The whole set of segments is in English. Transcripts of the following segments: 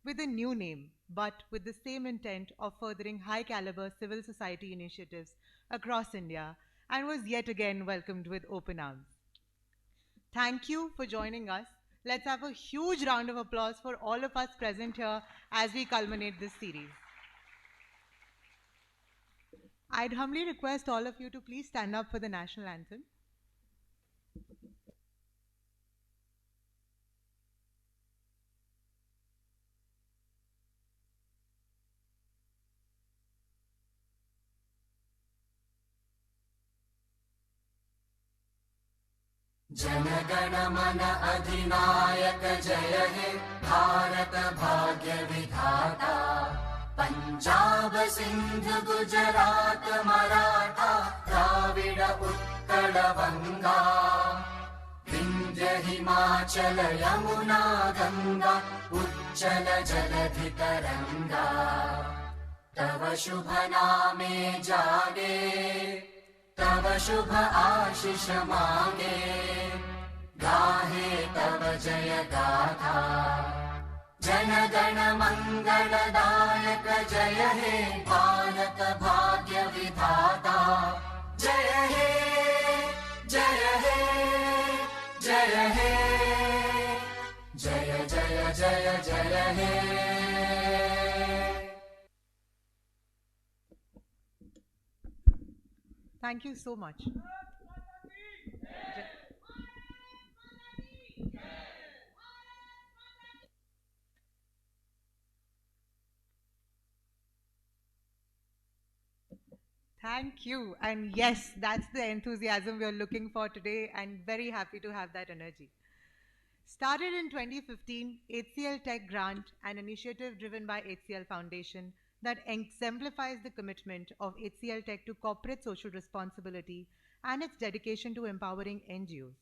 with a new name, but with the same intent of furthering high caliber civil society initiatives across India, and was yet again welcomed with open arms. Thank you for joining us. Let's have a huge round of applause for all of us present here as we culminate this series. I'd humbly request all of you to please stand up for the national anthem. जनगण मन अधिनायक जय हे भारत भाग्य विधाता पंजाब सिंध गुजरात मराठा द्राविड उत्कल बंगा विंध्य हिमाचल यमुना गंगा उच्चल जलधि तरंगा तव शुभ नामे जागे तव शुभ आशीष मांगे गाहे तव जय गाथा जन गण मंगलदायक जय हे भारत भाग्य विधाता जय हे जय हे जय हे जय जय जय जय हे Thank you so much. Thank you. And yes, that's the enthusiasm we are looking for today, and very happy to have that energy. Started in 2015, HCLTech Grant, an initiative driven by HCL Foundation that exemplifies the commitment of HCLTech to corporate social responsibility and its dedication to empowering NGOs.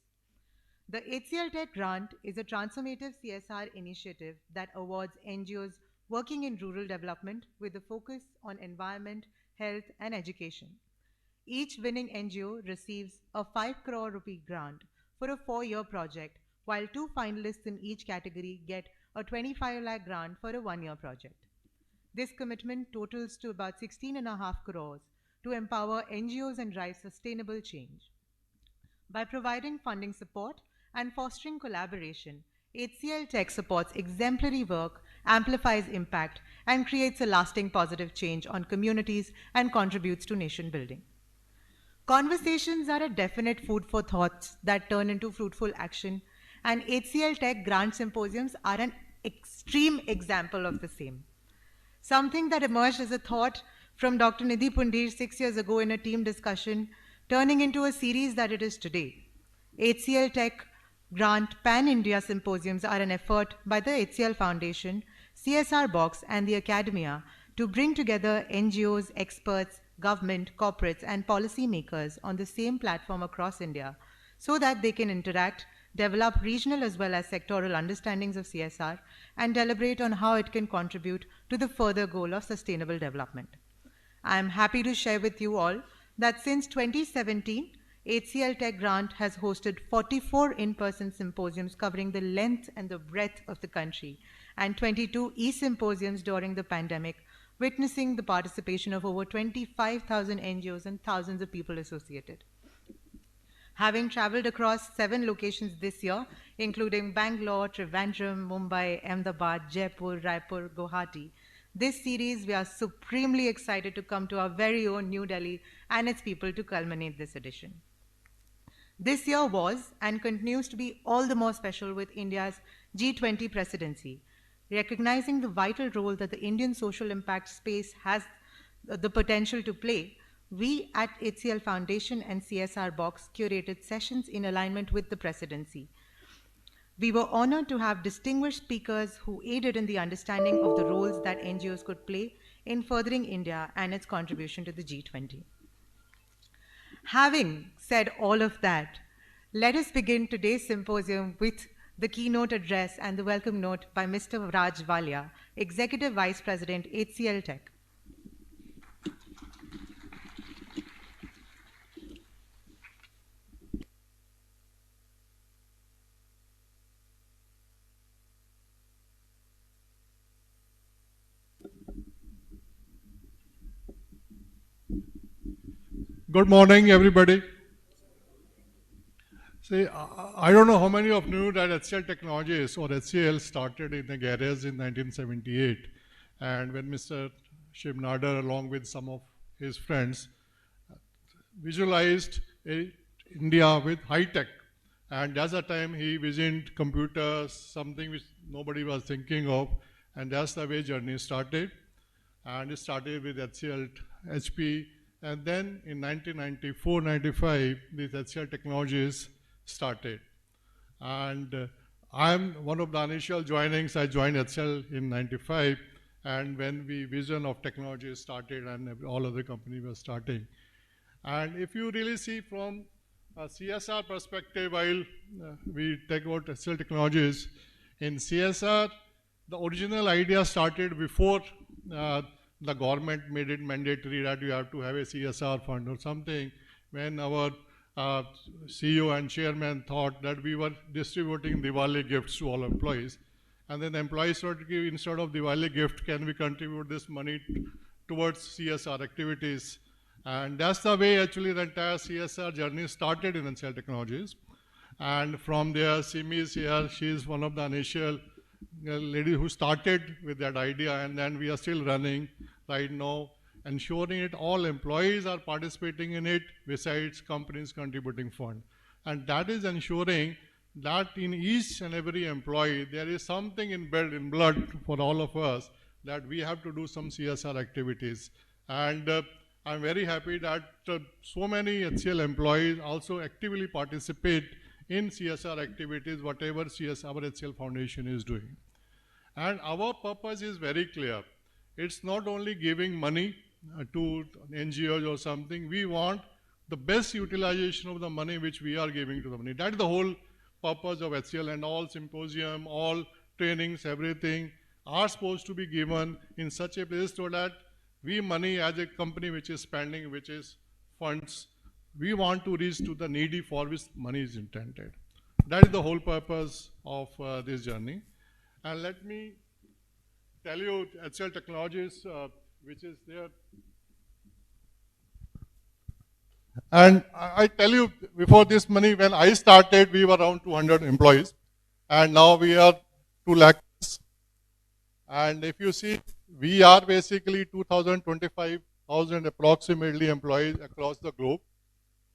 The HCLTech Grant is a transformative CSR initiative that awards NGOs working in rural development with a focus on environment, health, and education. Each winning NGO receives a 5 crore rupee grant for a 4-year project, while 2 finalists in each category get a 25 lakh grant for a 1-year project. This commitment totals to about 16.5 crores to empower NGOs and drive sustainable change. By providing funding support and fostering collaboration, HCL Tech supports exemplary work, amplifies impact, and creates a lasting positive change on communities and contributes to nation building. Conversations are a definite food for thoughts that turn into fruitful action, and HCL Tech Grant Symposiums are an extreme example of the same. Something that emerged as a thought from Dr. Nidhi Pundir 6 years ago in a team discussion, turning into a series that it is today. HCL Tech Grant Pan-India Symposiums are an effort by the HCL Foundation, CSR Box, and the academia to bring together NGOs, experts, government, corporates, and policy makers on the same platform across India so that they can interact, develop regional as well as sectoral understandings of CSR, and deliberate on how it can contribute to the further goal of sustainable development. I am happy to share with you all that since 2017, HCL Tech Grant has hosted 44 in-person symposiums covering the length and the breadth of the country, and 22 e-symposiums during the pandemic, witnessing the participation of over 25,000 NGOs and thousands of people associated. Having traveled across 7 locations this year, including Bangalore, Trivandrum, Mumbai, Ahmedabad, Jaipur, Raipur, Guwahati, this series we are supremely excited to come to our very own New Delhi and its people to culminate this edition. This year was and continues to be all the more special with India's G20 presidency, recognizing the vital role that the Indian social impact space has the potential to play. We at HCL Foundation and CSR Box curated sessions in alignment with the presidency. We were honored to have distinguished speakers who aided in the understanding of the roles that NGOs could play in furthering India and its contribution to the G20. Having said all of that, let us begin today's symposium with the keynote address and the welcome note by Mr. Raj Walia, Executive Vice President, HCL Tech. Good morning, everybody. See, I don't know how many of you knew that HCL Technologies or HCL started in the garage in 1978. And when Mr. Shiv Nadar, along with some of his friends, visualized India with high tech. And that's the time he visioned computers, something which nobody was thinking of. And that's the way journey started. And it started with HCL, HP. And then in 1994-95, this HCL Technologies started. And I'm one of the initial joinings. I joined HCL in 95. And when the vision of technology started and all other companies were starting. And if you really see from a CSR perspective, while we take about HCL Technologies, in CSR, the original idea started before the government made it mandatory that you have to have a CSR fund or something. When our CEO and chairman thought that we were distributing Diwali gifts to all employees. And then the employees started to give, instead of Diwali gift, can we contribute this money towards CSR activities? And that's the way actually the entire CSR journey started in HCL Technologies. And from there, Simi is here. She is one of the initial lady who started with that idea, and then we are still running right now, ensuring that all employees are participating in it, besides companies contributing fund. And that is ensuring that in each and every employee, there is something inbuilt in blood for all of us that we have to do some CSR activities. And I'm very happy that so many HCL employees also actively participate in CSR activities, whatever our HCL Foundation is doing. And our purpose is very clear. It's not only giving money to NGOs or something. We want the best utilization of the money which we are giving to the money. That is the whole purpose of HCL, and all symposium, all trainings, everything are supposed to be given in such a place so that we money as a company which is spending, which is funds, we want to reach to the needy for which money is intended. That is the whole purpose of this journey. And let me tell you, HCL Technologies, which is there. And I tell you, before this money, when I started, we were around 200 employees. And now we are 2 lakhs. And if you see, we are basically 25,000 approximately employees across the globe.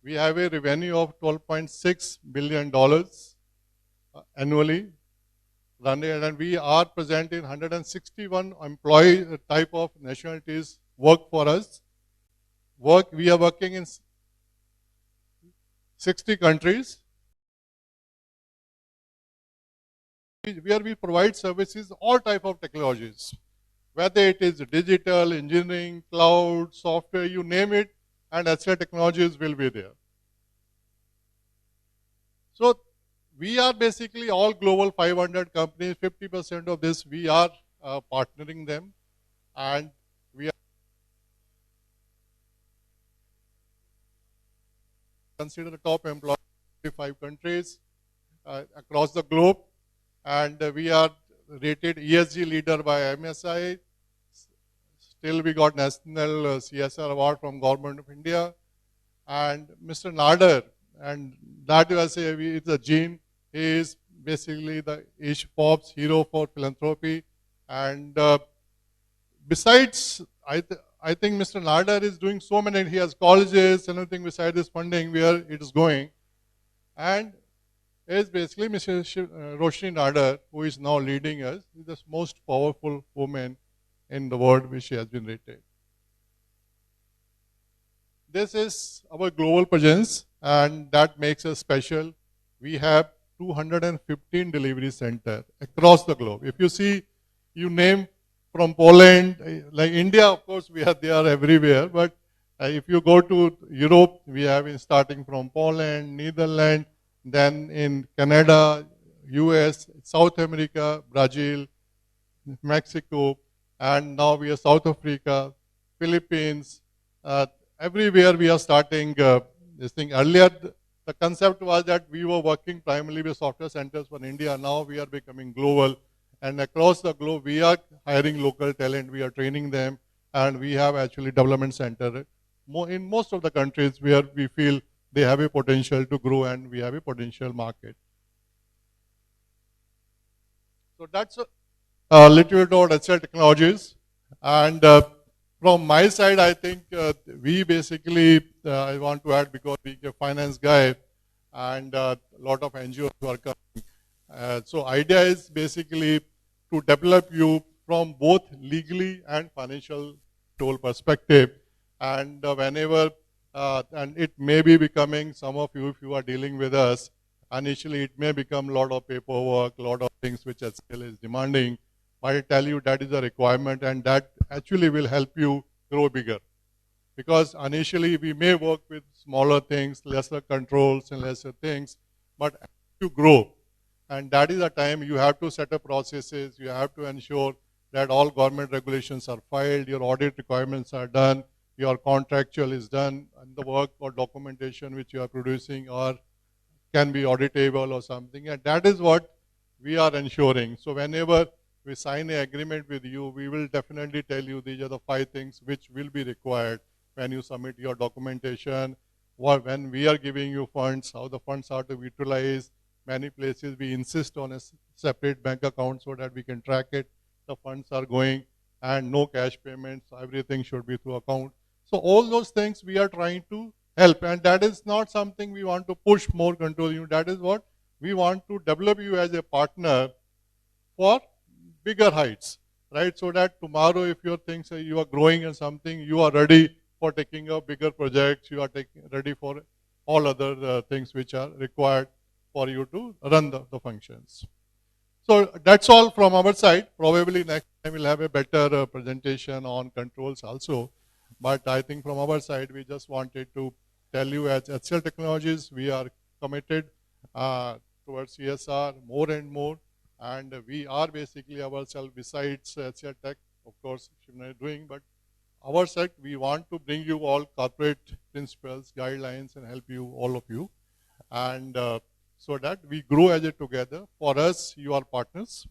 We have a revenue of $12.6 billion annually running, and we are present in 161 employee type of nationalities work for us. We are working in 60 countries, where we provide services, all type of technologies, whether it is digital, engineering, cloud, software, you name it, and HCL Technologies will be there. So we are basically all global 500 companies, 50% of this we are partnering them, and we are considered the top employer in 5 countries across the globe, and we are rated ESG leader by MSI. Still we got National CSR Award from Government of India. And Mr. Nadar, and that is a gene. He is basically the Forbes hero for philanthropy. And besides, I think Mr. Nadar is doing so many. He has colleges and everything besides this funding where it is going. And is basically Mr. Roshni Nadar, who is now leading us, is the most powerful woman in the world, which she has been rated. This is our global presence, and that makes us special. We have 215 delivery centers across the globe. If you see, you name from Poland, like India, of course, they are everywhere. But if you go to Europe, we have been starting from Poland, Netherlands, then in Canada, US, South America, Brazil, Mexico, and now we are South Africa, Philippines. Everywhere we are starting this thing. Earlier, the concept was that we were working primarily with software centers for India. Now we are becoming global. And across the globe, we are hiring local talent. We are training them. And we have actually development center in most of the countries where we feel they have a potential to grow and we have a potential market. So that's a little bit about HCL Technologies. And from my side, I think we basically, I want to add, because being a finance guy and a lot of NGOs are coming. So idea is basically to develop you from both legally and financial tool perspective. And whenever, and it may be becoming, some of you, if you are dealing with us, initially it may become a lot of paperwork, a lot of things which HCL is demanding. But I tell you that is a requirement, and that actually will help you grow bigger. Because initially we may work with smaller things, lesser controls and lesser things, but as you grow, and that is the time you have to set up processes, you have to ensure that all government regulations are filed, your audit requirements are done, your contractual is done, and the work or documentation which you are producing or can be auditable or something, and that is what we are ensuring. So whenever we sign an agreement with you, we will definitely tell you these are the 5 things which will be required when you submit your documentation, when we are giving you funds, how the funds are to be utilized. Many places we insist on a separate bank account so that we can track it, the funds are going, and no cash payments, everything should be through account. So all those things we are trying to help, and that is not something we want to push more control you. That is what we want to develop you as a partner for bigger heights, right? So that tomorrow, if your things you are growing in something, you are ready for taking up bigger projects. You are ready for all other things which are required for you to run the functions. So that's all from our side. Probably next time we'll have a better presentation on controls also. But I think from our side, we just wanted to tell you as HCL Technologies, we are committed towards CSR more and more. And we are basically ourselves, besides HCL Tech, of course, doing, but our side, we want to bring you all corporate principles, guidelines, and help you, all of you. And so that we grow as it together. For us, you are partners.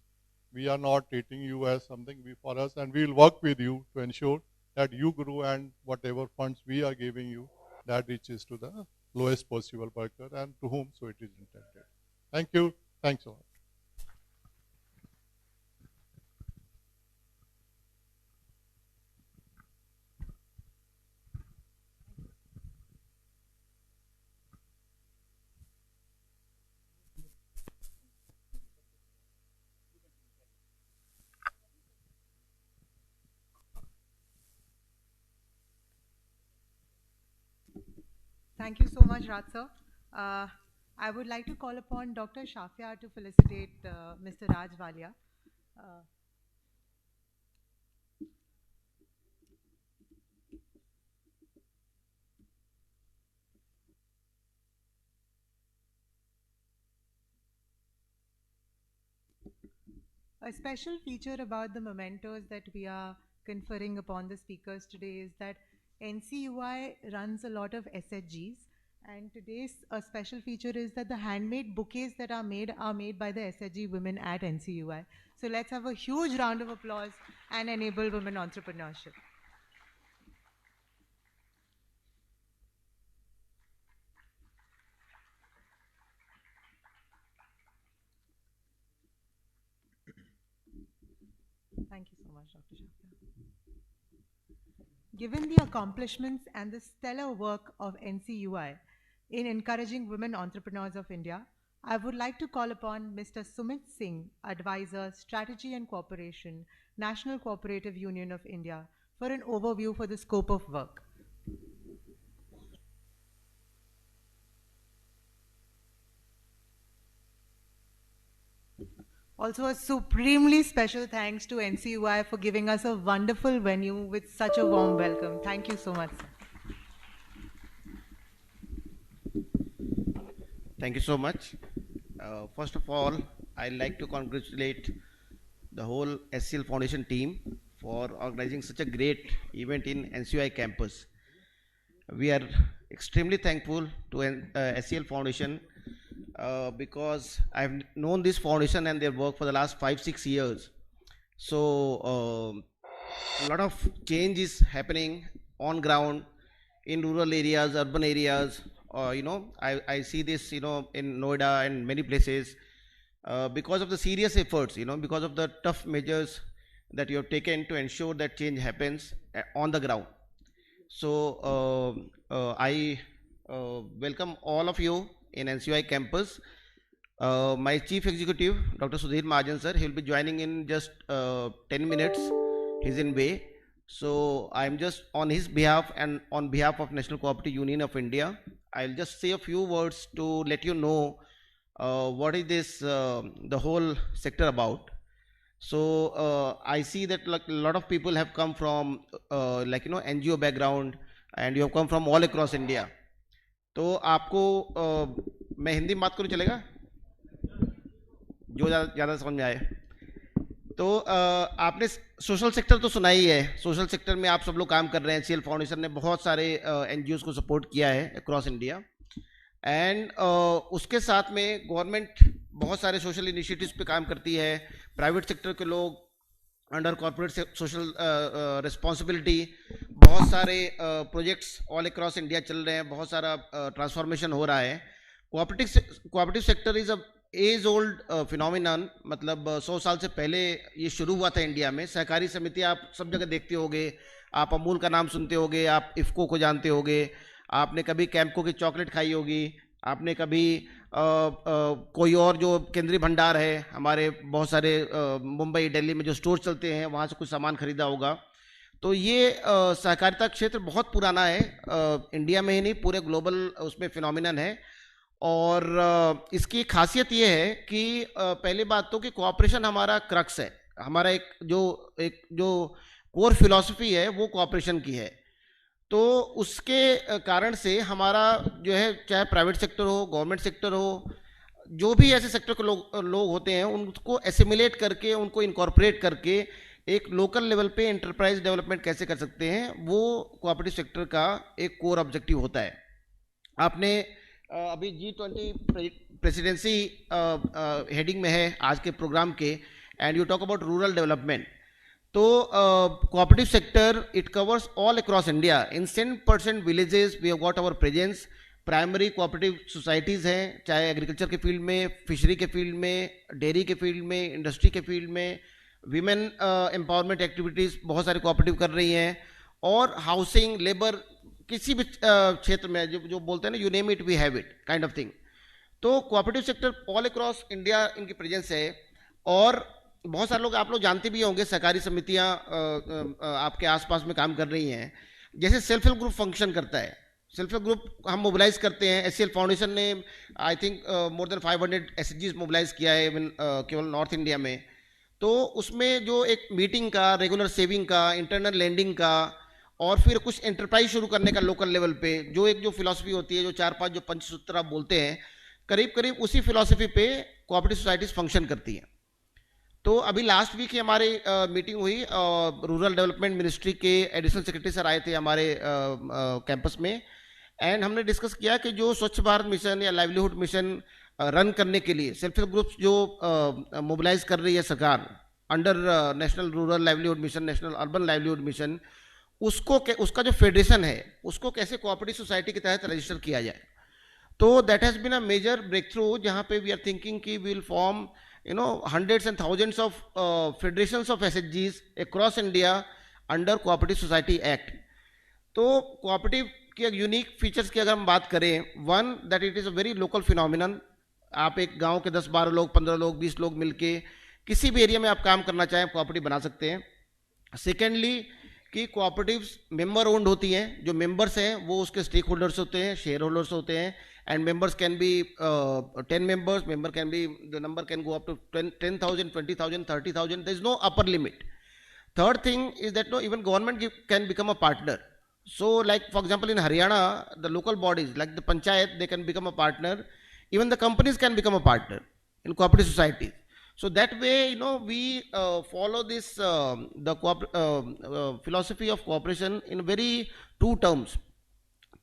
We are not treating you as something for us, and we will work with you to ensure that you grow, and whatever funds we are giving you, that reaches to the lowest possible worker and to whom so it is intended. Thank you. Thanks a lot. Thank you so much, Raj sir. I would like to call upon Dr. Shafia to felicitate Mr. Raj Walia. Uh, A special feature about the mementos that we are conferring upon the speakers today is that NCUI runs a lot of SHGs, and today's a special feature is that the handmade bouquets that are made by the SHG women at NCUI. So let's have a huge round of applause and enable women entrepreneurship. Thank you so much, Dr. Shafia. Given the accomplishments and the stellar work of NCUI in encouraging women entrepreneurs of India, I would like to call upon Mr. Sumit Singh, Advisor, Strategy and Cooperation, National Cooperative Union of India, for an overview for the scope of work. Also, a supremely special thanks to NCUI for giving us a wonderful venue with such a warm welcome. Thank you so much, sir. Thank you so much. First of all, I'd like to congratulate the whole HCL Foundation team for organizing such a great event in NCUI campus. We are extremely thankful to HCL Foundation because I've known this foundation and their work for the last 5-6 years. So a lot of change is happening on ground in rural areas, urban areas. I see this, in Noida and many places, because of the serious efforts, because of the tough measures that you have taken to ensure that change happens on the ground. So I welcome all of you in NCI campus. My chief executive, Dr. Sudhir Mahajan sir, he will be joining in just 10 minutes. He's in way. So I'm just on his behalf and on behalf of National Cooperative Union of India, I'll just say a few words to let you know what is this the whole sector about. So I see that like a lot of people have come from NGO background, and you have come from all across India. तो आपको मैं हिंदी में बात करूँ चलेगा, जो ज़्यादा समझ में आए. तो आपने सोशल सेक्टर तो सुना ही है. सोशल सेक्टर में आप सब लोग काम कर रहे हैं. HCL फाउंडेशन ने बहुत सारे NGOs को सपोर्ट किया है अक्रॉस इंडिया, एंड उसके साथ में गवर्नमेंट बहुत सारे सोशल इनिशिएटिव्स पे काम करती है. प्राइवेट सेक्टर के लोग अंडर कॉर्पोरेट सोशल रिस्पॉन्सिबिलिटी बहुत सारे प्रोजेक्ट्स ऑल अक्रॉस इंडिया चल रहे हैं. बहुत सारा ट्रांसफॉर्मेशन हो रहा है. Cooperative sector is a age old phenomenon. मतलब 100 साल से पहले ये शुरू हुआ था इंडिया में. सहकारी समिति आप सब जगह देखते होगे. आप अमूल का नाम सुनते होगे, आप इफ्को को जानते होगे, आपने कभी कैम्पको की चॉकलेट खाई होगी, आपने कभी कोई और जो केंद्रीय भंडार है, हमारे बहुत सारे मुंबई दिल्ली में जो स्टोर चलते हैं, वहाँ से कुछ सामान खरीदा होगा. तो ये सहकारिता क्षेत्र बहुत पुराना है. इंडिया में ही नहीं, पूरे ग्लोबल उसमें फिनोमिनन है. और इसकी खासियत ये है कि पहली बात तो कि कोऑपरेशन हमारा क्रक्स है. हमारा एक जो कोर फिलॉसफी है वो कोऑपरेशन की है. तो उसके कारण से हमारा जो है, चाहे प्राइवेट सेक्टर हो, गवर्नमेंट सेक्टर हो, जो भी ऐसे सेक्टर के लोग होते हैं, उनको एसिमिलेट करके, उनको इनकॉर्पोरेट करके एक लोकल लेवल पे एंटरप्राइज डेवलपमेंट कैसे कर सकते हैं, वो कोऑपरेटिव सेक्टर का एक कोर ऑब्जेक्टिव होता है. आपने अभी G20 प्रेसिडेंसी हेडिंग में है आज के प्रोग्राम के, and you talk about rural development. तो cooperative sector it covers all across India. In 10% villages we have got our presence. Primary cooperative societies हैं, चाहे एग्रीकल्चर के फील्ड में, फिशरी के फील्ड में, डेयरी के फील्ड में, इंडस्ट्री के फील्ड में, वीमेन एम्पावरमेंट एक्टिविटीज़ बहुत सारे कोऑपरेटिव कर रही हैं, और हाउसिंग, लेबर, किसी भी क्षेत्र में जो बोलते हैं ना, you name it we have it kind of thing. तो cooperative sector all across India इनकी प्रेजेंस है. और बहुत सारे लोग, आप लोग जानते भी होंगे, सहकारी समितियां आपके आसपास में काम कर रही हैं. जैसे सेल्फ हेल्प ग्रुप फंक्शन करता है. सेल्फ हेल्प ग्रुप हम मोबिलाइज करते हैं. HCL फाउंडेशन ने I think more than 500 SHGs mobilize किया है इवन केवल नॉर्थ इंडिया में. तो उसमें जो एक मीटिंग का, रेगुलर सेविंग का, इंटरनल लैंडिंग का, और फिर कुछ एंटरप्राइज शुरू करने का लोकल लेवल पे, जो फिलॉसफी होती है, जो 4-5 जो पंचसूत्र आप बोलते हैं, करीब करीब उसी फिलॉसफी पे कोऑपरेटिव सोसाइटीज फंक्शन करती हैं. तो अभी लास्ट वीक ही हमारी मीटिंग हुई. रूरल डेवलपमेंट मिनिस्ट्री के एडिशनल सेक्रेटरी सर आए थे हमारे कैंपस में, एंड हमने डिस्कस किया कि जो स्वच्छ भारत मिशन या लाइवलीहुड मिशन रन करने के लिए सेल्फ हेल्प ग्रुप्स जो मोबिलाइज कर रही है सरकार under national rural livelihood mission, national urban livelihood mission, उसका जो फेडरेशन है, उसको कैसे कोऑपरेटिव सोसाइटी के तहत रजिस्टर किया जाए. तो that has been a major breakthrough, जहाँ पे वी आर थिंकिंग कि we will form hundreds and thousands of federations of SHGs across India under Cooperative Society Act. तो कोऑपरेटिव के यूनिक फीचर्स की अगर हम बात करें, one that it is a very local phenomenon. आप एक गांव के 10-12 लोग, 15 लोग, 20 लोग मिलके किसी भी एरिया में आप काम करना चाहें, कोऑपरेटिव बना सकते हैं. सेकेंडली कि कोऑपरेटिव्स मेंबर ओन्ड होती हैं. जो मेंबर्स हैं वो उसके स्टेक होल्डर्स होते हैं, शेयर होल्डर्स होते हैं, and members can be 10 members. The number can go up to 10,000, 20,000, 30,000. there is no upper limit. Third thing is that even government can become a partner. So like for example in Haryana, the local bodies like the panchayat, they can become a partner. Even the companies can become a partner in cooperative societies. So that way we follow this the philosophy of cooperation in very two terms.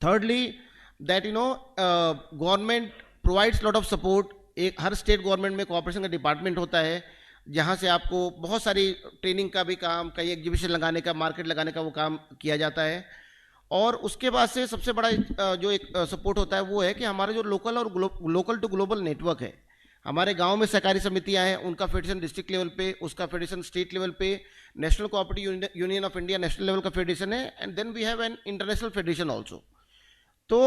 Thirdly, that government provides lot of support. एक हर state government में cooperation का department होता है, जहाँ से आपको बहुत सारी ट्रेनिंग का भी काम, कहीं एग्जीबिशन लगाने का, मार्केट लगाने का वो काम किया जाता है. और उसके बाद से सबसे बड़ा जो एक सपोर्ट होता है वो है कि हमारा जो लोकल और लोकल टू ग्लोबल नेटवर्क है, हमारे गांव में सहकारी समितियां हैं, उनका फेडरेशन डिस्ट्रिक्ट लेवल पे, उसका फेडरेशन स्टेट लेवल पे, national cooperative union of India national level का फेडरेशन है, and then we have an international federation also. तो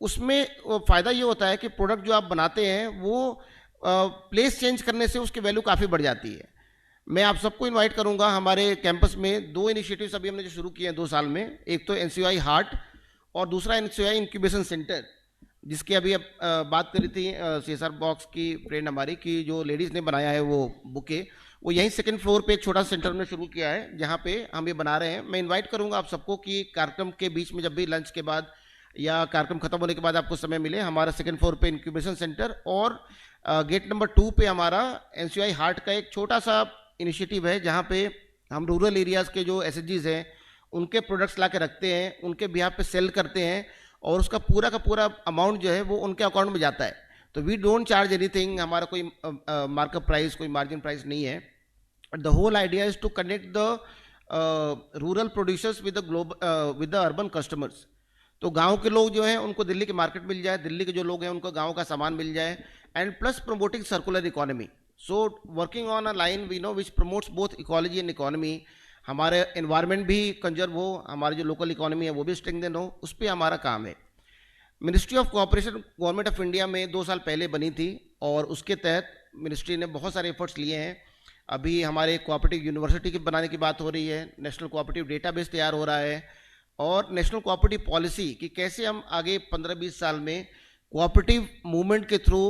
उसमें फ़ायदा ये होता है कि प्रोडक्ट जो आप बनाते हैं वो प्लेस चेंज करने से उसकी वैल्यू काफ़ी बढ़ जाती है। मैं आप सबको इनवाइट करूंगा, हमारे कैंपस में 2 इनिशिएटिव्स अभी हमने जो शुरू किए हैं 2 साल में, एक तो एनसीओआई हार्ट और दूसरा एनसीओआई इंक्यूबेशन सेंटर, जिसकी अभी अब बात करी थी सीएसआर बॉक्स की फ्रेंड हमारी की जो लेडीज़ ने बनाया है वो बुके, वो यहीं सेकंड फ्लोर पे एक छोटा सेंटर में शुरू किया है जहाँ पे हम ये बना रहे हैं। मैं इनवाइट करूंगा आप सबको कि कार्यक्रम के बीच में जब भी लंच के बाद या कार्यक्रम खत्म होने के बाद आपको समय मिले, हमारा सेकंड फ्लोर पे इंक्यूबेशन सेंटर और गेट नंबर 2 पे हमारा एनसीओआई हार्ट का एक छोटा सा इनिशिएटिव है जहाँ पे हम रूरल एरियाज़ के जो एसएचजीज हैं उनके प्रोडक्ट्स ला के रखते हैं, उनके बिहाफ पे सेल करते हैं और उसका पूरा का पूरा अमाउंट जो है वो उनके अकाउंट में जाता है। तो वी डोंट चार्ज एनीथिंग, हमारा कोई मार्कअप प्राइस, कोई मार्जिन प्राइस नहीं है। The whole idea is to connect the rural producers with the urban customers. तो गांव के लोग जो हैं उनको दिल्ली के मार्केट मिल जाए, दिल्ली के जो लोग हैं उनको गांव का सामान मिल जाए, and plus promoting circular economy. So working on a line we know which promotes both ecology and economy, हमारे एनवायरनमेंट भी कंजर्व हो, हमारी जो लोकल इकोनॉमी है वो भी स्ट्रेंथन हो, उस पर हमारा काम है। Ministry of cooperation government of India में 2 साल पहले बनी थी और उसके तहत मिनिस्ट्री ने बहुत सारे एफर्ट्स लिए हैं। अभी हमारे कोऑपरेटिव यूनिवर्सिटी की बनाने की बात हो रही है, नेशनल कोऑपरेटिव डेटाबेस तैयार हो रहा है और नेशनल कोऑपरेटिव पॉलिसी कि कैसे हम आगे 15-20 साल में कोऑपरेटिव मूवमेंट के थ्रू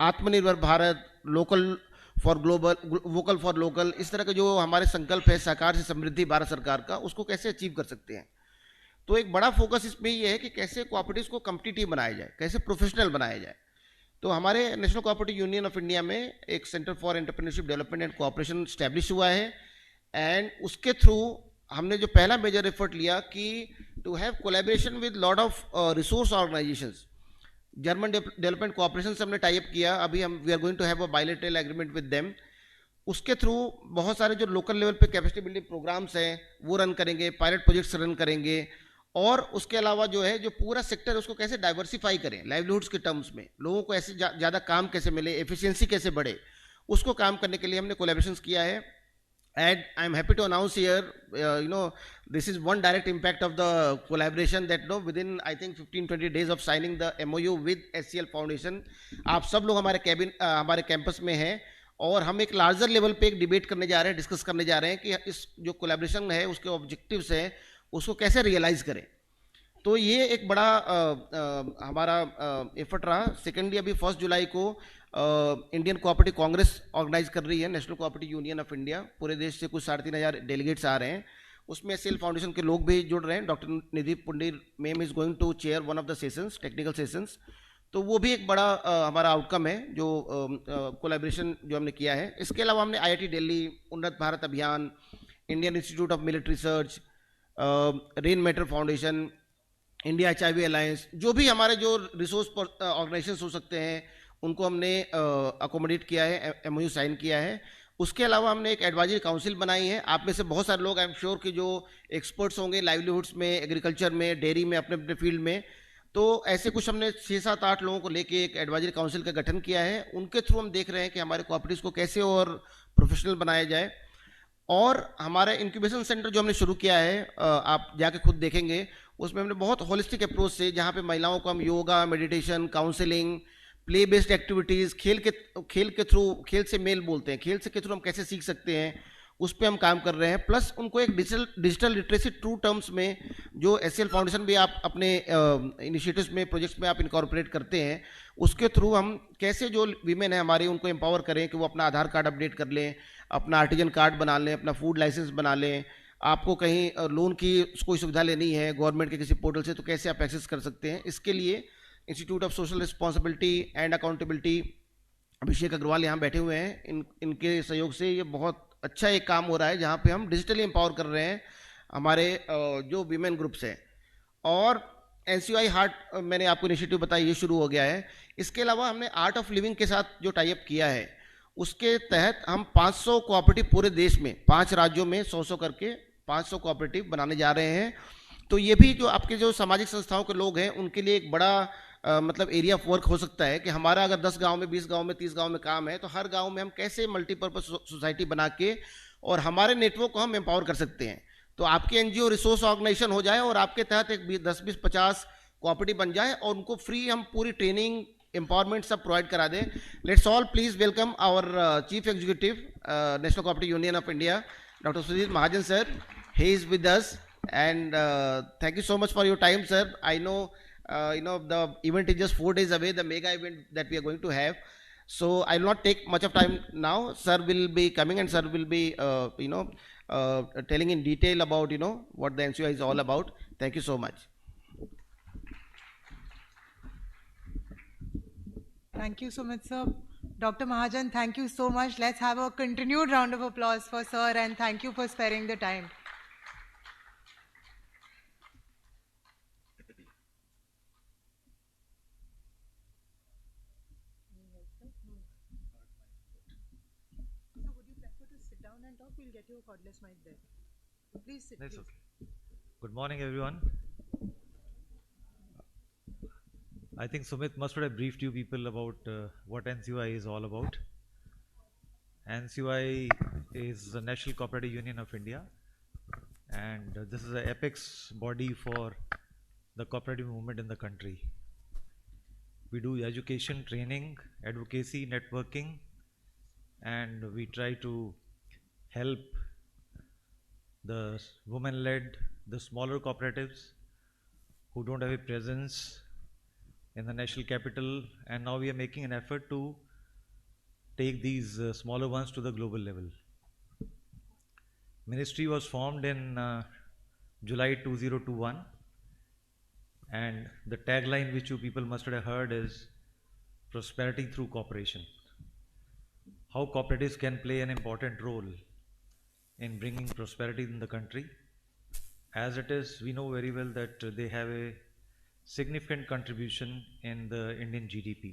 आत्मनिर्भर Bharat, local for global, vocal for local, इस तरह के जो हमारे संकल्प है साकार से समृद्धि भारत सरकार का, उसको कैसे अचीव कर सकते हैं। तो एक बड़ा फोकस इसमें ये है कि कैसे कोऑपरेटिव्स को कॉम्पिटिटिव बनाया जाए, कैसे प्रोफेशनल बनाया जाए। तो हमारे national cooperative union of India में एक centre for entrepreneurship development and cooperation establish हुआ है, एंड उसके थ्रू हमने जो पहला मेजर एफर्ट लिया कि to have collaboration with lot of resource organisations. German development cooperation से हमने टाइप किया, अभी हम we are going to have a bilateral agreement with them. उसके थ्रू बहुत सारे जो लोकल लेवल पे कैपेसिटी बिल्डिंग प्रोग्राम्स हैं वो रन करेंगे, पायलट प्रोजेक्ट्स रन करेंगे, और उसके अलावा जो है जो पूरा सेक्टर है उसको कैसे डाइवर्सिफाई करें लाइवलीहुड्स के टर्म्स में, लोगों को ऐसे ज़्यादा काम कैसे मिले, एफिशिएंसी कैसे बढ़े, उसको काम करने के लिए हमने कोलैबोरेशंस किया है। And I'm happy to announce here, this is one direct impact of the collaboration that within I think 15-20 days of signing the MOU with HCL Foundation, आप सब लोग हमारे कैंपस में हैं और हम एक लार्जर लेवल पे एक डिबेट करने जा रहे हैं, डिस्कस करने जा रहे हैं कि इस जो कोलैबोरेशन है उसके ऑब्जेक्टिव्स हैं उसको कैसे रियलाइज़ करें। तो ये एक बड़ा हमारा एफर्ट रहा। सेकेंडली अभी 1 जुलाई को इंडियन कोऑपरेटिव कांग्रेस ऑर्गेनाइज कर रही है national cooperative union of India, पूरे देश से कुछ 3,500 डेलीगेट्स आ रहे हैं, उसमें एचसीएल फाउंडेशन के लोग भी जुड़ रहे हैं। Doctor Nidhi Pundir ma'am is going to chair one of the sessions, technical sessions. तो वो भी एक बड़ा हमारा आउटकम है जो कोलैबोरेशन जो हमने किया है। इसके अलावा हमने आईआईटी दिल्ली, उन्नत भारत अभियान, Indian institute of military research, rain matter foundation, India HIV alliance, जो भी हमारे जो रिसोर्स ऑर्गेनाइजेशन हो सकते हैं उनको हमने अकोमोडेट किया है, MOU साइन किया है। उसके अलावा हमने एक एडवाइजरी काउंसिल बनाई है। आप में से बहुत सारे लोग आई एम श्योर कि जो एक्सपर्ट्स होंगे लाइवलीहुड्स में, एग्रीकल्चर में, डेयरी में, अपने अपने फील्ड में, तो ऐसे कुछ हमने 6-7-8 लोगों को लेके एक एडवाइजरी काउंसिल का गठन किया है। उनके थ्रू हम देख रहे हैं कि हमारे कोऑपरेटिव्स को कैसे और प्रोफेशनल बनाया जाए। और हमारा इंक्यूबेशन सेंटर जो हमने शुरू किया है, आप जाके खुद देखेंगे, उसमें हमने बहुत होलिस्टिक अप्रोच से, जहाँ पे महिलाओं को हम yoga, meditation, counselling, play based activities, खेल के थ्रू, खेल से मेल बोलते हैं, खेल से के थ्रू हम कैसे सीख सकते हैं, उस पर हम काम कर रहे हैं। प्लस उनको एक डिजिटल लिटरेसी ट्रू टर्म्स में, जो HCL फाउंडेशन भी आप अपने इनिशिएटिव्स में, प्रोजेक्ट्स में आप इनकॉर्पोरेट करते हैं, उसके थ्रू हम कैसे जो वीमेन है हमारी उनको एम्पावर करें कि वो अपना आधार कार्ड अपडेट कर लें, अपना आर्टिजन कार्ड बना लें, अपना फूड लाइसेंस बना लें। आपको कहीं लोन की कोई सुविधा लेनी है गवर्नमेंट के किसी पोर्टल से, तो कैसे आप एक्सेस कर सकते हैं। इसके लिए institute of social responsibility and accountability, Abhishek Agarwal यहाँ बैठे हुए हैं, इनके सहयोग से ये बहुत अच्छा एक काम हो रहा है जहाँ पे हम डिजिटली एम्पावर कर रहे हैं हमारे जो वीमेन ग्रुप्स हैं। और NCOI हार्ट मैंने आपको इनिशिएटिव बताया, ये शुरू हो गया है। इसके अलावा हमने आर्ट ऑफ लिविंग के साथ जो टाइप किया है, उसके तहत हम 500 कोऑपरेटिव पूरे देश में, 5 राज्यों में 100 करके 500 कोऑपरेटिव बनाने जा रहे हैं। तो ये भी जो आपके जो सामाजिक संस्थाओं के लोग हैं उनके लिए एक बड़ा मतलब एरिया ऑफ वर्क हो सकता है कि हमारा अगर 10 गांव में, 20 गांव में, 30 गांव में काम है, तो हर गांव में हम कैसे मल्टीपर्पज सोसाइटी बना के और हमारे नेटवर्क को हम एम्पावर कर सकते हैं। तो आपके एनजीओ रिसोर्स ऑर्गेनाइजेशन हो जाए और आपके तहत एक 10-20-50 कोऑपरेटिव बन जाए और उनको फ्री हम पूरी ट्रेनिंग, एम्पावरमेंट सब प्रोवाइड करा दें। Let's all please welcome our chief executive national cooperative union of India, Dr. Sudhir Mahajan sir. He is with us, and thank you so much for your time, sir. I know the event is just 4 days away, the mega event that we are going to have. So I will not take much of time now. Sir will be coming and sir will be telling in detail about what the NCOI is all about. Thank you so much. Thank you so much, sir. Dr. Mahajan, thank you so much. Let's have a continued round of applause for sir, and thank you for sparing the time. Would you prefer to sit down and talk? We'll get you a cordless mic there. Please sit, That's please. okay. Good morning, everyone. I think Sumit must have briefed you people about what NCOI is all about. NCOI is the National Cooperative Union of India, and this is the apex body for the cooperative movement in the country. We do education, training, advocacy, networking, and we try to help the women-led, the smaller cooperatives who don't have a presence in the national capital, and now we are making an effort to take these smaller ones to the global level. Ministry was formed in July 2021, and the tagline which you people must have heard is prosperity through cooperation. How cooperatives can play an important role in bringing prosperity in the country. As it is, we know very well that they have a significant contribution in the Indian GDP.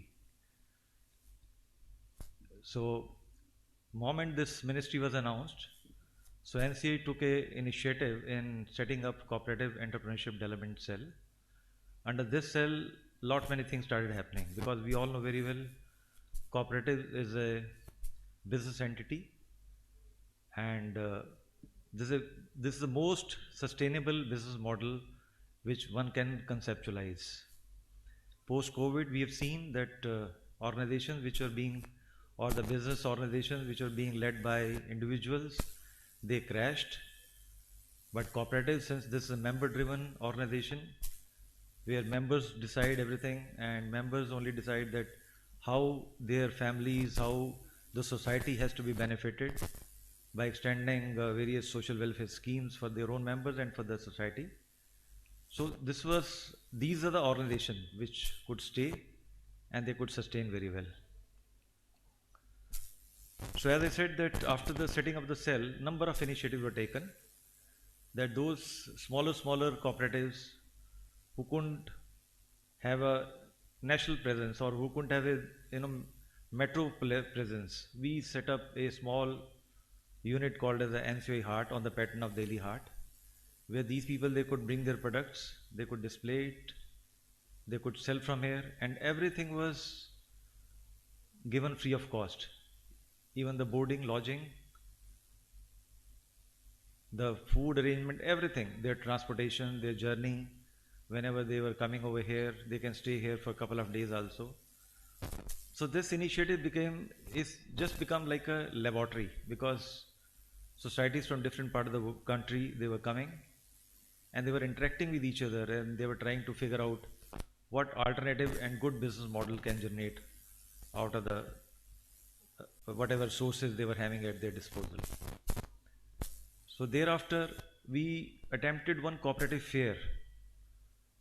So, moment this ministry was announced, so NCA took a initiative in setting up Cooperative Entrepreneurship Development Cell. Under this cell, lot many things started happening, because we all know very well cooperative is a business entity, and this is the most sustainable business model which one can conceptualize. Post-COVID, we have seen that organizations which are being, or the business organizations which are being led by individuals, they crashed. But cooperative, since this is a member-driven organization, where members decide everything, and members only decide that how their families, how the society has to be benefited by extending various social welfare schemes for their own members and for the society. So these are the organizations which could stay and they could sustain very well. So as I said, that after the setting of the cell, number of initiatives were taken, that those smaller cooperatives who couldn't have a national presence or who couldn't have a metro presence, we set up a small unit called as the NCOI Heart on the pattern of Delhi Heart, where these people, they could bring their products, they could display it, they could sell from here, and everything was given free of cost. Even the boarding, lodging, the food arrangement, everything, their transportation, their journey, whenever they were coming over here, they can stay here for a couple of days also. So this initiative just become like a laboratory, because societies from different parts of the country, they were coming and they were interacting with each other, and they were trying to figure out what alternative and good business model can generate out of the whatever sources they were having at their disposal. So thereafter, we attempted one cooperative fair.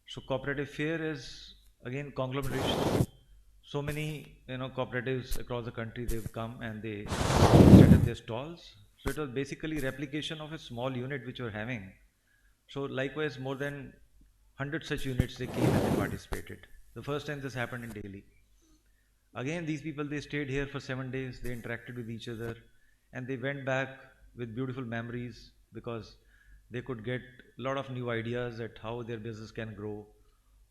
So cooperative fair is again conglomeration. So many cooperatives across the country, they've come and they set up their stalls. So it was basically replication of a small unit which we were having. So likewise, more than 100 such units, they came and they participated. The first time this happened in Delhi. Again, these people, they stayed here for 7 days, they interacted with each other, and they went back with beautiful memories, because They could get a lot of new ideas at how their business can grow.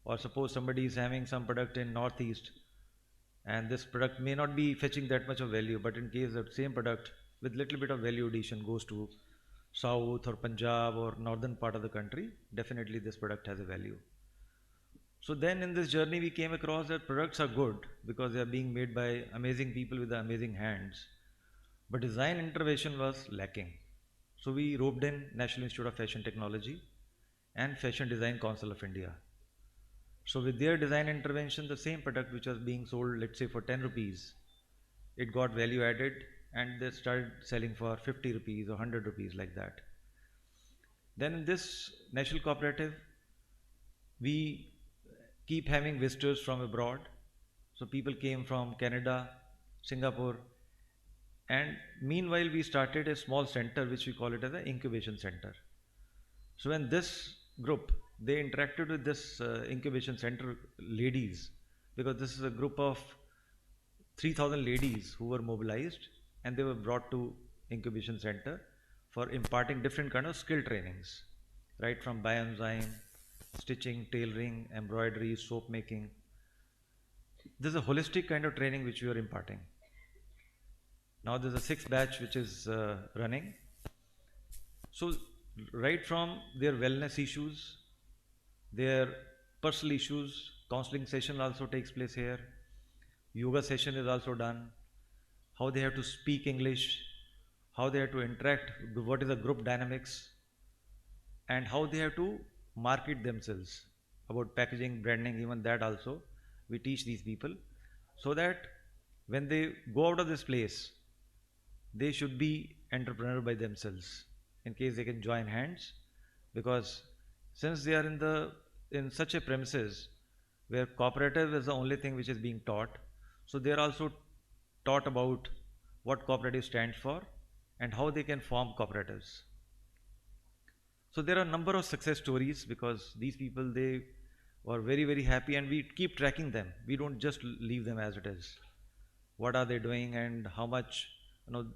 Or suppose somebody is having some product in Northeast, and this product may not be fetching that much of value, but in case that same product with little bit of value addition goes to South or Punjab or northern part of the country, definitely this product has a value. So then in this journey we came across that products are good because they are being made by amazing people with amazing hands, but design intervention was lacking. So we roped in National Institute of Fashion Technology and Fashion Design Council of India. So with their design intervention, the same product which was being sold, let's say for 10 rupees, it got value added and they started selling for 50 rupees or 100 rupees like that. Then in this national cooperative, we keep having visitors from abroad. So people came from Canada, Singapore, and meanwhile we started a small center which we call it as an incubation center. So when this group, they interacted with this incubation center ladies, because this is a group of 3,000 ladies who were mobilized and they were brought to incubation center for imparting different kind of skill trainings, right from bioenzyme, stitching, tailoring, embroidery, soap making. This is a holistic kind of training which we are imparting. Now there's a sixth batch which is running. So right from their wellness issues, their personal issues, counseling session also takes place here. Yoga session is also done. How they have to speak English, how they have to interact, what is the group dynamics, and how they have to market themselves, about packaging, branding, even that also we teach these people, so that when they go out of this place, they should be entrepreneur by themselves in case they can join hands, because since they are in such a premises where cooperative is the only thing which is being taught, so they are also taught about what cooperative stands for and how they can form cooperatives. So there are a number of success stories because these people, they were very, very happy and we keep tracking them. We don't just leave them as it is. What are they doing and how much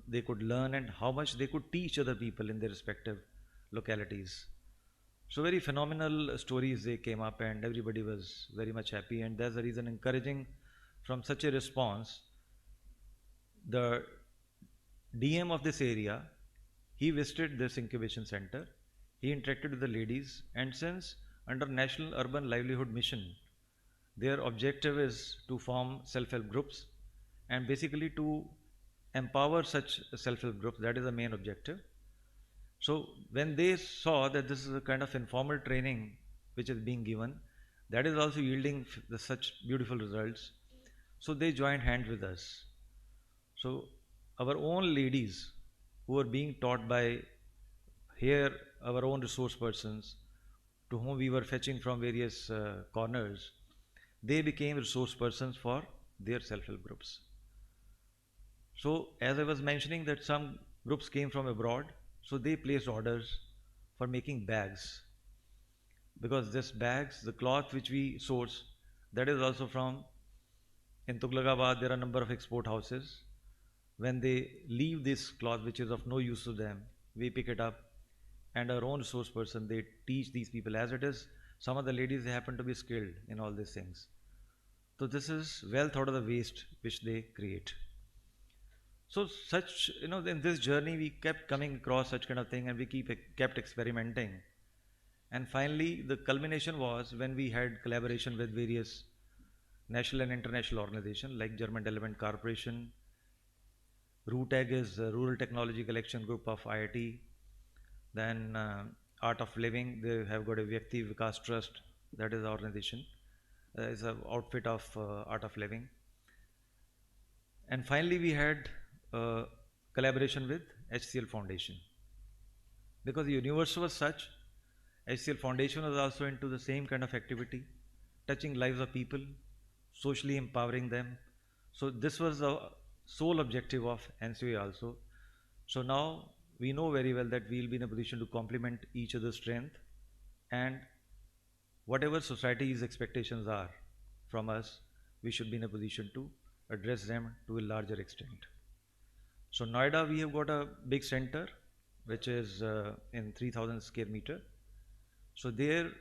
they could learn and how much they could teach other people in their respective localities. So very phenomenal stories they came up and everybody was very much happy, and that's the reason encouraging from such a response. The DM of this area, he visited this incubation center, he interacted with the ladies, and since under National Urban Livelihood Mission, their objective is to form self-help groups and basically to empower such self-help groups. That is the main objective. So when they saw that this is a kind of informal training which is being given, that is also yielding such beautiful results, so they joined hands with us. So our own ladies who are being taught by here, our own resource persons to whom we were fetching from various corners, they became resource persons for their self-help groups. So as I was mentioning that some groups came from abroad, so they placed orders for making bags, because this bags, the cloth which we source, that is also from, in Tughlaqabad there are a number of export houses. When they leave this cloth which is of no use to them, we pick it up and our own resource person, they teach these people as it is. Some of the ladies, they happen to be skilled in all these things. So this is wealth out of the waste which they create. So such, in this journey we kept coming across such kind of thing and we kept experimenting. And finally the culmination was when we had collaboration with various national and international organizations like German Development Corporation. RUTAG is Rural Technology Collection Group of IIT. Then Art of Living, they have got a Vyakti Vikas Trust, that is the organization, is an outfit of Art of Living. And finally we had collaboration with HCL Foundation. Because the universe was such, HCL Foundation was also into the same kind of activity, touching lives of people, socially empowering them. So this was the sole objective of NCOA also. So now we know very well that we will be in a position to complement each other's strength, and whatever society's expectations are from us, we should be in a position to address them to a larger extent. So Noida, we have got a big center which is in 3000 square meter. So there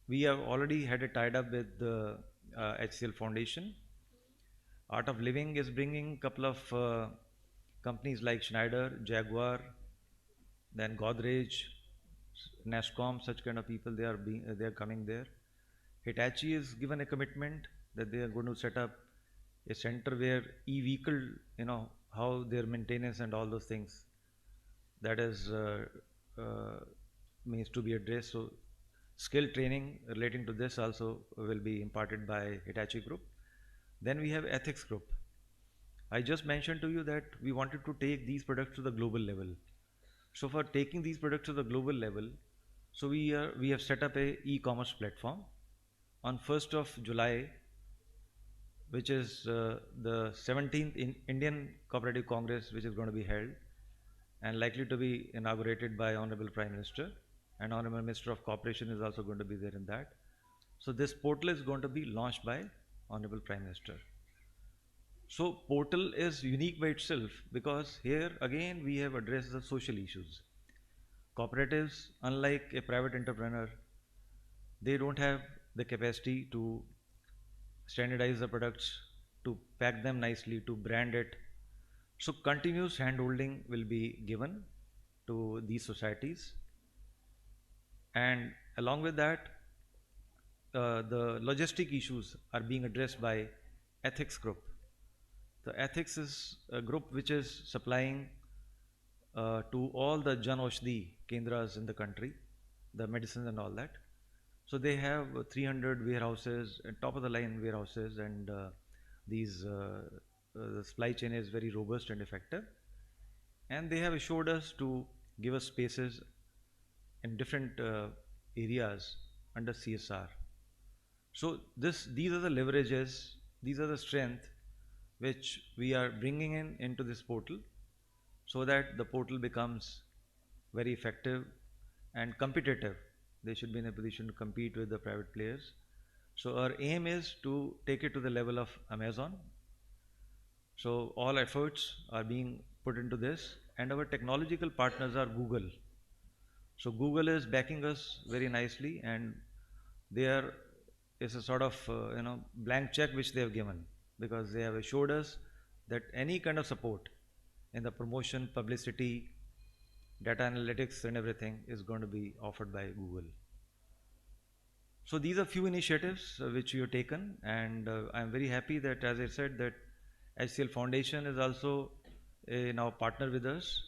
we have already had a tied up with the HCL Foundation. Art of Living is bringing a couple of companies like Schneider, Jaguar, then Godrej, Nascom, such kind of people, they are coming there. Hitachi is given a commitment that they are going to set up a center where e-vehicle, how their maintenance and all those things, that is means to be addressed. So skill training relating to this also will be imparted by Hitachi Group. Then we have ethics group. I just mentioned to you that we wanted to take these products to the global level. So for taking these products to the global level, so we have set up a e-commerce platform on 1st of July, which is the 17th Indian Cooperative Congress, which is going to be held and likely to be inaugurated by Honorable Prime Minister, and Honorable Minister of Cooperation is also going to be there in that. So this portal is going to be launched by Honorable Prime Minister. So portal is unique by itself because here again we have addressed the social issues. Cooperatives, unlike a private entrepreneur, they don't have the capacity to standardize the products, to pack them nicely, to brand it. So continuous handholding will be given to these societies, and along with that, the logistic issues are being addressed by ethics group. The ethics is a group which is supplying to all the Jan Aushadhi Kendras in the country, the medicines and all that. So they have 300 warehouses, top of the line warehouses, and the supply chain is very robust and effective. And they have assured us to give us spaces in different areas under CSR. So these are the leverages, these are the strength which we are bringing into this portal, so that the portal becomes very effective and competitive. They should be in a position to compete with the private players. So our aim is to take it to the level of Amazon. So all efforts are being put into this, and our technological partners are Google. So Google is backing us very nicely, and there is a sort of blank check which they have given, because they have assured us that any kind of support in the promotion, publicity, data analytics and everything is going to be offered by Google. So these are few initiatives which we have taken, and I am very happy that, as I said, that HCL Foundation is also now partner with us,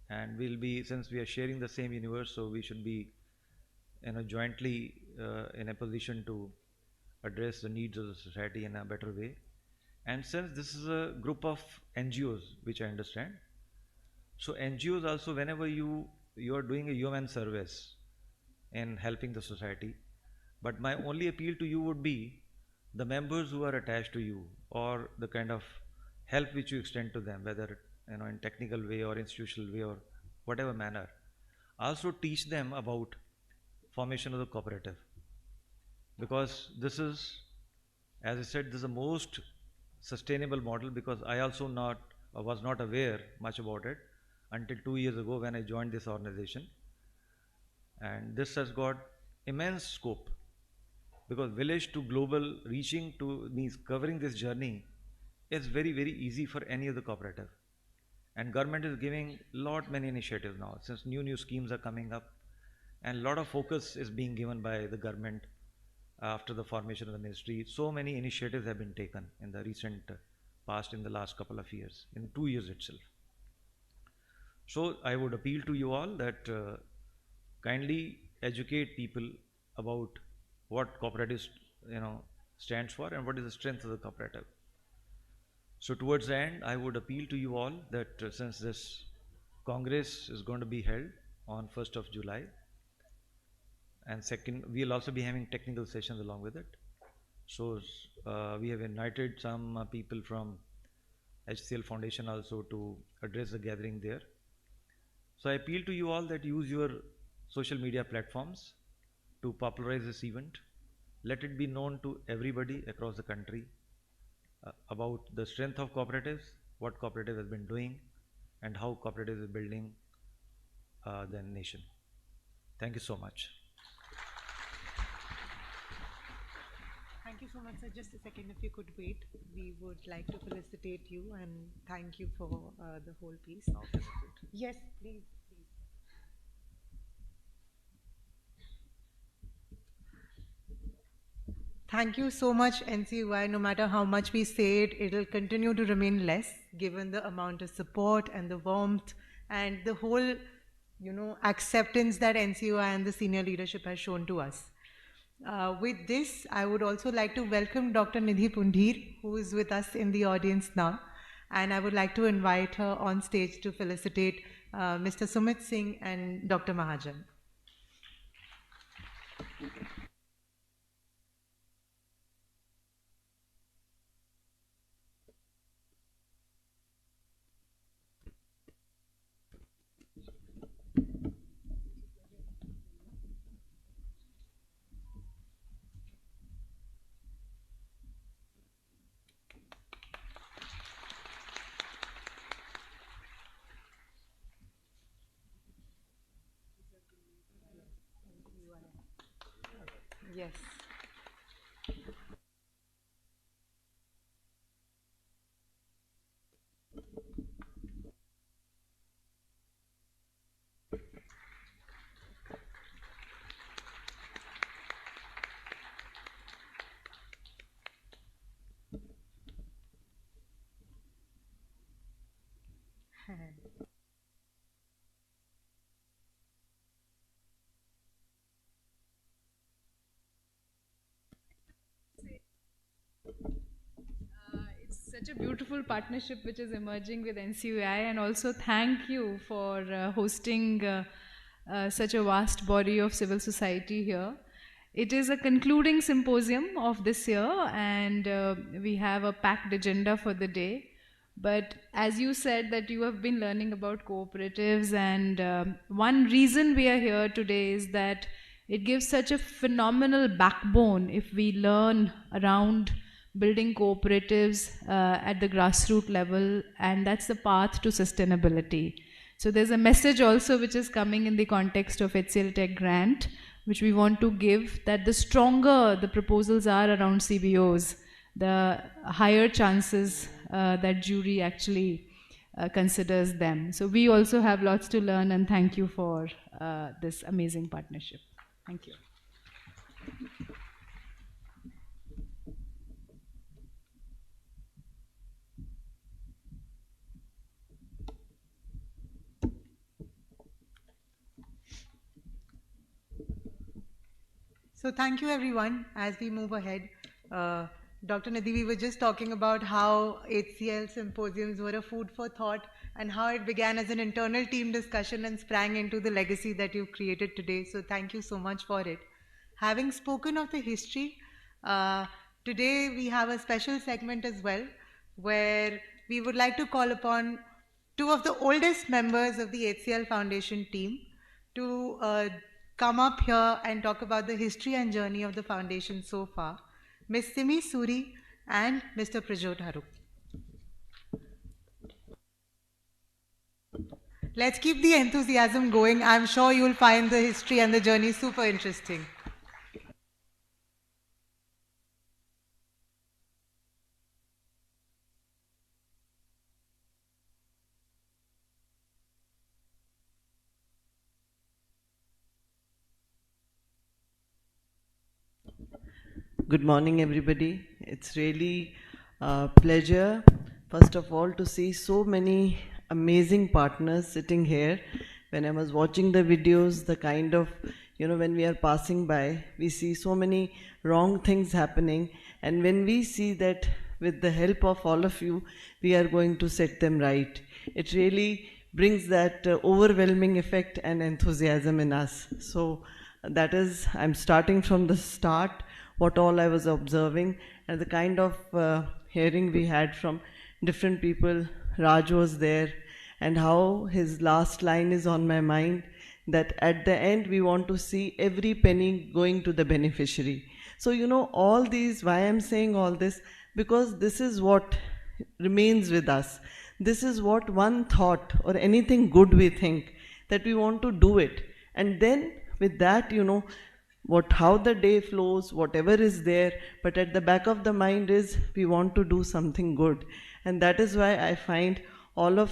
and we'll be, since we are sharing the same universe, so we should be jointly in a position to address the needs of the society in a better way. And since this is a group of NGOs, which I understand, so NGOs also, whenever you are doing a human service in helping the society, but my only appeal to you would be the members who are attached to you, or the kind of help which you extend to them, whether in technical way or institutional way or whatever manner, also teach them about formation of the cooperative, because this is, as I said, this is the most sustainable model, because I also was not aware much about it until 2 years ago when I joined this organization. And this has got immense scope, because village to global reaching to means covering this journey is very, very easy for any of the cooperative. And government is giving many initiatives now, since new schemes are coming up, and lot of focus is being given by the government after the formation of the ministry. So many initiatives have been taken in the recent past, in the last couple of years, in 2 years itself. So I would appeal to you all that kindly educate people about what cooperative stands for and what is the strength of the cooperative. So towards the end, I would appeal to you all that since this Congress is going to be held on 1st of July, and second, we'll also be having technical sessions along with it. So we have invited some people from HCL Foundation also to address the gathering there. So I appeal to you all that use your social media platforms to popularize this event. Let it be known to everybody across the country about the strength of cooperatives, what cooperative has been doing, and how cooperative is building the nation. Thank you so much. Thank you so much, sir. Just a second, if you could wait. We would like to felicitate you and thank you for the whole piece. Now felicitate. Yes, please. Thank you so much, NCUI. No matter how much we say it, it'll continue to remain less given the amount of support and the warmth and the whole, acceptance that NCUI and the senior leadership has shown to us. With this, I would also like to welcome Dr. Nidhi Pundhir, who is with us in the audience now. And I would like to invite her on stage to felicitate Mr. Sumit Singh and Dr. Mahajan. Yes. It's such a beautiful partnership which is emerging with NCUI, and also thank you for hosting such a vast body of civil society here. It is a concluding symposium of this year, and we have a packed agenda for the day. But as you said that you have been learning about cooperatives, and one reason we are here today is that it gives such a phenomenal backbone if we learn around building cooperatives at the grassroots level, and that's the path to sustainability. So there's a message also which is coming in the context of HCLTech Grant, which we want to give, that the stronger the proposals are around CBOs, the higher chances that jury actually considers them. So we also have lots to learn, and thank you for this amazing partnership. Thank you. So thank you everyone. As we move ahead, Dr. Nidhi, we were just talking about how HCL symposiums were a food for thought and how it began as an internal team discussion and sprang into the legacy that you've created today. So thank you so much for it. Having spoken of the history, today we have a special segment as well where we would like to call upon two of the oldest members of the HCL Foundation team to come up here and talk about the history and journey of the foundation so far. Ms. Simi Suri and Mr. Prajot Haruk. Let's keep the enthusiasm going. I'm sure you'll find the history and the journey super interesting. Good morning, everybody. It's really a pleasure, first of all, to see so many amazing partners sitting here. When I was watching the videos, the kind of, when we are passing by, we see so many wrong things happening. And when we see that with the help of all of you, we are going to set them right, it really brings that overwhelming effect and enthusiasm in us. So that is, I'm starting from the start, what all I was observing, and the kind of hearing we had from different people. Raj was there, and how his last line is on my mind, that at the end we want to see every penny going to the beneficiary. So all these, why I'm saying all this, because this is what remains with us. This is what one thought or anything good we think, that we want to do it. And then with that, how the day flows, whatever is there, but at the back of the mind is we want to do something good. And that is why I find all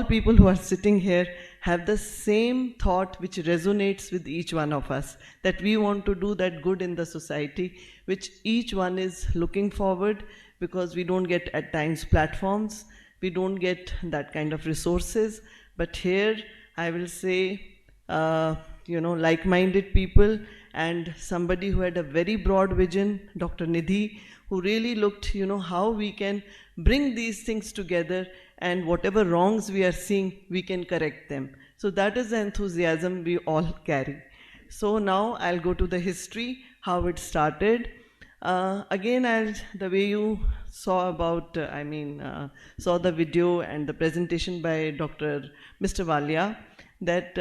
people who are sitting here have the same thought which resonates with each one of us, that we want to do that good in the society, which each one is looking forward, because we don't get at times platforms, we don't get that kind of resources. But here I will say, like-minded people, and somebody who had a very broad vision, Dr. Nidhi, who really looked, how we can bring these things together, and whatever wrongs we are seeing, we can correct them. So that is the enthusiasm we all carry. So now I'll go to the history, how it started. Again, the way you saw about, saw the video and the presentation by Mr. Walia, that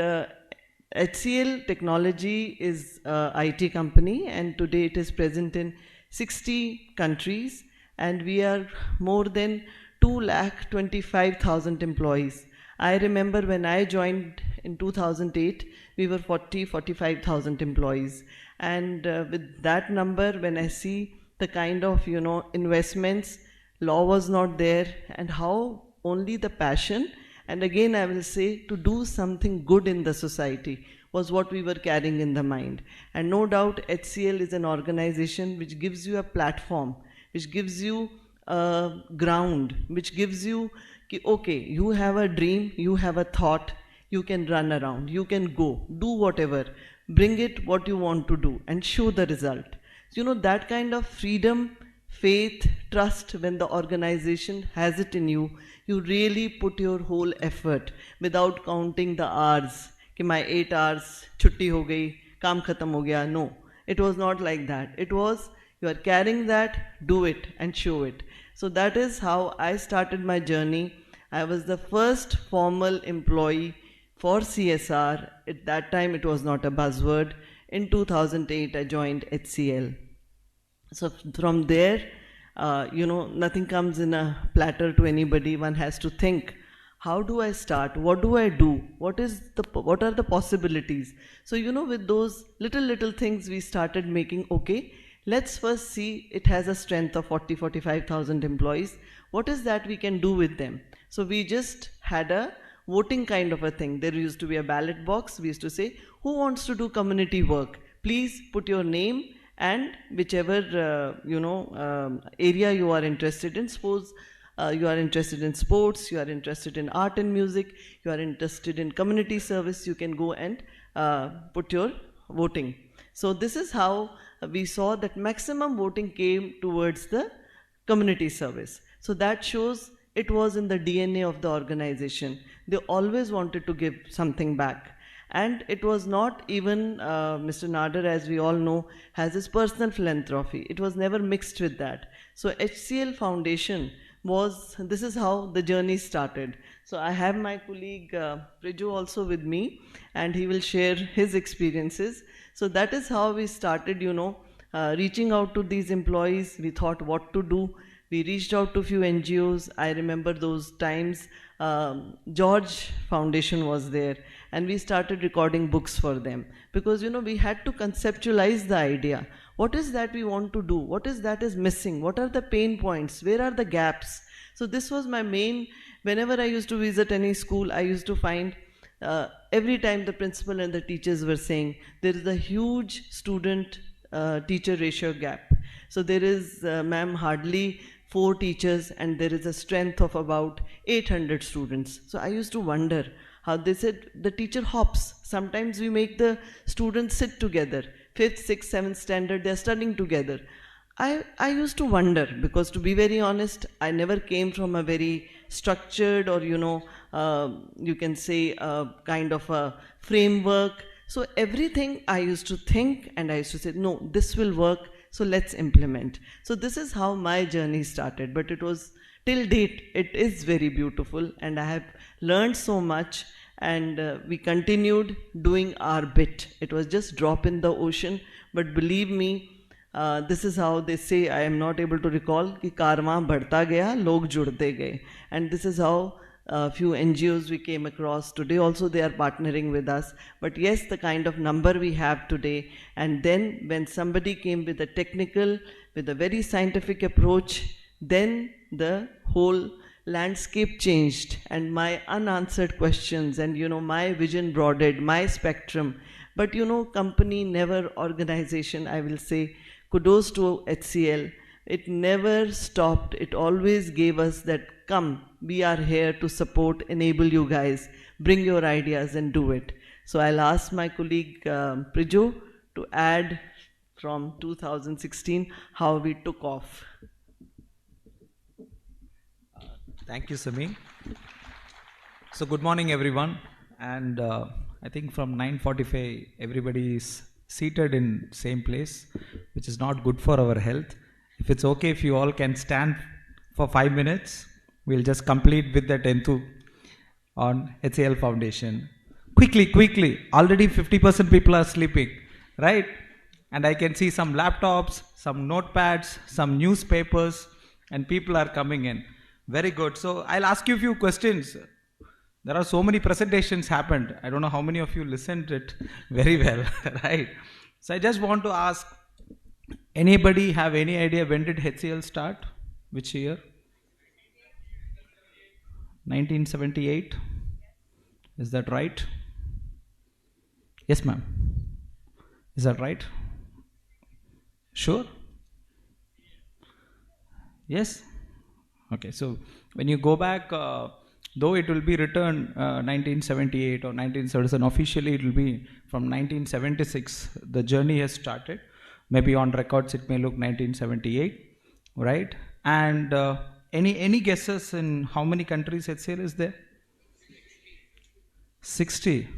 HCL Technology is a IT company, and today it is present in 60 countries, and we are more than 2,25,000 employees. I remember when I joined in 2008, we were 45,000 employees. And with that number, when I see the kind of, investments, law was not there, and how only the passion, and again I will say, to do something good in the society was what we were carrying in the mind. And no doubt HCL is an organization which gives you a platform, which gives you a ground, which gives you, okay, you have a dream, you have a thought, you can run around, you can go, do whatever, bring it what you want to do and show the result. So, that kind of freedom, faith, trust, when the organization has it in you, you really put your whole effort without counting the hours. Ki my 8 hours, chutti ho gayi, kaam khatam ho gaya. No, it was not like that. It was, you are carrying that, do it and show it. So that is how I started my journey. I was the first formal employee for CSR. At that time, it was not a buzzword. In 2008, I joined HCL. So from there, nothing comes in a platter to anybody. One has to think, how do I start? What do I do? What are the possibilities? So, with those little things, we started making, okay, let's first see, it has a strength of 45,000 employees. What is that we can do with them? So we just had a voting kind of a thing. There used to be a ballot box. We used to say, who wants to do community work? Please put your name and whichever, area you are interested in. Suppose you are interested in sports, you are interested in art and music, you are interested in community service, you can go and put your voting. So this is how we saw that maximum voting came towards the community service. So that shows it was in the DNA of the organization. They always wanted to give something back. And it was not even, Mr. Nader, as we all know, has his personal philanthropy. It was never mixed with that. So HCL Foundation this is how the journey started. So I have my colleague Priju also with me, and he will share his experiences. So that is how we started, reaching out to these employees. We thought what to do. We reached out to a few NGOs. I remember those times, George Foundation was there, and we started recording books for them, because we had to conceptualize the idea. What is that we want to do? What is that is missing? What are the pain points? Where are the gaps? So this was my main, whenever I used to visit any school, I used to find every time the principal and the teachers were saying, there is a huge student-teacher ratio gap. So there is, ma'am, hardly 4 teachers, and there is a strength of about 800 students. So I used to wonder how they said the teacher hops. Sometimes we make the students sit together. 5th, 6th, 7th standard, they are studying together. I used to wonder, because to be very honest, I never came from a very structured or, you can say kind of a framework. So everything I used to think, and I used to say, no, this will work, so let's implement. So this is how my journey started, but it was, till date, it is very beautiful, and I have learned so much, and we continued doing our bit. It was just drop in the ocean, but believe me, this is how they say, I am not able to recall, कि कारवां बढ़ता गया, लोग जुड़ते गए. And this is how a few NGOs we came across. Today also they are partnering with us. But yes, the kind of number we have today, and then when somebody came with a technical, with a very scientific approach, then the whole landscape changed, and my unanswered questions and my vision broadened, my spectrum. But company never, organization, I will say, kudos to HCL. It never stopped. It always gave us that, come, we are here to support, enable you guys, bring your ideas and do it. So I'll ask my colleague Prijo to add from 2016 how we took off. Thank you, Sami. So good morning, everyone. And I think from 9:45, everybody is seated in same place, which is not good for our health. If it's okay, if you all can stand for 5 minutes, we'll just complete with that enthu on HCL Foundation. Quickly, already 50% people are sleeping, right? And I can see some laptops, some notepads, some newspapers, and people are coming in. Very good. So I'll ask you a few questions. There are so many presentations happened. I don't know how many of you listened it very well, right? So I just want to ask, anybody have any idea when did HCL start? Which year? 1978. Is that right? Yes, ma'am. Is that right? Sure? Yes? Okay, so when you go back, though it will be written 1978 or 1977, officially it will be from 1976. The journey has started. Maybe on records it may look 1978, right? And any guesses in how many countries HCL is there? 60.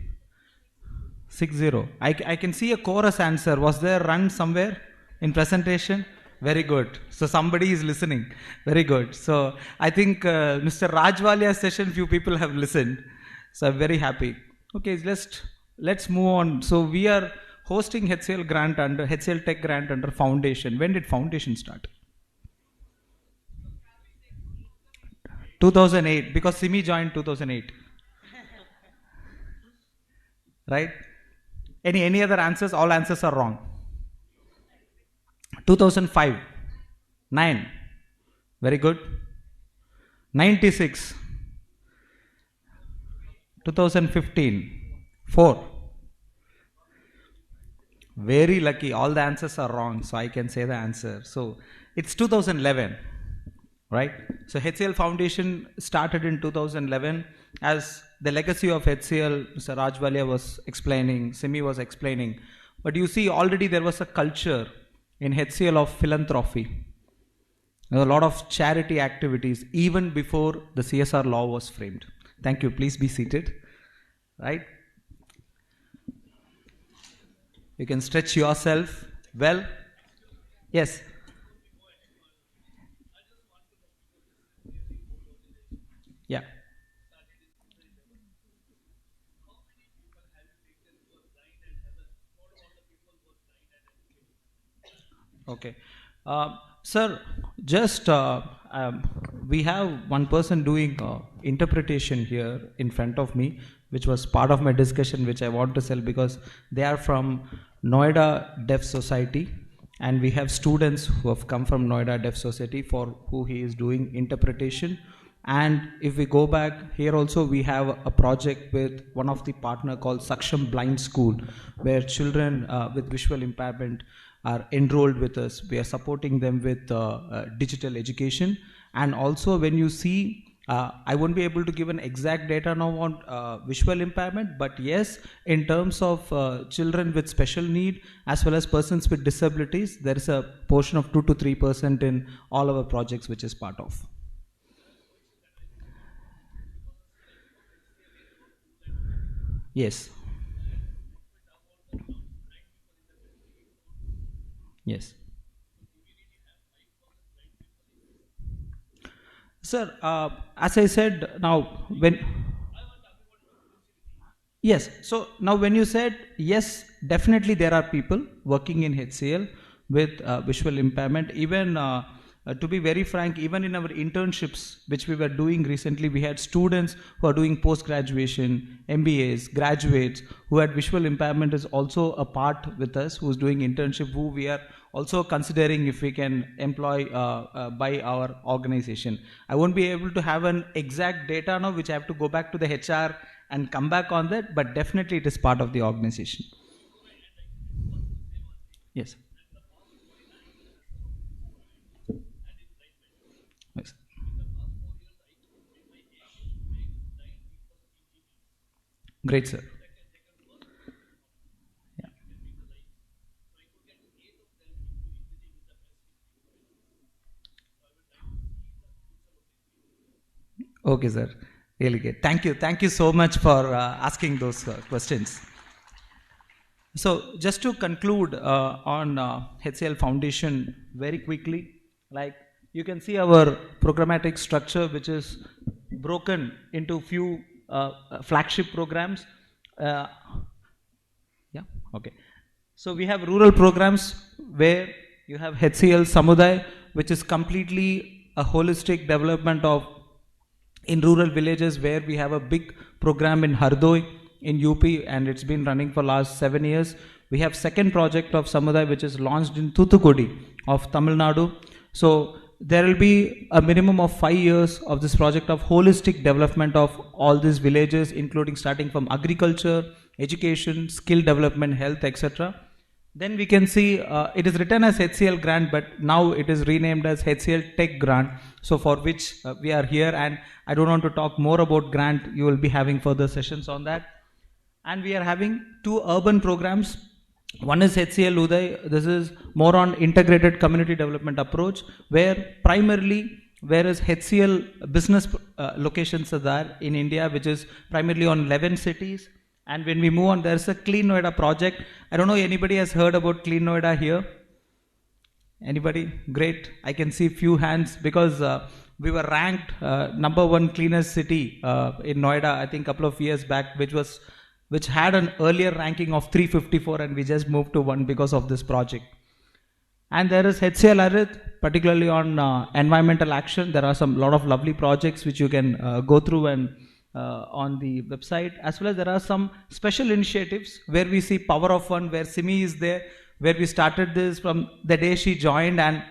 60. I can see a chorus answer. Was there run somewhere in presentation? Very good. So somebody is listening. Very good. So I think Mr. Rajwalia's session, few people have listened. So I'm very happy. Okay, let's move on. So we are hosting HCL grant under HCLTech grant under Foundation. When did Foundation start? 2008, because Simi joined 2008. Right? Any other answers? All answers are wrong. 2005. 9. Very good. 96. 2015. 4. Very lucky. All the answers are wrong, so I can say the answer. So it's 2011. Right? So HCL Foundation started in 2011 as the legacy of HCL. Mr. Rajwalia was explaining, Simi was explaining. But you see, already there was a culture in HCL of philanthropy. There were a lot of charity activities even before the CSR law was framed. Thank you. Please be seated. Right? You can stretch yourself well. Yes. Yeah. Okay. Sir, just we have one person doing interpretation here in front of me, which was part of my discussion, which I want to sell because they are from Noida Deaf Society, and we have students who have come from Noida Deaf Society for who he is doing interpretation. And if we go back here also, we have a project with one of the partner called Saksham Blind School, where children with visual impairment are enrolled with us. We are supporting them with digital education. And also when you see, I won't be able to give an exact data now on visual impairment, but yes, in terms of children with special need as well as persons with disabilities, there is a portion of 2 to 3% in all our projects which is part of. Yes. Yes. Sir, as I said, now when yes, so now when you said yes, definitely there are people working in HCL with visual impairment. Even to be very frank, even in our internships, which we were doing recently, we had students who are doing post-graduation, MBAs, graduates, who had visual impairment is also a part with us, who's doing internship, who we are also considering if we can employ by our organization. I won't be able to have an exact data now, which I have to go back to the HR and come back on that, but definitely it is part of the organization. Yes. Yes. Great, sir. Yeah. Okay, sir. Really good. Thank you. Thank you so much for asking those questions. So, just to conclude on HCL Foundation very quickly, like you can see our programmatic structure, which is broken into few flagship programs. Yeah, okay. So we have rural programs where you have HCL Samudaya, which is completely a holistic development of in rural villages, where we have a big program in Hardoi in UP, and it's been running for last 7 years. We have second project of Samudaya, which is launched in Thuthukudi of Tamil Nadu. So there will be a minimum of 5 years of this project of holistic development of all these villages, including starting from agriculture, education, skill development, health, etc. Then we can see it is written as HCL grant, but now it is renamed as HCLTech Grant. So for which we are here, and I don't want to talk more about grant. You will be having further sessions on that. And we are having 2 urban programs. One is HCL Uday. This is more on integrated community development approach, where primarily, whereas HCL business locations are there in India, which is primarily on 11 cities. And when we move on, there's a Clean Noida project. I don't know anybody has heard about Clean Noida here. Anybody? Great. I can see few hands, because we were ranked #1 cleanest city in Noida, I think a couple of years back, which had an earlier ranking of 354, and we just moved to 1 because of this project. And there is HCL Arith, particularly on environmental action. There are some lot of lovely projects which you can go through and on the website, as well as there are some special initiatives where we see Power of One, where Simi is there, where we started this from the day she joined. And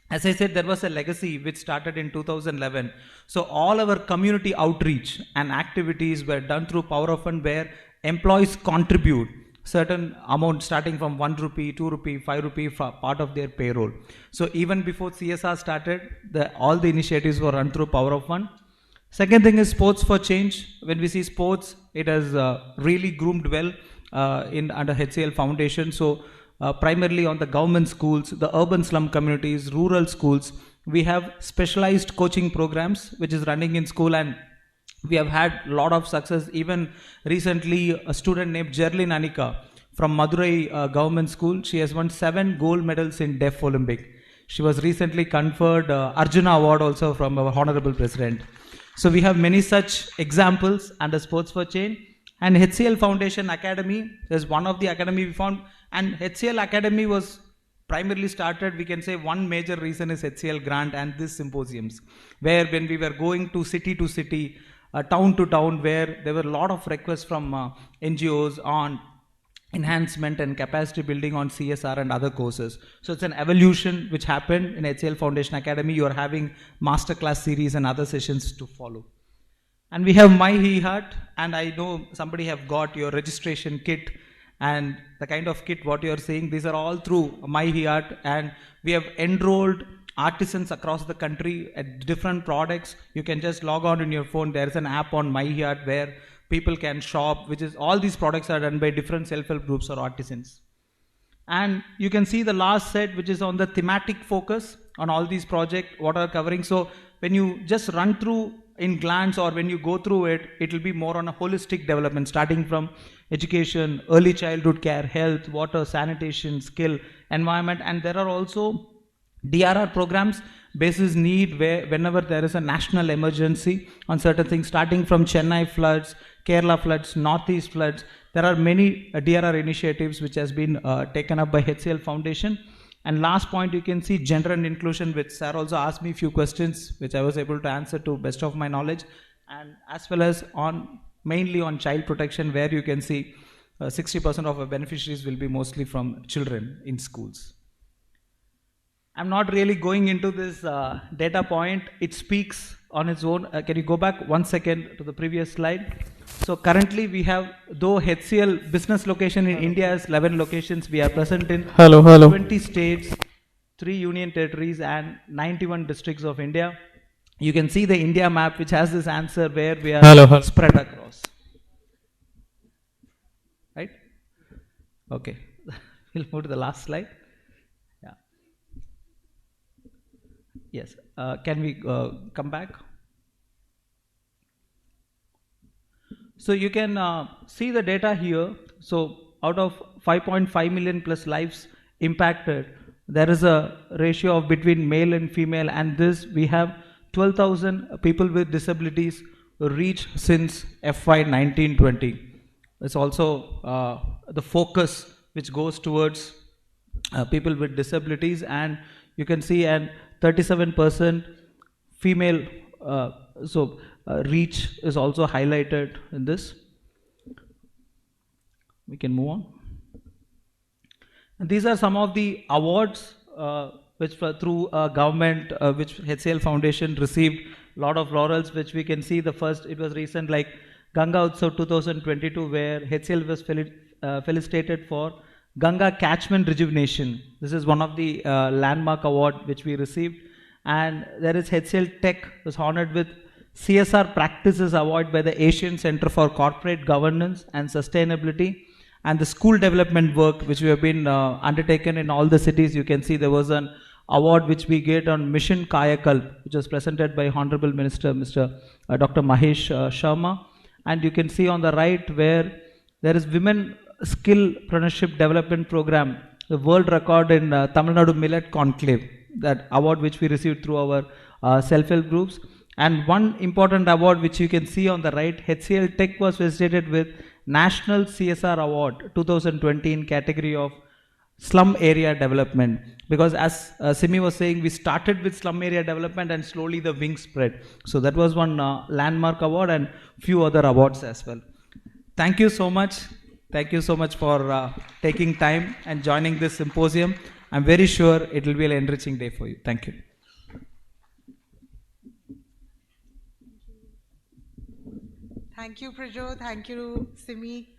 as I said, there was a legacy which started in 2011. So all our community outreach and activities were done through Power of One, where employees contribute certain amount starting from 1 rupee, 2 rupee, 5 rupee for part of their payroll. So even before CSR started, all the initiatives were run through Power of One. Second thing is sports for change. When we see sports, it has really groomed well under HCL Foundation. So primarily on the government schools, the urban slum communities, rural schools, we have specialized coaching programs which is running in school, and we have had a lot of success. Even recently, a student named Jerlin Anika from Madurai government school, she has won 7 gold medals in Deaf Olympic. She was recently conferred Arjuna Award also from our Honorable President. So we have many such examples under Sports for Change. And HCL Foundation Academy is one of the academy we found. And HCL Academy was primarily started, we can say one major reason is HCL Grant and these symposiums, where when we were going to city, town to town, where there were a lot of requests from NGOs on enhancement and capacity building on CSR and other courses. So it's an evolution which happened in HCL Foundation Academy. You are having masterclass series and other sessions to follow. And we have My Heart, and I know somebody have got your registration kit, and the kind of kit what you are seeing, these are all through My Heart, and we have enrolled artisans across the country at different products. You can just log on in your phone. There is an app on My Heart where people can shop, which is all these products are done by different self-help groups or artisans. And you can see the last set, which is on the thematic focus on all these projects, what are covering. So when you just run through in glance, or when you go through it, it will be more on a holistic development, starting from education, early childhood care, health, water, sanitation, skill, environment. And there are also DRR programs basis need, where whenever there is a national emergency on certain things, starting from Chennai floods, Kerala floods, Northeast floods, there are many DRR initiatives which has been taken up by HCL Foundation. And last point, you can see gender and inclusion, which sir also asked me a few questions, which I was able to answer to best of my knowledge, and as well as mainly on child protection, where you can see 60% of our beneficiaries will be mostly from children in schools. I'm not really going into this data point. It speaks on its own. Can you go back 1 second to the previous slide? So currently we have, though HCL business location in India is 11 locations, we are present in 20 states, 3 union territories and 91 districts of India. You can see the India map which has this answer where we are spread across. Right? Okay. We'll move to the last slide. Yeah. Yes. Can we come back? So you can see the data here. So out of 5.5 million plus lives impacted, there is a ratio of between male and female, and this we have 12,000 people with disabilities reached since FY 19-20. It's also the focus which goes towards people with disabilities, and you can see an 37% female reach is also highlighted in this. We can move on. And these are some of the awards which through government, which HCL Foundation received a lot of laurels, which we can see. The first, it was recent, like Ganga Utsav 2022, where HCL was felicitated for Ganga Catchment Rejuvenation. This is one of the landmark award which we received. And there is HCL Tech was honored with CSR Practices Award by the Asian Center for Corporate Governance and Sustainability, and the school development work which we have been undertaken in all the cities. You can see there was an award which we get on Mission Kayakalp, which was presented by Honorable Minister Dr. Mahesh Sharma. And you can see on the right where there is Women Skill Apprenticeship Development Program, the world record in Tamil Nadu Millet Conclave, that award which we received through our self-help groups. And one important award which you can see on the right, HCL Tech was felicitated with National CSR Award 2020 in category of slum area development. Because as Simi was saying, we started with slum area development and slowly the wings spread. So that was one landmark award and few other awards as well. Thank you so much. Thank you so much for taking time and joining this symposium. I'm very sure it will be an enriching day for you. Thank you. Thank you, Prajo. Thank you, Simi.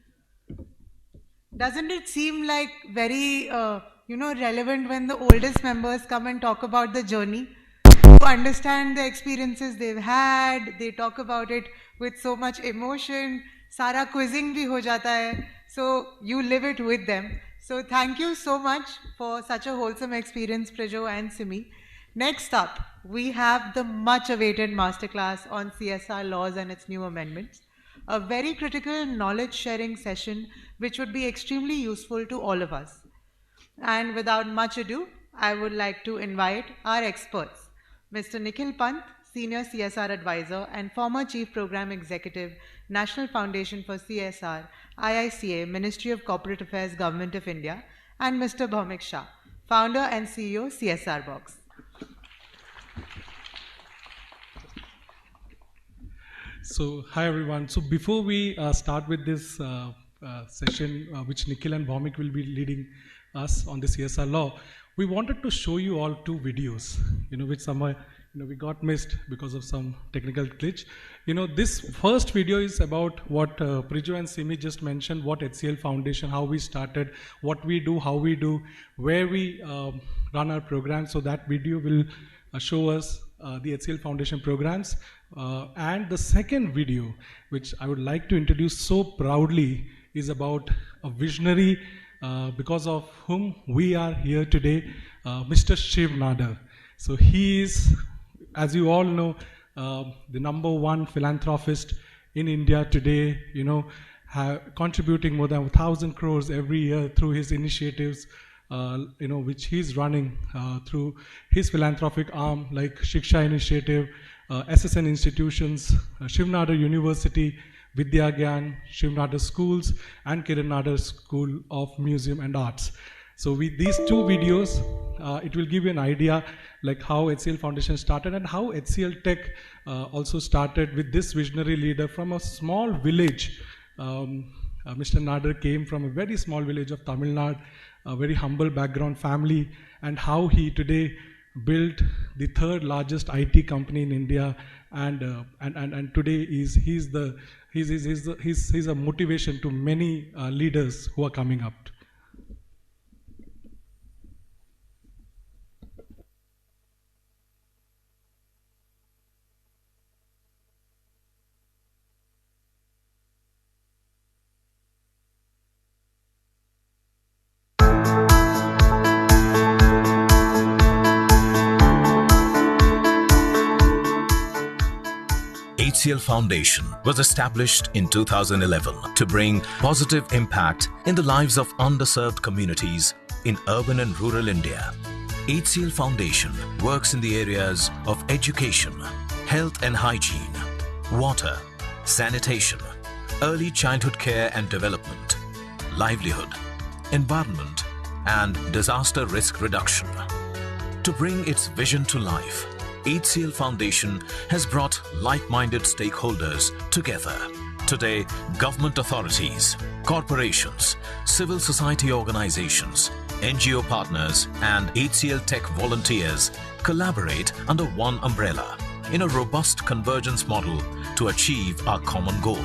Doesn't it seem like very, relevant when the oldest members come and talk about the journey? To understand the experiences they've had, they talk about it with so much emotion. Sara quizzing bhi ho jata hai. So you live it with them. So thank you so much for such a wholesome experience, Prajo and Simi. Next up, we have the much awaited masterclass on CSR laws and its new amendments. A very critical knowledge sharing session which would be extremely useful to all of us. And without much ado, I would like to invite our experts, Mr. Nikhil Pant, Senior CSR Advisor and former Chief Program Executive, National Foundation for CSR, IICA, Ministry of Corporate Affairs, Government of India, and Mr. Bhaumik Shah, Founder and CEO, CSR Box. So, hi everyone. So before we start with this session, which Nikhil and Bhaumik will be leading us on the CSR law, we wanted to show you all 2 videos, which somehow, we got missed because of some technical glitch. This first video is about what Prijo and Simi just mentioned, what HCL Foundation, how we started, what we do, how we do, where we run our programs. So that video will show us the HCL Foundation programs. And the second video, which I would like to introduce so proudly, is about a visionary because of whom we are here today, Mr. Shiv Nadar. So he is, as you all know, the #1 philanthropist in India today, contributing more than 1,000 crores every year through his initiatives, which he's running through his philanthropic arm like Shiksha Initiative, SSN institutions, Shiv Nadar University, Vidya Gyan, Shiv Nadar Schools, and Kiran Nadar School of Museum and Arts. So with these two videos, it will give you an idea like how HCL Foundation started and how HCL Tech also started with this visionary leader from a small village. Mr. Nader came from a very small village of Tamil Nadu, a very humble background family, and how he today built the third largest IT company in India, and today he's a motivation to many leaders who are coming up. HCL Foundation was established in 2011 to bring positive impact in the lives of underserved communities in urban and rural India. HCL Foundation works in the areas of education, health and hygiene, water, sanitation, early childhood care and development, livelihood, environment, and disaster risk reduction. To bring its vision to life, HCL Foundation has brought like-minded stakeholders together. Today, government authorities, corporations, civil society organizations, NGO partners, and HCLTech volunteers collaborate under one umbrella in a robust convergence model to achieve our common goal.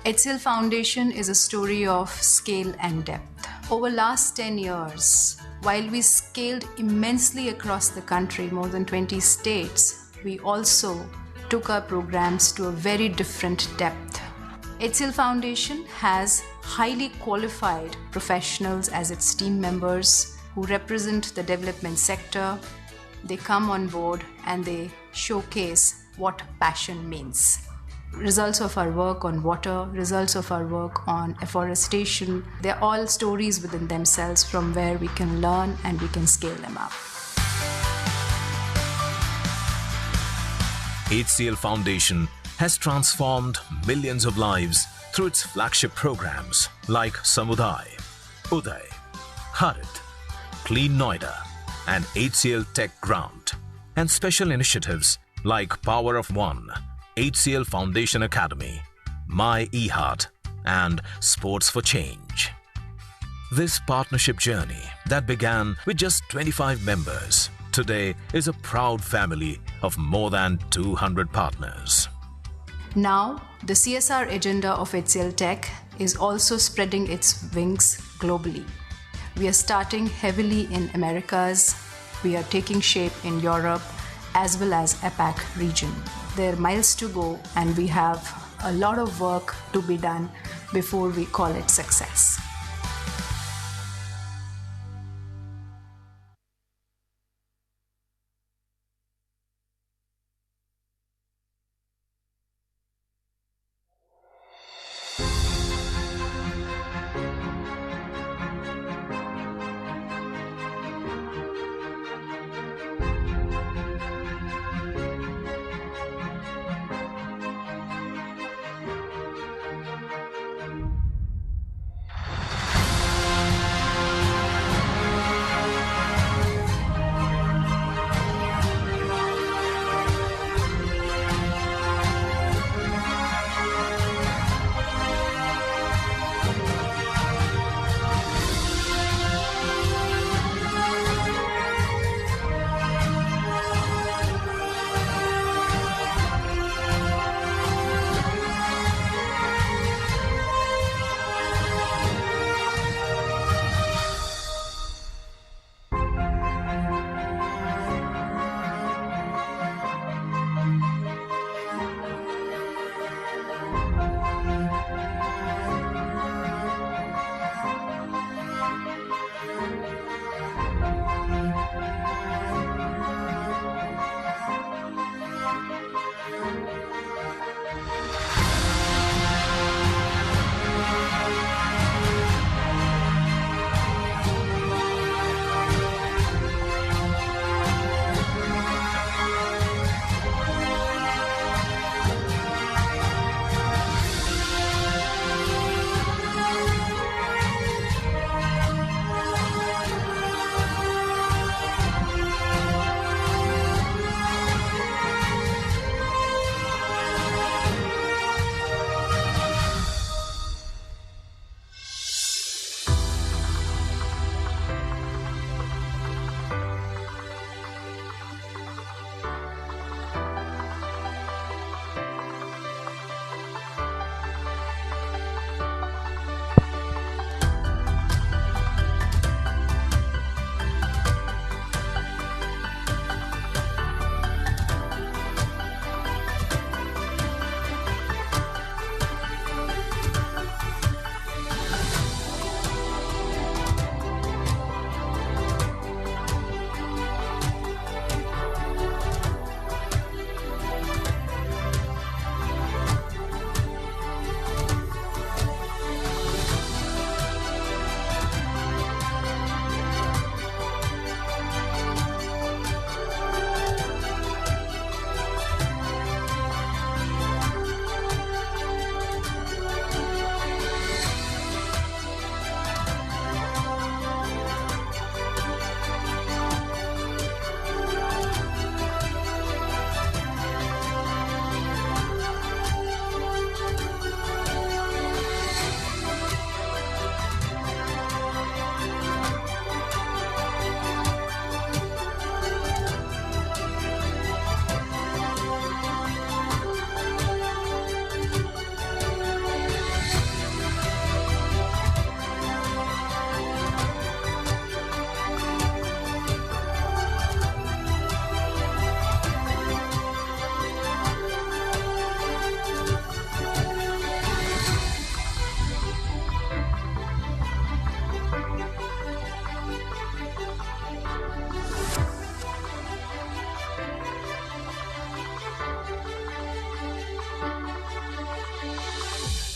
HCL Foundation is a story of scale and depth. Over last 10 years, while we scaled immensely across the country, more than 20 states, we also took our programs to a very different depth. HCL Foundation has highly qualified professionals as its team members who represent the development sector. They come on board and they showcase what passion means. Results of our work on water, results of our work on afforestation, they're all stories within themselves from where we can learn and we can scale them up. HCL Foundation has transformed millions of lives through its flagship programs like Samuday, Uday, Harit, Clean Noida, and HCLTech Grant, and special initiatives like Power of One, HCL Foundation Academy, My eHeart, and Sports for Change. This partnership journey that began with just 25 members today is a proud family of more than 200 partners. Now, the CSR agenda of HCL Tech is also spreading its wings globally. We are starting heavily in Americas, we are taking shape in Europe as well as APAC region. There are miles to go and we have a lot of work to be done before we call it success.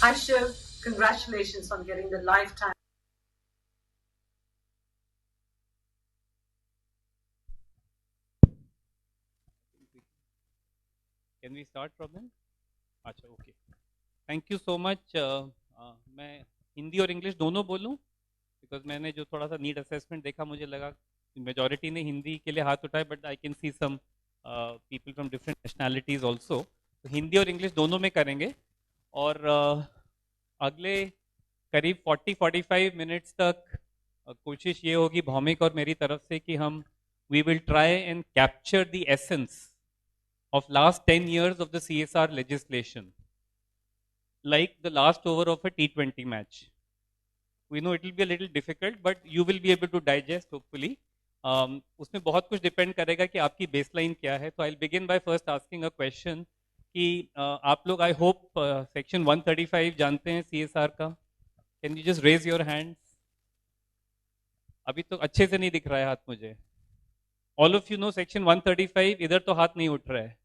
Hi Shiv, congratulations on getting the lifetime. Can we start from then? अच्छा, okay. Thank you so much. मैं हिंदी और English दोनों बोलूं because मैंने जो थोड़ा सा need assessment देखा मुझे लगा मेजॉरिटी ने हिंदी के लिए हाथ उठाए but I can see some people from different nationalities also. तो हिंदी और इंग्लिश दोनों में करेंगे और अगले करीब 40-45 मिनट्स तक कोशिश ये होगी भौमिक और मेरी तरफ से कि हम we will try and capture the essence of last 10 years of the CSR legislation, like the last over of a T20 match. We know it will be a little difficult, but you will be able to digest hopefully. उसमें बहुत कुछ depend करेगा कि आपकी baseline क्या है. तो I begin by first asking a question कि आप लोग आई होप सेक्शन 135 जानते हैं CSR का. Can you just raise your hands? अभी तो अच्छे से नहीं दिख रहा है हाथ मुझे. All of you no section 135. इधर तो हाथ नहीं उठ रहा है.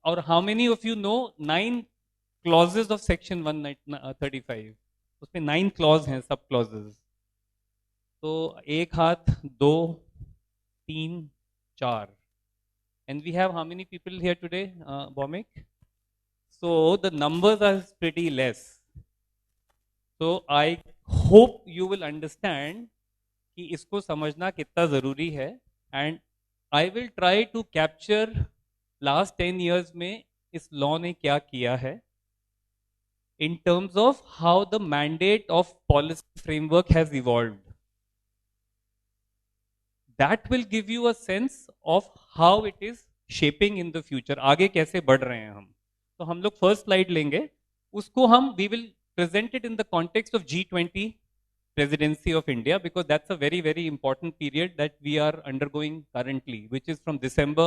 और how many of you no 9 clauses of section 135? उसमें 9 क्लॉज हैं, सब क्लॉजेज. तो एक हाथ, 2, 3, 4. And we have how many people here today, Bhomik? So the numbers are pretty less. So I hope you will understand कि इसको समझना कितना जरूरी है. And I will try to capture last 10 years में इस लॉ ने क्या किया है in terms of how the mandate of policy framework has evolved. That will give you a sense of how it is shaping in the future. आगे कैसे बढ़ रहे हैं हम. तो हम लोग फर्स्ट स्लाइड लेंगे, उसको हम we will present it in the context of G20 presidency of India, because that's a very, very important period that we are undergoing currently, which is from December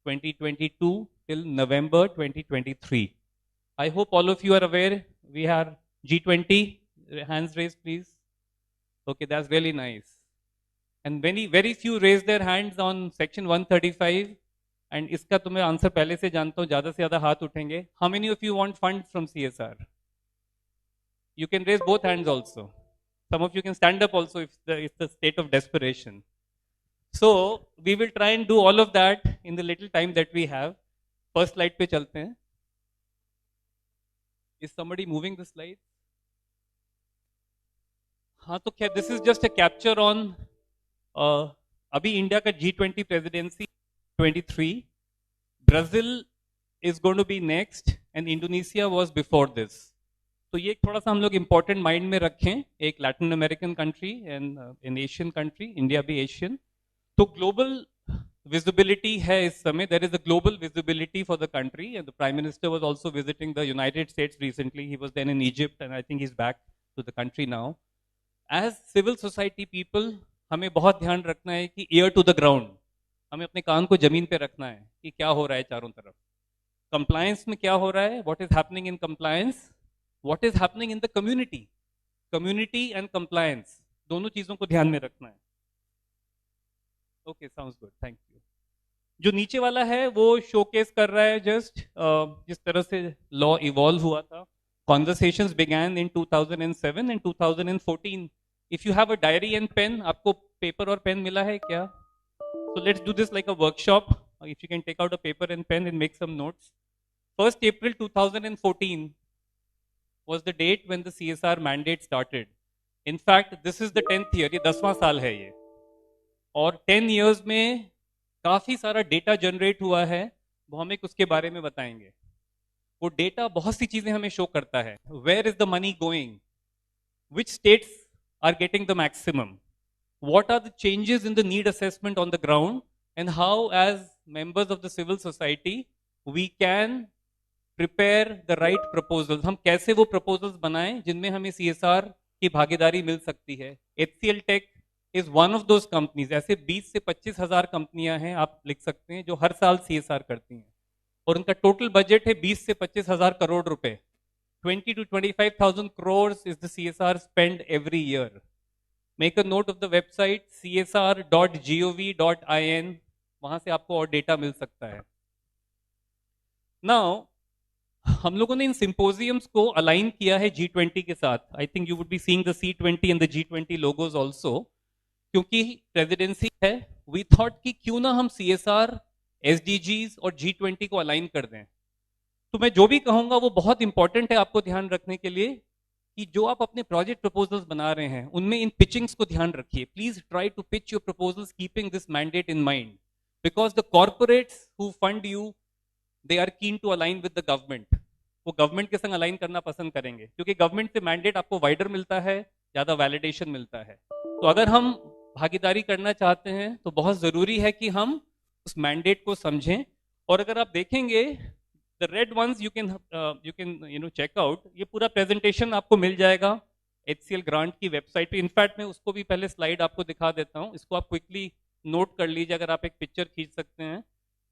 2022 till November 2023. I hope all of you are aware we are G20. Hands raised, please. Okay, that's really nice. And very few raise their hands on section 135. And इसका तो मैं answer पहले से जानता हूँ, ज़्यादा से ज़्यादा हाथ उठेंगे. How many of you want funds from CSR? You can raise both hands also. Some of you can stand up also if it's the state of desperation. So we will try and do all of that in the little time that we have. First slide पे चलते हैं. Is somebody moving the slide? हाँ तो क्या this is just a capture on अभी India का G20 presidency 23. Brazil is going to be next and Indonesia was before this. तो ये थोड़ा सा हम लोग इम्पोर्टेंट माइंड में रखें. एक Latin American country and in Asian country, India भी एशियन. तो ग्लोबल विजिबिलिटी है इस समय. There is a global visibility for the country and the prime minister was also visiting the United States recently. He was then in Egypt and I think he is back to the country now. As civil society people हमें बहुत ध्यान रखना है कि year to the ground, हमें अपने कान को जमीन पे रखना है कि क्या हो रहा है चारों तरफ. कंप्लायंस में क्या हो रहा है, what is happening in compliance, what is happening in the community and compliance, दोनों चीजों को ध्यान में रखना है. Okay, sounds good, thank you. जो नीचे वाला है वो शोकेस कर रहा है जस्ट जिस तरह से लॉ इवॉल्व हुआ था. Conversations began in 2007 and 2014. If you have a diary and pen, आपको पेपर और पेन मिला है क्या? So let's do this like a workshop. If you can take out a paper and pen and make some notes. 1st April 2014 was the date when the CSR mandate started. In fact, this is the 10th year, ये 10वां साल है ये. और 10 years में काफी सारा data generate हुआ है. भौमिक उसके बारे में बताएंगे. वो डेटा बहुत सी चीजें हमें शो करता है. Where is the money going? Which states are getting the maximum? What are the changes in the need assessment on the ground? And how, as members of the civil society, we can prepare the right proposals. हम कैसे वो proposals बनाएं जिनमें हमें CSR की भागीदारी मिल सकती है. HCLTech is one of those companies. ऐसे 20 से 25 हजार कंपनियां हैं, आप लिख सकते हैं, जो हर साल CSR करती हैं और उनका टोटल बजट है 20 से 25 हजार करोड़ रुपए. 20 to 25,000 crores is the CSR spend every year. Make a note of the website csr.gov.in. वहां से आपको और डेटा मिल सकता है. Now, हम लोगों ने इन सिंपोजियम्स को अलाइन किया है G20 के साथ. I think you would be seeing the C20 and the G20 logos also. क्योंकि प्रेसिडेंसी है, वी थॉट कि क्यों ना हम CSR, SDGs और G20 को अलाइन कर दें. तो मैं जो भी कहूंगा वो बहुत इंपॉर्टेंट है आपको ध्यान रखने के लिए, कि जो आप अपने प्रोजेक्ट प्रपोजल्स बना रहे हैं उनमें इन पिचिंग्स को ध्यान रखिए. Please try to pitch your proposals keeping this mandate in mind, because the corporates who fund you, they are keen to align with the government. वो गवर्नमेंट के संग अलाइन करना पसंद करेंगे, क्योंकि गवर्नमेंट से मैंडेट आपको वाइडर मिलता है, ज्यादा वैलिडेशन मिलता है. तो अगर हम भागीदारी करना चाहते हैं तो बहुत जरूरी है कि हम उस मैंडेट को समझें. और अगर आप देखेंगे the red ones you can check out, ये पूरा प्रेजेंटेशन आपको मिल जाएगा HCL ग्रांट की वेबसाइट पे. इनफैक्ट मैं उसको भी पहले स्लाइड आपको दिखा देता हूँ, इसको आप क्विकली नोट कर लीजिए. अगर आप एक पिक्चर खींच सकते हैं,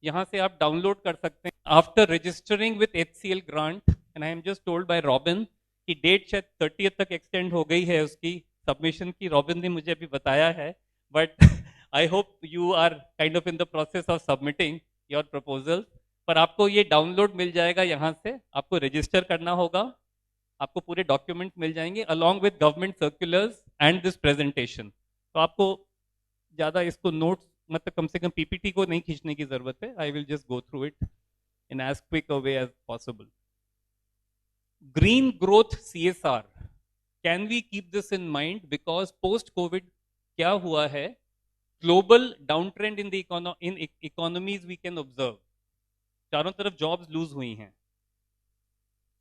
यहाँ से आप डाउनलोड कर सकते हैं. After registering with HCL grant, and I am just told by robin कि डेट शायद 30th तक एक्सटेंड हो गई है उसकी सबमिशन की. रॉबिन ने मुझे अभी बताया है, but I hope you are kind of in the process of submitting your proposal. पर आपको ये डाउनलोड मिल जाएगा, यहाँ से आपको रजिस्टर करना होगा, आपको पूरे डॉक्यूमेंट मिल जाएंगे along with government circulars and this presentation. तो आपको ज्यादा इसको नोट्स, मतलब कम से कम PPT को नहीं खींचने की जरूरत है. I will just go through it in as quick a way as possible. Green growth CSR, can we keep this in mind, because post COVID क्या हुआ है, global down trend in economies we can observe. चारों तरफ jobs loose हुई हैं.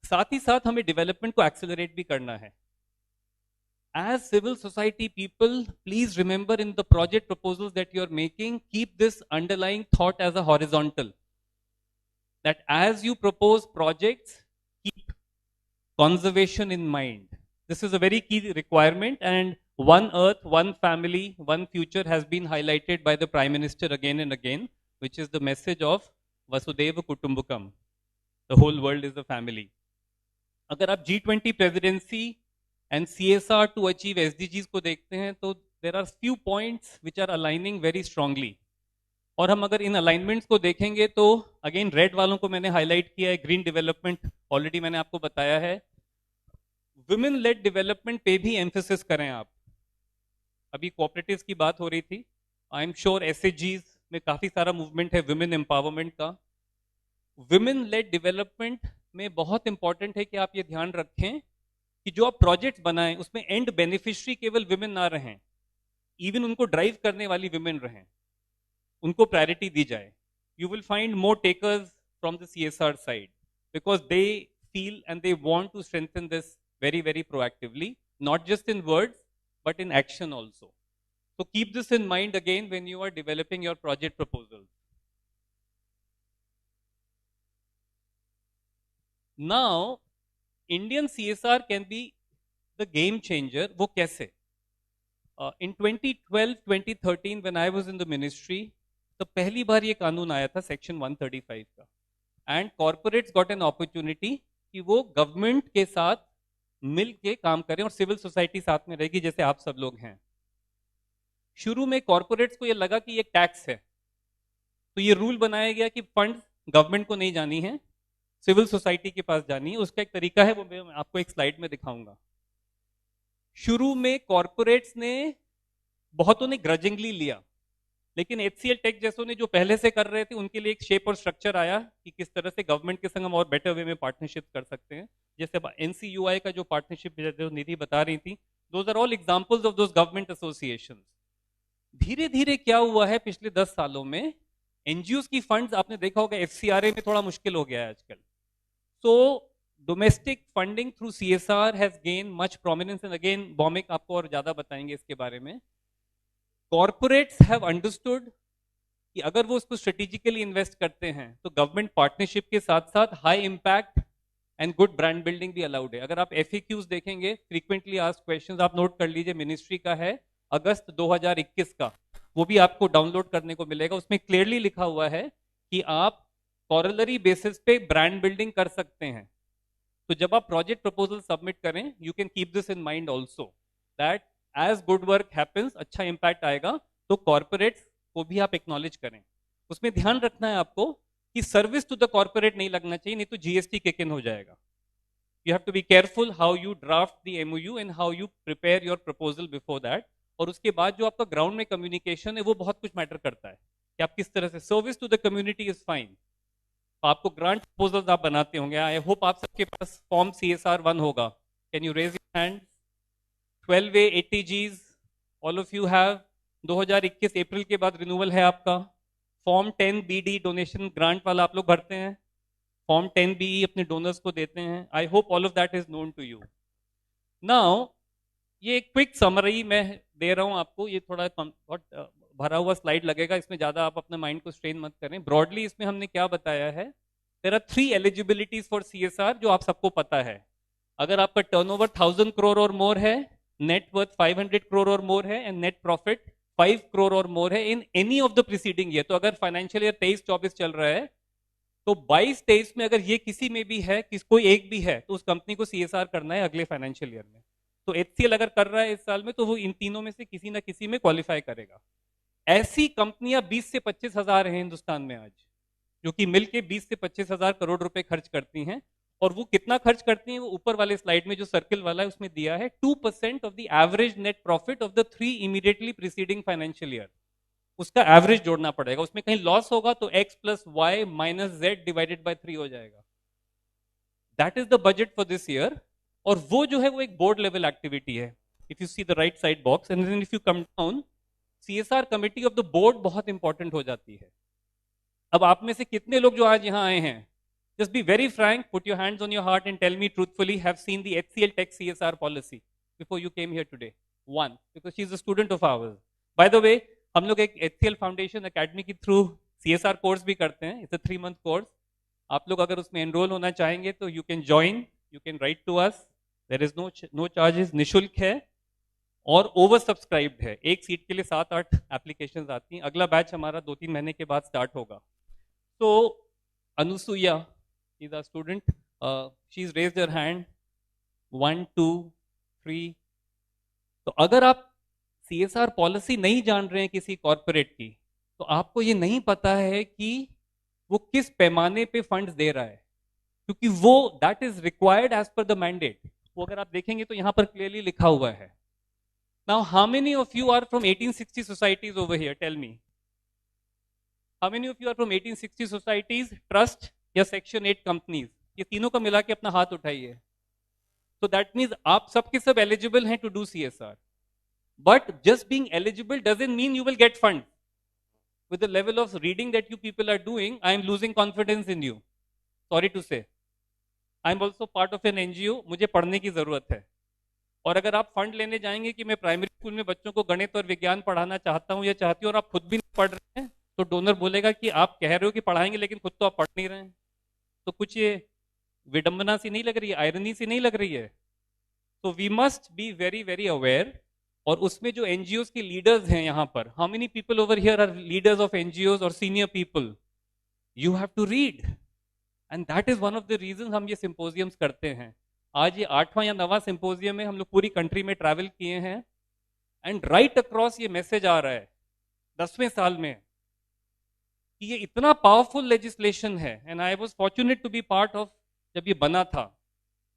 साथ ही साथ हमें डेवलपमेंट को एक्सेलरेट भी करना है. As civil society people, please remember in the project proposals that you are making, keep this underlying thought as a horizontal. That as you propose projects, keep conservation in mind. This is a very key requirement, and one earth, one family, one future has been highlighted by the Prime Minister again and again, which is the message of Vasudhaiva Kutumbakam. The whole world is a family. अगर आप G20 presidency and CSR to achieve SDGs को देखते हैं, तो there are few points which are aligning very strongly. और हम अगर इन alignments को देखेंगे तो again रेड वालों को मैंने highlight किया है. ग्रीन डेवलपमेंट ऑलरेडी मैंने आपको बताया है. वुमेन लेड डेवलपमेंट पे भी एम्फेसिस करें आप. अभी कोऑपरेटिव्स की बात हो रही थी, आई एम श्योर SHGs में काफी सारा मूवमेंट है वुमेन एम्पावरमेंट का. वुमेन लेड डेवलपमेंट में बहुत इंपॉर्टेंट है कि आप ये ध्यान रखें कि जो आप प्रोजेक्ट्स बनाएं उसमें एंड बेनिफिशियरी केवल विमेन ना रहें, इवन उनको ड्राइव करने वाली विमेन रहें, उनको प्रायोरिटी दी जाए. You will find more takers from the CSR side, because they feel and they want to strengthen this very very proactively, not just in words but in action also. So keep this in mind again when you are developing your project proposals. Now Indian CSR can be the game changer. वो कैसे? In 2012-2013 when I was in the ministry, तो पहली बार ये कानून आया था section 135 का, and corporates got an opportunity कि वो गवर्नमेंट के साथ मिल के काम करें और सिविल सोसाइटी साथ में रहेगी, जैसे आप सब लोग हैं. शुरू में कॉर्पोरेट्स को ये लगा कि ये टैक्स है, तो ये रूल बनाया गया कि फंड गवर्नमेंट को नहीं जानी है, सिविल सोसाइटी के पास जानी है. उसका एक तरीका है, वो मैं आपको एक स्लाइड में दिखाऊंगा. शुरू में कॉर्पोरेट्स ने, बहुतों ने ग्रजिंगली लिया, लेकिन HCL टेक जैसों ने जो पहले से कर रहे थे उनके लिए एक शेप और स्ट्रक्चर आया कि किस तरह से गवर्नमेंट के संग हम और बेटर वे में पार्टनरशिप कर सकते हैं. जैसे NCUI का जो पार्टनरशिप जो निधि बता रही थी, those are all examples of those government associations. धीरे धीरे क्या हुआ है पिछले 10 सालों में, NGOs की फंड्स आपने देखा होगा FCRA में थोड़ा मुश्किल हो गया है आजकल. So domestic funding through CSR has gain much prominence, and again Bhowmik आपको और ज्यादा बताएंगे इसके बारे में. कॉर्पोरेट्स हैव अंडरस्टूड कि अगर वो उसको स्ट्रेटेजिकली इन्वेस्ट करते हैं तो गवर्नमेंट पार्टनरशिप के साथ साथ high impact and good brand building भी अलाउड है. अगर आप FAQs देखेंगे, फ्रीक्वेंटली आस्क्ड क्वेश्चंस, आप नोट कर लीजिए, मिनिस्ट्री का है अगस्त 2021 का, वो भी आपको डाउनलोड करने को मिलेगा. उसमें क्लियरली लिखा हुआ है कि आप कॉरलरी बेसिस पे ब्रांड बिल्डिंग कर सकते हैं. तो जब आप प्रोजेक्ट प्रपोजल सबमिट करें, you can keep this in mind also, that as good work happens, अच्छा इंपैक्ट आएगा, तो कॉर्पोरेट्स को भी आप एक्नॉलेज करें. उसमें ध्यान रखना है आपको कि सर्विस टू द कॉर्पोरेट नहीं लगना चाहिए, नहीं तो जीएसटी किक इन हो जाएगा. You have to be careful how you draft the MOU and how you prepare your proposal before that. और उसके बाद जो आपका ग्राउंड में कम्युनिकेशन है वो बहुत कुछ मैटर करता है कि आप किस तरह से service to the community is fine. आपको ग्रांट प्रपोजल्स आप बनाते होंगे. आई होप आप सबके पास फॉर्म CSR 1 होगा. Can you raise your hand? 12A ATGs all of you have. 2021 अप्रैल के बाद रिन्यूअल है आपका. फॉर्म 10BD डोनेशन ग्रांट वाला आप लोग भरते हैं. फॉर्म 10BE अपने डोनर्स को देते हैं. I hope all of that is known to you. Now ये क्विक समरी मैं दे रहा हूं आपको. ये थोड़ा बहुत भरा हुआ स्लाइड लगेगा, इसमें ज्यादा आप अपने माइंड को स्ट्रेन मत करें. ब्रॉडली इसमें हमने क्या बताया है, there are 3 eligibilities for CSR जो आप सबको पता है. अगर आपका टर्नओवर 1000 करोड़ और मोर है, नेट वर्थ 500 करोड़ और मोर है एंड नेट प्रॉफिट 5 करोड़ और मोर है in any of the preceding year. तो अगर फाइनेंशियल ईयर 23-24 चल रहा है तो 22-23 में अगर ये किसी में भी है, कोई एक भी है, तो उस कंपनी को CSR करना है अगले फाइनेंशियल ईयर में. तो HCL अगर कर रहा है इस साल में तो वो इन तीनों में से किसी ना किसी में क्वालिफाई करेगा. ऐसी कंपनियां 20 से 25 हजार हैं हिंदुस्तान में आज, जो कि मिलके 20 से 25 हजार करोड़ रुपए खर्च करती हैं. और वो कितना खर्च करती हैं वो ऊपर वाले स्लाइड में जो सर्किल वाला है उसमें दिया है. 2% of the average net profit of the 3 immediately preceding financial year. उसका एवरेज जोड़ना पड़ेगा. उसमें कहीं लॉस होगा तो x + y - z divided by 3 हो जाएगा. That is the budget for this year. और वो जो है वो एक बोर्ड लेवल एक्टिविटी है. If you see the right side box and then if you come down, CSR committee of the board बहुत इंपॉर्टेंट हो जाती है. अब आप में से कितने लोग जो आज यहां आए हैं, just be very frank, put your hands on your heart and tell me truthfully, have seen the HCLTech CSR policy before you came here today? One, because she is a student of ours. By the way, हम लोग एक HCL foundation academy के through CSR course भी करते हैं. It's a 3 month course. आप लोग अगर उसमें एनरोल होना चाहेंगे तो you can join, you can write to us. There is no charges, निशुल्क है और ओवर सब्सक्राइब्ड है. एक सीट के लिए 7-8 एप्लीकेशंस आती हैं. अगला बैच हमारा 2-3 महीने के बाद स्टार्ट होगा. तो Anusuiya is a student. She is raised her hand. 1 2 3. तो अगर आप CSR पॉलिसी नहीं जान रहे हैं किसी कॉर्पोरेट की, तो आपको ये नहीं पता है कि वो किस पैमाने पे फंड्स दे रहा है, क्योंकि वो that is required as per the mandate. वो अगर आप देखेंगे तो यहां पर क्लियरली लिखा हुआ है. Now how many of you are from 1860 societies over here? Tell me, how many of you are from 1860 societies, trust या सेक्शन 8 कंपनीज? ये तीनों का मिला के अपना हाथ उठाइए. तो दैट मीन्स आप सबके सब एलिजिबल हैं to do CSR. But just being eligible doesn't mean you will get funds. With the level of reading that you people are doing, I am losing confidence in you. Sorry to say. I am also part of an NGO. मुझे पढ़ने की जरूरत है. और अगर आप fund लेने जाएंगे कि मैं प्राइमरी स्कूल में बच्चों को गणित और विज्ञान पढ़ाना चाहता हूं या चाहती हूं और आप खुद भी नहीं पढ़ रहे हैं, तो डोनर बोलेगा कि आप कह रहे हो कि पढ़ाएंगे लेकिन खुद तो आप पढ़ नहीं रहे हैं. तो कुछ ये विडंबना सी नहीं लग रही है, आयरनी सी नहीं लग रही है? तो we must be very very aware. और उसमें जो NGOs के लीडर्स हैं यहाँ पर, how many people over here are leaders of NGOs और senior people? You have to read, and that is one of the reason हम ये सिंपोजियम्स करते हैं. आज ये 8वां या 9वां सिंपोजियम है. हम लोग पूरी कंट्री में ट्रैवल किए हैं एंड राइट अक्रॉस ये मैसेज आ रहा है 10वें साल में कि ये इतना पावरफुल लेजिस्लेशन है. And I was fortunate to be part of जब ये बना था.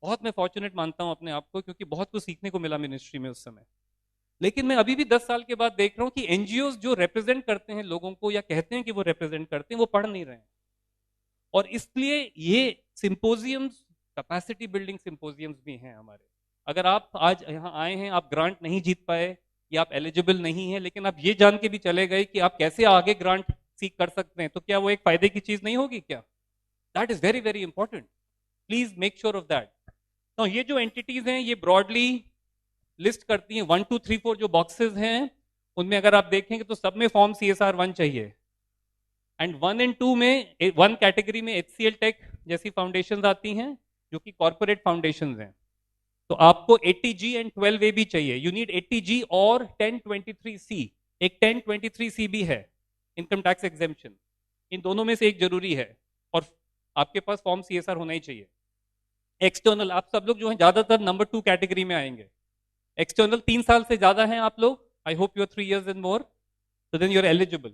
बहुत मैं फॉर्चुनेट मानता हूं अपने आप को, क्योंकि बहुत कुछ सीखने को मिला मिनिस्ट्री में उस समय. लेकिन मैं अभी भी 10 साल के बाद देख रहा हूं कि NGOs जो रिप्रेजेंट करते हैं लोगों को या कहते हैं कि वो रिप्रेजेंट करते हैं, वो पढ़ नहीं रहे हैं. और इसलिए ये सिंपोजियम्स कैपेसिटी बिल्डिंग सिंपोजियम्स भी हैं हमारे. अगर आप आज यहाँ आए हैं, आप ग्रांट नहीं जीत पाए या आप एलिजिबल नहीं है, लेकिन आप ये जान के भी चले गए कि आप कैसे आगे ग्रांट सीख कर सकते हैं, तो क्या वो एक फायदे की चीज नहीं होगी क्या? That is very very important. Please make sure of that. तो ये जो एंटिटीज हैं ये ब्रॉडली लिस्ट करती हैं. 1 2 3 4 जो बॉक्सेस हैं उनमें अगर आप देखेंगे तो सब में फॉर्म CSR 1 चाहिए. एंड 1 और 2 में 1 कैटेगरी में HCLTech जैसी फाउंडेशंस आती हैं जो कि कॉर्पोरेट फाउंडेशंस हैं. तो आपको 80G एंड 12A भी चाहिए. यू नीड 80G और 1023C. एक 1023C भी है, इनकम टैक्स एग्जेम्पशन. इन दोनों में से एक जरूरी है और आपके पास फॉर्म CSR होना ही चाहिए. एक्सटर्नल, आप सब लोग जो हैं ज्यादातर नंबर 2 कैटेगरी में आएंगे. एक्सटर्नल 3 साल से ज्यादा हैं आप लोग. I hope you are 3 years and more, so then you're eligible.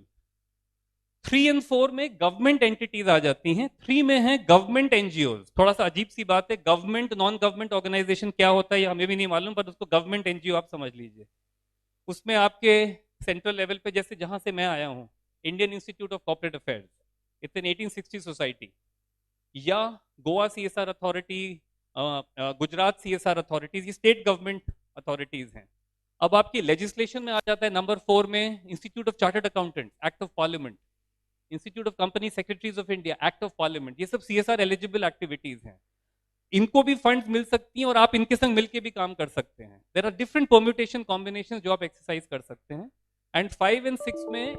3 और 4 में गवर्नमेंट एंटिटीज आ जाती हैं, 3 में है गवर्नमेंट एनजीओज। थोड़ा सा अजीब सी बात है, गवर्नमेंट नॉन गवर्नमेंट ऑर्गेनाइजेशन क्या होता है ये हमें भी नहीं मालूम, पर उसको गवर्नमेंट एनजीओ आप समझ लीजिए। उसमें आपके सेंट्रल लेवल पे, जैसे जहां से मैं आया हूं, Indian institute of corporate affairs, it's an 1860 society, या Goa CSR authority, Gujarat CSR authorities, ये स्टेट गवर्नमेंट अथॉरिटीज हैं। अब आपकी लेजिस्लेशन में आ जाता है नंबर 4 में institute of chartered accountant, act of parliament, institute of company secretaries of India, act of parliament, ये सब सीएसआर एलिजिबल एक्टिविटीज हैं। इनको भी फंड्स मिल सकती हैं और आप इनके संग मिलके भी काम कर सकते हैं। There are different permutation combinations जो आप एक्सरसाइज कर सकते हैं। एंड 5 और 6 में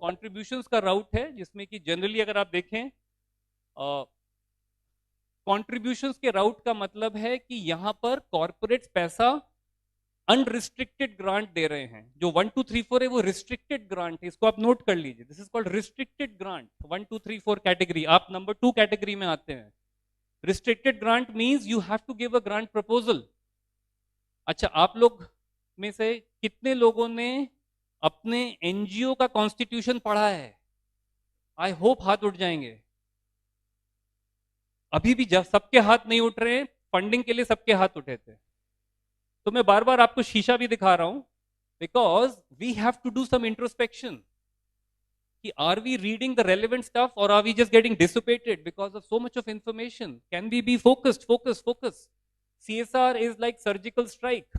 कॉन्ट्रीब्यूशंस का राउट है, जिसमें कि जनरली अगर आप देखें कॉन्ट्रीब्यूशंस के राउट का मतलब है कि यहां पर कॉर्पोरेट्स पैसा अनरिस्ट्रिक्टेड ग्रांट दे रहे हैं। जो 1 2 3 4 है वो रिस्ट्रिक्टेड ग्रांट है, इसको आप नोट कर लीजिए। This is called restricted grant, 1 2 3 4 category. आप नंबर 2 कैटेगरी में आते हैं। Restricted grant means you have to give a grant proposal. अच्छा, आप लोग में से कितने लोगों ने अपने एनजीओ का कॉन्स्टिट्यूशन पढ़ा है? आई होप हाथ उठ जाएंगे। अभी भी जब सबके हाथ नहीं उठ रहे हैं, फंडिंग के लिए सबके हाथ उठे थे। तो मैं बार बार आपको शीशा भी दिखा रहा हूं, because we have to do some introspection कि are we reading the relevant stuff or are we just getting dissipated because of so much of information. Can we be focused? CSR is like surgical strike.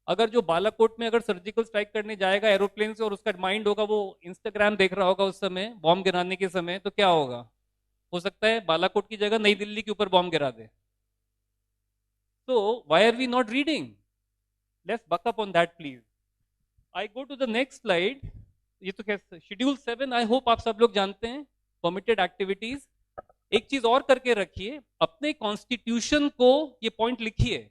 अगर जो बालाकोट में अगर surgical strike करने जाएगा aeroplane से और उसका माइंड होगा वो इंस्टाग्राम देख रहा होगा उस समय बॉम्ब गिराने के समय, तो क्या होगा? हो सकता है बालाकोट की जगह नई दिल्ली के ऊपर बॉम्ब गिरा दे। So why are we not reading? Let's buck up on that, please. I go to the next slide. ये तो कैसे शेड्यूल 7, आई होप आप सब लोग जानते हैं, परमिटेड एक्टिविटीज। एक चीज और करके रखिए, अपने कॉन्स्टिट्यूशन को, ये पॉइंट लिखिए,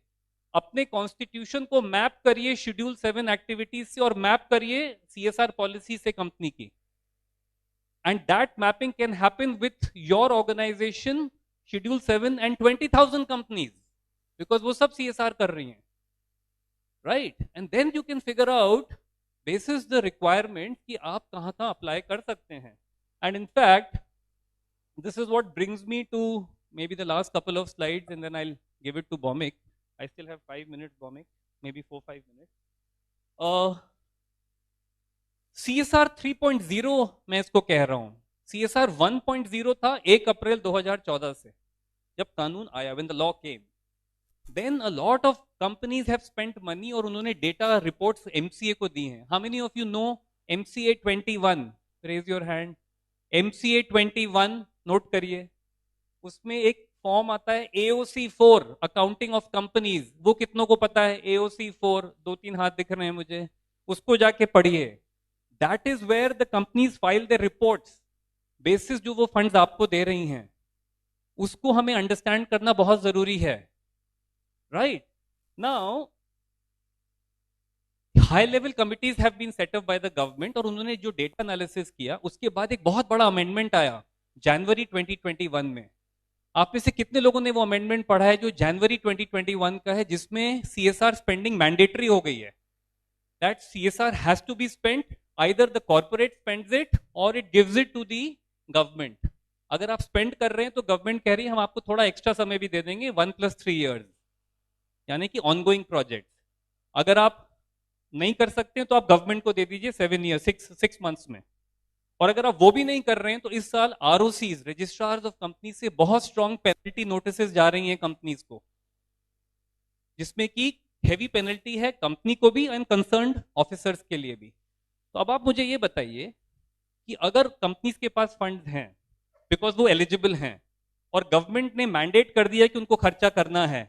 अपने कॉन्स्टिट्यूशन को मैप करिए शेड्यूल 7 एक्टिविटीज से और मैप करिए सीएसआर पॉलिसी से कंपनी की। And that mapping can happen with your organisation schedule 7 and 20,000 companies, because वो सब सीएसआर कर रही हैं, right? And then you can figure out basis the requirement कि आप कहां कहां अप्लाई कर सकते हैं। And in fact this is what brings me to maybe the last couple of slides and then I'll give it to Bomik. I still have 5 minutes, Bomik, maybe 4-5 minutes. CSR 3.0 मैं इसको कह रहा हूं। CSR 1.0 था 1 अप्रैल 2014 से, जब कानून आया, when the law came. Then a lot of companies have spent money और उन्होंने data reports MCA को दी हैं। How many of you know MCA 21? Raise your hand. MCA 21 note करिए। उसमें एक फॉर्म आता है AOC 4, अकाउंटिंग ऑफ कंपनीज। वो कितनों को पता है AOC 4? 2-3 हाथ दिख रहे हैं मुझे। उसको जाके पढ़िए। That is where the companies file the reports basis जो वो फंड्स आपको दे रही हैं। उसको हमें अंडरस्टैंड करना बहुत जरूरी है, right? Now high level committees have been set up by the government और उन्होंने जो डेटा एनालिसिस किया उसके बाद एक बहुत बड़ा अमेंडमेंट आया जनवरी 2021 में। आप में से कितने लोगों ने वो अमेंडमेंट पढ़ा है जो जनवरी 2021 का है, जिसमें सीएसआर स्पेंडिंग मैंडेटरी हो गई है? That CSR has to be spent, either the corporate spends it or it gives it to the government. अगर आप स्पेंड कर रहे हैं तो गवर्नमेंट कह रही है हम आपको थोड़ा एक्स्ट्रा समय भी दे देंगे, 1+3 years, यानी कि ऑनगोइंग प्रोजेक्ट। अगर आप नहीं कर सकते हैं तो आप गवर्नमेंट को दे दीजिए 7 years, 6 months में। और अगर आप वो भी नहीं कर रहे हैं तो इस साल ROCs, रजिस्ट्रार्स ऑफ कंपनी, से बहुत स्ट्रॉन्ग पेनल्टी नोटिसेस जा रही हैं कंपनीज को, जिसमें कि हेवी पेनल्टी है कंपनी को भी एंड कंसर्न्ड ऑफिसर्स के लिए भी। तो अब आप मुझे ये बताइए कि अगर कंपनीज के पास फंड्स हैं बिकॉज वो एलिजिबल हैं और गवर्नमेंट ने मैंडेट कर दिया कि उनको खर्चा करना है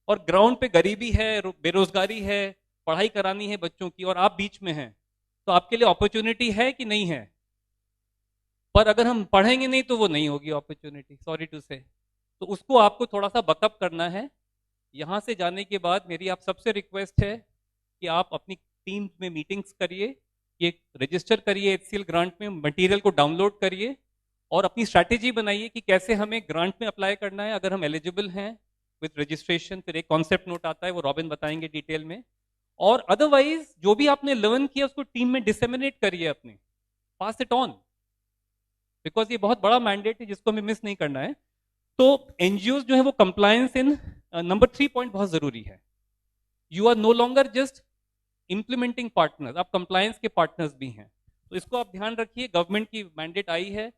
और ग्राउंड पे गरीबी है, बेरोजगारी है, पढ़ाई करानी है बच्चों की और आप बीच में हैं, तो आपके लिए अपॉर्चुनिटी है कि नहीं है? पर अगर हम पढ़ेंगे नहीं तो वो नहीं होगी अपॉर्चुनिटी, सॉरी टू से। तो उसको आपको थोड़ा सा बकअप करना है। यहां से जाने के बाद मेरी आप सबसे रिक्वेस्ट है कि आप अपनी टीम में मीटिंग्स करिए, ये रजिस्टर करिए HCL ग्रांट में, मटेरियल को डाउनलोड करिए और अपनी स्ट्रैटेजी बनाइए कि कैसे हमें ग्रांट में अप्लाई करना है अगर हम एलिजिबल हैं विद रजिस्ट्रेशन। फिर एक कॉन्सेप्ट नोट आता है, वो रॉबिन बताएंगे डिटेल में। और अदरवाइज जो भी आपने लर्न किया उसको टीम में डिसेमिनेट करिए, अपने पास इट ऑन। बिकॉज ये बहुत बड़ा मैंडेट है जिसको हमें मिस नहीं करना है। तो एनजीओ जो है वो कंप्लायंस इन नंबर 3 पॉइंट बहुत जरूरी है। You are no longer just implementing partner, आप कंप्लायंस के पार्टनर्स भी हैं। तो इसको आप ध्यान रखिए, गवर्नमेंट की मैंडेट आई है,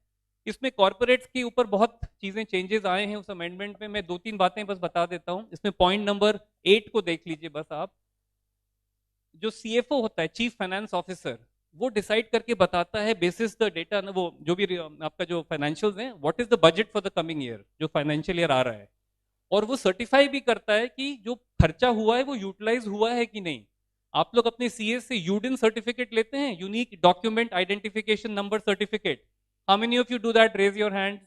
इसमें कॉर्पोरेट्स के ऊपर बहुत चीजें चेंजेस आए हैं उस अमेंडमेंट में। मैं 2-3 बातें बस बता देता हूं। इसमें पॉइंट नंबर 8 को देख लीजिए बस आप। जो सीएफओ होता है, चीफ फाइनेंस ऑफिसर, वो डिसाइड करके बताता है बेसिस द डेटा ना, वो जो भी आपका जो फाइनेंशियल्स हैं, what is the budget for the coming year, जो फाइनेंशियल ईयर आ रहा है। और वो सर्टिफाई भी करता है कि जो खर्चा हुआ है वो यूटिलाइज हुआ है कि नहीं। आप लोग अपने सीए से यूडिन सर्टिफिकेट लेते हैं, unique document identification number certificate. How many of you do that? Raise your hand.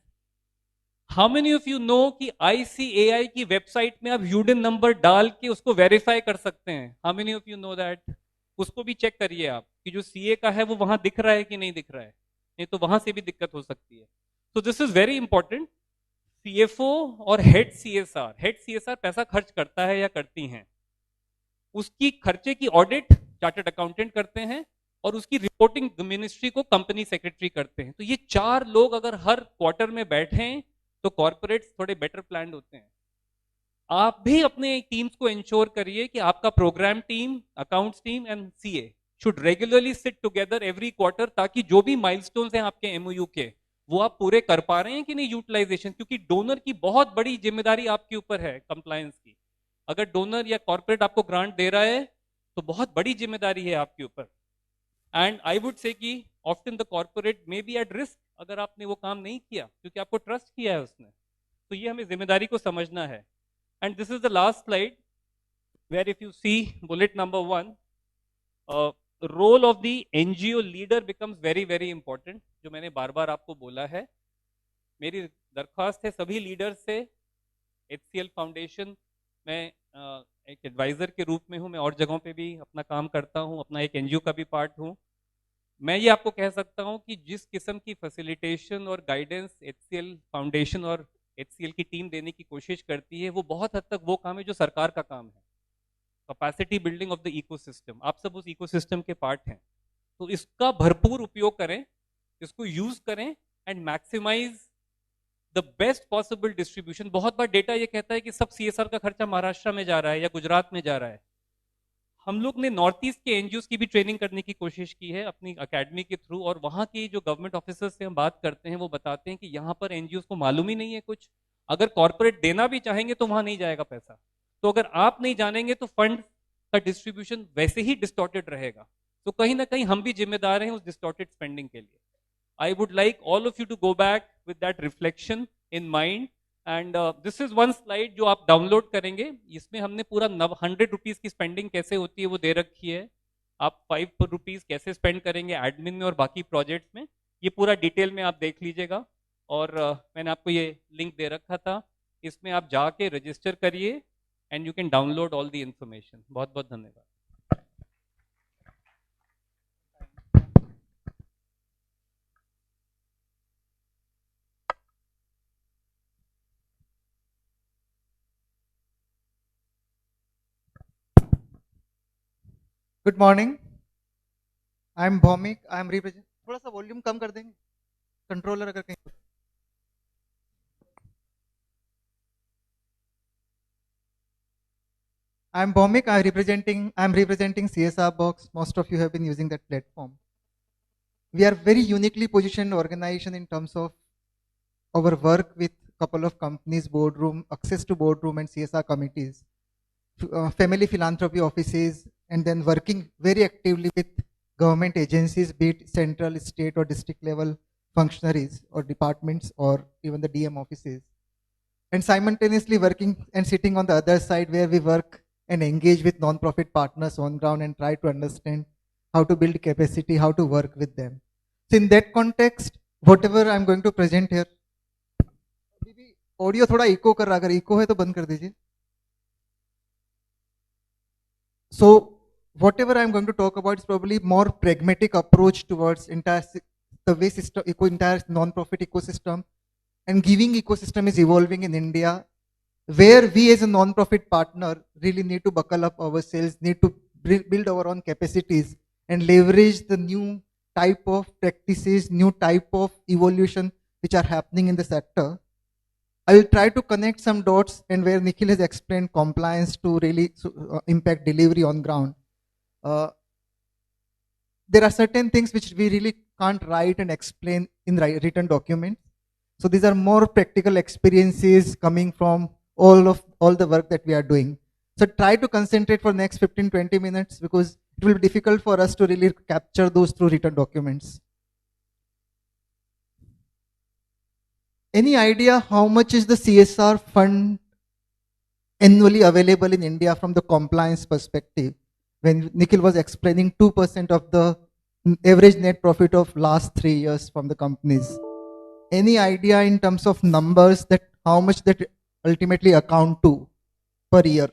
How many of you know कि आईसीएआई की वेबसाइट में आप यूडिन नंबर डाल के उसको वेरीफाई कर सकते हैं? How many of you know that? उसको भी चेक करिए आप कि जो सीए का है वो वहां दिख रहा है कि नहीं दिख रहा है, नहीं तो वहां से भी दिक्कत हो सकती है। तो this is very important. CFO और हेड सीएसआर पैसा खर्च करता है या करती हैं, उसकी खर्चे की ऑडिट चार्टर्ड अकाउंटेंट करते हैं और उसकी रिपोर्टिंग मिनिस्ट्री को कंपनी सेक्रेटरी करते हैं। तो ये 4 लोग अगर हर क्वार्टर में बैठें तो कॉर्पोरेट्स थोड़े बेटर प्लान्ड होते हैं। आप भी अपने टीम्स को इंश्योर करिए कि आपका program team, accounts team and CA should regularly sit together every quarter, ताकि जो भी माइलस्टोन्स हैं आपके एमओयू के वो आप पूरे कर पा रहे हैं कि नहीं यूटिलाइजेशन। क्योंकि डोनर की बहुत बड़ी जिम्मेदारी आपके ऊपर है कंप्लायंस की। अगर डोनर या कॉर्पोरेट आपको ग्रांट दे रहा है तो बहुत बड़ी जिम्मेदारी है आपके ऊपर। एंड आई वुड से कि often the corporate may be at risk अगर आपने वो काम नहीं किया, क्योंकि आपको ट्रस्ट किया है उसने। तो ये हमें जिम्मेदारी को समझना है। And this is the last slide where if you see bullet number 1, role of the NGO leader becomes very very important, जो मैंने बार बार आपको बोला है। मेरी दरख्वास्त है सभी लीडर्स से, HCL फाउंडेशन मैं एक एडवाइजर के रूप में हूं, मैं और जगहों पे भी अपना काम करता हूं, अपना एक एनजीओ का भी पार्ट हूं। मैं ये आपको कह सकता हूं कि जिस किस्म की फैसिलिटेशन और गाइडेंस HCL फाउंडेशन और HCL की टीम देने की कोशिश करती है, वो बहुत हद तक वो काम है जो सरकार का काम है, capacity building of the ecosystem. आप सब उस इकोसिस्टम के पार्ट हैं, तो इसका भरपूर उपयोग करें, इसको यूज करें and maximize the best possible distribution. बहुत बार डेटा ये कहता है कि सब सीएसआर का खर्चा महाराष्ट्र में जा रहा है या गुजरात में जा रहा है। हम लोग ने नॉर्थ ईस्ट के एनजीओ की भी ट्रेनिंग करने की कोशिश की है अपनी अकेडमी के थ्रू, और वहां की जो गवर्नमेंट ऑफिसर्स से हम बात करते हैं वो बताते हैं कि यहाँ पर एनजीओ को मालूम ही नहीं है कुछ। अगर कॉर्पोरेट देना भी चाहेंगे तो वहां नहीं जाएगा पैसा। तो अगर आप नहीं जानेंगे तो फंड का डिस्ट्रीब्यूशन वैसे ही डिस्टॉर्टेड रहेगा। तो कहीं ना कहीं हम भी जिम्मेदार हैं उस डिस्टॉर्टेड स्पेंडिंग के लिए। I would like all of you to go back with that reflection in mind, and this is one slide जो आप डाउनलोड करेंगे। इसमें हमने पूरा 100 रुपीज की स्पेंडिंग कैसे होती है वो दे रखी है। आप 5 रुपीज कैसे स्पेंड करेंगे एडमिन में और बाकी प्रोजेक्ट्स में, ये पूरा डिटेल में आप देख लीजिएगा। और मैंने आपको ये लिंक दे रखा था, इसमें आप जाके रजिस्टर करिए and you can download all the information. बहुत बहुत धन्यवाद। Good morning, I am Bhaumik, I am represent. थोड़ा सा वॉल्यूम कम कर देंगे कंट्रोलर अगर कहीं। I am Bhomik, I am representing CSR Box. Most of you have been using that platform. We are very uniquely positioned organization in terms of our work with couple of companies, boardroom, access to boardroom and CSR committees, family philanthropy offices, and then working very actively with government agencies, be it central, state or district level functionaries or departments or even the DM offices. And simultaneously working and sitting on the other side where we work and engage with non-profit partners on ground and try to understand how to build capacity, how to work with them. So in that context, whatever I'm going to present here, audio थोड़ा eco कर रहा, अगर eco है तो बंद कर दीजिए. So whatever I'm going to talk about is probably more pragmatic approach towards the way system, entire non-profit ecosystem and giving ecosystem is evolving in India, where we as a non-profit partner really need to buckle up ourselves, need to build our own capacities and leverage the new type of practices, new type of evolution which are happening in the sector. I will try to connect some dots and where Nikhil has explained compliance to really impact delivery on ground. There are certain things which we really can't write and explain in written documents. So these are more practical experiences coming from all the work that we are doing. So try to concentrate for next 15-20 minutes because it will be difficult for us to really capture those through written documents. Any idea how much is the CSR fund annually available in India from the compliance perspective? When Nikhil was explaining 2% of the average net profit of last 3 years from the companies. Any idea in terms of numbers that how much that ultimately account to per year?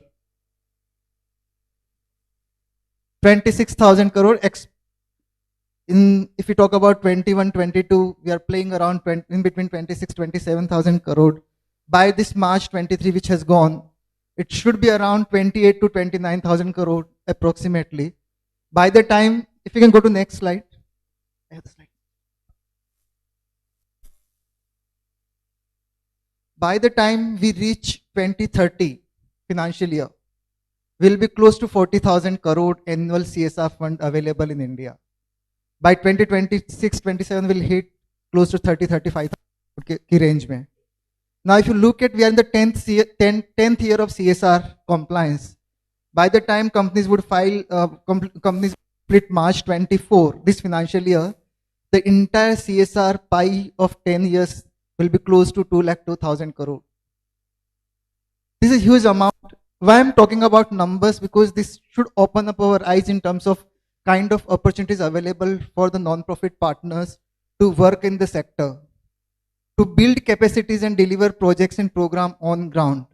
26,000 crore. If you talk about 21-22, we are playing around in between 26,000-27,000 crore. By this March 23, which has gone, it should be around 28 to 29,000 crore approximately. By the time, if you can go to next slide. I have the slide. By the time we reach 2030 financial year, will be close to 40,000 crore annual CSR fund available in India. By 2026-27 will hit close to 30-35 range. Now if you look at, we are in the 10th year of CSR compliance. By the time companies would file, companies split March 24, this financial year, the entire CSR pie of 10 years will be close to 2,02,000 crore. This is a huge amount. Why I'm talking about numbers? Because this should open up our eyes in terms of kind of opportunities available for the non-profit partners to work in the sector, to build capacities and deliver projects and program on ground.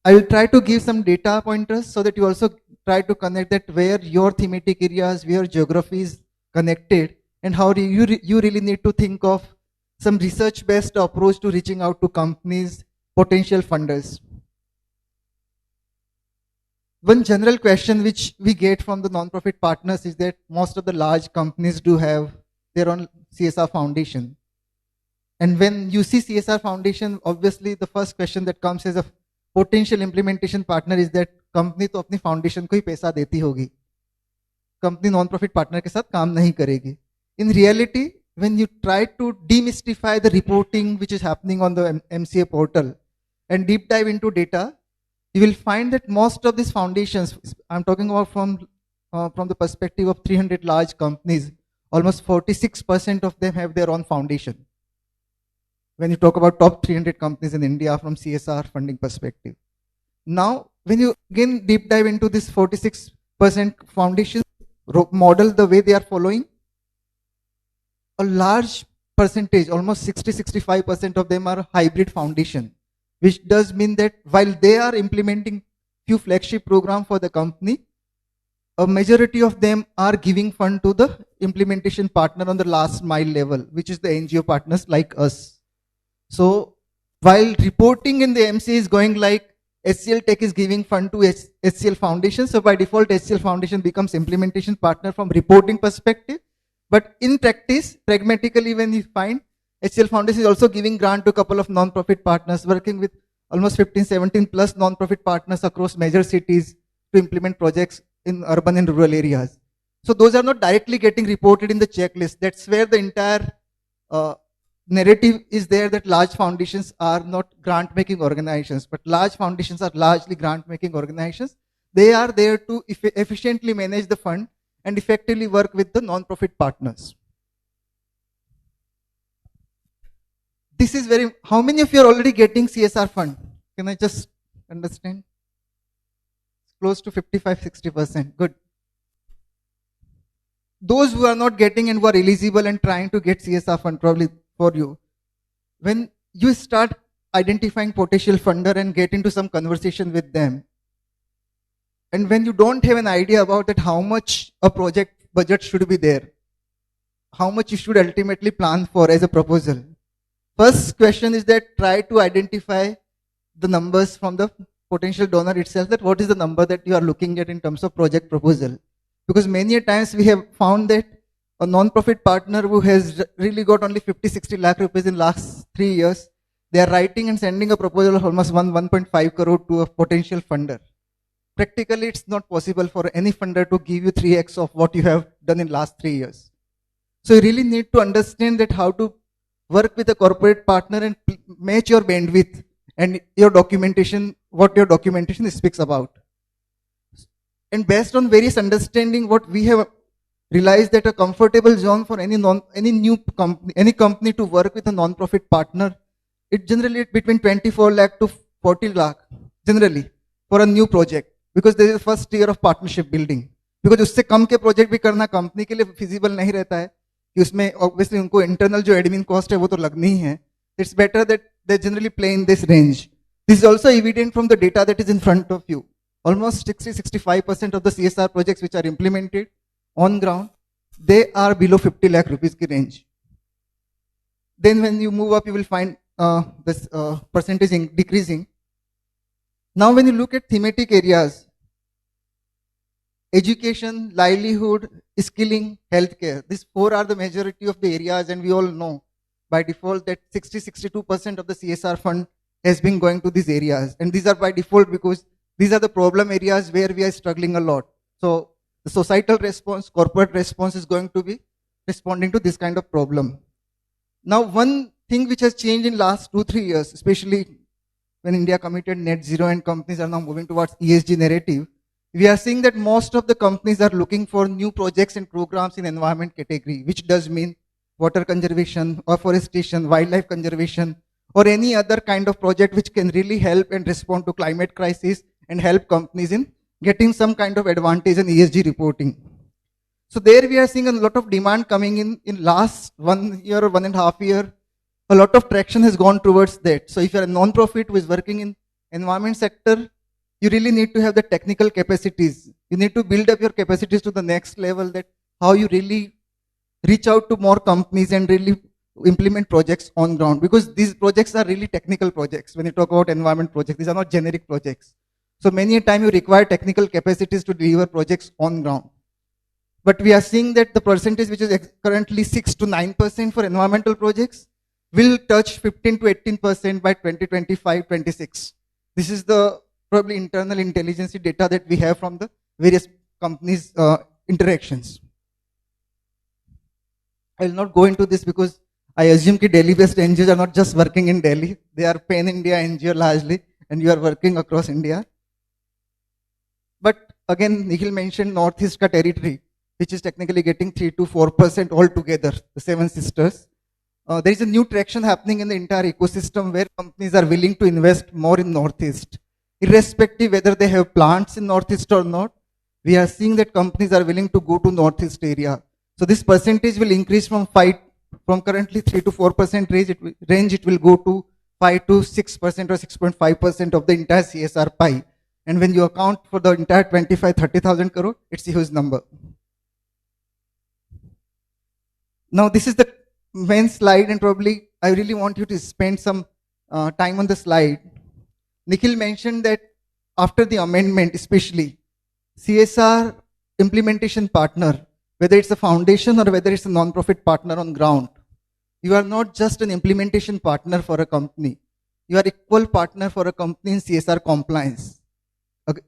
I will try to give some data pointers so that you also try to connect that where your thematic areas, where geography is connected, and how you really need to think of some research-based approach to reaching out to companies, potential funders. One general question which we get from the non-profit partners is that most of the large companies do have their own CSR foundation. And when you see CSR foundation, obviously the first question that comes as a potential implementation partner is that company तो अपनी foundation को ही पैसा देती होगी, company non-profit partner के साथ काम नहीं करेगी. In reality, when you try to demystify the reporting which is happening on the MCA portal and deep dive into data, you will find that most of these foundations, I'm talking about from the perspective of 300 large companies, almost 46% of them have their own foundation. When you talk about top 300 companies in India from CSR funding perspective. Now, when you again deep dive into this 46% foundation model, the way they are following, a large percentage, almost 60-65% of them are hybrid foundation, which does mean that while they are implementing few flagship program for the company, a majority of them are giving fund to the implementation partner on the last mile level, which is the NGO partners like us. So while reporting in the MCA is going like HCLTech is giving fund to HCL Foundation, so by default HCL Foundation becomes implementation partner from reporting perspective. But in practice, pragmatically, when you find HCL Foundation is also giving grant to a couple of non-profit partners, working with almost 15-17 plus non-profit partners across major cities to implement projects in urban and rural areas. So those are not directly getting reported in the checklist. That's where the entire narrative is there that large foundations are not grant-making organizations, but large foundations are largely grant-making organizations. They are there to efficiently manage the fund and effectively work with the non-profit partners. This is very, how many of you are already getting CSR fund? Can I just understand? Close to 55-60%, good. Those who are not getting and who are eligible and trying to get CSR fund probably for you. When you start identifying potential funder and get into some conversation with them, and when you don't have an idea about that how much a project budget should be there, how much you should ultimately plan for as a proposal. First question is that try to identify the numbers from the potential donor itself, that what is the number that you are looking at in terms of project proposal. Because many times we have found that a non-profit partner who has really got only 50-60 lakh rupees in last 3 years, they are writing and sending a proposal of almost 1.5 crore to a potential funder. Practically, it's not possible for any funder to give you 3x of what you have done in last 3 years. So you really need to understand that how to work with a corporate partner and match your bandwidth and your documentation, what your documentation speaks about. And based on various understanding, what we have realized that a comfortable zone for any new company, any company to work with a non-profit partner, it generally between 24 lakh to 40 lakh generally for a new project, because there is a first year of partnership building. Because उससे कम के project भी करना company के लिए feasible नहीं रहता है कि उसमें obviously उनको internal जो admin cost है वो तो लगनी ही है. It's better that they generally play in this range. This is also evident from the data that is in front of you. Almost 60-65% of the CSR projects which are implemented on ground, they are below 50 lakh rupees ki range. Then when you move up, you will find this percentage decreasing. Now when you look at thematic areas, education, livelihood, skilling, healthcare, these 4 are the majority of the areas, and we all know by default that 60-62% of the CSR fund has been going to these areas. And these are by default because these are the problem areas where we are struggling a lot. So the societal response, corporate response is going to be responding to this kind of problem. Now, one thing which has changed in last 2-3 years, especially when India committed net zero and companies are now moving towards ESG narrative, we are seeing that most of the companies are looking for new projects and programs in environment category, which does mean water conservation, afforestation, wildlife conservation, or any other kind of project which can really help and respond to climate crisis and help companies in getting some kind of advantage in ESG reporting. So there we are seeing a lot of demand coming in last 1 year or 1.5 years. A lot of traction has gone towards that. So if you're a non-profit who is working in environment sector, you really need to have the technical capacities. You need to build up your capacities to the next level, that how you really reach out to more companies and really implement projects on ground, because these projects are really technical projects. When you talk about environment projects, these are not generic projects. So many a time you require technical capacities to deliver projects on ground. But we are seeing that the percentage which is currently 6 to 9% for environmental projects will touch 15 to 18% by 2025-26. This is the probably internal intelligence data that we have from the various companies' interactions. I will not go into this because I assume that Delhi-based NGOs are not just working in Delhi. They are pan-India NGO largely, and you are working across India. But again, Nikhil mentioned Northeast ka territory, which is technically getting 3 to 4% altogether, the 7 sisters. There is a new traction happening in the entire ecosystem where companies are willing to invest more in Northeast. Irrespective whether they have plants in Northeast or not, we are seeing that companies are willing to go to Northeast area. So this percentage will increase from currently 3 to 4% range, it will go to 5 to 6% or 6.5% of the entire CSR pie. And when you account for the entire 25-30,000 crore, it's a huge number. Now this is the main slide, and probably I really want you to spend some time on the slide. Nikhil mentioned that after the amendment, especially CSR implementation partner, whether it's a foundation or whether it's a non-profit partner on ground, you are not just an implementation partner for a company. You are equal partner for a company in CSR compliance.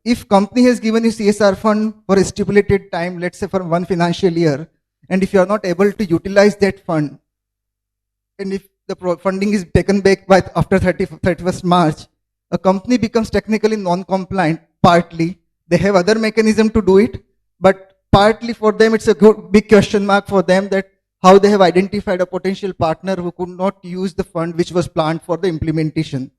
If company has given you CSR fund for a stipulated time, let's say for 1 financial year, and if you are not able to utilize that fund, and if the funding is taken back by after 31st March, a company becomes technically non-compliant partly. They have other mechanism to do it, but partly for them it's a big question mark for them that how they have identified a potential partner who could not use the fund which was planned for the implementation.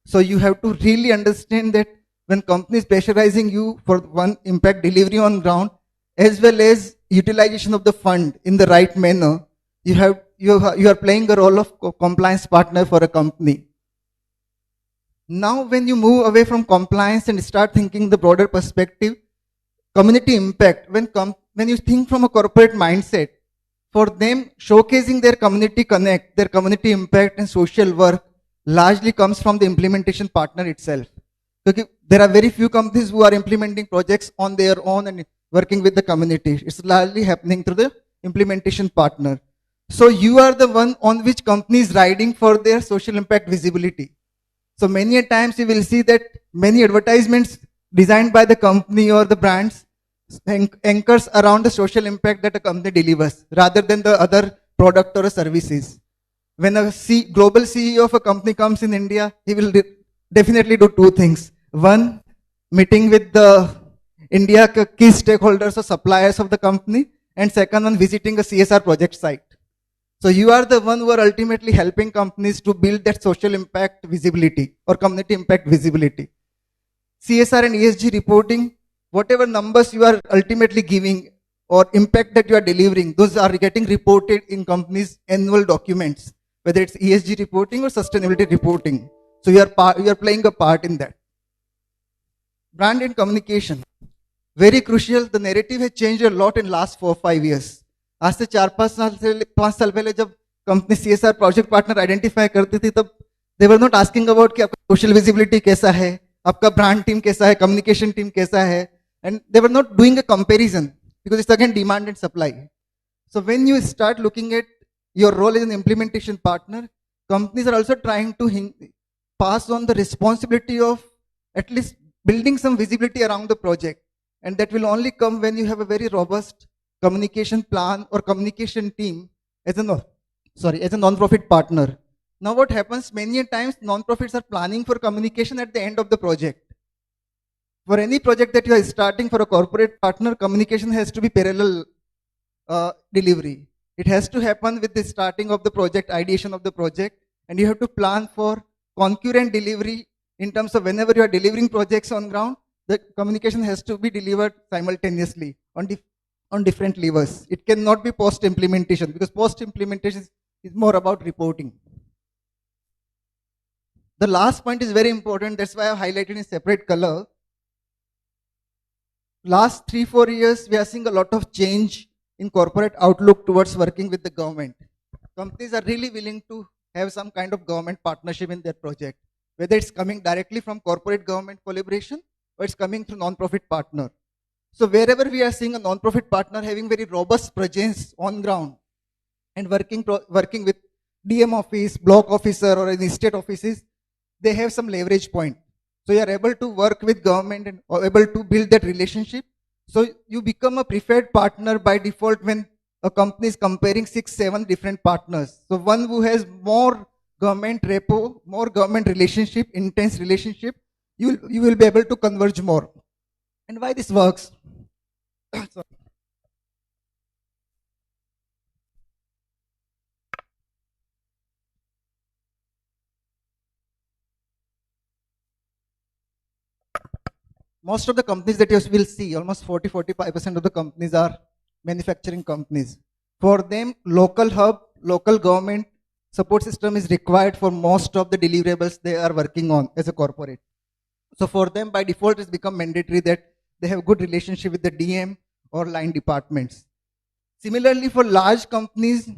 So you have to really understand that when companies pressurizing you for one impact delivery on ground, as well as utilization of the fund in the right manner, you are playing a role of compliance partner for a company. Now when you move away from compliance and start thinking the broader perspective, community impact, when you think from a corporate mindset, for them showcasing their community connect, their community impact and social work largely comes from the implementation partner itself. Because there are very few companies who are implementing projects on their own and working with the community. It's largely happening through the implementation partner. So you are the one on which company is riding for their social impact visibility. So many a times you will see that many advertisements designed by the company or the brands anchors around the social impact that a company delivers rather than the other product or services. When a global CEO of a company comes in India, he will definitely do two things. One, meeting with the India key stakeholders or suppliers of the company, and second one, visiting a CSR project site. So you are the one who are ultimately helping companies to build that social impact visibility or community impact visibility. CSR and ESG reporting, whatever numbers you are ultimately giving or impact that you are delivering, those are getting reported in companies' annual documents, whether it's ESG reporting or sustainability reporting. So you are playing a part in that. Brand and communication, very crucial. The narrative has changed a lot in last 4-5 years. आज से 4-5 साल पहले जब company CSR project partner identify करती थी तब they were not asking about कि आपका सोशल विजिबिलिटी कैसा है, आपका ब्रांड टीम कैसा है, कम्युनिकेशन टीम कैसा है, and they were not doing a comparison because it's again demand and supply. So when you start looking at your role as an implementation partner, companies are also trying to pass on the responsibility of at least building some visibility around the project, and that will only come when you have a very robust communication plan or communication team as a non-profit partner. Now what happens, many times non-profits are planning for communication at the end of the project. For any project that you are starting for a corporate partner, communication has to be parallel delivery. It has to happen with the starting of the project, ideation of the project, and you have to plan for concurrent delivery in terms of whenever you are delivering projects on ground, the communication has to be delivered simultaneously on different levers. It cannot be post-implementation because post-implementation is more about reporting. The last point is very important. That's why I've highlighted in separate color. Last 3-4 years, we are seeing a lot of change in corporate outlook towards working with the government. Companies are really willing to have some kind of government partnership in their project, whether it's coming directly from corporate government collaboration or it's coming through non-profit partner. So wherever we are seeing a non-profit partner having very robust presence on ground and working with DM office, block officer or any state offices, they have some leverage point. So you are able to work with government and able to build that relationship. So you become a preferred partner by default when a company is comparing 6-7 different partners. So one who has more government repo, more government relationship, intense relationship, you will be able to converge more. And why this works? Sorry. Most of the companies that you will see, almost 40-45% of the companies are manufacturing companies. For them, local hub, local government support system is required for most of the deliverables they are working on as a corporate. So for them, by default, it's become mandatory that they have good relationship with the DM or line departments. Similarly, for large companies,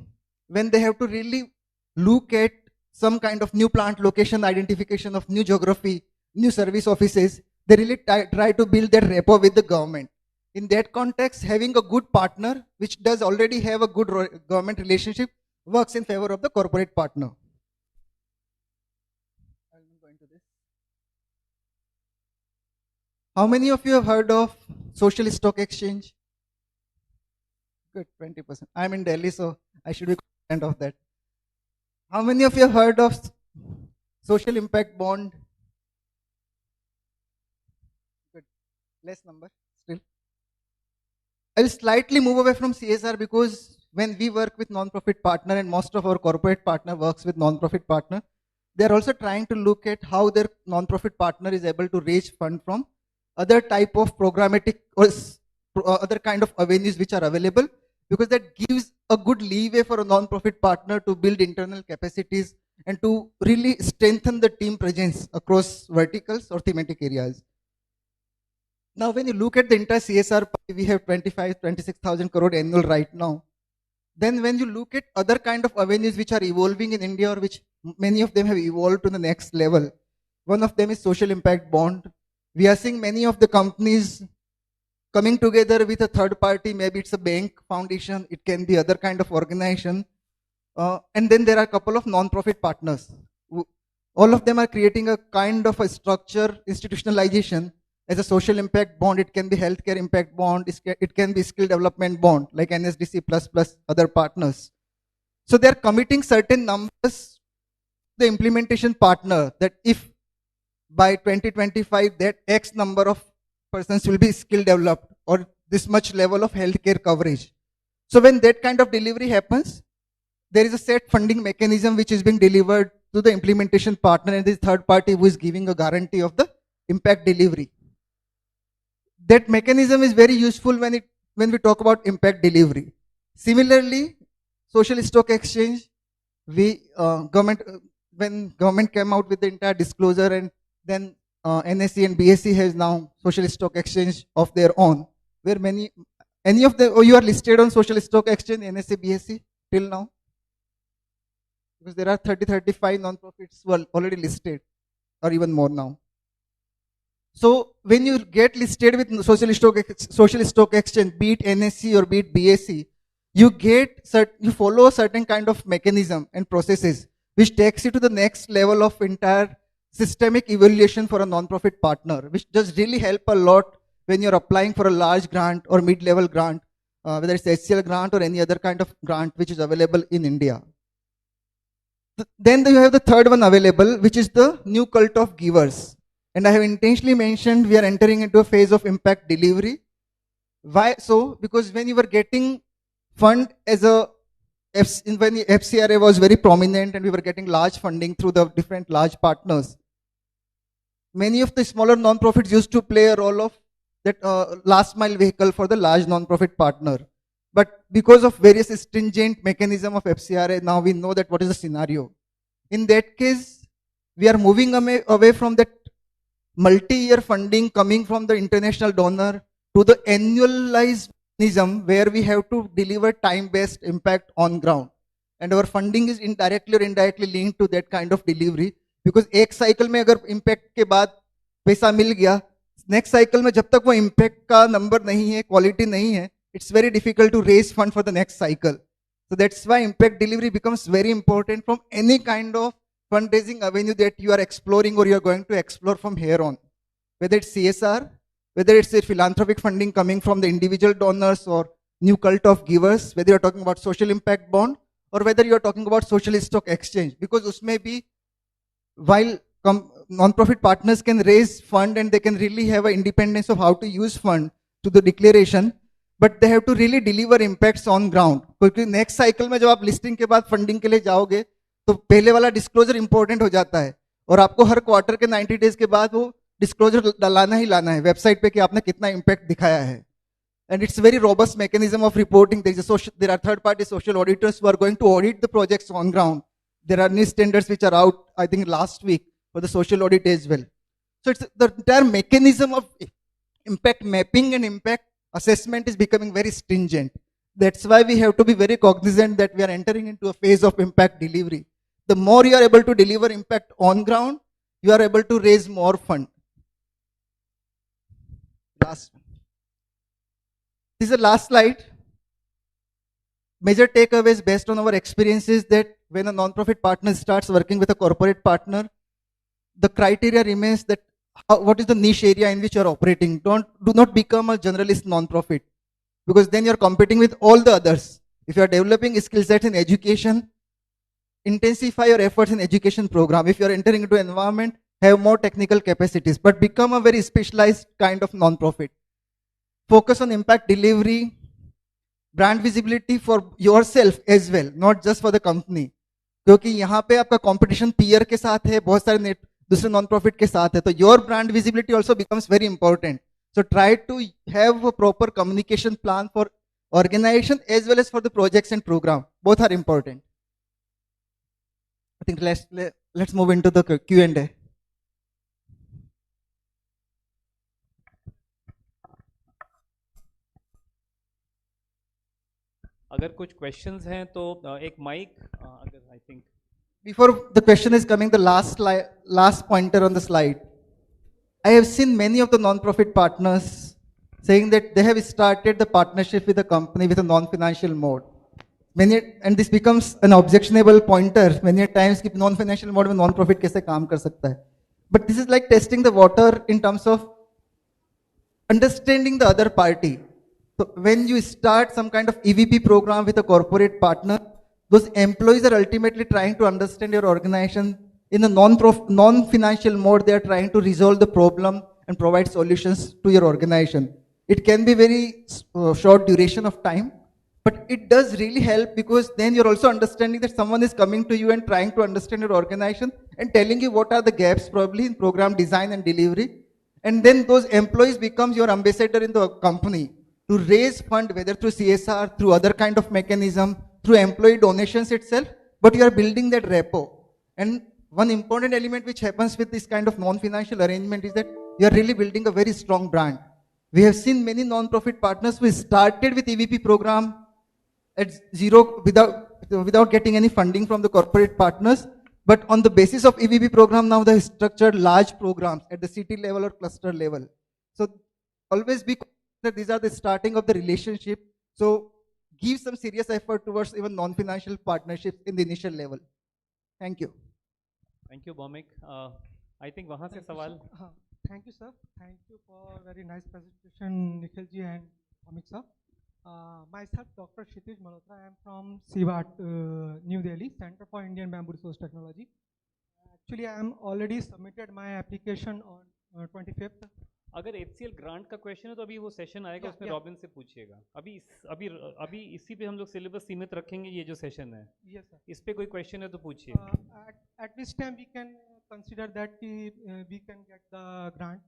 when they have to really look at some kind of new plant location, identification of new geography, new service offices, they really try to build that rapport with the government. In that context, having a good partner, which does already have a good government relationship, works in favor of the corporate partner. How many of you have heard of social stock exchange? Good, 20%. I'm in Delhi, so I should be content of that. How many of you have heard of social impact bond? Good, less number still. I'll slightly move away from CSR because when we work with non-profit partner and most of our corporate partner works with non-profit partner, they're also trying to look at how their non-profit partner is able to raise fund from other type of programmatic or other kind of avenues which are available, because that gives a good leeway for a non-profit partner to build internal capacities and to really strengthen the team presence across verticals or thematic areas. Now, when you look at the entire CSR, we have 26,000 crore annual right now. Then when you look at other kind of avenues which are evolving in India, or which many of them have evolved to the next level, one of them is social impact bond. We are seeing many of the companies coming together with a third party, maybe it's a bank, foundation, it can be other kind of organization. And then there are a couple of non-profit partners. All of them are creating a kind of a structure, institutionalization as a social impact bond. It can be healthcare impact bond, it can be skill development bond, like NSDC plus other partners. So they're committing certain numbers, the implementation partner, that if by 2025 that X number of persons will be skill developed or this much level of healthcare coverage. So when that kind of delivery happens, there is a set funding mechanism which is being delivered to the implementation partner and the third party who is giving a guarantee of the impact delivery. That mechanism is very useful when we talk about impact delivery. Similarly, social stock exchange, when government came out with the entire disclosure, and then NSE and BSE has now social stock exchange of their own, where any of the, you are listed on social stock exchange, NSE, BSE till now? Because there are 35 non-profits who are already listed, or even more now. So when you get listed with social stock exchange, be it NSE or be it BSE, you follow a certain kind of mechanism and processes which takes you to the next level of entire systemic evaluation for a non-profit partner, which does really help a lot when you're applying for a large grant or mid-level grant, whether it's HCL grant or any other kind of grant which is available in India. Then you have the third one available, which is the new cult of givers. And I have intentionally mentioned we are entering into a phase of impact delivery. Why so? Because when you were getting fund as when the FCRA was very prominent and we were getting large funding through the different large partners, many of the smaller non-profits used to play a role of that last mile vehicle for the large non-profit partner. But because of various stringent mechanism of FCRA, now we know that what is the scenario. In that case, we are moving away from that multi-year funding coming from the international donor to the annualized mechanism where we have to deliver time-based impact on ground. And our funding is indirectly or indirectly linked to that kind of delivery. Because एक cycle में अगर impact के बाद पैसा मिल गया, next cycle में जब तक वो impact का number नहीं है, quality नहीं है, it's very difficult to raise fund for the next cycle. So that's why impact delivery becomes very important from any kind of fundraising avenue that you are exploring or you are going to explore from here on. Whether it's CSR, whether it's a philanthropic funding coming from the individual donors or new cult of givers, whether you're talking about social impact bond or whether you're talking about social stock exchange. Because usme bhi, while non-profit partners can raise fund and they can really have an independence of how to use fund to the declaration, but they have to really deliver impacts on ground. क्योंकि next cycle में जब आप listing के बाद funding के लिए जाओगे, तो पहले वाला disclosure important हो जाता है, और आपको हर quarter के 90 days के बाद वो disclosure लाना ही लाना है website पे कि आपने कितना impact दिखाया है. And it's a very robust mechanism of reporting. There are third-party social auditors who are going to audit the projects on ground. There are new standards which are out, I think, last week for the social audit as well. So it's the entire mechanism of impact mapping and impact assessment is becoming very stringent. That's why we have to be very cognizant that we are entering into a phase of impact delivery. The more you are able to deliver impact on ground, you are able to raise more fund. This is the last slide. Major takeaways based on our experiences that when a non-profit partner starts working with a corporate partner, the criteria remains that what is the niche area in which you are operating. Do not become a generalist non-profit, because then you are competing with all the others. If you are developing skill sets in education, intensify your efforts in education program. If you are entering into environment, have more technical capacities, but become a very specialized kind of non-profit. Focus on impact delivery, brand visibility for yourself as well, not just for the company. क्योंकि यहाँ पे आपका competition peer के साथ है, बहुत सारे दूसरे non-profit के साथ है, तो your brand visibility also becomes very important. So try to have a proper communication plan for organization as well as for the projects and program. Both are important. I think let's move into the Q&A. अगर कुछ questions हैं तो एक mic अगर I think. Before the question is coming, the last pointer on the slide. I have seen many of the non-profit partners saying that they have started the partnership with a company with a non-financial mode. And this becomes an objectionable pointer many times कि non-financial mode में non-profit कैसे काम कर सकता है. But this is like testing the water in terms of understanding the other party. So when you start some kind of EVP program with a corporate partner, those employees are ultimately trying to understand your organization in a non-financial mode. They are trying to resolve the problem and provide solutions to your organization. It can be very short duration of time, but it does really help because then you're also understanding that someone is coming to you and trying to understand your organization and telling you what are the gaps probably in program design and delivery. And then those employees becomes your ambassador in the company to raise fund, whether through CSR, through other kind of mechanism, through employee donations itself, but you are building that repo. And one important element which happens with this kind of non-financial arrangement is that you are really building a very strong brand. We have seen many non-profit partners who started with EVP program at zero without getting any funding from the corporate partners. But on the basis of EVP program, now they have structured large programs at the city level or cluster level. So always be that these are the starting of the relationship. So give some serious effort towards even non-financial partnerships in the initial level. Thank you. Thank you, Bhomik. I think वहाँ से सवाल. Thank you, sir. Thank you for very nice presentation, Nikhil ji and Bhomik sir. Myself, Dr. Kshitij Malhotra. I am from CWAT, New Delhi, Center for Indian Bamboo Resource Technology. Actually, I am already submitted my application on 25th. अगर HCL grant का question है तो अभी वो session आएगा, उसमें robin से पूछिएगा. अभी इसी पे हम लोग सिलेबस सीमित रखेंगे. ये जो सेशन है, yes, sir. इस पे कोई क्वेश्चन है तो पूछिए. At this time we can consider that we can get the grant.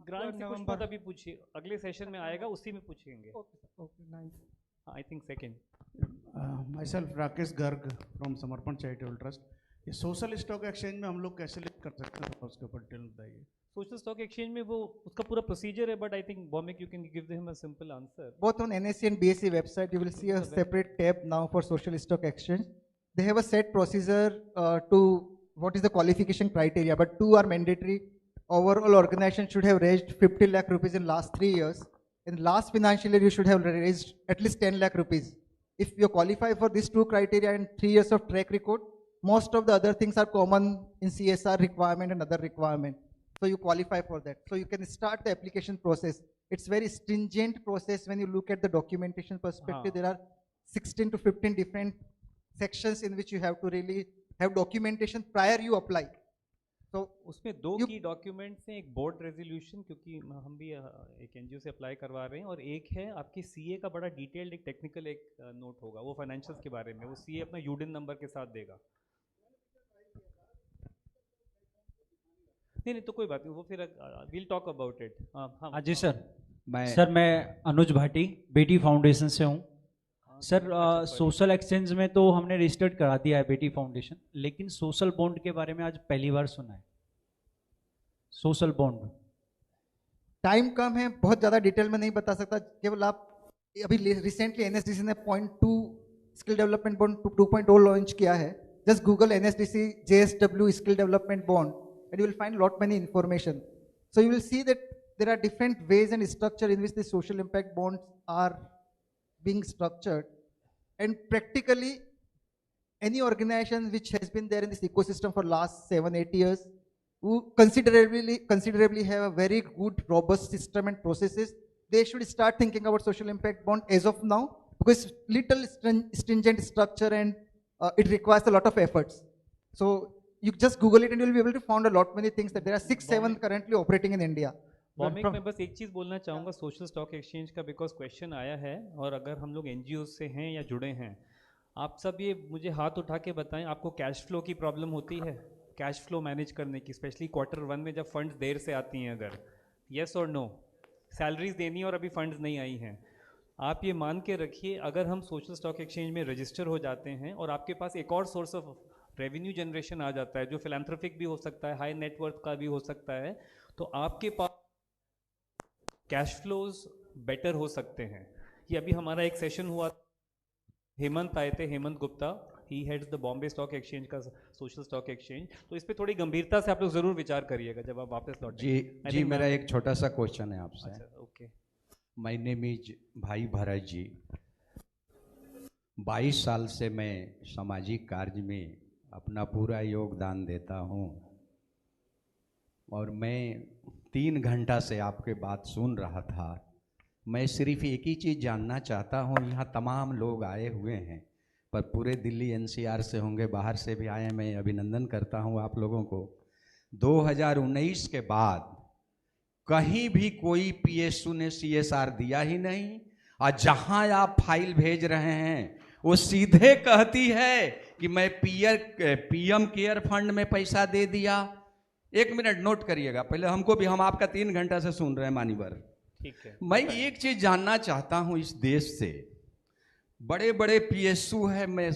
Grant से कुछ मत अभी पूछिए, अगले सेशन में आएगा, उसी में पूछेंगे. Okay, nice. I think second. Myself Rakesh Garg from समर्पण चैरिटेबल ट्रस्ट. ये सोशल स्टॉक एक्सचेंज में हम लोग कैसे लिंक कर सकते हैं, उसके ऊपर डिटेल बताइए. सोशल स्टॉक एक्सचेंज में वो उसका पूरा प्रोसीजर है, but I think Bhomik, you can give them a simple answer. Both on NSE and BSE website, you will see a separate tab now for social stock exchange. They have a set procedure to what is the qualification criteria, but two are mandatory. Overall organization should have raised 50 lakh rupees in last 3 years. In last financial year, you should have raised at least 10 lakh rupees. If you qualify for these two criteria and 3 years of track record, most of the other things are common in CSR requirement and other requirement. So you qualify for that. So you can start the application process. It's very stringent process when you look at the documentation perspective. There are 16 to 15 different sections in which you have to really have documentation prior you apply. So उसमें दो की documents हैं, एक board resolution, क्योंकि हम भी एक NGO से अप्लाई करवा रहे हैं, और एक है आपकी सीए का बड़ा डिटेल्ड एक टेक्निकल एक नोट होगा, वो फाइनेंशियल्स के बारे में, वो सीए अपना यूडिन नंबर के साथ देगा. नहीं तो कोई बात नहीं, वो फिर we'll talk about it. हाँ जी सर. मैं अनुज भाटी बेटी फाउंडेशन से हूँ. सर सोशल एक्सचेंज में तो हमने रजिस्टर्ड करा दिया है बेटी फाउंडेशन, लेकिन सोशल बॉन्ड के बारे में आज पहली बार सुना है. सोशल बॉन्ड टाइम कम है, बहुत ज़्यादा डिटेल में नहीं बता सकता. केवल आप अभी रिसेंटली एनएसडीसी ने 0.2 स्किल डेवलपमेंट बॉन्ड 2.0 लॉन्च किया है. Just Google NSDC JSW skill development bond and you will find lot many information. So you will see that there are different ways and structure in which the social impact bonds are being structured. And practically any organization which has been there in this ecosystem for last 7-8 years, who considerably have a very good robust system and processes, they should start thinking about social impact bond as of now, because little stringent structure and it requires a lot of efforts. So you just Google it and you'll be able to find a lot many things that there are 6-7 currently operating in India. Bhomik, मैं बस एक चीज़ बोलना चाहूँगा social stock exchange का, because question आया है, और अगर हम लोग NGOs से हैं या जुड़े हैं, आप सब ये मुझे हाथ उठा के बताएं, आपको कैश फ्लो की प्रॉब्लम होती है, कैश फ्लो मैनेज करने की, स्पेशली Q1 में जब फंड्स देर से आती हैं, अगर येस और नो, सैलरीज देनी और अभी फंड्स नहीं आई हैं, आप ये मान के रखिए, अगर हम सोशल स्टॉक एक्सचेंज में रजिस्टर हो जाते हैं और आपके पास एक और सोर्स ऑफ रेवेन्यू जनरेशन आ जाता है, जो फिलैंथ्रोपिक भी हो सकता है, हाई नेटवर्थ का भी हो सकता है, तो आपके पास कैश फ्लोज बेटर हो सकते हैं. ये अभी हमारा एक सेशन हुआ, हेमंत आए थे, Hemant Gupta, he heads the Bombay stock exchange का सोशल स्टॉक एक्सचेंज. तो इस पे थोड़ी गंभीरता से आप लोग जरूर विचार करिएगा जब आप वापस लौटें. जी मेरा एक छोटा सा क्वेश्चन है आपसे. ओके. माय नेम इज भाई भरत जी। 22 साल से मैं सामाजिक कार्य में अपना पूरा योगदान देता हूँ और मैं 3 घंटा से आपके बात सुन रहा था। मैं सिर्फ एक ही चीज़ जानना चाहता हूँ, यहाँ तमाम लोग आए हुए हैं पर पूरे दिल्ली एनसीआर से होंगे, बाहर से भी आए हैं, मैं अभिनंदन करता हूँ आप लोगों को। 2019 के बाद कहीं भी कोई पीएसयू ने सीएसआर दिया ही नहीं, और जहां आप फाइल भेज रहे हैं वो सीधे कहती है कि मैं पीएम केयर फंड में पैसा दे दिया। 1 मिनट नोट करिएगा पहले, हमको भी, हम आपका 3 घंटा से सुन रहे हैं मानीवर। ठीक है, मैं एक चीज जानना चाहता हूं इस देश से, बड़े बड़े पीएसयू है, मैं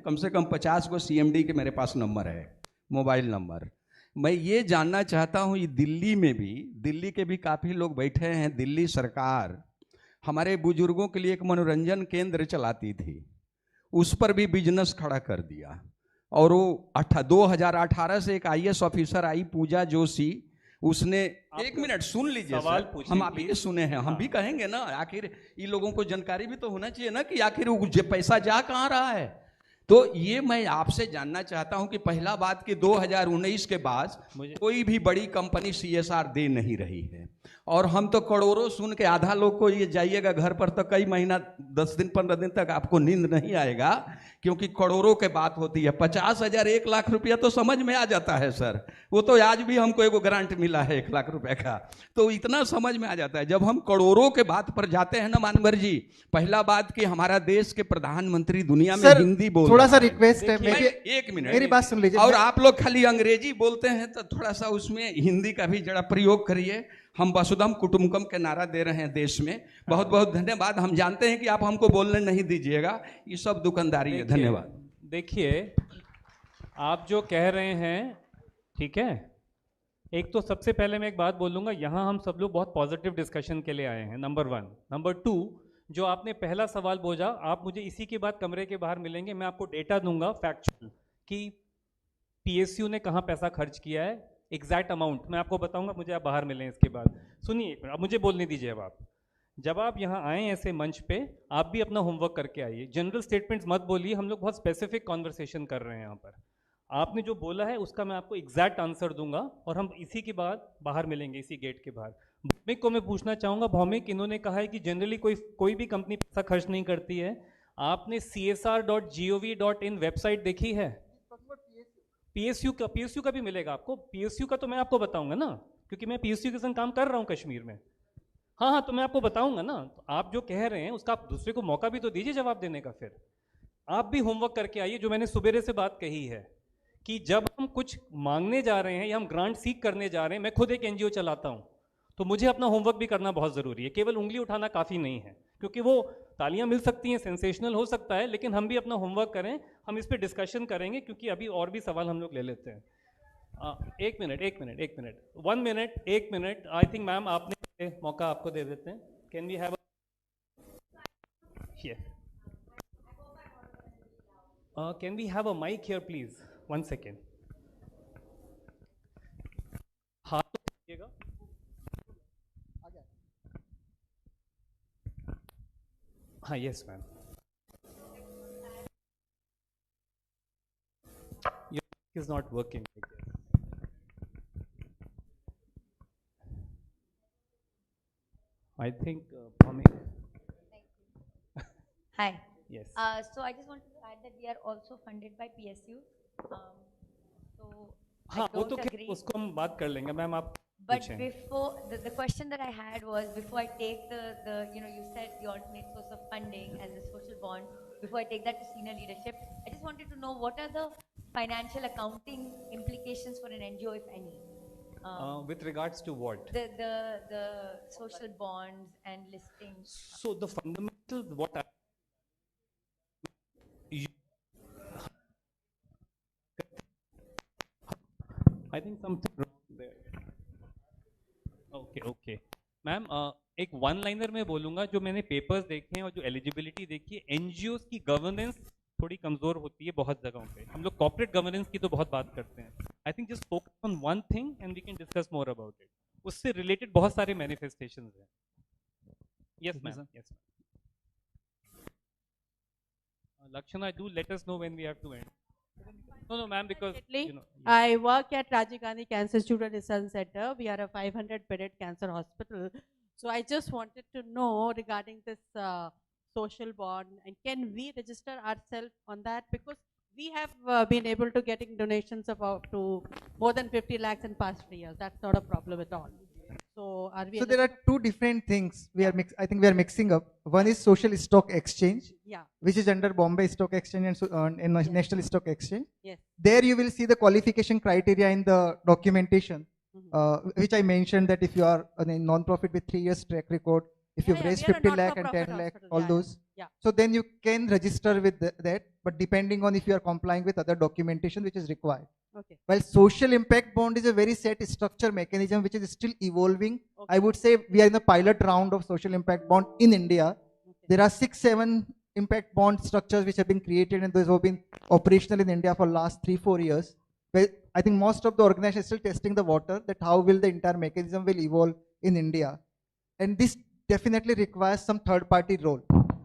कम से कम 50 को सीएमडी के मेरे पास नंबर है, मोबाइल नंबर। मैं ये जानना चाहता हूँ, ये दिल्ली में भी, दिल्ली के भी काफ़ी लोग बैठे हैं, दिल्ली सरकार हमारे बुजुर्गों के लिए एक मनोरंजन केंद्र चलाती थी, उस पर भी बिजनेस खड़ा कर दिया। और वो 2018 से एक आईएएस ऑफिसर आई पूजा जोशी, उसने, 1 मिनट सुन लीजिए सर, हम आप ही सुने हैं, हम भी कहेंगे ना, आखिर ये लोगों को जानकारी भी तो होना चाहिए ना कि आखिर वो पैसा जा कहाँ रहा है। तो ये मैं आपसे जानना चाहता हूं कि पहला बात कि 2019 के बाद कोई भी बड़ी कंपनी सीएसआर दे नहीं रही है, और हम तो करोड़ों सुन के आधा लोग को ये जाइएगा घर पर तो कई महीना 10 दिन 15 दिन तक आपको नींद नहीं आएगा, क्योंकि करोड़ों के बात होती है। 50,000 1 लाख रुपया तो समझ में आ जाता है सर, वो तो आज भी हमको एगो ग्रांट मिला है 1 लाख रुपए का, तो इतना समझ में आ जाता है। जब हम करोड़ों के बात पर जाते हैं ना मानवर जी, पहला बात कि हमारा देश के प्रधानमंत्री दुनिया में हिंदी बोल, थोड़ा सा रिक्वेस्ट है, 1 मिनट मेरी बात सुन लीजिए। और आप लोग खाली अंग्रेजी बोलते हैं तो थोड़ा सा उसमें हिंदी का भी जरा प्रयोग करिए। हम वसुधम कुटुंबकम के नारा दे रहे हैं देश में। बहुत बहुत धन्यवाद। हम जानते हैं कि आप हमको बोलने नहीं दीजिएगा, ये सब दुकानदारी है। धन्यवाद। देखिए, आप जो कह रहे हैं, ठीक है, एक तो सबसे पहले मैं एक बात बोलूँगा, यहाँ हम सब लोग बहुत पॉजिटिव डिस्कशन के लिए आए हैं, नंबर 1। नंबर 2, जो आपने पहला सवाल बोला, आप मुझे इसी के बाद कमरे के बाहर मिलेंगे, मैं आपको डेटा दूंगा फैक्चुअल कि पीएसयू ने कहाँ पैसा खर्च किया है, एग्जैक्ट अमाउंट मैं आपको बताऊंगा, मुझे आप बाहर मिलें इसके बाद। सुनिए एक मिनट, अब मुझे बोलने दीजिए। अब आप जब आप यहाँ आए ऐसे मंच पे, आप भी अपना होमवर्क करके आइए, जनरल स्टेटमेंट्स मत बोलिए, हम लोग बहुत स्पेसिफिक कॉन्वर्सेशन कर रहे हैं यहाँ पर। आपने जो बोला है उसका मैं आपको एग्जैक्ट आंसर दूंगा, और हम इसी के बाद बाहर मिलेंगे, इसी गेट के बाहर। भौमिक को मैं पूछना चाहूँगा, भौमिक, इन्होंने कहा है कि जनरली कोई भी कंपनी पैसा खर्च नहीं करती है। आपने csr.gov.in वेबसाइट देखी है? पीएसयू का भी मिलेगा आपको, पीएसयू का तो मैं आपको बताऊंगा ना, क्योंकि मैं पीएसयू के संग काम कर रहा हूँ कश्मीर में। हाँ, तो मैं आपको बताऊंगा ना। तो आप जो कह रहे हैं उसका आप दूसरे को मौका भी तो दीजिए जवाब देने का। फिर आप भी होमवर्क करके आइए, जो मैंने सुबेरे से बात कही है कि जब हम कुछ मांगने जा रहे हैं या हम ग्रांट सीक करने जा रहे हैं, मैं खुद एक एनजीओ चलाता हूँ, तो मुझे अपना होमवर्क भी करना बहुत ज़रूरी है। केवल उंगली उठाना काफ़ी नहीं है, क्योंकि वो तालियां मिल सकती हैं, सेंसेशनल हो सकता है, लेकिन हम भी अपना होमवर्क करें। हम इस पर डिस्कशन करेंगे, क्योंकि अभी और भी सवाल हम लोग ले लेते हैं। 1 minute 1 minute, I think ma'am आपने मौका आपको दे देते हैं। Can we have can we have a mic here please? 1 second. हाथ तो दीजिएगा। हाँ, yes ma'am. Your mic is not working. I think Bhavik. Hi. Yes. So I just wanted to add that we are also funded by PSU. So हाँ, I वो don't तो agree. उसको हम बात कर लेंगे मैम, आप But पूछें। before, the question that I had was, before I take you said the alternate source of funding and the social bond, before I take that to senior leadership, I just wanted to know what are the financial accounting implications for an NGO, if any? With regards to what? The social bonds and listings. So the fundamental, I think something wrong there. Okay. Ma'am, एक 1 liner में बोलूंगा, जो मैंने papers देखे हैं और जो eligibility देखी है, एनजीओस की गवर्नेंस थोड़ी कमजोर होती है बहुत जगहों पे। हम लोग कॉर्पोरेट गवर्नेंस की तो बहुत बात करते हैं। I think just focus on one thing and we can discuss more about it. उससे रिलेटेड बहुत सारे मैनिफेस्टेशंस हैं। Yes, Okay, ma'am. sir. Yes, ma'am. Lakshana, do let us know when we have to end. No, ma'am, because you know. Yes. I work at Rajiv Gandhi Cancer Student Research Center. We are a 500-bedded cancer hospital. So I just wanted to know regarding this social bond, and can we register ourselves on that? Because we have been able to getting donations of up to more than 50 lakhs in past 3 years. That's not a problem at all. So are we? So there are two different things we are I think we are mixing up. One is social stock exchange, Yeah. which is under Bombay Stock Exchange and National Stock Exchange. Yes. There you will see the qualification criteria in the documentation, which I mentioned that if you are a non-profit with 3 years track record, if you've raised we are a 50 lakh and not-for-profit 10 lakh, hospital. all Yeah, those. yeah. So then you can register with that, but depending on if you are complying with other documentation which is required. Okay. While social impact bond is a very set structure mechanism which is still evolving. Okay. I would say we are in the pilot round of social impact bond in India. Okay. There are 6-7 impact bond structures which have been created, and those have been operational in India for last 3-4 years. Where I think most of the organizations are still testing the water that how will the entire mechanism will evolve in India. And this definitely requires some third party role.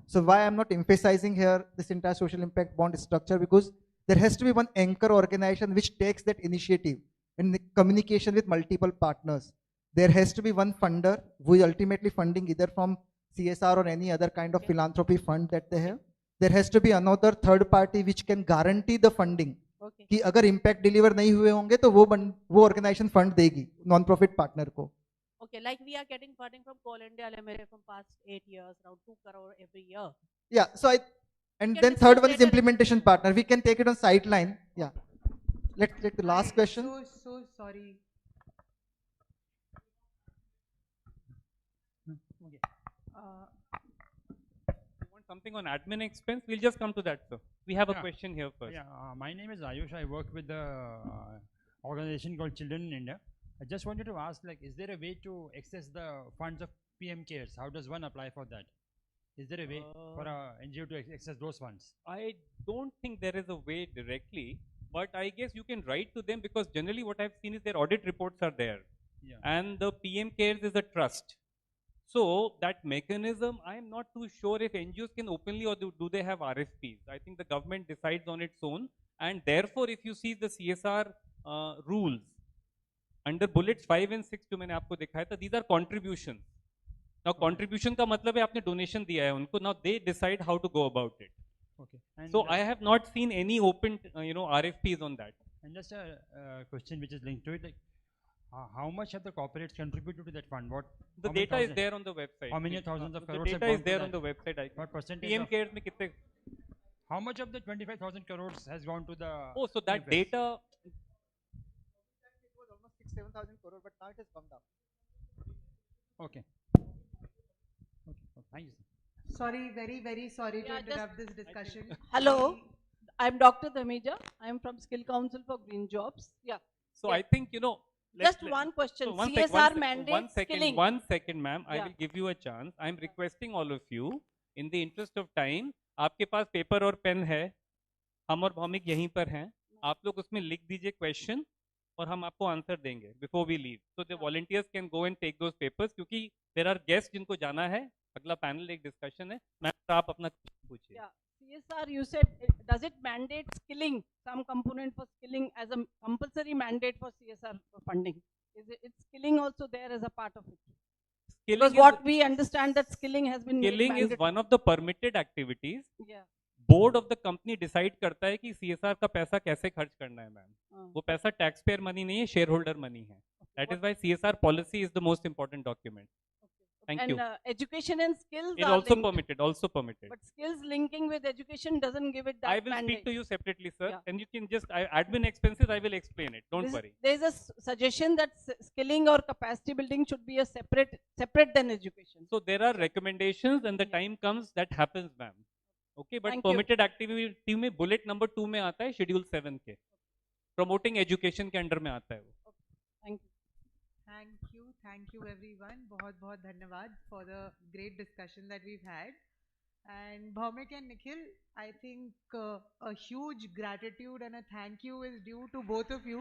So why I'm not emphasizing here this entire social impact bond structure, because there has to be one anchor organization which takes that initiative and the communication with multiple partners. There has to be one funder who is ultimately funding either from CSR or any other kind of philanthropy fund that they have. There has to be another third party which can guarantee the funding. Okay. कि अगर impact deliver नहीं हुए होंगे तो वो organization fund देगी non-profit partner को. Okay, like we are getting funding from Coal India Limited from past 8 years, around 2 crore every year. Yeah, so and can then third one is discuss later implementation partner. We can take it on sideline. Yeah. Let's take the last question. So sorry. Okay. You want something on admin expense? We'll just come to that, sir. We have a question here first. Yeah, my name is Ayush. I work with the organization called Children in India. I just wanted to ask, like, is there a way to access the funds of PM Cares? How does one apply for that? Is there a way for a NGO to access those funds? I don't think there is a way directly, but I guess you can write to them, because generally what I've seen is their audit reports are there. Yeah. And the PM Cares is a trust. So that mechanism, I'm not too sure if NGOs can openly, or do they have RFPs. I think the government decides on its own, and therefore if you see the CSR rules, under bullets 5 and 6 जो मैंने आपको दिखाया था, these are contributions. Now contribution का मतलब है आपने donation दिया है उनको. Now they decide how to go about it. Okay. And So I have not seen any open, RFPs on that. And just a question which is linked to it, like, how much have the corporates contributed to that fund? The data is there on the website. How many thousands of The crores? data is there on the website. What percentage? PM Cares में कितने? How much of the 25,000 crores has gone to the? Oh, so that data. 7,000 crore, but now it has come down. Okay. Thank you, sir. Sorry, very sorry to interrupt this discussion. Hello, I'm Dr. Dhamija. I'm from Skill Council for Green Jobs. Yeah. So Yeah. I think, Just one question. CSR mandate skilling. 1 second, ma'am. I Yeah. will give you a chance. I'm requesting all of you, in the interest of time, आपके पास paper और pen है, हम और भौमिक यहीं पर हैं, आप लोग उसमें लिख दीजिए क्वेश्चन और हम आपको आंसर देंगे before we leave. So the volunteers can go and take those papers, क्योंकि there are guests जिनको जाना है, अगला पैनल एक डिस्कशन है. मैम आप अपना पूछिए. Yeah. CSR, you said, does it mandate skilling, some component for skilling as a compulsory mandate for CSR funding? Is skilling also there as a part of it? Because what we understand that skilling has been made Skilling is mandatory. one of the permitted activities. Yeah. Board of the company decide करता है कि CSR का पैसा कैसे खर्च करना है ma'am. वो पैसा टैक्स पेयर मनी नहीं है, शेयर होल्डर मनी है. That is why CSR policy is the most important document. Thank you. And education and skills It's are also linked. permitted. Also permitted. But skills linking with education doesn't give it that I will mandate. speak to you separately, sir. Yeah. And you can just admin expenses. I will explain it. Don't worry. There is a suggestion that skilling or capacity building should be a separate than education. So there are recommendations, and the time comes that happens, ma'am. Okay, but Thank you. permitted activity में bullet number 2 में आता है, schedule 7 के. Promoting education के under में आता है वो. Thank you. Thank you everyone. बहुत धन्यवाद for the great discussion that we've had. And Bhaumik and Nikhil, I think a huge gratitude and a thank you is due to both of you,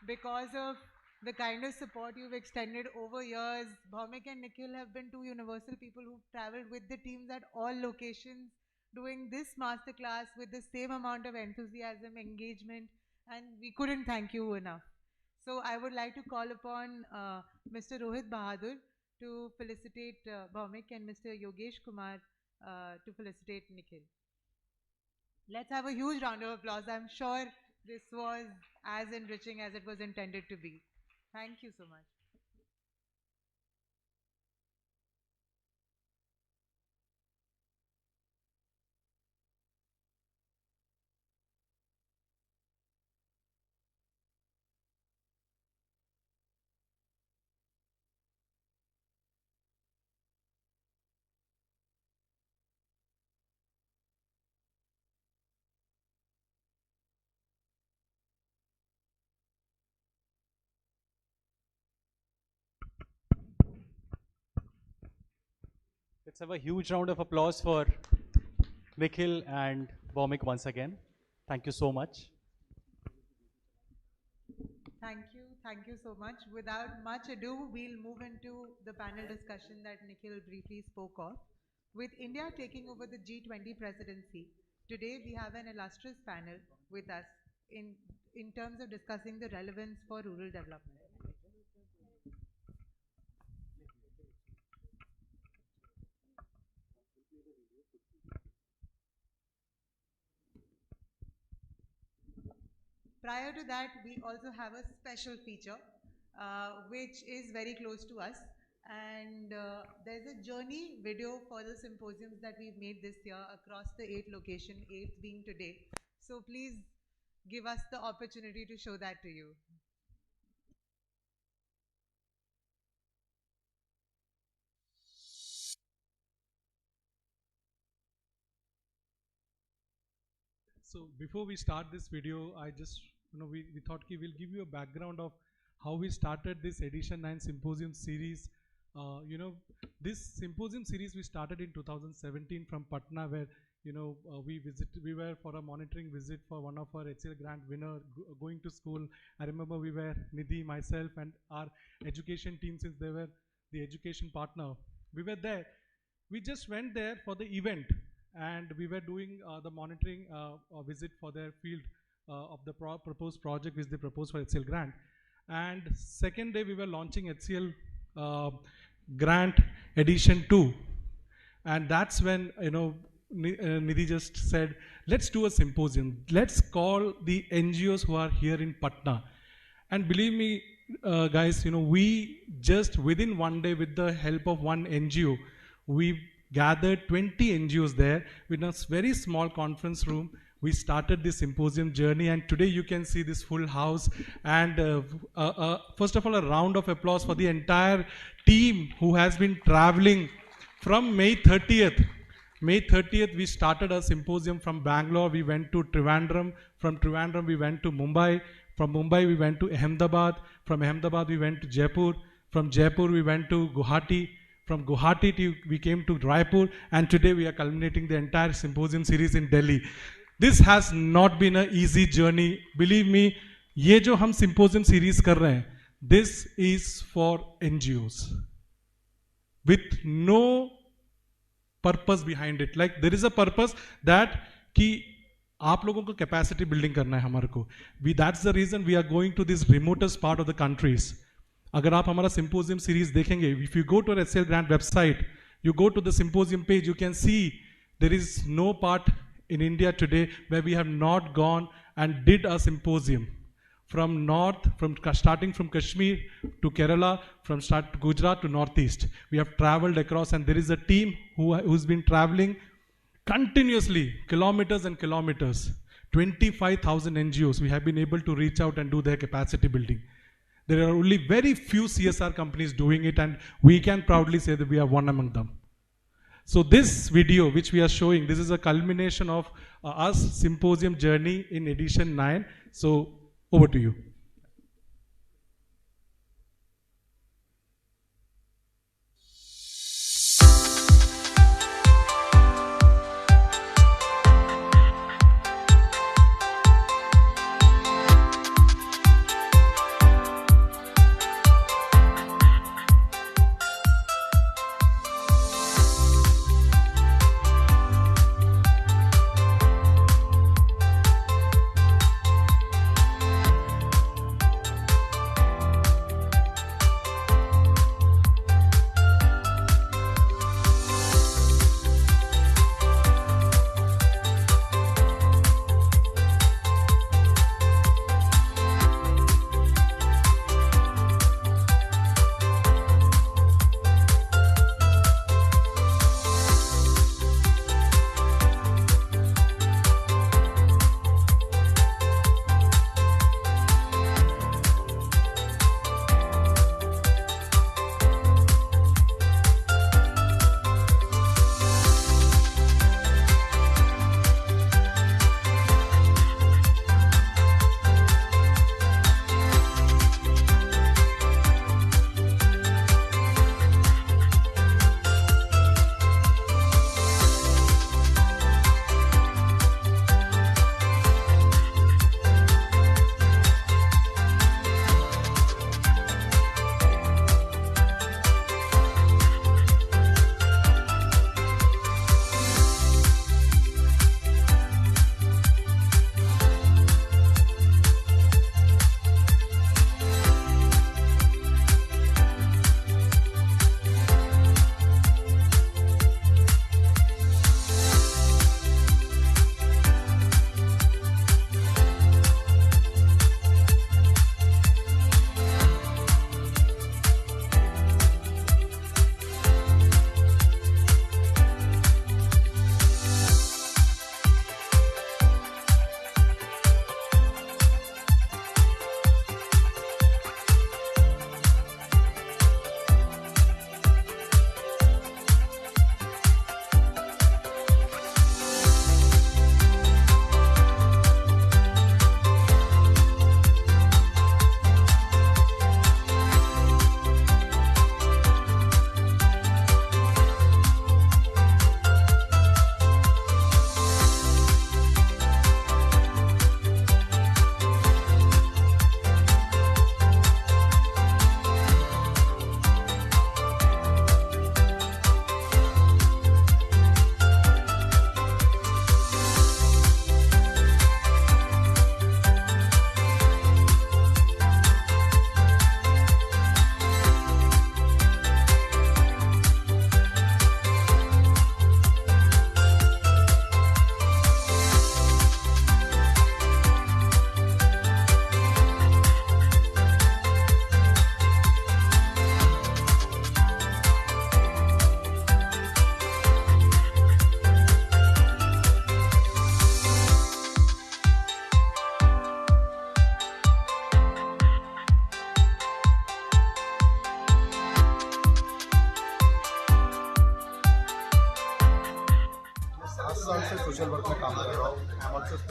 because of the kind of support you've extended over years. Bhaumik and Nikhil have been two universal people who've traveled with the teams at all locations, doing this masterclass with the same amount of enthusiasm, engagement, and we couldn't thank you enough. So I would like to call upon Mr. Rohit Bahadur to felicitate Bhaumik and Mr. Yogesh Kumar to felicitate Nikhil. Let's have a huge round of applause. I'm sure this was as enriching as it was intended to be. Thank you so much. Let's have a huge round of applause for Nikhil and Bhaumik once again. Thank you so much. Thank you so much. Without much ado, we'll move into the panel discussion that Nikhil briefly spoke of. With India taking over the G20 presidency, today we have an illustrious panel with us in terms of discussing the relevance for rural development. Prior to that, we also have a special feature which is very close to us, and there's a journey video for the symposiums that we've made this year across the 8 locations, 8th being today. So please give us the opportunity to show that to you. So before we start this video, I just, we thought we'll give you a background of how we started this edition 9 symposium series. This symposium series we started in 2017 from Patna, where we were for a monitoring visit for one of our HCL grant winner going to school. I remember we were Nidhi, myself, and our education team, since they were the education partner. We were there. We just went there for the event, and we were doing the monitoring visit for their field of the proposed project which they proposed for HCL grant. And second day we were launching HCL grant edition 2, and that's when Nidhi just said, let's do a symposium, let's call the NGOs who are here in Patna. And believe me guys, we just within one day, with the help of one NGO, we gathered 20 NGOs there in a very small conference room. We started this symposium journey, and today you can see this full house. And first of all, a round of applause for the entire team who has been traveling from May 30th. May 30th, we started a symposium from Bangalore. We went to Trivandrum. From Trivandrum, we went to Mumbai. From Mumbai, we went to Ahmedabad. From Ahmedabad, we went to Jaipur. From Jaipur, we went to Guwahati. From Guwahati, we came to Raipur, and today we are culminating the entire symposium series in Delhi. This has not been an easy journey. Believe me, ये जो हम symposium series कर रहे हैं, this is for NGOs with no purpose behind it. Like there is a purpose that कि आप लोगों को capacity building करना है हमारे को. That's the reason we are going to this remotest part of the countries. अगर आप हमारा symposium series देखेंगे, if you go to our HCL Grant website, you go to the symposium page, you can see there is no part in India today where we have not gone and did a symposium. From north, starting from Kashmir to Kerala, from Gujarat to Northeast. We have traveled across, and there is a team who's been traveling continuously, kilometers and kilometers. 25,000 NGOs we have been able to reach out and do their capacity building. There are only very few CSR companies doing it, and we can proudly say that we are one among them. So this video which we are showing, this is a culmination of us symposium journey in edition 9. So over to you.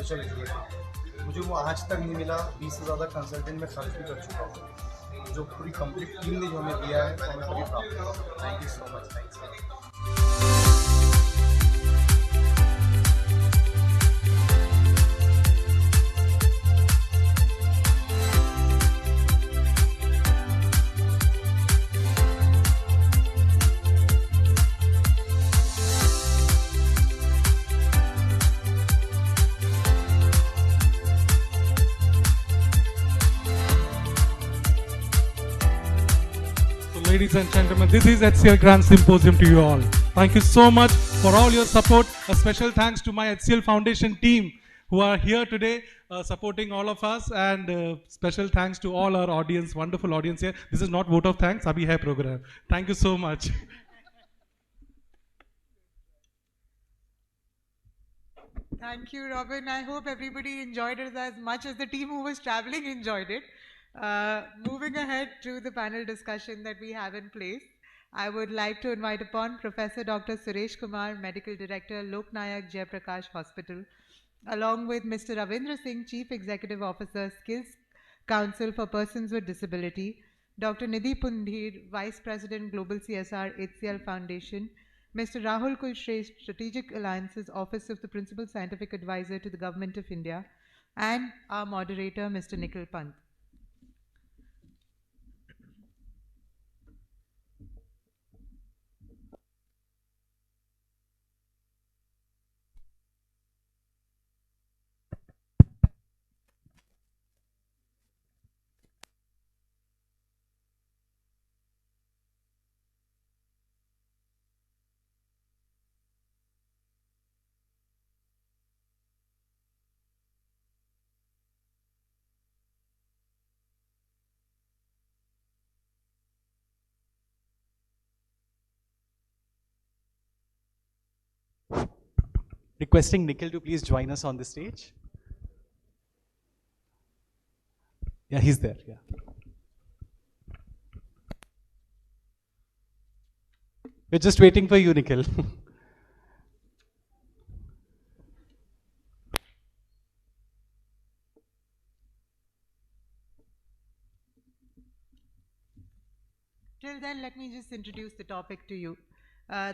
Social educator, मुझे वो आज तक नहीं मिला। 20 से ज़्यादा consultant में खर्च भी कर चुका हूँ। जो पूरी कंप्लीट टीम ने जो हमें दिया है वो हमें कभी प्राप्त होगा। Thank you so much. Thanks. Ladies and gentlemen, this is HCL Grant Symposium to you all. Thank you so much for all your support. A special thanks to my HCL Foundation team who are here today supporting all of us, and special thanks to all our audience, wonderful audience here. This is not vote of thanks, abhi hai program. Thank you so much. Thank you, Robin. I hope everybody enjoyed it as much as the team who was traveling enjoyed it. Moving ahead to the panel discussion that we have in place, I would like to invite upon Professor Dr. Suresh Kumar, Medical Director, Lok Nayak Jayaprakash Hospital, along with Mr. Ravindra Singh, Chief Executive Officer, Skills Council for Persons with Disability, Dr. Nidhi Pundhir, Vice President, Global CSR, HCL Foundation, Mr. Rahul Kulshresht, Strategic Alliances, Office of the Principal Scientific Advisor to the Government of India, and our moderator, Mr. Nikhil Pant. Requesting Nikhil to please join us on the stage. Yeah, he's there. Yeah. We're just waiting for you, Nikhil. Till then, let me just introduce the topic to you.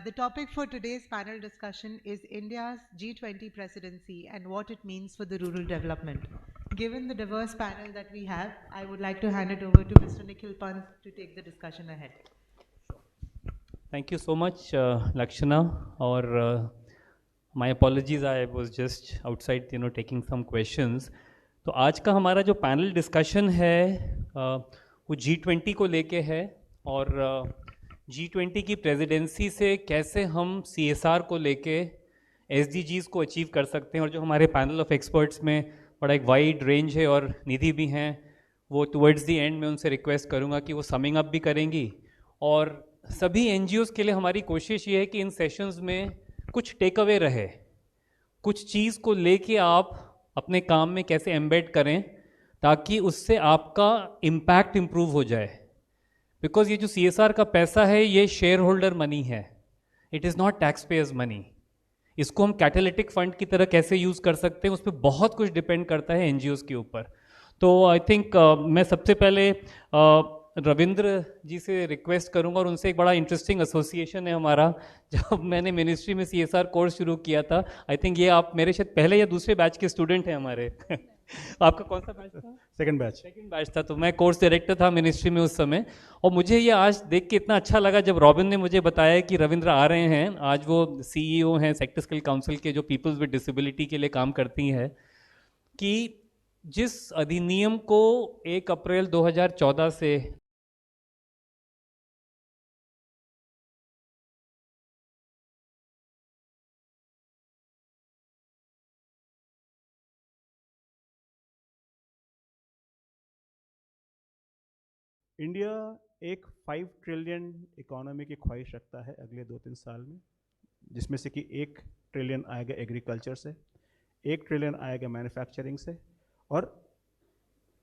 The topic for today's panel discussion is India's G20 presidency and what it means for the rural development. Given the diverse panel that we have, I would like to hand it over to Mr. Nikhil Pant to take the discussion ahead. Thank you so much, Lakshana. Or my apologies, I was just outside, taking some questions. तो आज का हमारा जो panel discussion है वो G20 को लेके है और G20 की प्रेसिडेंसी से कैसे हम CSR को लेके SDGs को अचीव कर सकते हैं, और जो हमारे पैनल ऑफ एक्सपर्ट्स में बड़ा एक वाइड रेंज है और निधि भी हैं, वो टुवर्ड्स दी एंड में उनसे रिक्वेस्ट करूंगा कि वो समिंग अप भी करेंगी। और सभी NGOs के लिए हमारी कोशिश ये है कि इन सेशंस में कुछ टेक अवे रहे, कुछ चीज़ को लेके आप अपने काम में कैसे एम्बेड करें ताकि उससे आपका इम्पैक्ट इम्प्रूव हो जाए। बिकॉज ये जो CSR का पैसा है ये शेयर होल्डर मनी है, it is not tax payers money. इसको हम कैटालिटिक फंड की तरह कैसे यूज़ कर सकते हैं उस पर बहुत कुछ डिपेंड करता है NGOs के ऊपर। तो आई थिंक मैं सबसे पहले रविंद्र जी से रिक्वेस्ट करूंगा, और उनसे एक बड़ा इंटरेस्टिंग एसोसिएशन है हमारा। जब मैंने मिनिस्ट्री में CSR कोर्स शुरू किया था, आई थिंक ये आप मेरे शायद पहले या दूसरे बैच के स्टूडेंट हैं हमारे। आपका कौन सा बैच था? सेकंड बैच था। तो मैं कोर्स डायरेक्टर था मिनिस्ट्री में उस समय, और मुझे ये आज देख के इतना अच्छा लगा जब रॉबिन ने मुझे बताया कि रविंद्र आ रहे हैं। आज वो CEO हैं सेक्टर स्किल काउंसिल के, जो पीपल्स विद डिसेबिलिटी के लिए काम करती हैं, कि जिस अधिनियम को 1 अप्रैल 2014 से इंडिया एक 5 ट्रिलियन इकोनॉमी की ख्वाहिश रखता है अगले 2-3 साल में, जिसमें से कि 1 ट्रिलियन आएगा एग्रीकल्चर से, 1 ट्रिलियन आएगा मैन्युफैक्चरिंग से, और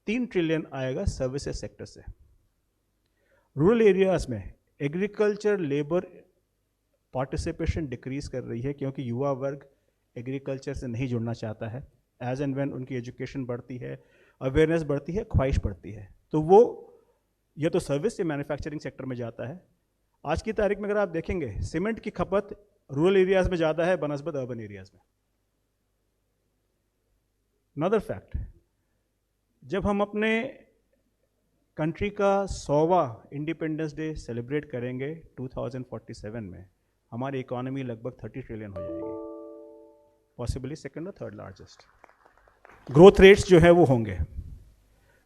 3 ट्रिलियन आएगा सर्विसेज सेक्टर से। रूरल एरियाज़ में एग्रीकल्चर लेबर पार्टिसिपेशन डिक्रीज कर रही है क्योंकि युवा वर्ग एग्रीकल्चर से नहीं जुड़ना चाहता है। एज एंड व्हेन उनकी एजुकेशन बढ़ती है, अवेयरनेस बढ़ती है, ख्वाहिश बढ़ती है, तो वो या तो सर्विस या मैन्युफैक्चरिंग सेक्टर में जाता है। आज की तारीख में अगर आप देखेंगे, सीमेंट की खपत रूरल एरियाज में ज़्यादा है बनस्बत अर्बन एरियाज में। अनदर फैक्ट, जब हम अपने कंट्री का 100वां इंडिपेंडेंस डे सेलिब्रेट करेंगे 2047 में, हमारी इकोनॉमी लगभग 30 ट्रिलियन हो जाएगी, पॉसिबली सेकंड और थर्ड लार्जेस्ट। ग्रोथ रेट्स जो है वो होंगे।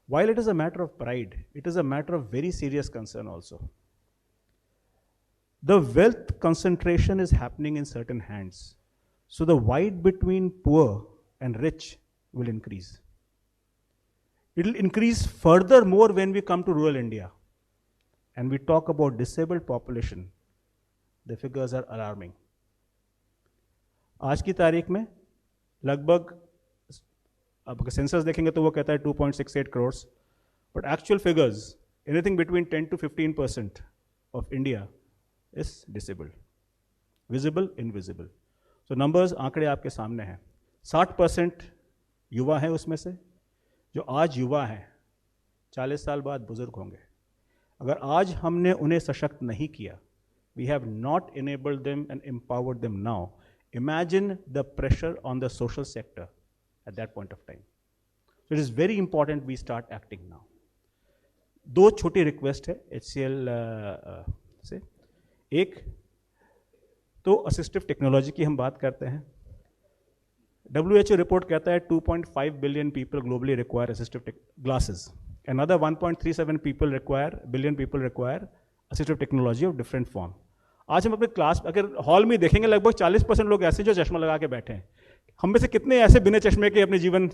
While it is a matter of pride, it is a matter of very serious concern also. The wealth concentration is happening in certain hands. So the divide between poor and rich will increase. It will increase furthermore when we come to rural India. And we talk about disabled population. The figures are alarming. आज की तारीख में लगभग, अब अगर census देखेंगे तो वो कहता है 2.68 crore, but actual figures anything between 10 to 15% of India is disabled, visible, invisible. So numbers, आंकड़े आपके सामने हैं। 60% युवा हैं उसमें से, जो आज युवा हैं 40 साल बाद बुजुर्ग होंगे। अगर आज हमने उन्हें सशक्त नहीं किया, we have not enabled them and empowered them now, imagine the pressure on the social sector at that point of time. So it is very important we start acting now. दो छोटी रिक्वेस्ट है HCL से। एक तो assistive technology की हम बात करते हैं। WHO रिपोर्ट कहता है 2.5 billion people globally require assistive glasses, another 1.37 billion people require assistive technology of different form. आज हम अपने क्लास अगर हॉल में देखेंगे, लगभग 40% लोग ऐसे जो चश्मा लगा के बैठे हैं। हम में से कितने ऐसे बिना चश्मे के अपने जीवन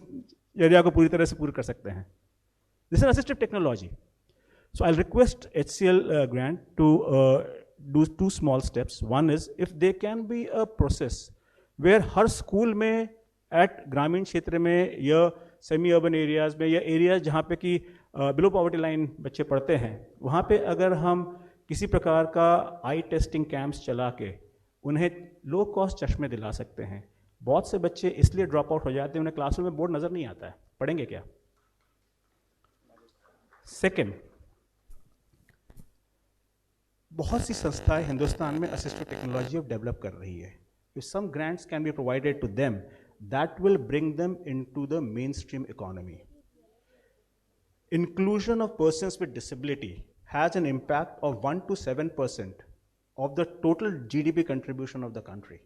एरिया को पूरी तरह से पूरा कर सकते हैं? This is assistive technology. So I request HCL grant to do two small steps. One is if there can be a process where her school में एट ग्रामीण क्षेत्र में या सेमी अर्बन एरियाज में या एरियाज जहाँ पे कि बिलो पॉवर्टी लाइन बच्चे पढ़ते हैं, वहाँ पे अगर हम किसी प्रकार का आई टेस्टिंग कैंप्स चला के उन्हें लो कॉस्ट चश्मे दिला सकते हैं। बहुत से बच्चे इसलिए ड्रॉप आउट हो जाते हैं, उन्हें क्लासरूम में बोर्ड नज़र नहीं आता है, पढ़ेंगे क्या? सेकेंड, बहुत सी संस्थाएं हिंदुस्तान में असिस्टिव टेक्नोलॉजी अब डेवलप कर रही है। If some grants can be provided to them, that will bring them into the mainstream economy. Inclusion of persons with disability has an impact of 1 to 7% of the total GDP contribution of the country.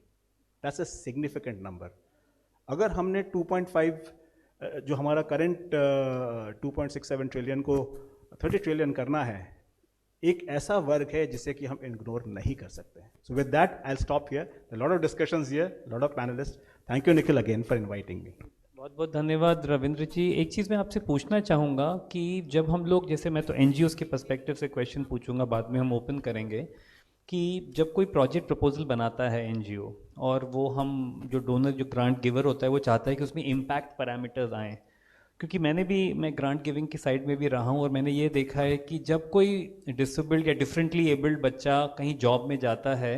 That's a significant number. अगर हमने 2.5 जो हमारा current 2.67 trillion को 30 trillion करना है, एक ऐसा वर्ग है जिसे कि हम इग्नोर नहीं कर सकते हैं। So with that I will stop here. There lot of discussions here, lot of panelist. Thank you Nikhil again for inviting me. बहुत बहुत धन्यवाद रविंद्र जी। एक चीज़ मैं आपसे पूछना चाहूँगा कि जब हम लोग, जैसे मैं तो NGOs के पर्सपेक्टिव से क्वेश्चन पूछूंगा, बाद में हम ओपन करेंगे, कि जब कोई प्रोजेक्ट प्रपोजल बनाता है NGO और वो हम जो डोनर, जो ग्रांट गिवर होता है, वो चाहता है कि उसमें इम्पैक्ट पैरामीटर्स आएँ, क्योंकि मैं ग्रांट गिविंग की साइड में भी रहा हूँ और मैंने ये देखा है कि जब कोई डिसेबल्ड या डिफरेंटली एबल्ड बच्चा कहीं जॉब में जाता है,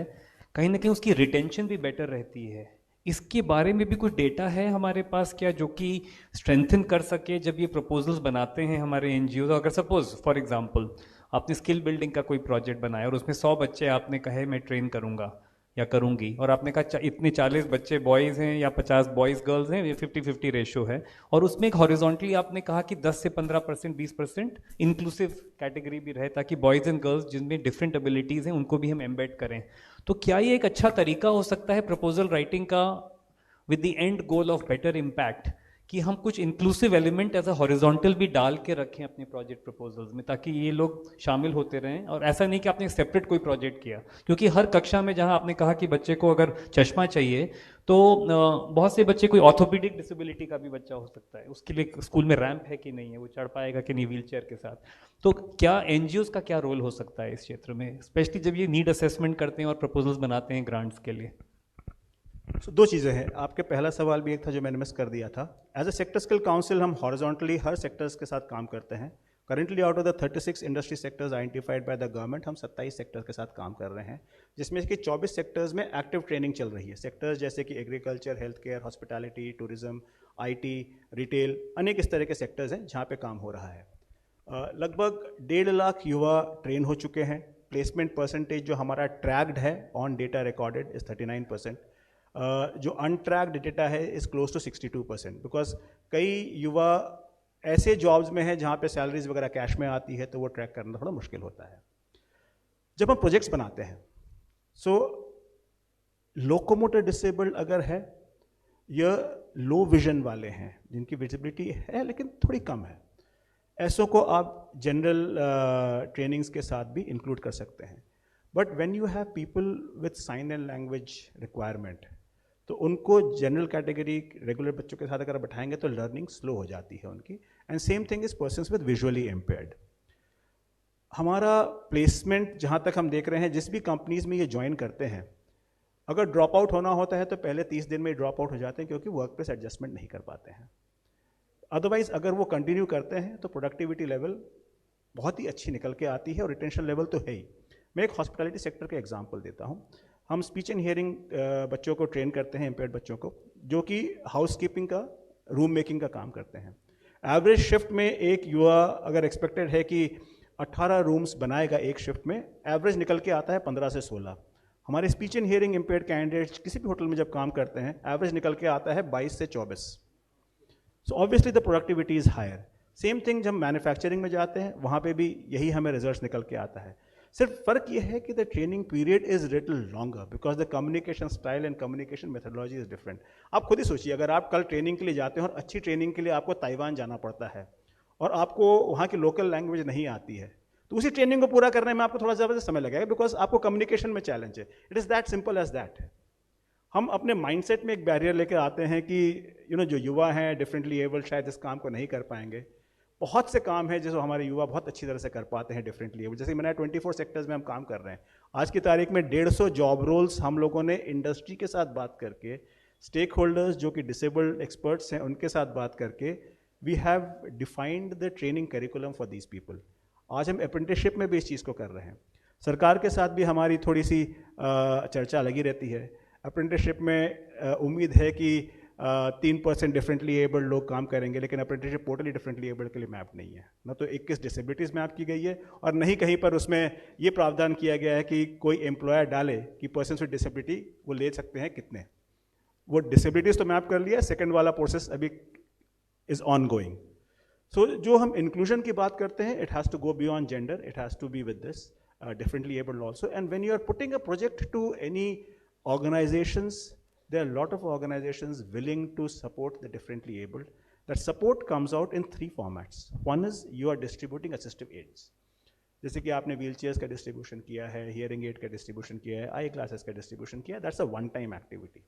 कहीं ना कहीं उसकी रिटेंशन भी बेटर रहती है। इसके बारे में भी कुछ डेटा है हमारे पास क्या, जो कि स्ट्रेंथन कर सके जब ये प्रपोजल्स बनाते हैं हमारे NGOs? अगर सपोज फॉर एग्जांपल आपने स्किल बिल्डिंग का कोई प्रोजेक्ट बनाया और उसमें 100 बच्चे आपने कहे मैं ट्रेन करूँगा या करूँगी, और आपने कहा इतने 40 बच्चे बॉयज़ हैं या 50 बॉयज़ गर्ल्स हैं, ये 50-50 रेशो है, और उसमें एक हॉरिजॉन्टली आपने कहा कि 10 से 15%, 20% इंक्लूसिव कैटेगरी भी रहे, ताकि बॉयज़ एंड गर्ल्स जिनमें डिफरेंट एबिलिटीज़ हैं उनको भी हम एम्बेड करें। तो क्या ये एक अच्छा तरीका हो सकता है प्रपोजल राइटिंग का, with the end goal of better impact, कि हम कुछ inclusive element as a horizontal भी डाल के रखें अपने प्रोजेक्ट प्रपोजल्स में, ताकि ये लोग शामिल होते रहें? और ऐसा नहीं कि आपने सेपरेट कोई प्रोजेक्ट किया, क्योंकि हर कक्षा में जहां आपने कहा कि बच्चे को अगर चश्मा चाहिए, तो बहुत से बच्चे, कोई ऑर्थोपेडिक डिसेबिलिटी का भी बच्चा हो सकता है, उसके लिए स्कूल में रैंप है कि नहीं है, वो चढ़ पाएगा कि नहीं व्हील चेयर के साथ। तो क्या NGOs का क्या रोल हो सकता है इस क्षेत्र में, स्पेशली जब ये नीड असेसमेंट करते हैं और प्रपोजल्स बनाते हैं ग्रांट्स के लिए? दो चीज़ें हैं। आपके पहला सवाल भी एक था जो मैंने मिस कर दिया था। As a sector skill council हम हॉरिजॉन्टली हर सेक्टर्स के साथ काम करते हैं। Currently out of the 36 industry sectors identified by the government, हम 27 सेक्टर्स के साथ काम कर रहे हैं, जिसमें कि 24 सेक्टर्स में एक्टिव ट्रेनिंग चल रही है। सेक्टर्स जैसे कि agriculture, health care, hospitality, tourism, IT, retail, अनेक इस तरह के सेक्टर्स हैं जहाँ पे काम हो रहा है। लगभग 1.5 लाख युवा ट्रेन हो चुके हैं। प्लेसमेंट परसेंटेज जो हमारा ट्रैक्ड है ऑन डेटा रिकॉर्डेड इज़ 39%। जो अनट्रैक्ड डेटा है इज़ क्लोज टू 62%, बिकॉज कई युवा ऐसे जॉब्स में हैं जहाँ पे सैलरीज वगैरह कैश में आती है, तो वो ट्रैक करना थोड़ा मुश्किल होता है। जब हम प्रोजेक्ट्स बनाते हैं, सो लोकोमोटर डिसेबल्ड अगर है या लो विजन वाले हैं जिनकी विजिबिलिटी है लेकिन थोड़ी कम है, ऐसों को आप जनरल ट्रेनिंग्स के साथ भी इंक्लूड कर सकते हैं। But when you have people with sign and language requirement, तो उनको जनरल कैटेगरी रेगुलर बच्चों के साथ अगर बैठाएंगे तो लर्निंग स्लो हो जाती है उनकी। And same thing is persons with visually impaired. हमारा प्लेसमेंट जहाँ तक हम देख रहे हैं, जिस भी कंपनीज में ये ज्वाइन करते हैं, अगर ड्रॉप आउट होना होता है तो पहले 30 दिन में ड्रॉप आउट हो जाते हैं क्योंकि वर्क प्लेस एडजस्टमेंट नहीं कर पाते हैं। अदरवाइज अगर वो कंटिन्यू करते हैं तो प्रोडक्टिविटी लेवल बहुत ही अच्छी निकल के आती है और रिटेंशन लेवल तो है ही। मैं एक हॉस्पिटैलिटी सेक्टर का एग्जांपल देता हूँ। हम स्पीच एंड हियरिंग बच्चों को ट्रेन करते हैं, इम्पेयर्ड बच्चों को, जो कि हाउस कीपिंग का, रूम मेकिंग का काम करते हैं। एवरेज शिफ्ट में एक युवा अगर एक्सपेक्टेड है कि 18 रूम्स बनाएगा एक शिफ्ट में, एवरेज निकल के आता है 15 से 16। हमारे speech and hearing impaired candidates किसी भी होटल में जब काम करते हैं, एवरेज निकल के आता है 22 से 24। So obviously the productivity is higher. Same thing जब मैन्युफैक्चरिंग में जाते हैं, वहाँ पे भी यही हमें रिजल्ट्स निकल के आता है। सिर्फ फ़र्क ये है कि the training period is little longer because the communication style and communication methodology is different. आप खुद ही सोचिए, अगर आप कल ट्रेनिंग के लिए जाते हैं और अच्छी ट्रेनिंग के लिए आपको ताइवान जाना पड़ता है और आपको वहाँ की लोकल लैंग्वेज नहीं आती है, तो उसी ट्रेनिंग को पूरा करने में आपको थोड़ा ज़्यादा समय लगेगा बिकॉज आपको कम्युनिकेशन में चैलेंज है। It is that simple as that. हम अपने माइंडसेट में एक बैरियर लेकर आते हैं कि जो युवा हैं डिफरेंटली एबल्ड शायद इस काम को नहीं कर पाएंगे। बहुत से काम है जिसको हमारे युवा बहुत अच्छी तरह से कर पाते हैं डिफरेंटली एबल्ड। जैसे मैंने 24 सेक्टर्स में हम काम कर रहे हैं। आज की तारीख में 150 जॉब रोल्स हम लोगों ने इंडस्ट्री के साथ बात करके, स्टेक होल्डर्स जो कि डिसेबल्ड एक्सपर्ट्स हैं उनके साथ बात करके, we have defined the training curriculum for these people. आज हम अप्रेंटिसशिप में भी इस चीज़ को कर रहे हैं। सरकार के साथ भी हमारी थोड़ी सी चर्चा लगी रहती है। अप्रेंटिसशिप में उम्मीद है कि 3% डिफरेंटली एबल्ड लोग काम करेंगे, लेकिन अप्रेंटिसशिप टोटली डिफरेंटली एबल्ड के लिए मैप नहीं है। न तो 21 डिसेबिलिटीज़ मैप की गई है और नहीं कहीं पर उसमें ये प्रावधान किया गया है कि कोई एम्प्लॉयर डाले कि पर्सन विद डिसेबिलिटी वो ले सकते हैं कितने। वो डिसेबिलिटीज़ तो मैप कर लिया, सेकेंड वाला प्रोसेस अभी इज़ ऑन गोइंग। सो जो हम इंक्लूजन की बात करते हैं, it has to go beyond gender, it has to be with this differently abled also. And when you are putting a project to any organizations, there are a lot of organizations willing to support the differently abled. That support comes out in 3 formats. One is you are distributing assistive aids. जैसे कि आपने wheelchairs का distribution किया है, hearing aid का distribution किया है, eye glasses का distribution किया है, that's a one-time activity.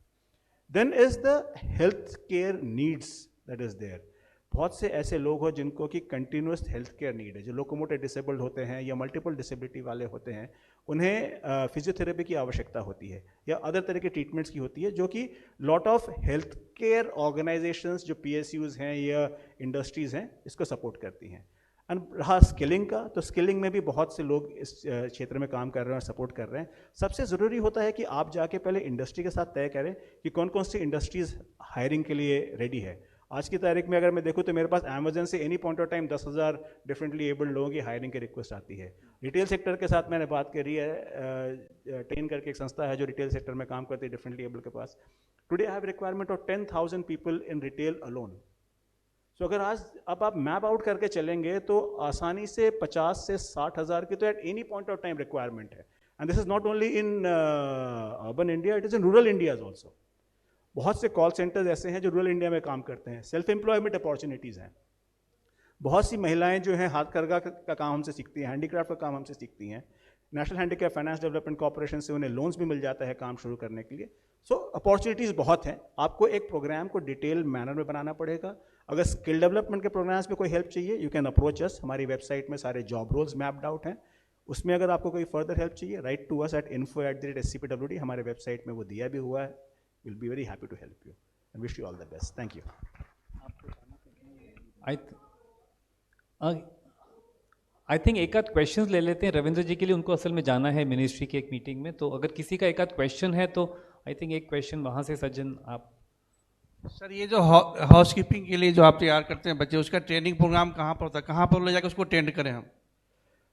Then is the health care needs that is there. बहुत से ऐसे लोग हो जिनको कि कंटिन्यूस हेल्थ केयर नीड है, जो लोकोमोटर डिसेबल्ड होते हैं या मल्टीपल डिसेबिलिटी वाले होते हैं, उन्हें फिजियोथेरेपी की आवश्यकता होती है या अदर तरह के ट्रीटमेंट्स की होती है, जो कि lot of health care organisations जो PSUs हैं या इंडस्ट्रीज़ हैं इसको सपोर्ट करती हैं। एंड रहा स्किलिंग का, तो स्किलिंग में भी बहुत से लोग इस क्षेत्र में काम कर रहे हैं और सपोर्ट कर रहे हैं। सबसे ज़रूरी होता है कि आप जाके पहले इंडस्ट्री के साथ तय करें कि कौन कौन सी इंडस्ट्रीज़ हायरिंग के लिए रेडी है। आज की तारीख में अगर मैं देखूँ तो मेरे पास अमेजन से any point of time 10,000 differently abled लोगों की हायरिंग की रिक्वेस्ट आती है। रिटेल सेक्टर के साथ मैंने बात करी है, ट्रेन करके एक संस्था है जो रिटेल सेक्टर में काम करती है डिफरेंटली एबल्ड के पास। Today I have requirement of 10,000 people in retail alone. So अगर आज अब आप मैप आउट करके चलेंगे तो आसानी से 50 से 60,000 की तो at any point of time requirement है। And this is not only in urban India, it is in rural India also. बहुत से कॉल सेंटर्स ऐसे हैं जो रूरल इंडिया में काम करते हैं। सेल्फ एम्प्लॉयमेंट अपॉर्चुनिटीज़ हैं। बहुत सी महिलाएं जो हैं हाथ करगा का काम हमसे सीखती हैं, हैंडीक्राफ्ट का काम हमसे सीखती हैं। National handicraft finance development corporation से उन्हें लोन्स भी मिल जाता है काम शुरू करने के लिए। सो अपॉर्चुनिटीज़ बहुत हैं। आपको एक प्रोग्राम को डिटेल मैनर में बनाना पड़ेगा। अगर स्किल डेवलपमेंट के प्रोग्राम्स में कोई हेल्प चाहिए, यू कैन अप्रोच अस। हमारी वेबसाइट में सारे जॉब रोल्स मैप्ड आउट हैं। उसमें अगर आपको कोई फर्दर हेल्प चाहिए, write to us at info@scpwd। हमारे वेबसाइट में वो दिया भी हुआ है। We'll be very happy to help you and wish you all the best. Thank you. I think एक आध क्वेश्चंस ले लेते हैं रविंद्र जी के लिए। उनको असल में जाना है मिनिस्ट्री की एक मीटिंग में, तो अगर किसी का एक आध क्वेश्चन है तो आई थिंक एक क्वेश्चन वहाँ से सज्जन आप सर ये जो हाउस कीपिंग के लिए जो आप तैयार करते हैं बच्चे, उसका ट्रेनिंग प्रोग्राम कहाँ पर होता है, कहाँ पर ले जाकर उसको ट्रेंड करें हम?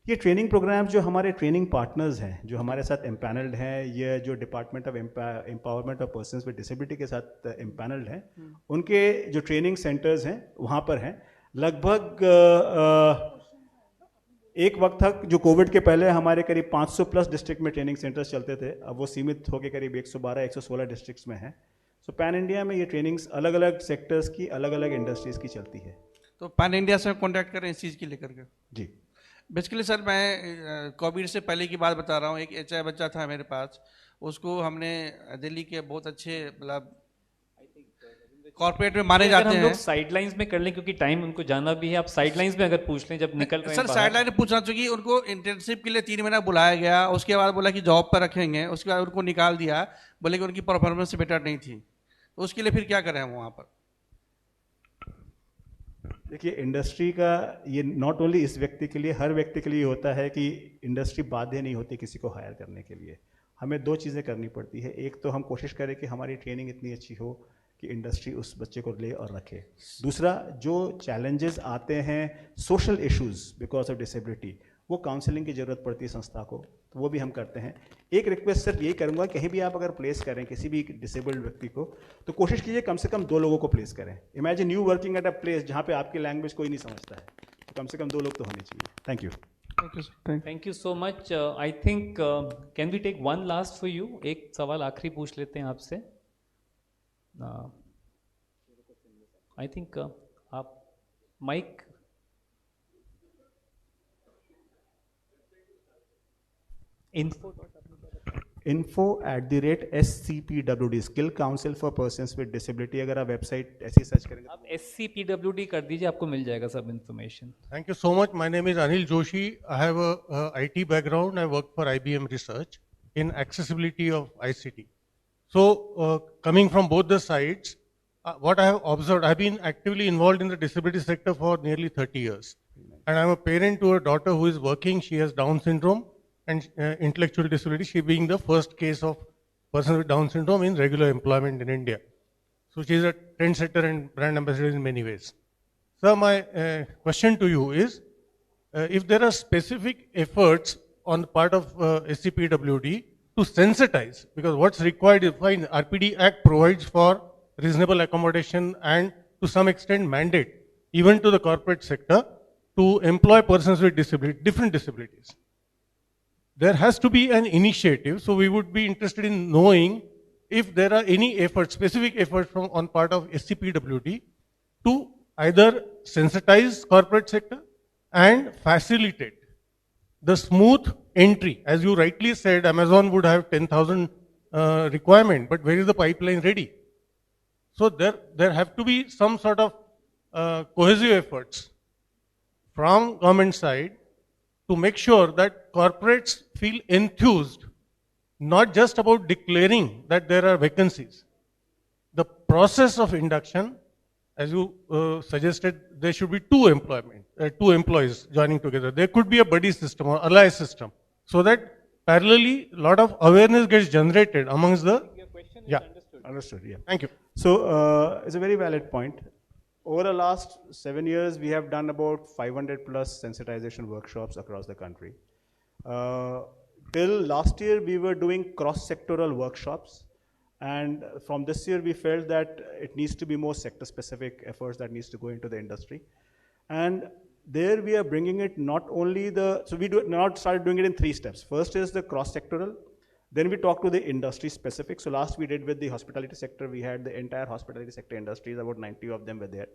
ये ट्रेनिंग प्रोग्राम जो हमारे ट्रेनिंग पार्टनर्स हैं, जो हमारे साथ एम्पैनल्ड हैं, ये जो department of empowerment of persons with disability के साथ एम्पैनल्ड हैं, उनके जो ट्रेनिंग सेंटर्स हैं वहाँ पर हैं। लगभग एक वक्त तक जो कोविड के पहले हमारे करीब 500 प्लस डिस्ट्रिक्ट में ट्रेनिंग सेंटर्स चलते थे, अब वो सीमित होकर करीब 112-116 डिस्ट्रिक्ट्स में हैं। सो पैन इंडिया में ये ट्रेनिंग्स अलग अलग सेक्टर्स की, अलग अलग इंडस्ट्रीज़ की चलती है। तो पैन इंडिया से कॉन्टैक्ट करें इस चीज़ की लेकर के? जी। बेसिकली सर मैं कोविड से पहले की बात बता रहा हूँ। एक HI बच्चा था मेरे पास, उसको हमने दिल्ली के बहुत अच्छे मतलब कॉर्पोरेट में माने जाते हैं। हम लोग साइडलाइंस में कर लें क्योंकि टाइम उनको जाना भी है। आप साइडलाइंस में अगर पूछ लें जब निकल रहे हैं सर साइडलाइन में पूछना चाहिए। उनको इंटर्नशिप के लिए 3 महीना बुलाया गया, उसके बाद बोला कि जॉब पर रखेंगे, उसके बाद उनको निकाल दिया, बोले कि उनकी परफॉर्मेंस बेटर नहीं थी। तो उसके लिए फिर क्या करें हम वहाँ पर? देखिए, इंडस्ट्री का ये नॉट ओनली इस व्यक्ति के लिए, हर व्यक्ति के लिए होता है कि इंडस्ट्री बाध्य नहीं होती किसी को हायर करने के लिए। हमें 2 चीज़ें करनी पड़ती है। एक तो हम कोशिश करें कि हमारी ट्रेनिंग इतनी अच्छी हो कि इंडस्ट्री उस बच्चे को ले और रखे। दूसरा, जो चैलेंजेस आते हैं, social issues because of disability, वो काउंसलिंग की ज़रूरत पड़ती है संस्था को, तो वो भी हम करते हैं। एक रिक्वेस्ट सिर्फ यही करूँगा, कहीं भी आप अगर प्लेस करें किसी भी डिसेबल्ड व्यक्ति को, तो कोशिश कीजिए कम से कम 2 लोगों को प्लेस करें। Imagine you working at a place जहाँ पे आपकी लैंग्वेज कोई नहीं समझता है, तो कम से कम 2 लोग तो होने चाहिए। Thank you. Thank you so much. I think can we take one last for you? एक सवाल आखिरी पूछ लेते हैं आपसे। आई थिंक आप mic info@scpwd skill council for persons with disability. अगर आप वेबसाइट ऐसे सर्च करेंगे, आप SCPWD कर दीजिए, आपको मिल जाएगा सब information. Thank you so much. My name is Anil Joshi. I have a IT background. I work for IBM Research in accessibility of ICT. So coming from both the sides, what I have observed, I've been actively involved in the disability sector for nearly 30 years. And I'm a parent to a daughter who is working. She has Down syndrome and intellectual disability, she being the first case of person with Down syndrome in regular employment in India. So she is a trendsetter and brand ambassador in many ways. Sir, my question to you is, if there are specific efforts on the part of SCPWD to sensitize, because what's required is fine, RPD Act provides for reasonable accommodation and to some extent mandate even to the corporate sector to employ persons with disability, different disabilities. There has to be an initiative, so we would be interested in knowing if there are any efforts, specific efforts from on part of SCPWD to either sensitize corporate sector and facilitate the smooth entry. As you rightly said, Amazon would have 10,000 requirement, but where is the pipeline ready? So there have to be some sort of cohesive efforts from government side to make sure that corporates feel enthused, not just about declaring that there are vacancies. The process of induction, as you suggested, there should be two employees joining together. There could be a buddy system or ally system, so that parallelly a lot of awareness gets generated amongst the. Understood. Yeah. Thank you. So it's a very valid point. Over the last 7 years, we have done about 500 plus sensitization workshops across the country. Till last year, we were doing cross-sectoral workshops. And from this year, we felt that it needs to be more sector-specific efforts that needs to go into the industry. And there we are bringing it not only so we not started doing it in 3 steps. First is the cross-sectoral. Then we talk to the industry specific. So last we did with the hospitality sector, we had the entire hospitality sector industries, about 90 of them were there.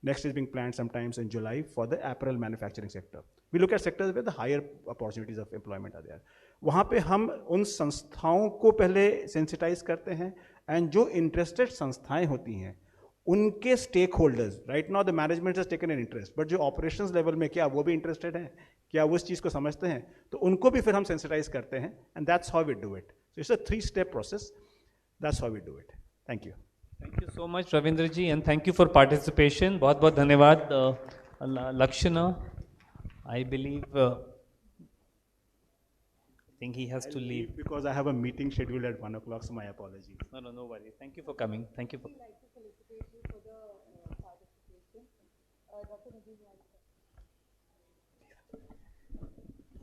Next is being planned sometimes in July for the apparel manufacturing sector. We look at sectors where the higher opportunities of employment are there. वहाँ पे हम उन संस्थाओं को पहले sensitize करते हैं, and जो इंटरेस्टेड संस्थाएं होती हैं उनके stakeholders, right now the management has taken an interest, but जो ऑपरेशंस लेवल में क्या वो भी इंटरेस्टेड हैं, क्या वो इस चीज़ को समझते हैं, तो उनको भी फिर हम सेंसिटाइज करते हैं, and that's how we do it. So it's a 3-step process. That's how we do it. Thank you. Thank you so much Ravindra ji, and thank you for participation. बहुत बहुत धन्यवाद. Lakshan, I believe I think he has to leave because I have a meeting scheduled at 1 o'clock, so my apologies. No worries. Thank you for coming. Thank you for.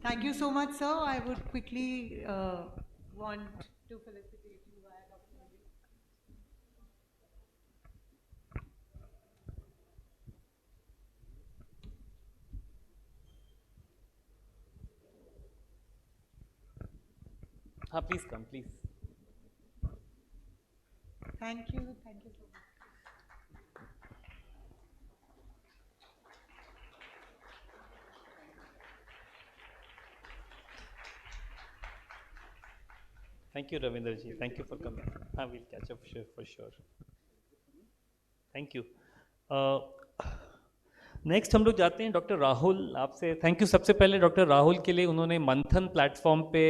Thank you so much, sir. I would quickly want to felicitate you via Dr. Nidhi. Please come, please. Thank you so much. Thank you, Ravindra ji. Thank you for coming. We'll catch up for sure. Thank you. Next हम लोग जाते हैं doctor Rahul आपसे. Thank you. सबसे पहले doctor Rahul के लिए उन्होंने मंथन प्लेटफॉर्म पे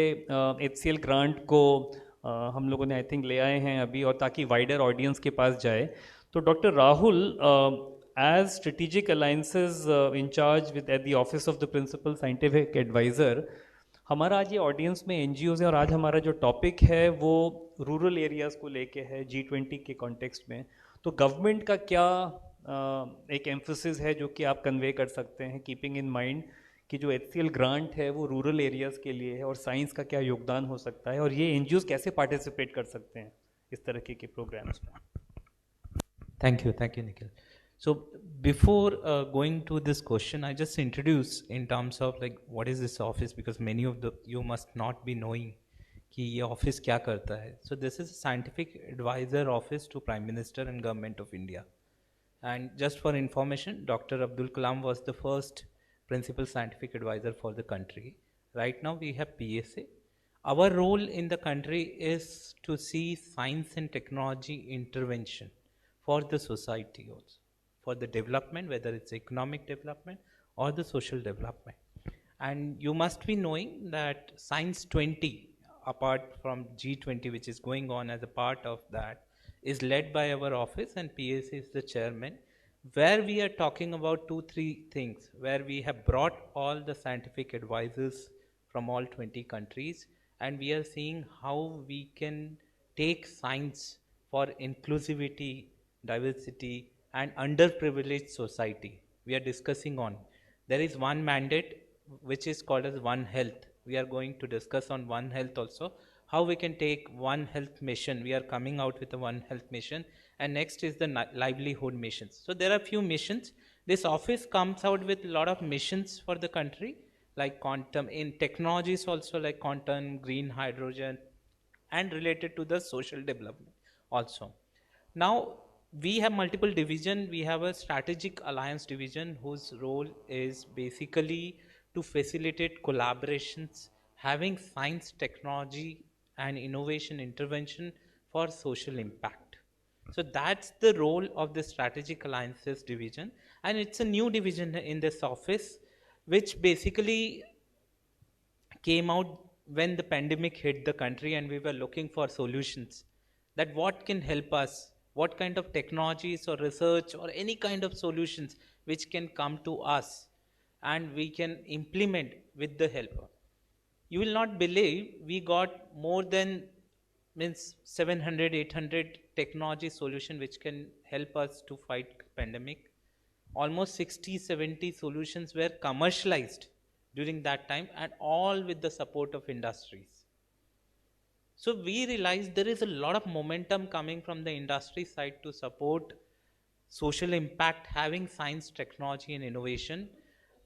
HCL ग्रांट को हम लोगों ने आई थिंक ले आए हैं अभी, और ताकि वाइडर ऑडियंस के पास जाए. तो doctor Rahul as strategic alliances incharge with at the office of the principal scientific adviser, हमारा आज ये ऑडियंस में NGOs है, और आज हमारा जो टॉपिक है वो रूरल एरियाज़ को लेके है G20 के कॉन्टेक्स्ट में. तो गवर्नमेंट का क्या एक एम्फोसिस है जो कि आप कन्वे कर सकते हैं, कीपिंग इन माइंड कि जो HCL ग्रांट है वो रूरल एरियाज़ के लिए है, और साइंस का क्या योगदान हो सकता है, और ये NGOs कैसे पार्टिसिपेट कर सकते हैं इस तरह के प्रोग्राम्स में? Thank you, Nikhil. So before going to this question, I just introduce in terms of like what is this office, because many of you must not be knowing कि ये office क्या करता है. So this is a scientific advisor office to Prime Minister and Government of India. And just for information, Dr. Abdul Kalam was the first principal scientific advisor for the country. Right now we have PSA. Our role in the country is to see science and technology intervention for the society also, for the development, whether it's economic development or the social development. And you must be knowing that Science 20, apart from G20, which is going on as a part of that, is led by our office, and PSA is the chairman, where we are talking about 2-3 things, where we have brought all the scientific advisors from all 20 countries, and we are seeing how we can take science for inclusivity, diversity, and underprivileged society. We are discussing on. There is one mandate which is called as One Health. We are going to discuss on One Health also, how we can take One Health mission. We are coming out with a One Health mission, and next is the livelihood missions. So there are few missions. This office comes out with a lot of missions for the country, like quantum, in technologies also like quantum, green hydrogen, and related to the social development also. Now, we have multiple division. We have a strategic alliance division whose role is basically to facilitate collaborations, having science, technology, and innovation intervention for social impact. So that's the role of the strategic alliances division, and it's a new division in this office, which basically came out when the pandemic hit the country, and we were looking for solutions, that what can help us, what kind of technologies or research or any kind of solutions which can come to us and we can implement with the help. You will not believe, we got more than 700-800 technology solution which can help us to fight pandemic. Almost 60-70 solutions were commercialized during that time, and all with the support of industries. So we realized there is a lot of momentum coming from the industry side to support social impact, having science, technology, and innovation.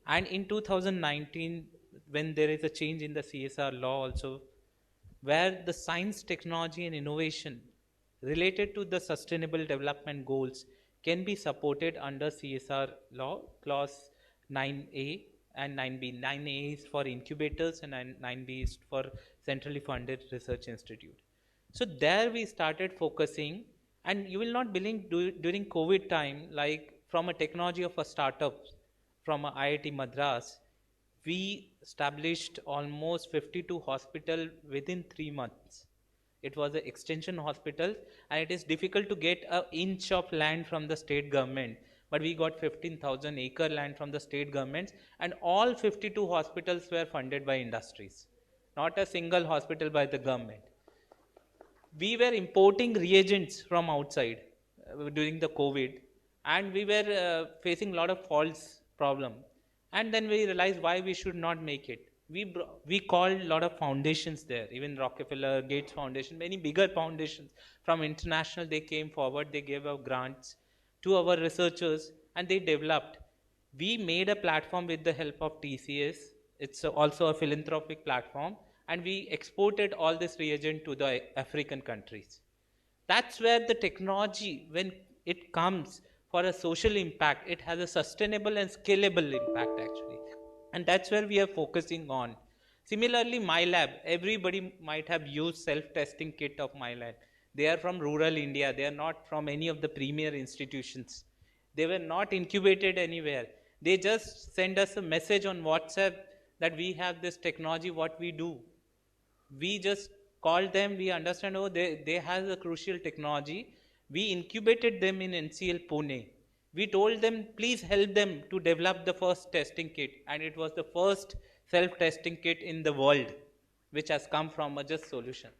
And in 2019, when there is a change in the CSR law also, where the science, technology, and innovation related to the sustainable development goals can be supported under CSR law, clause 9A and 9B. 9A is for incubators and 9B is for centrally funded research institute. So there we started focusing, and you will not believe during COVID time, like from a technology of a startup from a IIT Madras, we established almost 52 hospitals within 3 months. It was an extension hospital, and it is difficult to get an inch of land from the state government. But we got 15,000 acre land from the state governments, and all 52 hospitals were funded by industries. Not a single hospital by the government. We were importing reagents from outside during the COVID, and we were facing a lot of false problem. And then we realized why we should not make it. We called a lot of foundations there, even Rockefeller, Gates Foundation, many bigger foundations from international. They came forward, they gave out grants to our researchers, and they developed. We made a platform with the help of TCS. It's also a philanthropic platform, and we exported all this reagent to the African countries. That's where the technology, when it comes for a social impact, it has a sustainable and scalable impact actually. And that's where we are focusing on. Similarly, MyLab, everybody might have used self-testing kit of MyLab. They are from rural India. They are not from any of the premier institutions. They were not incubated anywhere. They just send us a message on WhatsApp that we have this technology, what we do. We just called them, we understand, oh, they have a crucial technology. We incubated them in NCL Pune. We told them, please help them to develop the first testing kit. And it was the first self-testing kit in the world, which has come from a just solution.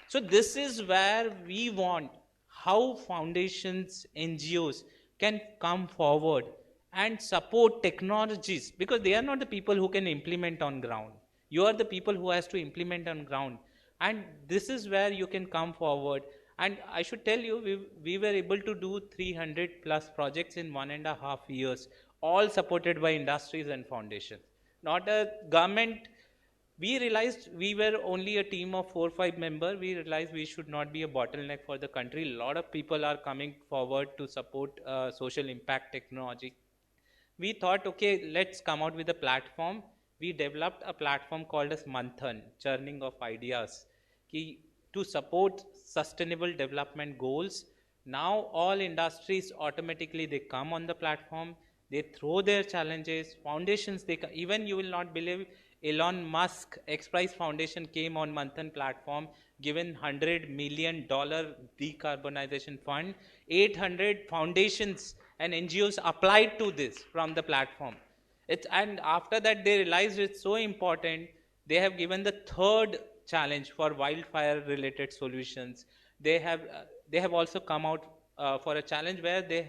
So this is where we want how foundations, NGOs can come forward and support technologies, because they are not the people who can implement on ground. You are the people who has to implement on ground, and this is where you can come forward. And I should tell you, we were able to do 300 plus projects in 1.5 years, all supported by industries and foundations, not a government. We realized we were only a team of 4-5 members. We realized we should not be a bottleneck for the country. A lot of people are coming forward to support social impact technology. We thought, okay, let's come out with a platform. We developed a platform called as Manthan, churning of ideas, to support sustainable development goals. Now all industries automatically, they come on the platform, they throw their challenges, foundations, even you will not believe, Elon Musk X Prize Foundation came on Manthan platform, given $100 million decarbonization fund. 800 foundations and NGOs applied to this from the platform. And after that they realized it's so important, they have given the third challenge for wildfire related solutions. They have also come out for a challenge where they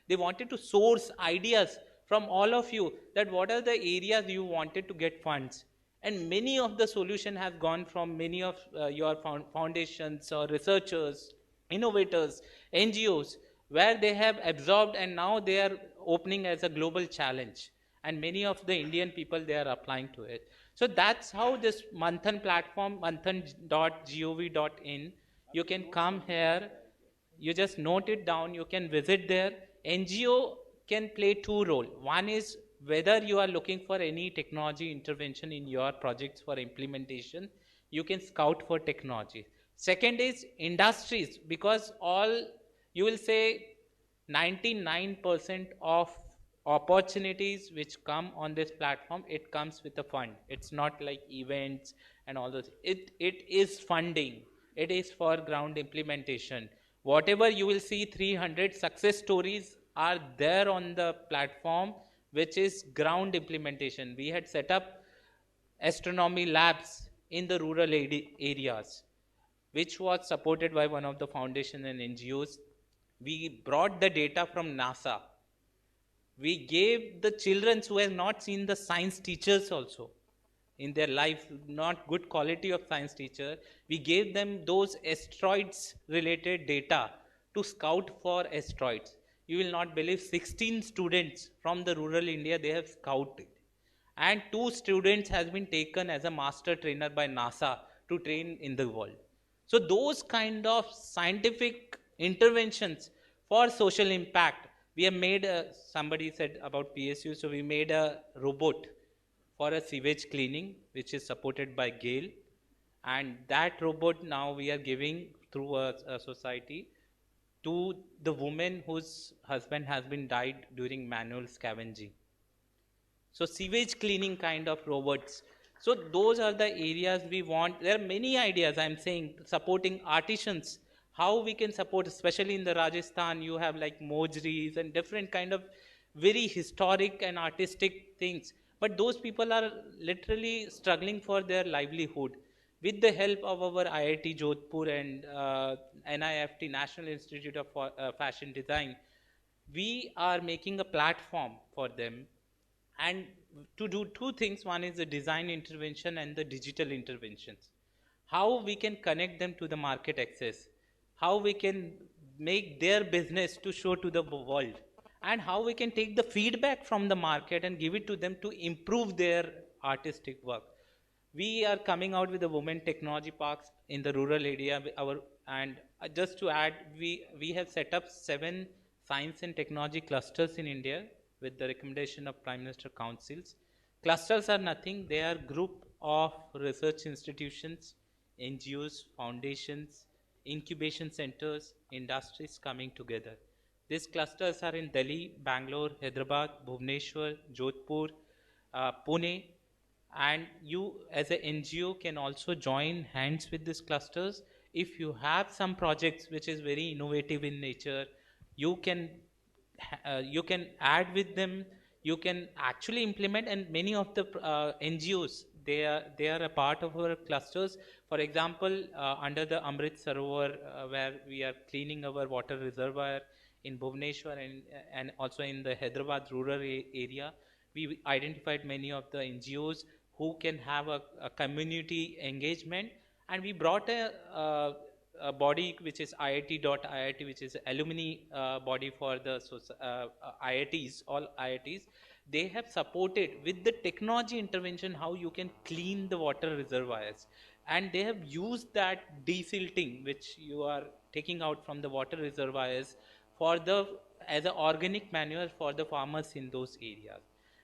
wanted to source ideas from all of you, that what are the areas you wanted to get funds. And many of the solution has gone from many of your foundations or researchers, innovators, NGOs, where they have absorbed, and now they are opening as a global challenge. And many of the Indian people, they are applying to it. So that's how this Manthan platform, manthan.gov.in, you can come here, you just note it down, you can visit there. NGO can play two roles. One is whether you are looking for any technology intervention in your projects for implementation, you can scout for technology. Second is industries, because you will say 99% of opportunities which come on this platform, it comes with a fund. It's not like events and all those. It is funding. It is for ground implementation. Whatever you will see, 300 success stories are there on the platform, which is ground implementation. We had set up astronomy labs in the rural areas, which was supported by one of the foundation and NGOs. We brought the data from NASA. We gave the children who have not seen the science teachers also in their life, not good quality of science teacher. We gave them those asteroids related data to scout for asteroids. You will not believe, 16 students from the rural India, they have scouted. And 2 students has been taken as a master trainer by NASA to train in the world. So those kind of scientific interventions for social impact, we have made somebody said about PSU, so we made a robot for a sewage cleaning, which is supported by GAIL. And that robot now we are giving through a society to the woman whose husband has been died during manual scavenging. So sewage cleaning kind of robots. So those are the areas we want. There are many ideas, I'm saying, supporting artisans, how we can support, especially in the Rajasthan, you have like mojris and different kind of very historic and artistic things. But those people are literally struggling for their livelihood. With the help of our IIT Jodhpur and NIFT, National Institute of Fashion Design, we are making a platform for them and to do two things. One is the design intervention and the digital interventions. How we can connect them to the market access, how we can make their business to show to the world, and how we can take the feedback from the market and give it to them to improve their artistic work. We are coming out with the women technology parks in the rural area. Just to add, we have set up 7 science and technology clusters in India with the recommendation of Prime Minister Councils. Clusters are nothing; they are group of research institutions, NGOs, foundations, incubation centers, industries coming together. These clusters are in Delhi, Bangalore, Hyderabad, Bhubaneswar, Jodhpur, Pune, and you as an NGO can also join hands with these clusters. If you have some projects which is very innovative in nature, you can add with them, you can actually implement. And many of the NGOs, they are a part of our clusters. For example, under the Amrit Sarovar, where we are cleaning our water reservoir in Bhubaneswar and also in the Hyderabad rural area, we identified many of the NGOs who can have a community engagement, and we brought a body which is IIT.IIT, which is alumni body for the IITs, all IITs. They have supported with the technology intervention how you can clean the water reservoirs, and they have used that desilting which you are taking out from the water reservoirs for the as an organic manure for the farmers in those areas.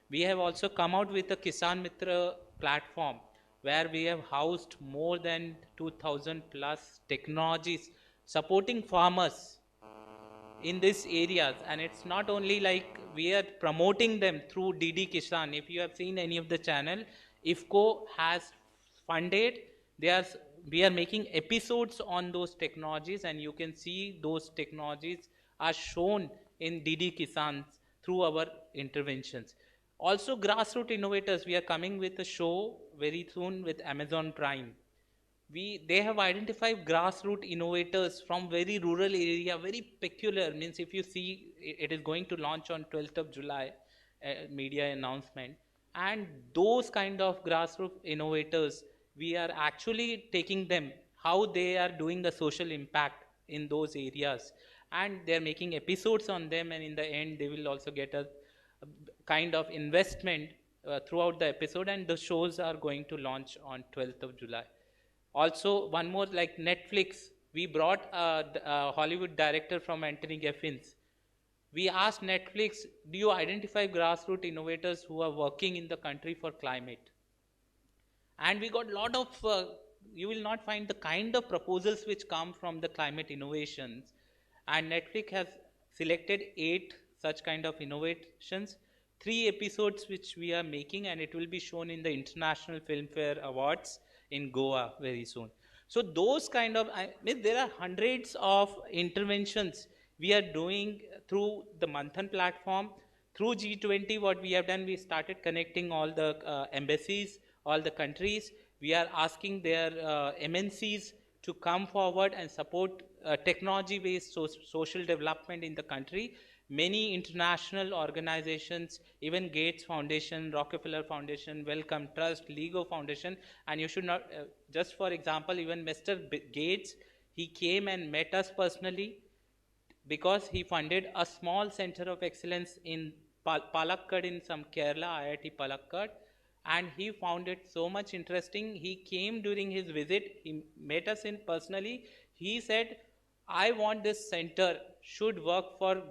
We have also come out with a Kisan Mitra platform where we have housed more than 2000 plus technologies supporting farmers in these areas. And it's not only like we are promoting them through DD Kisan. If you have seen any of the channel, IFCO has funded, we are making episodes on those technologies, and you can see those technologies are shown in DD Kisan through our interventions. Also, grassroots innovators, we are coming with a show very soon with Amazon Prime. They have identified grassroots innovators from very rural area, very peculiar. Means if you see, it is going to launch on 12th of July, media announcement. And those kind of grassroots innovators, we are actually taking them, how they are doing a social impact in those areas. And they're making episodes on them, and in the end, they will also get a kind of investment throughout the episode, and the shows are going to launch on 12th of July. Also, one more, like Netflix, we brought a Hollywood director from Anthony Gaffins. We asked Netflix, do you identify grassroots innovators who are working in the country for climate? And we got a lot of, you will not find the kind of proposals which come from the climate innovations. And Netflix has selected 8 such kind of innovations, 3 episodes which we are making, and it will be shown in the International Filmfare Awards in Goa very soon. So those kind of, there are hundreds of interventions we are doing through the Manthan platform. Through G20, what we have done, we started connecting all the embassies, all the countries. We are asking their MNCs to come forward and support technology-based social development in the country. Many international organizations, even Gates Foundation, Rockefeller Foundation, Wellcome Trust, Lego Foundation, and you should not, just for example, even Mr. Gates, he came and met us personally because he funded a small center of excellence in Palakkad in some Kerala, IIT Palakkad, and he found it so much interesting. He came during his visit, he met us in personally. He said, I want this center should work for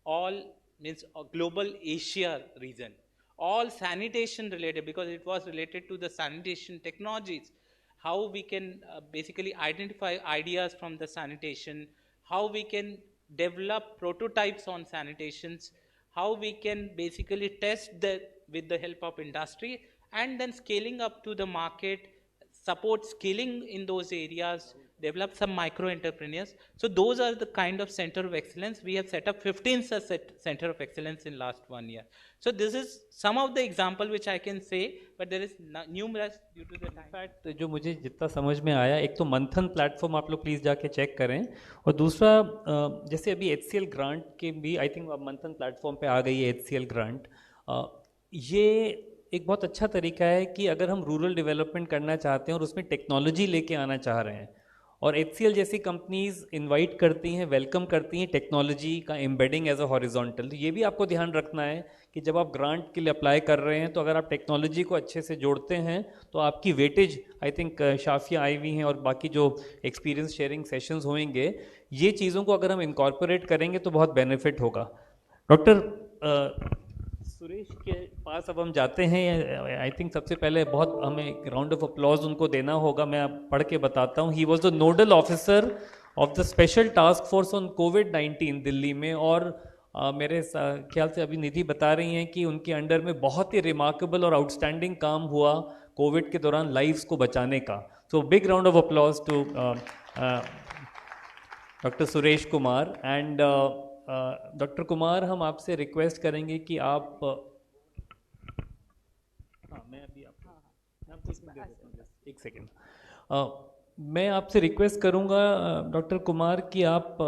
all, means global Asia region, all sanitation related, because it was related to the sanitation technologies, how we can basically identify ideas from the sanitation, how we can develop prototypes on sanitations, how we can basically test with the help of industry, and then scaling up to the market, support skilling in those areas, develop some micro entrepreneurs. So those are the kind of center of excellence. We have set up 15 such center of excellence in last 1 year. So this is some of the example which I can say, but there is numerous due to the time. In fact जो मुझे जितना समझ में आया, एक तो मंथन platform आप लोग प्लीज़ जाके चेक करें, और दूसरा जैसे अभी HCL ग्रांट के भी आई थिंक मंथन प्लेटफॉर्म पे आ गई है HCL ग्रांट. ये एक बहुत अच्छा तरीका है कि अगर हम रूरल डेवलपमेंट करना चाहते हैं और उसमें टेक्नोलॉजी लेके आना चाह रहे हैं, और HCL जैसी कंपनीज इनवाइट करती हैं, वेलकम करती हैं टेक्नोलॉजी का एम्बेडिंग एज अ हॉरिजॉन्टल. तो ये भी आपको ध्यान रखना है कि जब आप ग्रांट के लिए अप्लाई कर रहे हैं तो अगर आप टेक्नोलॉजी को अच्छे से जोड़ते हैं तो आपकी वेटेज, आई थिंक शाफिया आई हुई हैं और बाकी जो एक्सपीरियंस शेयरिंग सेशंस होंगे, ये चीज़ों को अगर हम इनकॉर्पोरेट करेंगे तो बहुत बेनिफिट होगा. डॉक्टर सुरेश के पास अब हम जाते हैं. आई थिंक सबसे पहले बहुत हमें एक राउंड ऑफ अप्लॉज उनको देना होगा. मैं आप पढ़ के बताता हूँ. He was the nodal officer of the special task force on COVID Delhi में, और मेरे ख्याल से अभी निधि बता रही हैं कि उनके अंडर में बहुत ही रिमार्केबल और आउटस्टैंडिंग काम हुआ कोविड के दौरान लाइव्स को बचाने का. So big round of applause to doctor Suresh Kumar. And doctor Kumar, हम आपसे रिक्वेस्ट करेंगे कि आप मैं अभी आपको एक सेकेंड, मैं आपसे रिक्वेस्ट करूंगा डॉक्टर कुमार कि आप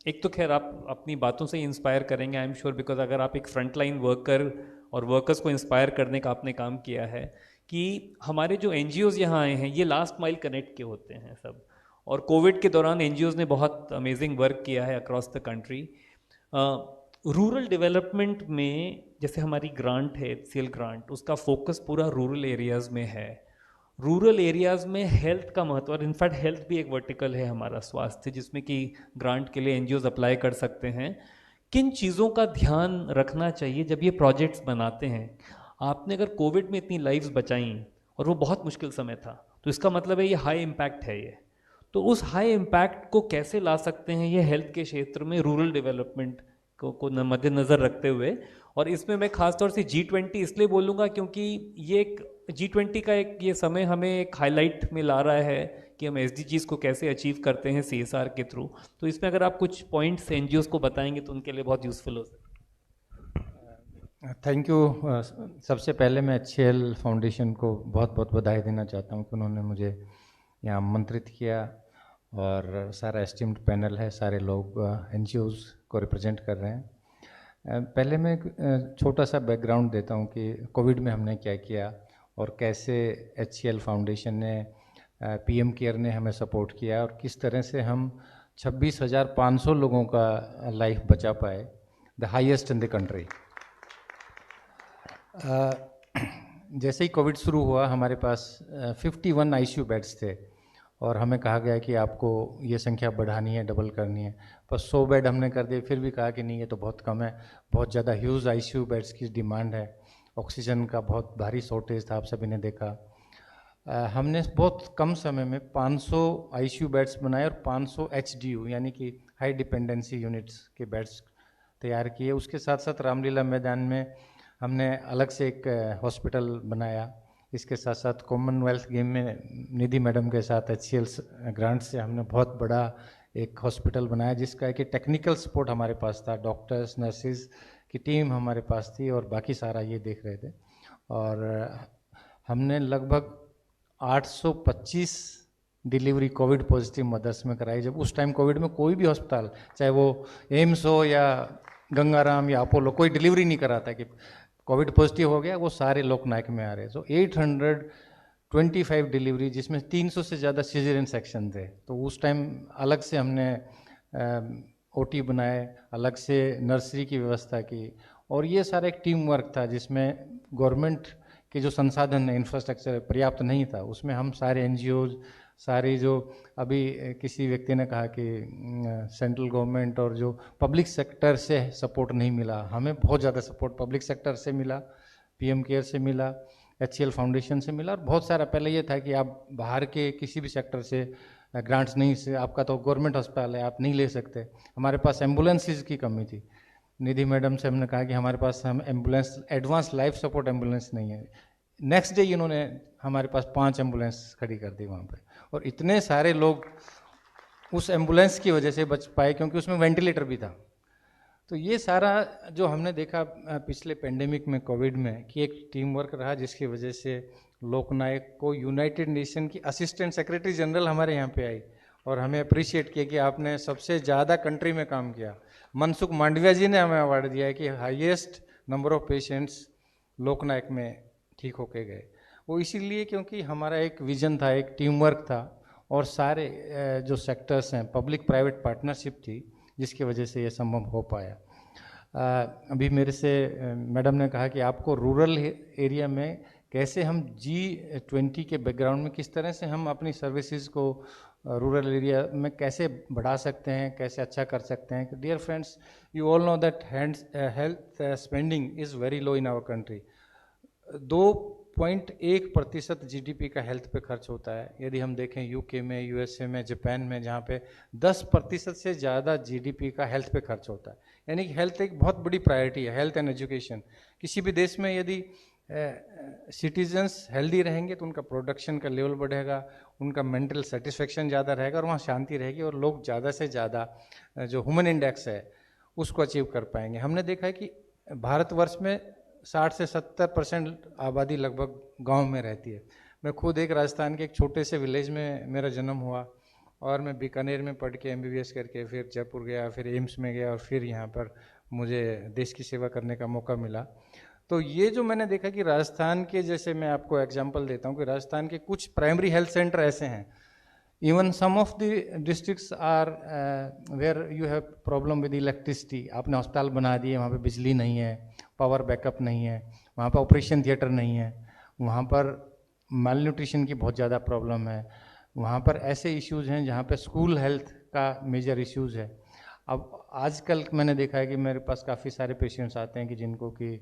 एक तो खैर आप अपनी बातों से इंस्पायर करेंगे, आई एम श्योर, बिकॉज अगर आप एक फ्रंट लाइन वर्कर और वर्कर्स को इंस्पायर करने का आपने काम किया है, कि हमारे जो NGOs यहाँ आए हैं ये लास्ट माइल कनेक्ट के होते हैं सब, और कोविड के दौरान NGOs ने बहुत अमेजिंग वर्क किया है across the country. Rural development में जैसे हमारी ग्रांट है HCL ग्रांट, उसका फोकस पूरा रूरल एरियाज़ में है. रूरल एरियाज़ में हेल्थ का महत्व, और इनफैक्ट हेल्थ भी एक वर्टिकल है हमारा, स्वास्थ्य, जिसमें कि ग्रांट के लिए NGOs अप्लाई कर सकते हैं. किन चीज़ों का ध्यान रखना चाहिए जब ये प्रोजेक्ट्स बनाते हैं? आपने अगर कोविड में इतनी लाइव्स बचाई और वो बहुत मुश्किल समय था, तो इसका मतलब है ये हाई इम्पैक्ट है. ये तो उस हाई इम्पैक्ट को कैसे ला सकते हैं ये हेल्थ के क्षेत्र में रूरल डेवलपमेंट को मद्देनज़र रखते हुए? और इसमें मैं खासतौर से G20 इसलिए बोलूँगा क्योंकि ये एक G20 का एक ये समय हमें एक हाईलाइट में ला रहा है कि हम SDGs को कैसे अचीव करते हैं CSR के थ्रू. तो इसमें अगर आप कुछ पॉइंट्स NGOs को बताएंगे तो उनके लिए बहुत यूज़फुल हो सकता. Thank you. सबसे पहले मैं HCL फाउंडेशन को बहुत बहुत बधाई देना चाहता हूँ कि उन्होंने मुझे यहाँ आमंत्रित किया, और सारा एस्टीम्ड पैनल है, सारे लोग NGOs को रिप्रेजेंट कर रहे हैं. पहले मैं एक छोटा सा बैकग्राउंड देता हूँ कि कोविड में हमने क्या किया और कैसे HCL फाउंडेशन ने, PM केयर ने हमें सपोर्ट किया, और किस तरह से हम 26,500 लोगों का लाइफ बचा पाए, the highest in the country. जैसे ही कोविड शुरू हुआ हमारे पास 51 ICU बेड्स थे, और हमें कहा गया कि आपको ये संख्या बढ़ानी है, डबल करनी है. पर 100 बेड हमने कर दिए, फिर भी कहा कि नहीं ये तो बहुत कम है, बहुत ज़्यादा ह्यूज ICU बेड्स की डिमांड है. ऑक्सीजन का बहुत भारी शॉर्टेज था, आप सभी ने देखा. हमने बहुत कम समय में 500 ICU बेड्स बनाए और 500 HDU यानी कि हाई डिपेंडेंसी यूनिट्स के बेड्स तैयार किए. उसके साथ साथ रामलीला मैदान में हमने अलग से एक हॉस्पिटल बनाया. इसके साथ साथ कॉमनवेल्थ गेम में निधि मैडम के साथ HCL ग्रांट से हमने बहुत बड़ा एक हॉस्पिटल बनाया, जिसका कि टेक्निकल सपोर्ट हमारे पास था, डॉक्टर्स नर्सिस की टीम हमारे पास थी, और बाकी सारा ये देख रहे थे. और हमने लगभग 825 डिलीवरी कोविड पॉजिटिव मदर्स में कराई. जब उस टाइम कोविड में कोई भी अस्पताल, चाहे वो एम्स हो या गंगाराम या अपोलो, कोई डिलीवरी नहीं कराता कि कोविड पॉजिटिव हो गया, वो सारे लोकनायक में आ रहे. सो 825 डिलीवरी, जिसमें 300 से ज़्यादा सीजरियन सेक्शन थे. तो उस टाइम अलग से हमने OT बनाए, अलग से नर्सरी की व्यवस्था की, और ये सारा एक टीम वर्क था जिसमें गवर्नमेंट के जो संसाधन है, इंफ्रास्ट्रक्चर पर्याप्त नहीं था. उसमें हम सारे NGOs, सारी जो अभी किसी व्यक्ति ने कहा कि सेंट्रल गवर्नमेंट और जो पब्लिक सेक्टर से सपोर्ट नहीं मिला, हमें बहुत ज़्यादा सपोर्ट पब्लिक सेक्टर से मिला, PM केयर से मिला, HCL फाउंडेशन से मिला. और बहुत सारा पहले ये था कि आप बाहर के किसी भी सेक्टर से ग्रांट्स नहीं, से आपका तो गवर्नमेंट अस्पताल है, आप नहीं ले सकते. हमारे पास एम्बुलेंसेज की कमी थी. निधि मैडम से हमने कहा कि हमारे पास हम ambulance, advance life support ambulance नहीं है. नेक्स्ट डे इन्होंने हमारे पास 5 एम्बुलेंस खड़ी कर दी वहाँ पे, और इतने सारे लोग उस एम्बुलेंस की वजह से बच पाए, क्योंकि उसमें वेंटिलेटर भी था। तो ये सारा जो हमने देखा पिछले पेंडेमिक में, कोविड में, कि एक टीम वर्क रहा जिसकी वजह से लोकनायक को यूनाइटेड नेशन की असिस्टेंट सेक्रेटरी जनरल हमारे यहाँ पे आई और हमें अप्रिशिएट किया कि आपने सबसे ज़्यादा कंट्री में काम किया। मनसुख मांडविया जी ने हमें अवार्ड दिया है कि हाईएस्ट नंबर ऑफ पेशेंट्स लोकनायक में ठीक होके गए। वो इसीलिए क्योंकि हमारा एक विजन था, एक टीम वर्क था, और सारे जो सेक्टर्स हैं, पब्लिक प्राइवेट पार्टनरशिप थी, जिसकी वजह से ये संभव हो पाया। अभी मेरे से मैडम ने कहा कि आपको रूरल एरिया में कैसे हम G20 के बैकग्राउंड में किस तरह से हम अपनी सर्विसेज को रूरल एरिया में कैसे बढ़ा सकते हैं, कैसे अच्छा कर सकते हैं। Dear friends, you all know that health spending is very low in our country. 2.1% GDP का हेल्थ पे खर्च होता है। यदि हम देखें यूके में, यूएसए में, जापान में, जहाँ पे 10% से ज़्यादा GDP का हेल्थ पे खर्च होता है। यानी कि हेल्थ एक बहुत बड़ी प्रायोरिटी है, हेल्थ एंड एजुकेशन। किसी भी देश में यदि सिटीजन्स हेल्दी रहेंगे तो उनका प्रोडक्शन का लेवल बढ़ेगा, उनका मेंटल सेटिस्फेक्शन ज़्यादा रहेगा और वहाँ शांति रहेगी, और लोग ज़्यादा से ज़्यादा जो ह्यूमन इंडेक्स है उसको अचीव कर पाएंगे। हमने देखा है कि भारतवर्ष में 60 से 70% आबादी लगभग गांव में रहती है। मैं खुद एक राजस्थान के एक छोटे से विलेज में मेरा जन्म हुआ, और मैं बीकानेर में पढ़ के MBBS करके फिर जयपुर गया, फिर एम्स में गया, और फिर यहाँ पर मुझे देश की सेवा करने का मौका मिला। तो ये जो मैंने देखा कि राजस्थान के, जैसे मैं आपको एग्जांपल देता हूँ कि राजस्थान के कुछ प्राइमरी हेल्थ सेंटर ऐसे हैं, even some of the districts are where you have problem with electricity. आपने अस्पताल बना दिए, वहाँ पे बिजली नहीं है, पावर बैकअप नहीं है, वहाँ पर ऑपरेशन थिएटर नहीं है, वहाँ पर माल न्यूट्रिशन की बहुत ज़्यादा प्रॉब्लम है, वहाँ पर ऐसे इश्यूज़ हैं जहाँ पे स्कूल हेल्थ का मेजर इश्यूज़ है। अब आजकल मैंने देखा है कि मेरे पास काफ़ी सारे पेशेंट्स आते हैं कि जिनको कि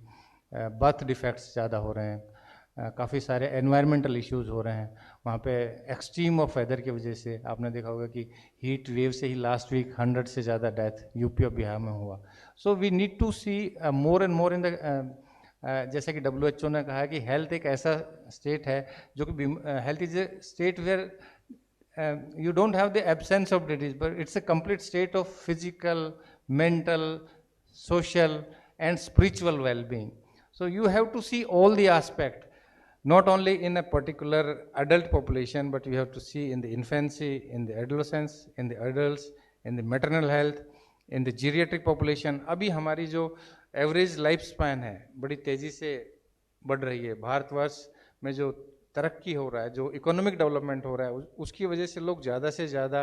बर्थ डिफेक्ट्स ज़्यादा हो रहे हैं, काफ़ी सारे एनवायरमेंटल इश्यूज़ हो रहे हैं, वहाँ पे एक्सट्रीम ऑफ वेदर की वजह से। आपने देखा होगा कि हीट वेव से ही लास्ट वीक 100 से ज़्यादा डेथ यूपी और बिहार में हुआ। So we need to see more and more in the, जैसे कि WHO ने कहा है कि हेल्थ एक ऐसा स्टेट है जो कि health is a state where you don't have the absence of disease, but it's a complete state of physical, mental, social and spiritual well-being. So you have to see all the aspect, not only in a particular adult population, but you have to see in the infancy, in the adolescence, in the adults, in the maternal health, in the geriatric population. अभी हमारी जो average life span है बड़ी तेज़ी से बढ़ रही है। भारतवर्ष में जो तरक्की हो रहा है, जो इकोनॉमिक डेवलपमेंट हो रहा है, उसकी वजह से लोग ज़्यादा से ज़्यादा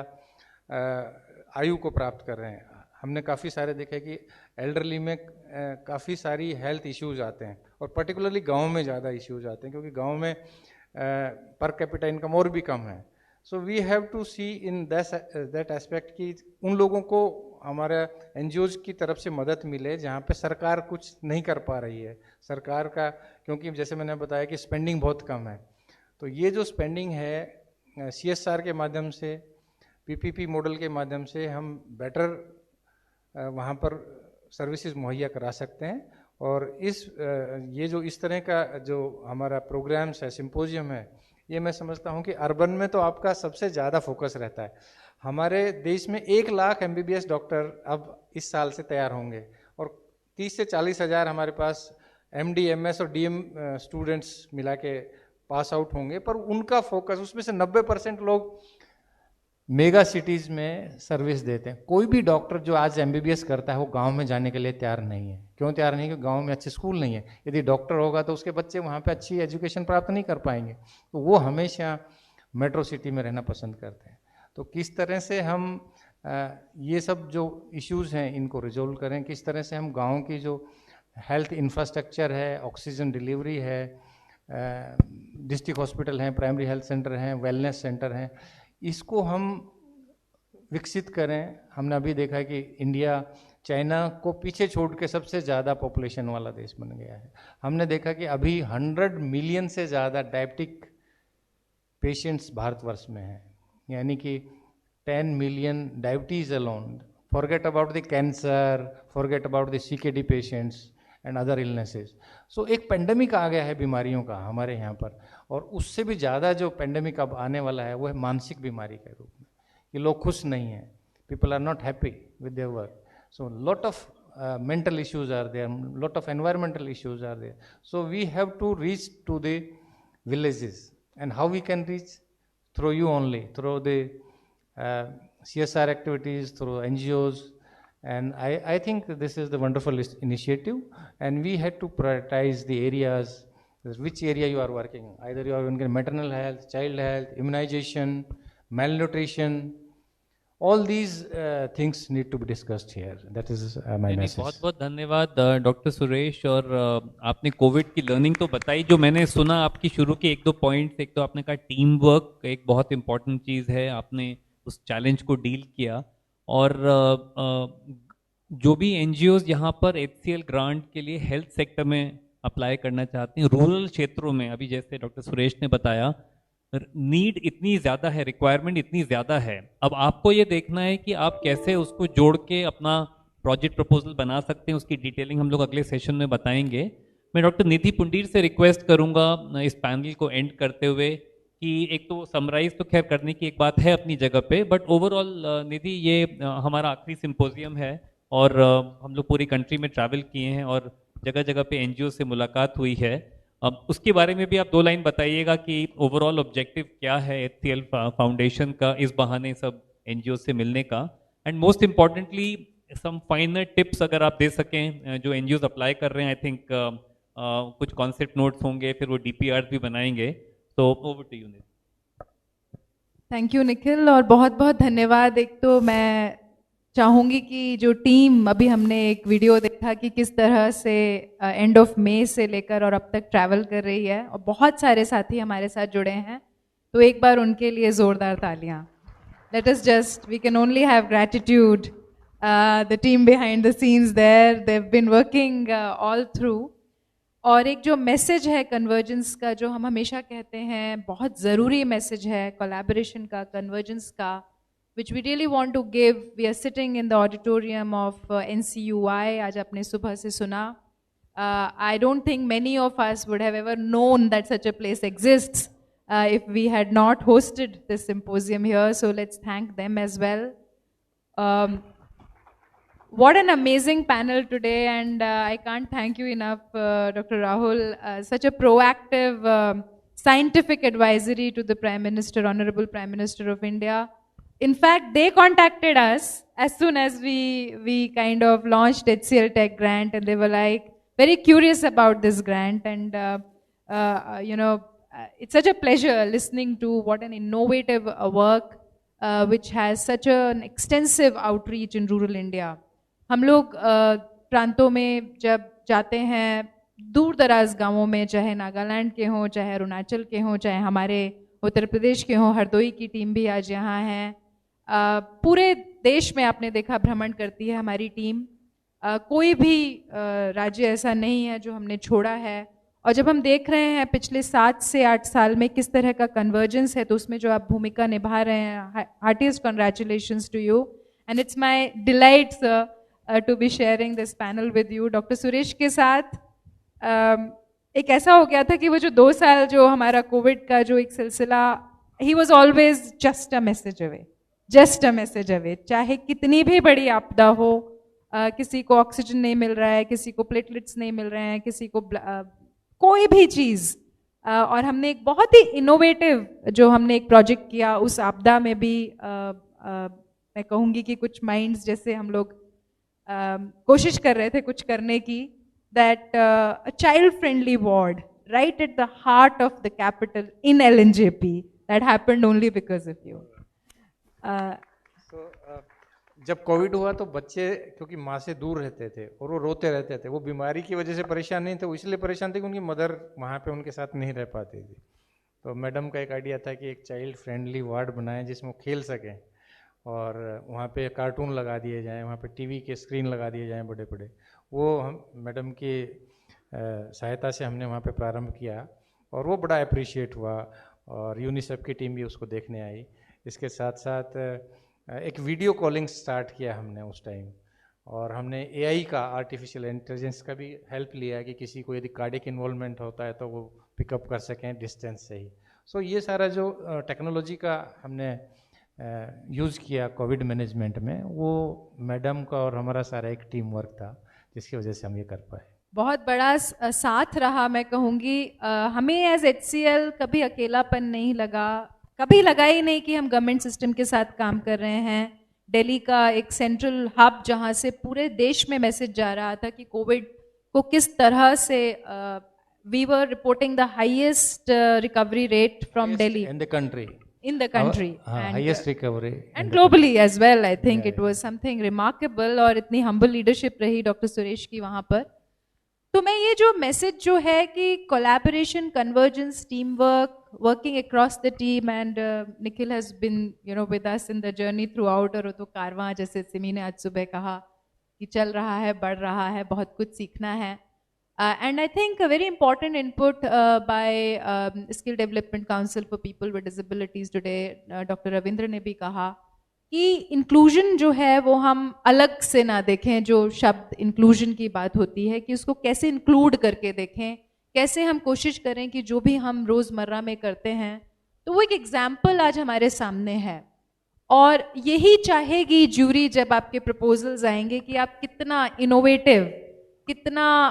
आयु को प्राप्त कर रहे हैं। हमने काफ़ी सारे देखे कि एल्डरली में काफ़ी सारी हेल्थ इश्यूज आते हैं, और पर्टिकुलरली गांव में ज़्यादा इश्यूज आते हैं, क्योंकि गांव में पर कैपिटा इनकम और भी कम है। So we have to see in that aspect कि उन लोगों को हमारा NGOs की तरफ से मदद मिले जहाँ पे सरकार कुछ नहीं कर पा रही है। सरकार का, क्योंकि जैसे मैंने बताया कि स्पेंडिंग बहुत कम है, तो ये जो स्पेंडिंग है CSR के माध्यम से, PPP मॉडल के माध्यम से हम बेटर वहाँ पर सर्विसेज मुहैया करा सकते हैं। और ये जो इस तरह का जो हमारा प्रोग्राम्स है, सिम्पोजियम है, ये मैं समझता हूँ कि अर्बन में तो आपका सबसे ज़्यादा फोकस रहता है। हमारे देश में 1 लाख MBBS डॉक्टर अब इस साल से तैयार होंगे, और 30 से 40 हज़ार हमारे पास MD, MS और DM स्टूडेंट्स मिला के पास आउट होंगे। पर उनका फोकस, उसमें से 90% लोग मेगा सिटीज़ में सर्विस देते हैं। कोई भी डॉक्टर जो आज MBBS करता है वो गांव में जाने के लिए तैयार नहीं है। क्यों तैयार नहीं? क्योंकि गांव में अच्छे स्कूल नहीं है। यदि डॉक्टर होगा तो उसके बच्चे वहाँ पे अच्छी एजुकेशन प्राप्त नहीं कर पाएंगे, तो वो हमेशा मेट्रो सिटी में रहना पसंद करते हैं। तो किस तरह से हम ये सब जो इश्यूज़ हैं इनको रिजोल्व करें, किस तरह से हम गाँव की जो हेल्थ इंफ्रास्ट्रक्चर है, ऑक्सीजन डिलीवरी है, डिस्ट्रिक्ट हॉस्पिटल हैं, प्राइमरी हेल्थ सेंटर हैं, वेलनेस सेंटर हैं, इसको हम विकसित करें। हमने अभी देखा है कि इंडिया चाइना को पीछे छोड़ के सबसे ज़्यादा पॉपुलेशन वाला देश बन गया है। हमने देखा कि अभी 100 मिलियन से ज़्यादा डायबिटिक पेशेंट्स भारतवर्ष में हैं, यानी कि 10 million diabetes alone. Forget about the cancer, forget about the CKD patients and other illnesses. So एक पेंडेमिक आ गया है बीमारियों का हमारे यहाँ पर, और उससे भी ज़्यादा जो पेंडेमिक अब आने वाला है वो है मानसिक बीमारी के रूप में। कि लोग खुश नहीं हैं, people are not happy with their work. So lot of mental issues are there, lot of environmental issues are there. So we have to reach to the villages, and how we can reach? Through you only, through the CSR activities, through NGOs. And I think this is the wonderful initiative, and we had to prioritize the areas, which area you are working. Either you are in maternal health, child health, immunization, malnutrition. All these things need to be discussed here. That is my message. बहुत बहुत धन्यवाद doctor Suresh. और आपने Covid की learning तो बताई। जो मैंने सुना आपकी शुरू के एक दो पॉइंट्स, एक तो आपने कहा टीम वर्क एक बहुत इंपॉर्टेंट चीज़ है, आपने उस चैलेंज को डील किया। और जो भी NGOs यहाँ पर HCL ग्रांट के लिए हेल्थ सेक्टर में अप्लाई करना चाहते हैं, रूरल क्षेत्रों में, अभी जैसे डॉक्टर सुरेश ने बताया, नीड इतनी ज़्यादा है, रिक्वायरमेंट इतनी ज़्यादा है। अब आपको ये देखना है कि आप कैसे उसको जोड़ के अपना प्रोजेक्ट प्रपोजल बना सकते हैं। उसकी डिटेलिंग हम लोग अगले सेशन में बताएंगे। मैं डॉक्टर निधि पुंडीर से रिक्वेस्ट करूंगा इस पैनल को एंड करते हुए कि एक तो समराइज तो खैर करने की एक बात है अपनी जगह पे, बट ओवरऑल निधि ये हमारा आखिरी सिंपोजियम है और हम लोग पूरी कंट्री में ट्रैवल किए हैं और जगह जगह पे NGO से मुलाकात हुई है। अब उसके बारे में भी आप 2 लाइन बताइएगा कि ओवरऑल ऑब्जेक्टिव क्या है HCL फाउंडेशन का इस बहाने सब NGO से मिलने का, and most importantly some final tips अगर आप दे सकें जो NGOs अप्लाई कर रहे हैं। आई थिंक कुछ कॉन्सेप्ट नोट्स होंगे, फिर वो DPRs भी बनाएंगे। तो over to you. Thank you Nikhil, और बहुत बहुत धन्यवाद। एक तो मैं चाहूँगी कि जो टीम, अभी हमने एक वीडियो देखा कि किस तरह से एंड ऑफ मई से लेकर और अब तक ट्रैवल कर रही है, और बहुत सारे साथी हमारे साथ जुड़े हैं, तो एक बार उनके लिए ज़ोरदार तालियां। Let us just, we can only have gratitude the team behind the scenes there, they have been working all through. और एक जो मैसेज है कन्वर्जेंस का, जो हम हमेशा कहते हैं बहुत ज़रूरी मैसेज है कोलैबोरेशन का, कन्वर्जेंस का, which we really want to give. We are sitting in the auditorium of NCUI. आज आपने सुबह से सुना. I don't think many of us would have ever known that such a place exists if we had not hosted this symposium here. So let's thank them as well. What an amazing panel today, and I can't thank you enough, Dr. Rahul. Such a proactive scientific advisory to the Prime Minister, Honorable Prime Minister of India. In fact, they contacted us as soon as we kind of launched HCLTech Grant, and they were like very curious about this grant. And you know, it's such a pleasure listening to what an innovative work which has such an extensive outreach in rural India. हम लोग प्रांतों में जब जाते हैं, दूर दराज गाँवों में, चाहे नागालैंड के हों, चाहे अरुणाचल के हों, चाहे हमारे उत्तर प्रदेश के हों, हरदोई की टीम भी आज यहाँ है, पूरे देश में आपने देखा भ्रमण करती है हमारी टीम। कोई भी राज्य ऐसा नहीं है जो हमने छोड़ा है। और जब हम देख रहे हैं पिछले 7 से 8 साल में किस तरह का कन्वर्जेंस है, तो उसमें जो आप भूमिका निभा रहे हैं, heartiest congratulations to you, and it's my delight sir to be sharing this panel with you. Doctor Suresh के साथ एक ऐसा हो गया था कि वो जो 2 साल जो हमारा कोविड का जो एक सिलसिला, he was always just a message away, just a message away. चाहे कितनी भी बड़ी आपदा हो, किसी को ऑक्सीजन नहीं मिल रहा है, किसी को प्लेटलेट्स नहीं मिल रहे हैं, किसी को कोई भी चीज़, और हमने एक बहुत ही इनोवेटिव जो हमने एक प्रोजेक्ट किया उस आपदा में भी, मैं कहूँगी कि कुछ माइंड्स जैसे हम लोग कोशिश कर रहे थे कुछ करने की, that a child friendly ward right at the heart of the capital in LNJP, that happened only because of you. जब कोविड हुआ तो बच्चे क्योंकि माँ से दूर रहते थे और वो रोते रहते थे, वो बीमारी की वजह से परेशान नहीं थे, वो इसलिए परेशान थे कि उनकी मदर वहाँ पे उनके साथ नहीं रह पाती थी। तो मैडम का एक आइडिया था कि एक चाइल्ड फ्रेंडली वार्ड बनाएं जिसमें वो खेल सकें, और वहाँ पे कार्टून लगा दिए जाएँ, वहाँ पे TV के स्क्रीन लगा दिए जाएँ बड़े बड़े। वो हम मैडम की सहायता से हमने वहाँ पे प्रारंभ किया और वो बड़ा अप्रिशिएट हुआ, और यूनिसेफ की टीम भी उसको देखने आई। इसके साथ साथ एक वीडियो कॉलिंग स्टार्ट किया हमने उस टाइम, और हमने AI का, आर्टिफिशियल इंटेलिजेंस का भी हेल्प लिया कि किसी को यदि कार्डिक इन्वॉल्वमेंट होता है तो वो पिकअप कर सकें डिस्टेंस से ही। सो ये सारा जो टेक्नोलॉजी का हमने यूज़ किया कोविड मैनेजमेंट में, वो मैडम का और हमारा सारा एक टीम वर्क था जिसकी वजह से हम ये कर पाए। बहुत बड़ा साथ रहा, मैं कहूँगी। हमें एज HCL कभी अकेलापन नहीं लगा, कभी लगा ही नहीं कि हम गवर्नमेंट सिस्टम के साथ काम कर रहे हैं। दिल्ली का एक सेंट्रल हब जहाँ से पूरे देश में मैसेज जा रहा था कि कोविड को किस तरह से we were reporting the highest recovery rate from Delhi in the country, highest recovery and globally as well. I think it was something remarkable, और इतनी हम्बल लीडरशिप रही डॉक्टर सुरेश की वहाँ पर। तो मैं ये जो मैसेज जो है कि collaboration, convergence, team work, working across the team, and Nikhil has been with us in the journey throughout, और तो कारवां जैसे सिमी ने आज सुबह कहा कि चल रहा है, बढ़ रहा है, बहुत कुछ सीखना है। And I think a very important input bye skill development council for people with disabilities today, doctor Ravindra ने भी कहा कि इंक्लूजन जो है वो हम अलग से ना देखें। जो शब्द इंक्लूजन की बात होती है कि उसको कैसे इंक्लूड करके देखें, कैसे हम कोशिश करें कि जो भी हम रोज़मर्रा में करते हैं, तो वो एक एग्जाम्पल आज हमारे सामने है। और यही चाहेगी ज्यूरी जब आपके प्रपोजल्स आएंगे कि आप कितना इनोवेटिव, कितना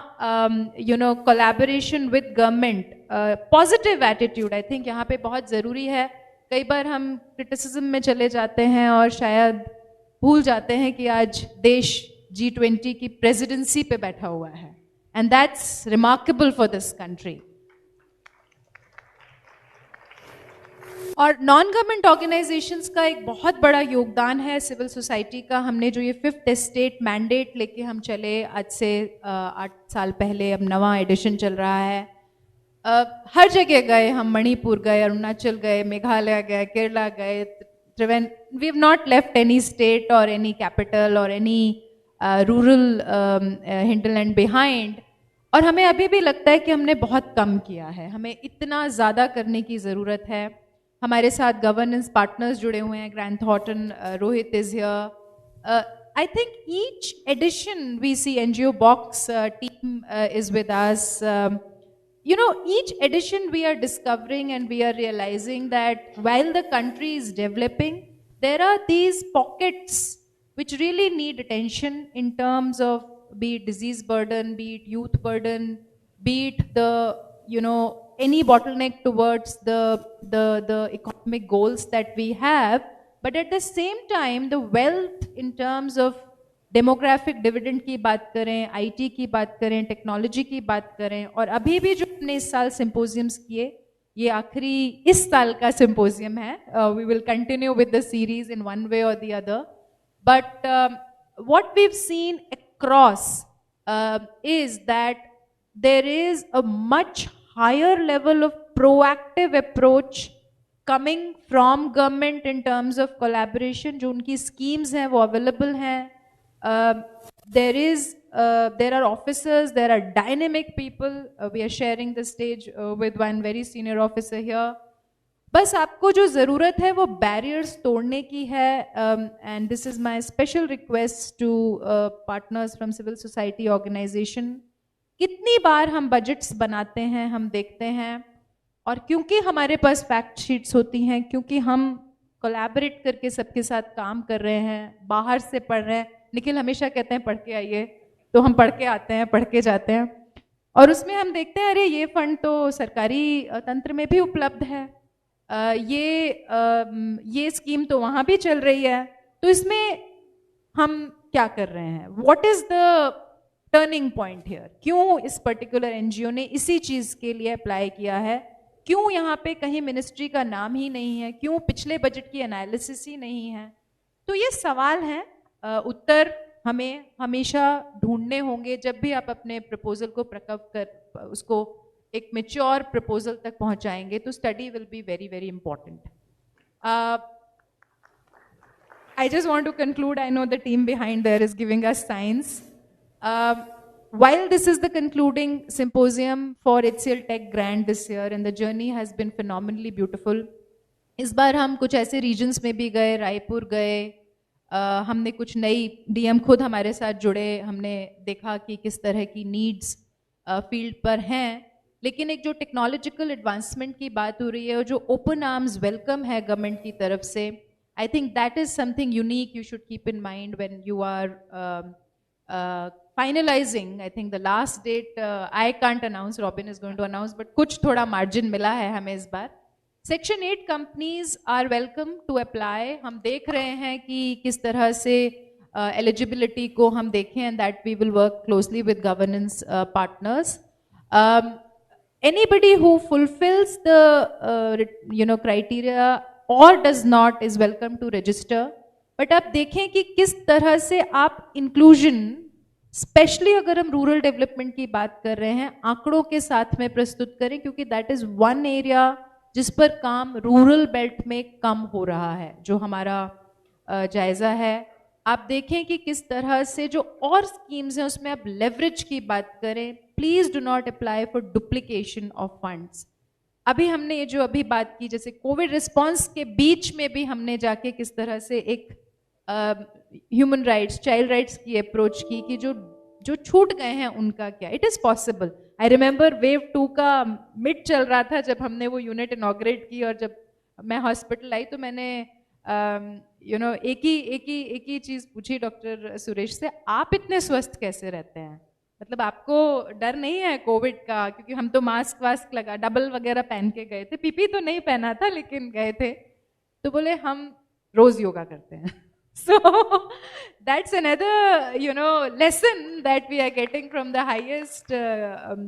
collaboration with government, positive attitude. I think यहाँ पे बहुत ज़रूरी है। कई बार हम क्रिटिसिज्म में चले जाते हैं और शायद भूल जाते हैं कि आज देश G20 की प्रेसिडेंसी पे बैठा हुआ है, and that's remarkable for this country. और नॉन गवर्नमेंट ऑर्गेनाइजेशंस का एक बहुत बड़ा योगदान है, सिविल सोसाइटी का। हमने जो ये 5th स्टेट मैंडेट लेके हम चले आज से 8 साल पहले, अब 9वां एडिशन चल रहा है। हर जगह गए हम, मणिपुर गए, अरुणाचल गए, मेघालय गए, केरला गए, we have not left any state और एनी कैपिटल और एनी रूरल हिंटरलैंड बिहाइंड। और हमें अभी भी लगता है कि हमने बहुत कम किया है, हमें इतना ज़्यादा करने की ज़रूरत है। हमारे साथ गवर्नेंस पार्टनर्स जुड़े हुए हैं, Grant Thornton, Rohit is here. I think each edition we see NGO Box team is with us. Each edition we are discovering and we are realizing that while the country is developing, there are these pockets which really need attention in terms of, be it disease burden, be it youth burden, be it the, any bottleneck towards the economic goals that we have. But at the same time, the wealth in terms of demographic dividend की बात करें, IT की बात करें, technology की बात करें, और अभी भी जो हमने इस साल सिंपोजियम्स किए, ये आखिरी इस साल का सिंपोजियम है। We will continue with the series in one way or the other, but what we have seen across is that there is a much higher level of proactive approach coming from government in terms of collaboration. जो उनकी schemes हैं वो available हैं. There are officers, there are dynamic people. We are sharing the stage with one very senior officer here. बस आपको जो ज़रूरत है वो बैरियर्स तोड़ने की है, and this is my special request to partners from civil society organization. कितनी बार हम बजट्स बनाते हैं, हम देखते हैं, और क्योंकि हमारे पास फैक्ट शीट्स होती हैं, क्योंकि हम कोलैबोरेट करके सबके साथ काम कर रहे हैं, बाहर से पढ़ रहे हैं. निखिल हमेशा कहते हैं पढ़ के आइए, तो हम पढ़ के आते हैं, पढ़ के जाते हैं, और उसमें हम देखते हैं अरे ये फंड तो सरकारी तंत्र में भी उपलब्ध है, ये स्कीम तो वहाँ भी चल रही है, तो इसमें हम क्या कर रहे हैं? What is the turning point here? क्यों इस पर्टिकुलर एनजीओ ने इसी चीज़ के लिए अप्लाई किया है? क्यों यहाँ पे कहीं मिनिस्ट्री का नाम ही नहीं है? क्यों पिछले बजट की एनालिसिस ही नहीं है? तो ये सवाल हैं, उत्तर हमें हमेशा ढूंढने होंगे जब भी आप अपने प्रपोजल को प्रकव कर उसको एक मेच्योर प्रपोजल तक पहुंचाएंगे, तो study will be very very important. I just want to conclude. I know the team behind there is giving us signs. While this is the concluding symposium for HCLTech Grant this year, and the journey has been phenomenally beautiful. इस बार हम कुछ ऐसे regions में भी गए, रायपुर गए, हमने कुछ नई DM खुद हमारे साथ जुड़े, हमने देखा कि किस तरह की needs फील्ड पर हैं. लेकिन एक जो टेक्नोलॉजिकल एडवांसमेंट की बात हो रही है और जो ओपन आर्म्स वेलकम है गवर्नमेंट की तरफ से, I think that is something unique you should keep in mind when you are finalizing. I think the last date I can't announce, Robin is going to announce, but कुछ थोड़ा margin मिला है हमें इस बार. Section 8 companies are welcome to apply. हम देख रहे हैं कि किस तरह से eligibility को हम देखें, and that we will work closely with governance partners. Anybody who fulfills the criteria or does not is welcome to register. But आप देखें कि किस तरह से आप inclusion, स्पेशली अगर हम रूरल डेवलपमेंट की बात कर रहे हैं, आंकड़ों के साथ में प्रस्तुत करें, क्योंकि दैट इज वन एरिया जिस पर काम रूरल बेल्ट में कम हो रहा है, जो हमारा जायजा है. आप देखें कि किस तरह से जो और स्कीम्स हैं उसमें आप लेवरेज की बात करें. Please do not apply for duplication of funds. अभी हमने ये जो अभी बात की, जैसे कोविड रिस्पॉन्स के बीच में भी हमने जाके किस तरह से एक ह्यूमन राइट्स, चाइल्ड राइट्स की अप्रोच की कि जो छूट गए हैं उनका क्या. It is possible. I remember wave 2 का मिड चल रहा था जब हमने वो यूनिट इनॉग्रेट की, और जब मैं हॉस्पिटल आई तो मैंने एक ही चीज पूछी डॉक्टर सुरेश से, आप इतने स्वस्थ कैसे रहते हैं, मतलब आपको डर नहीं है कोविड का? क्योंकि हम तो मास्क वास्क लगा डबल वगैरह पहन के गए थे, पीपी तो नहीं पहना था लेकिन गए थे. तो बोले हम रोज योगा करते हैं. So that's another, lesson that we are getting from the highest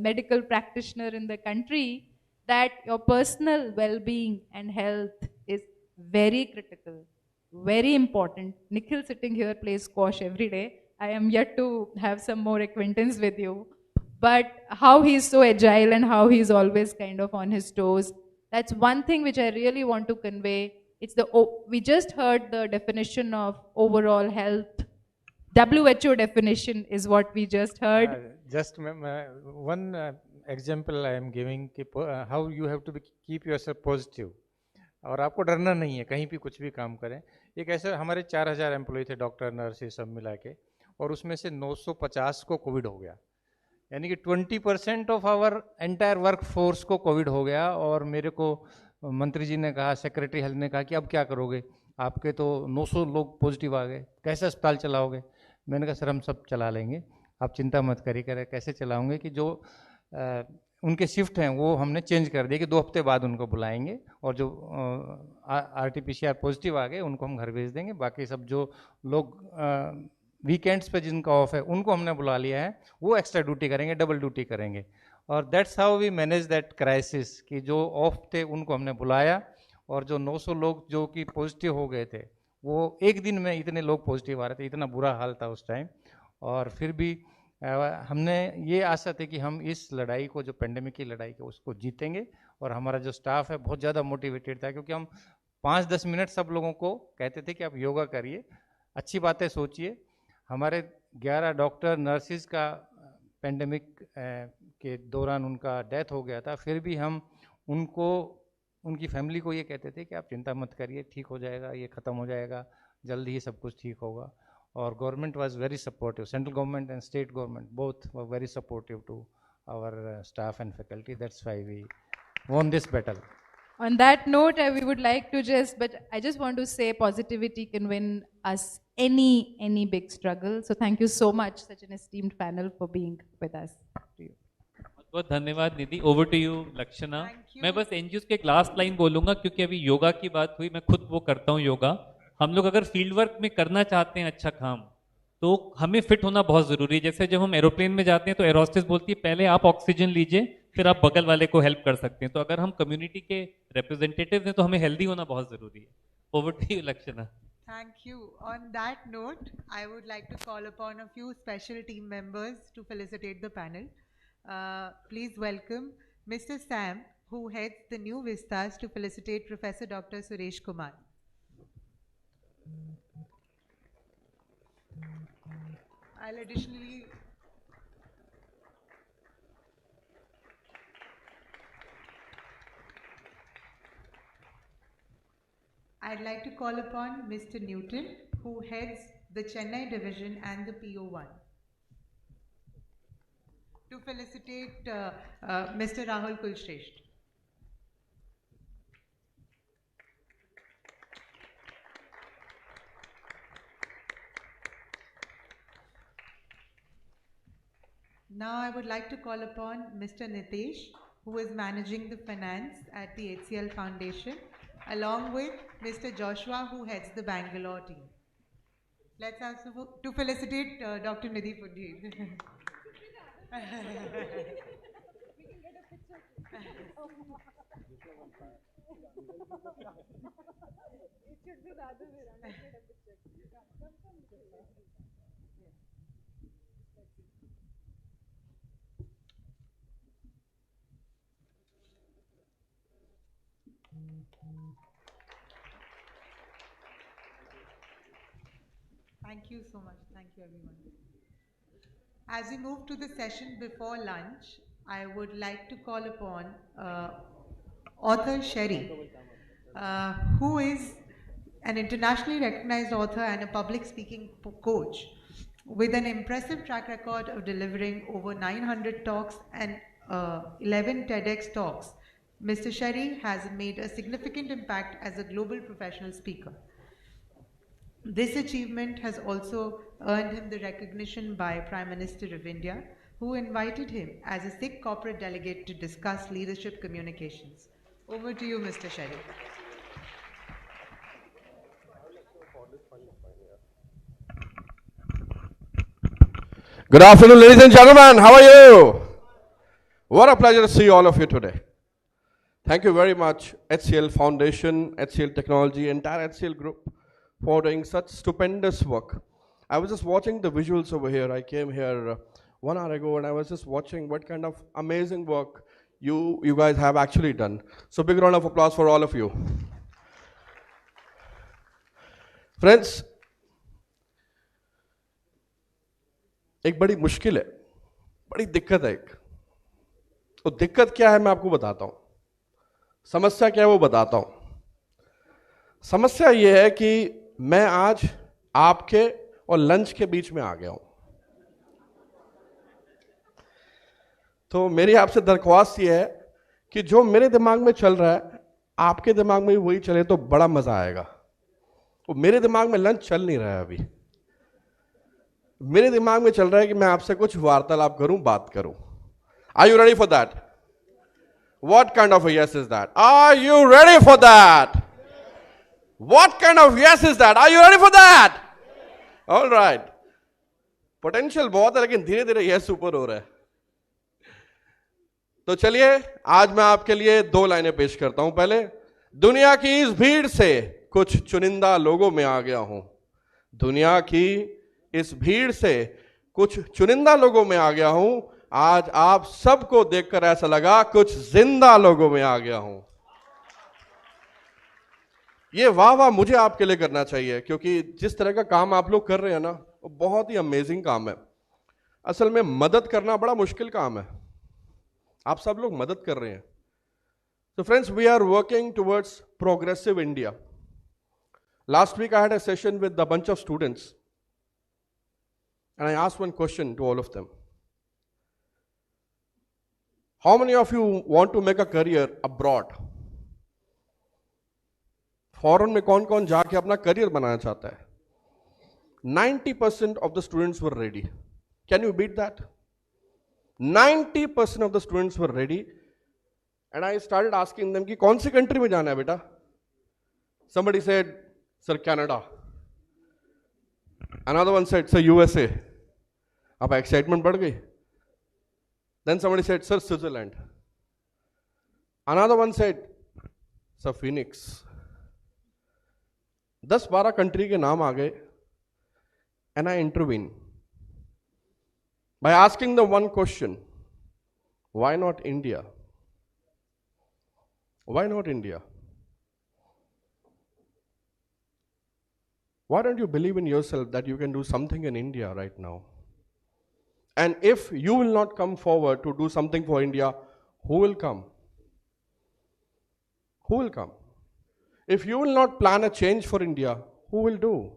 medical practitioner in the country, that your personal well-being and health is very critical, very important. Nikhil sitting here plays squash every day. I am yet to have some more acquaintance with you. But how he's so agile and how he's always kind of on his toes, that's one thing which I really want to convey. We just heard the definition of overall health. WHO definition is what we just heard. Just one example I am giving, how you have to keep yourself positive. और आपको डरना नहीं है कहीं भी कुछ भी काम करें. एक ऐसे हमारे 4000 एम्प्लॉय थे, डॉक्टर नर्स ये सब मिला के, और उसमें से 950 को कोविड हो गया. यानी कि 20% of our entire workforce को कोविड हो गया. और मेरे को मंत्री जी ने कहा, सेक्रेटरी हेल्थ ने कहा कि अब क्या करोगे, आपके तो 900 लोग पॉजिटिव आ गए, कैसे अस्पताल चलाओगे? मैंने कहा सर हम सब चला लेंगे, आप चिंता मत करिए. कैसे चलाओगे कि जो उनके शिफ्ट हैं वो हमने चेंज कर दिए कि 2 हफ्ते बाद उनको बुलाएंगे, और जो RT-PCR पॉजिटिव आ गए उनको हम घर भेज देंगे. बाकी सब जो लोग वीकेंड्स पे जिनका ऑफ है उनको हमने बुला लिया है, वो एक्स्ट्रा ड्यूटी करेंगे, डबल ड्यूटी करेंगे. और that's how we manage that crisis, कि जो ऑफ थे उनको हमने बुलाया, और जो 900 लोग जो कि पॉजिटिव हो गए थे, वो एक दिन में इतने लोग पॉजिटिव आ रहे थे, इतना बुरा हाल था उस टाइम. और फिर भी हमने ये आशा थी कि हम इस लड़ाई को, जो पेंडेमिक की लड़ाई को, उसको जीतेंगे. और हमारा जो स्टाफ है बहुत ज़्यादा मोटिवेटेड था, क्योंकि हम 5-10 मिनट सब लोगों को कहते थे कि आप योगा करिए, अच्छी बातें सोचिए. हमारे 11 डॉक्टर नर्सिस का पेंडेमिक के दौरान उनका डेथ हो गया था, फिर भी हम उनको, उनकी फैमिली को ये कहते थे कि आप चिंता मत करिए, ठीक हो जाएगा, ये ख़त्म हो जाएगा, जल्दी ही सब कुछ ठीक होगा. और government was very supportive, central government and state government both were very supportive to our staff and faculty. That's why we won this battle. On that note, we would like to I just want to say positivity can win us any big struggle. So thank you so much, such an esteemed panel, for being with us. बहुत धन्यवाद निधि. Over to you लक्षणा. मैं बस NGO के एक last line बोलूंगा, क्योंकि अभी योगा की बात हुई, मैं खुद वो करता हूँ योगा. हम लोग अगर फील्ड वर्क में करना चाहते हैं अच्छा काम, तो हमें फिट होना बहुत जरूरी है. जैसे जब हम एरोप्लेन में जाते हैं तो एरोस्टेस बोलती है पहले आप ऑक्सीजन लीजिए, फिर आप बगल वाले को हेल्प कर सकते हैं. तो अगर हम कम्युनिटी के रिप्रेजेंटेटिव हैं तो हमें हेल्दी होना बहुत जरूरी है. Over to you Lakshana. Thank you. On that note, I would like to call upon a few special team members to felicitate the panel. Please welcome Mr. Sam, who heads the New Vistas, to felicitate Professor Dr. Suresh Kumar. I'll additionally I'd like to call upon Mr. Newton, who heads the Chennai division and the PO1, to felicitate Mr. Rahul Kulshresht. Now I would like to call upon Mr. Nitesh, who is managing the finance at the HCL Foundation, along with Mr. Joshua, who heads the Bangalore team. Let's ask to felicitate Dr. Nidhi Punji. Thank you so much. Thank you, everyone. As we move to the session before lunch, I would like to call upon author Sherry, who is an internationally recognized author and a public speaking coach with an impressive track record of delivering over 900 talks and 11 TEDx talks. Mr. Sherry has made a significant impact as a global professional speaker. This achievement has also earned him the recognition by Prime Minister of India, who invited him as a Sikh corporate delegate to discuss leadership communications. Over to you, Mr. Sherry. Good afternoon, ladies and gentlemen. How are you? What a pleasure to see all of you today. Thank you very much, HCL Foundation, HCL Technology, entire HCL group, for doing such stupendous work. I was just watching the visuals over here. I came here 1 hour ago and I was just watching what kind of amazing work you guys have actually done. So big round of applause for all of you. Friends, एक बड़ी मुश्किल है, बड़ी दिक्कत है एक। तो दिक्कत क्या है मैं आपको बताता हूं, समस्या क्या है वो बताता हूं। समस्या ये है कि मैं आज आपके और लंच के बीच में आ गया हूं। तो मेरी आपसे दरख्वास्त ये है कि जो मेरे दिमाग में चल रहा है आपके दिमाग में भी वही चले तो बड़ा मजा आएगा। तो मेरे दिमाग में लंच चल नहीं रहा है अभी, मेरे दिमाग में चल रहा है कि मैं आपसे कुछ वार्तालाप करूं, बात करूं। Are you ready for that? What kind of a yes is that? Are you ready for that? What kind of yes is that? Are you ready for that? All right. Potential बहुत है लेकिन धीरे धीरे yes ऊपर हो रहा है। तो चलिए आज मैं आपके लिए 2 लाइनें पेश करता हूं। पहले, दुनिया की इस भीड़ से कुछ चुनिंदा लोगों में आ गया हूं। दुनिया की इस भीड़ से कुछ चुनिंदा लोगों में आ गया हूं। आज आप सबको देखकर ऐसा लगा कुछ जिंदा लोगों में आ गया हूं। ये वाह वाह मुझे आपके लिए करना चाहिए, क्योंकि जिस तरह का काम आप लोग कर रहे हैं ना, वो बहुत ही अमेजिंग काम है। असल में मदद करना बड़ा मुश्किल काम है, आप सब लोग मदद कर रहे हैं। So friends, we are working towards progressive India. Last week I had a session with a bunch of students and I asked one question to all of them. How many of you want to make a career abroad? Foreign में कौन कौन जाके अपना career बनाना चाहता है? 90% of the students were ready. Can you beat that? 90% of the students were ready. And I started asking them कि कौन सी country में जाना है बेटा? Somebody said, sir, Canada. Another one said, sir, USA. अब एक्साइटमेंट बढ़ गई. Then somebody said, sir, Switzerland. Another one said, sir, Phoenix. 10-12 country के नाम आ गए. And I intervene by asking the one question, why not India? Why not India? Why don't you believe in yourself that you can do something in India right now? And if you will not come forward to do something for India, who will come? Who will come? If you will not plan a change for India, who will do?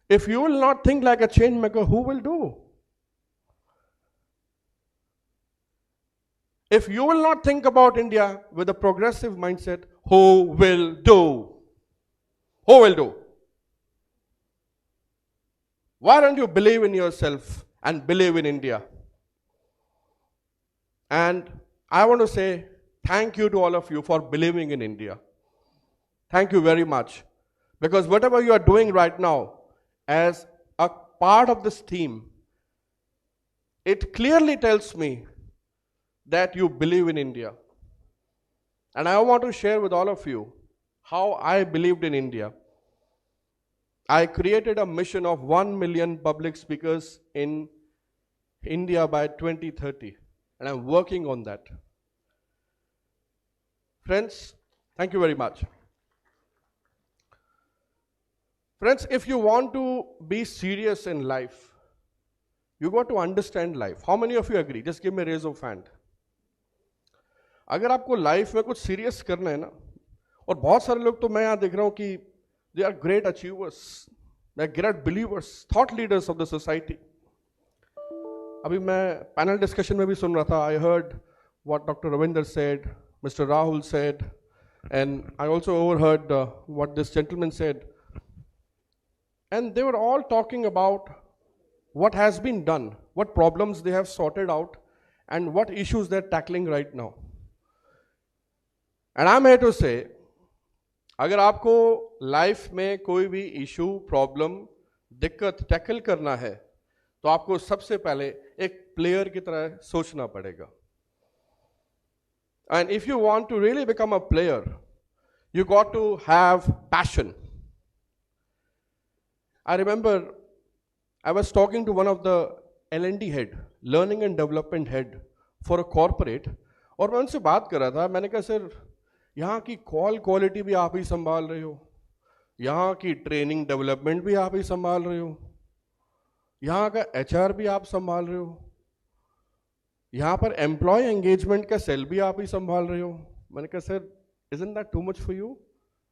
If you will not think like a change maker, who will do? If you will not think about India with a progressive mindset, who will do? Who will do? Why don't you believe in yourself and believe in India. And I want to say thank you to all of you for believing in India. Thank you very much. Because whatever you are doing right now as a part of this team, it clearly tells me that you believe in India. And I want to share with all of you how I believed in India. I created a mission of 1 million public speakers in India by 2030. And I'm working on that. Friends, thank you very much. Friends, if you want to be serious in life, you got to understand life. How many of you agree? Just give me a raise of hand. अगर आपको life में कुछ serious करना है ना, और बहुत सारे लोग तो मैं यहाँ देख रहा हूँ कि they are great achievers, they are great believers, thought leaders of the society. अभी मैं पैनल डिस्कशन में भी सुन रहा था. I heard what Dr. Ravinder said, Mr. Rahul said, and I also overheard what this gentleman said. And they were all talking about what has been done, what problems they have sorted out, and what issues they're tackling right now. And I'm here to say, अगर आपको life में कोई भी issue, problem, दिक्कत tackle करना है, तो आपको सबसे पहले एक प्लेयर की तरह सोचना पड़ेगा. And if you want to really become a player, you got to have passion. I remember I was talking to one of the L&D head, learning and development head for a corporate, और मैं उनसे बात कर रहा था. मैंने कहा sir, यहाँ की कॉल क्वालिटी भी आप ही संभाल रहे हो, यहाँ की ट्रेनिंग डेवलपमेंट भी आप ही संभाल रहे हो, यहाँ का HR भी आप संभाल रहे हो, यहाँ पर एम्प्लॉय एंगेजमेंट का सेल भी आप ही संभाल रहे हो. मैंने कहा sir, isn't that too much for you?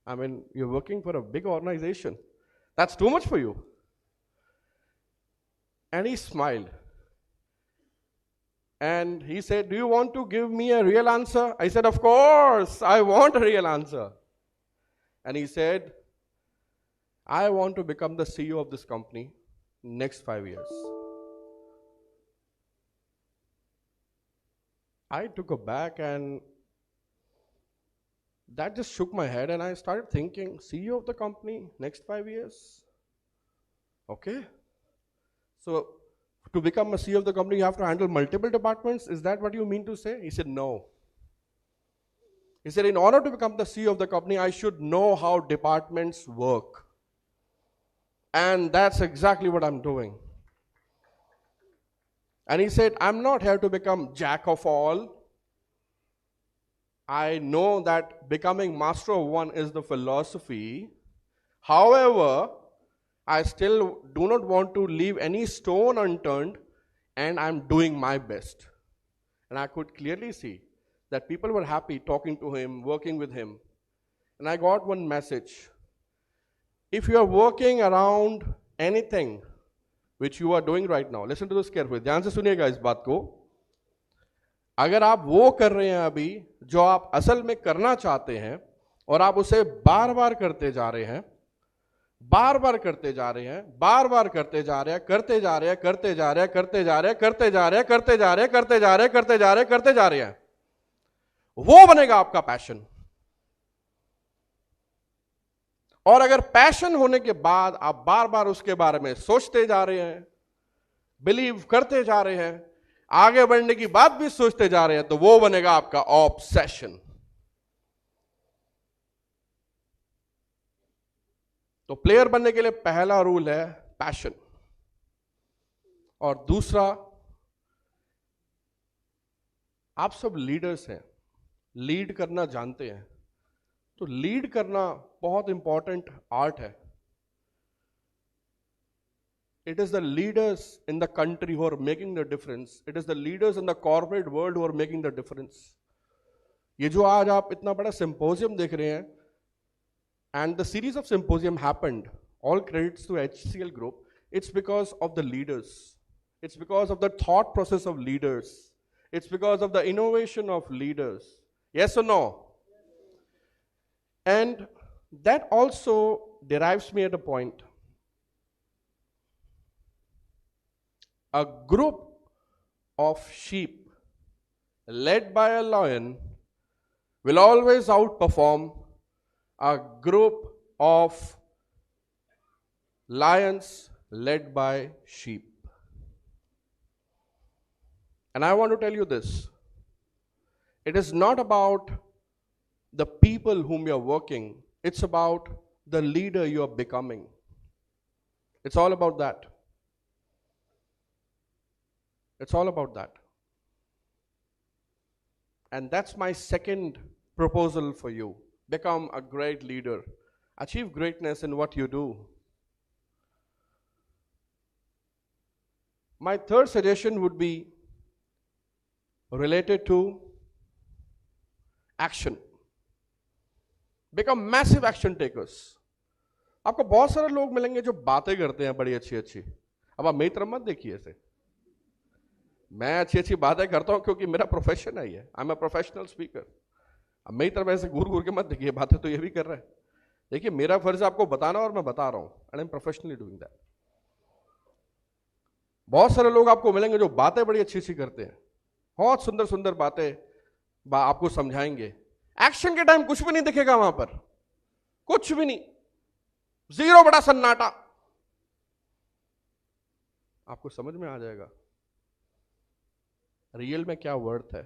I mean, you're working for a big organization. That's too much for you. And he smiled. And he said, do you want to give me a real answer? I said, of course, I want a real answer. And he said, I want to become the CEO of this company next 5 years. I took a back and that just shook my head, and I started thinking, CEO of the company next 5 years? Okay. So to become a CEO of the company, you have to handle multiple departments. Is that what you mean to say? He said, no. He said, in order to become the CEO of the company, I should know how departments work. And that's exactly what I'm doing. And he said, I'm not here to become jack of all. I know that becoming master of one is the philosophy. However, I still do not want to leave any stone unturned, and I'm doing my best. And I could clearly see that people were happy talking to him, working with him. And I got one message. If you are working around anything which you are doing right now, listen to this carefully. ध्यान से सुनिएगा इस बात को. अगर आप वो कर रहे हैं अभी जो आप असल में करना चाहते हैं, और आप उसे बार बार करते जा रहे हैं, बार बार करते जा रहे हैं, बार बार करते जा रहे हैं, करते जा रहे हैं, करते जा रहे हैं, करते जा रहे हैं, करते जा रहे हैं, करते जा रहे हैं, करते जा रहे हैं, करते जा रहे हैं, करते जा रहे हैं, वो बनेगा आपका पैशन. और अगर पैशन होने के बाद आप बार बार उसके बारे में सोचते जा रहे हैं, बिलीव करते जा रहे हैं, आगे बढ़ने की बात भी सोचते जा रहे हैं, तो वो बनेगा आपका ऑब्सेशन. तो प्लेयर बनने के लिए पहला रूल है पैशन, और दूसरा, आप सब लीडर्स हैं, लीड करना जानते हैं. तो लीड करना बहुत इंपॉर्टेंट आर्ट है. It is the leaders in the country who are making the difference. It is the leaders in the corporate world who are making the difference. ये जो आज आप इतना बड़ा symposium देख रहे हैं, and the series of symposium happened, all credits to HCL group, it's because of the leaders. It's because of the thought process of leaders. It's because of the innovation of leaders. Yes or no? And that also derives me at a point. A group of sheep led by a lion will always outperform a group of lions led by sheep. And I want to tell you this. It is not about the people whom you're working. It's about the leader you're becoming. It's all about that. It's all about that. And that's my second proposal for you. Become a great leader. Achieve greatness in what you do. My third suggestion would be related to action. Become massive action takers. आपको बहुत सारे लोग मिलेंगे जो बातें करते हैं बड़ी अच्छी अच्छी. अब आप मेरी तरफ मत देखिए ऐसे. मैं अच्छी अच्छी बातें करता हूं क्योंकि मेरा प्रोफेशन है ये. I am a professional speaker. अब मेरी तरफ ऐसे घूर घूर के मत देखिए, बातें तो ये भी कर रहा है. देखिए मेरा फर्ज है आपको बताना और मैं बता रहा हूं. And I M professionally doing that. बहुत सारे लोग आपको मिलेंगे जो बातें बड़ी अच्छी अच्छी करते हैं, बहुत सुंदर सुंदर बातें आपको समझाएंगे. एक्शन के टाइम कुछ भी नहीं दिखेगा वहां पर, कुछ भी नहीं, जीरो बड़ा सन्नाटा. आपको समझ में आ जाएगा रियल में क्या वर्थ है.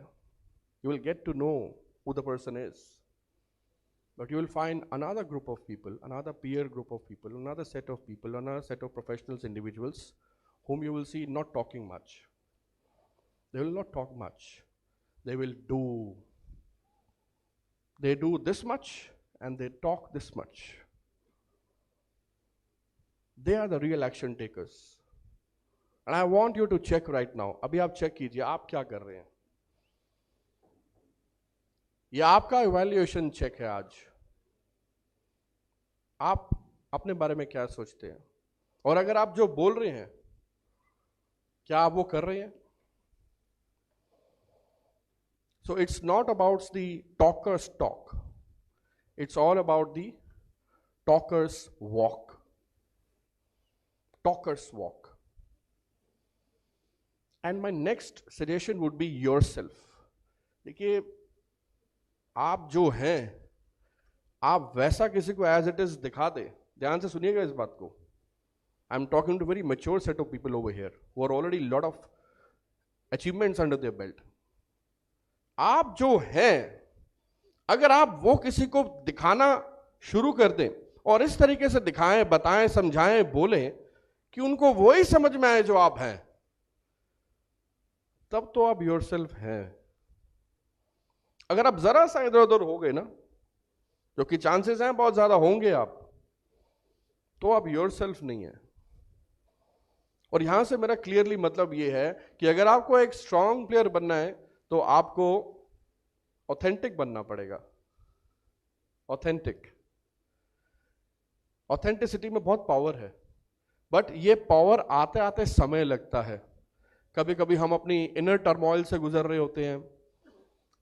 You will get to know who the person is, but you will find another group of people, another peer group of people, another set of people, another set of professionals, individuals whom you will see not talking much. They will not talk much. They will do. They do this much and they talk this much. They are the real action takers. And I want you to check right now. अभी आप check कीजिए आप क्या कर रहे हैं. ये आपका इवैल्यूएशन चेक है आज. आप अपने बारे में क्या सोचते हैं, और अगर आप जो बोल रहे हैं क्या आप वो कर रहे हैं. So it's not about the talker's talk. It's all about the talker's walk. Talker's walk. And my next suggestion would be yourself. देखिए आप जो हैं आप वैसा किसी को as it is दिखा दे. ध्यान से सुनिएगा इस बात को. I'm talking to a very mature set of people over here who are already lot of achievements under their belt. आप जो हैं अगर आप वो किसी को दिखाना शुरू कर दें और इस तरीके से दिखाएं, बताएं, समझाएं, बोलें कि उनको वो ही समझ में आए जो आप हैं, तब तो आप योरसेल्फ हैं. अगर आप जरा सा इधर उधर हो गए ना, जो कि चांसेस हैं बहुत ज्यादा होंगे आप, तो आप योरसेल्फ नहीं है. और यहां से मेरा क्लियरली मतलब ये है कि अगर आपको एक स्ट्रांग प्लेयर बनना है तो आपको ऑथेंटिक बनना पड़ेगा. ऑथेंटिक. ऑथेंटिसिटी में बहुत पावर है, बट ये पावर आते आते समय लगता है. कभी कभी हम अपनी इनर टर्मोइल से गुजर रहे होते हैं,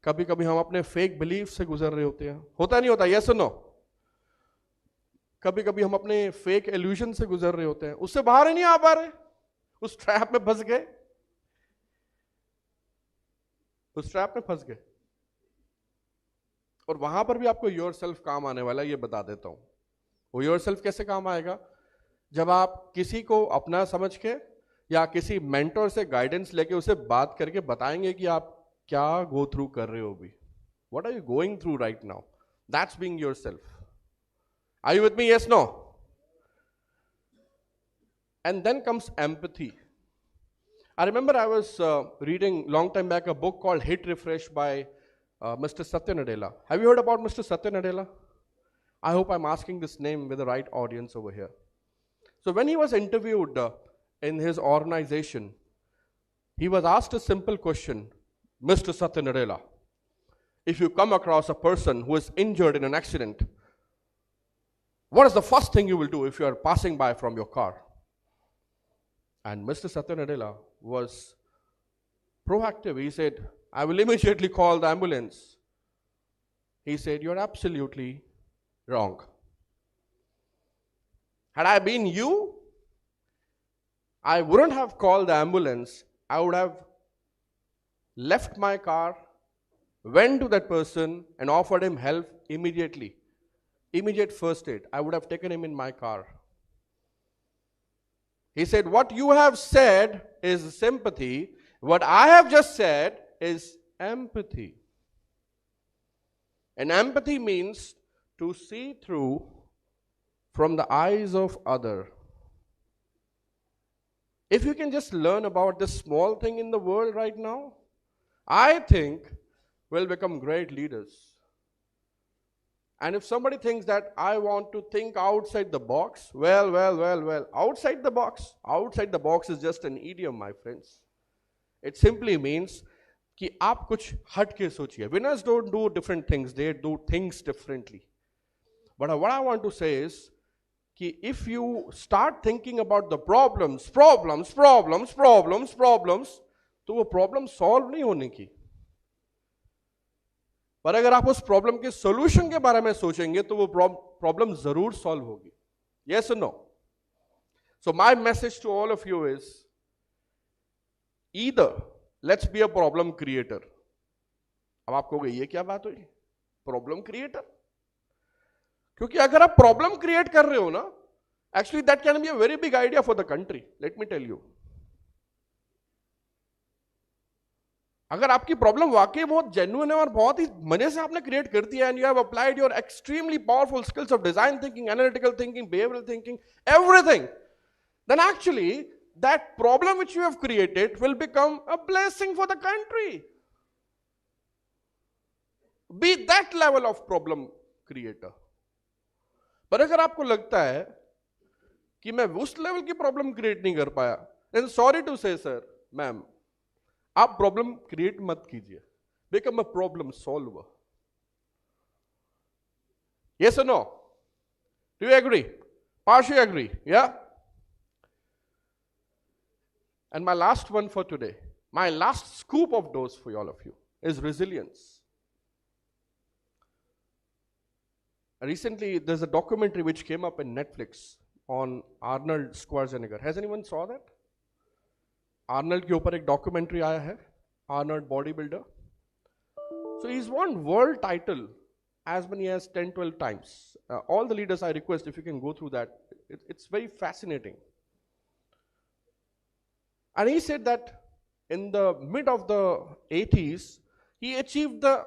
कभी कभी हम अपने फेक बिलीफ से गुजर रहे होते हैं. होता नहीं होता, यस और नो. कभी कभी हम अपने फेक इल्यूजन से गुजर रहे होते हैं, उससे बाहर ही नहीं आ पा रहे, उस ट्रैप में फंस गए, उस ट्रैप में फंस गए. और वहां पर भी आपको योरसेल्फ काम आने वाला है, ये बता देता हूं. वो योरसेल्फ कैसे काम आएगा? जब आप किसी को अपना समझ के या किसी मेंटर से गाइडेंस लेके उसे बात करके बताएंगे कि आप क्या गो थ्रू कर रहे हो अभी. What are you going through right now? That's being yourself. Are you with me? Yes, no? And then comes empathy. I remember I was reading long time back a book called Hit Refresh by Mr. Satya Nadella. Have you heard about Mr. Satya Nadella? I hope I'm asking this name with the right audience over here. So when he was interviewed in his organization, he was asked a simple question. Mr. Satya Nadella, if you come across a person who is injured in an accident, what is the first thing you will do if you are passing by from your car? And Mr. Satya Nadella was proactive. He said, I will immediately call the ambulance. He said, you're absolutely wrong. Had I been you, I wouldn't have called the ambulance. I would have left my car, went to that person and offered him help immediately. Immediate first aid. I would have taken him in my car. He said, what you have said is sympathy. What I have just said is empathy. And empathy means to see through from the eyes of other. If you can just learn about this small thing in the world right now, I think we'll become great leaders. And if somebody thinks that I want to think outside the box, well, outside the box is just an idiom, my friends. It simply means कि आप कुछ हट के सोचिए. Winners don't do different things, they do things differently. But what I want to say is कि if you start thinking about the problems, तो वो problem solve नहीं होने की. पर अगर आप उस प्रॉब्लम के सॉल्यूशन के बारे में सोचेंगे तो वो प्रॉब्लम जरूर सॉल्व होगी. Yes or no? So my message to all of you is either let's be a problem creator. अब आप कहोगे ये क्या बात हुई, प्रॉब्लम क्रिएटर? क्योंकि अगर आप प्रॉब्लम क्रिएट कर रहे हो ना, actually that can be a very big idea for the country. Let me tell you. अगर आपकी प्रॉब्लम वाकई बहुत जेन्युइन है और बहुत ही मजे से आपने क्रिएट कर दिया and you have applied your extremely powerful skills of design thinking, analytical thinking, behavioural thinking, everything, then actually that problem which you have created will become a blessing for the country. Be that level of problem creator. पर अगर आपको लगता है कि मैं उस level की problem create नहीं कर पाया, then sorry to say sir, ma'am, आप प्रॉब्लम क्रिएट मत कीजिए. Become a problem solver. Yes or no? Do you agree? Partially agree, yeah? And my last one for today, my last scoop of dose for all of you is resilience. Recently, there's a documentary which came up in Netflix on Arnold Schwarzenegger. Has anyone saw that? Arnold के ऊपर एक documentary आया है, Arnold bodybuilder. So he's won world title as many as 10-12 times. All the leaders, I request if you can go through that. It's very fascinating. And he said that in the mid of the 80s, he achieved the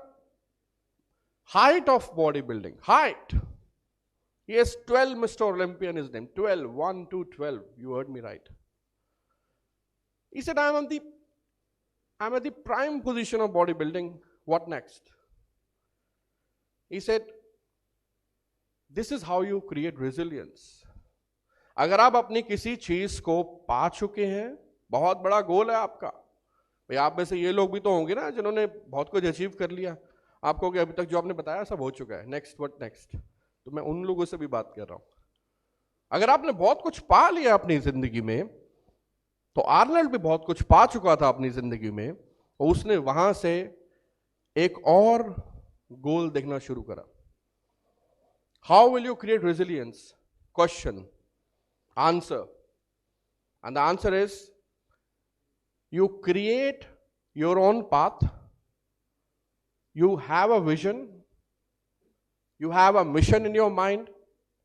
height of bodybuilding. Height. He has 12 Mr. Olympia in his name. 12, 1, 2, 12. You heard me right. He said, I'm at the prime position of bodybuilding. What next? He said, this is how you create resilience. अगर आप अपनी किसी चीज को पा चुके हैं, बहुत बड़ा गोल है आपका. भाई आप में से ये लोग भी तो होंगे ना जिन्होंने बहुत कुछ अचीव कर लिया. आपको कि अभी तक जो आपने बताया सब हो चुका है. Next what next? तो मैं उन लोगों से भी बात कर रहा हूं. अगर आपने बहुत कुछ पा लिया अपनी जिंदगी में, तो आर्नल्ड भी बहुत कुछ पा चुका था अपनी जिंदगी में, और उसने वहां से एक और गोल देखना शुरू करा. How will you create resilience? Question, answer. And the answer is you create your own path, you have a vision, you have a mission in your mind,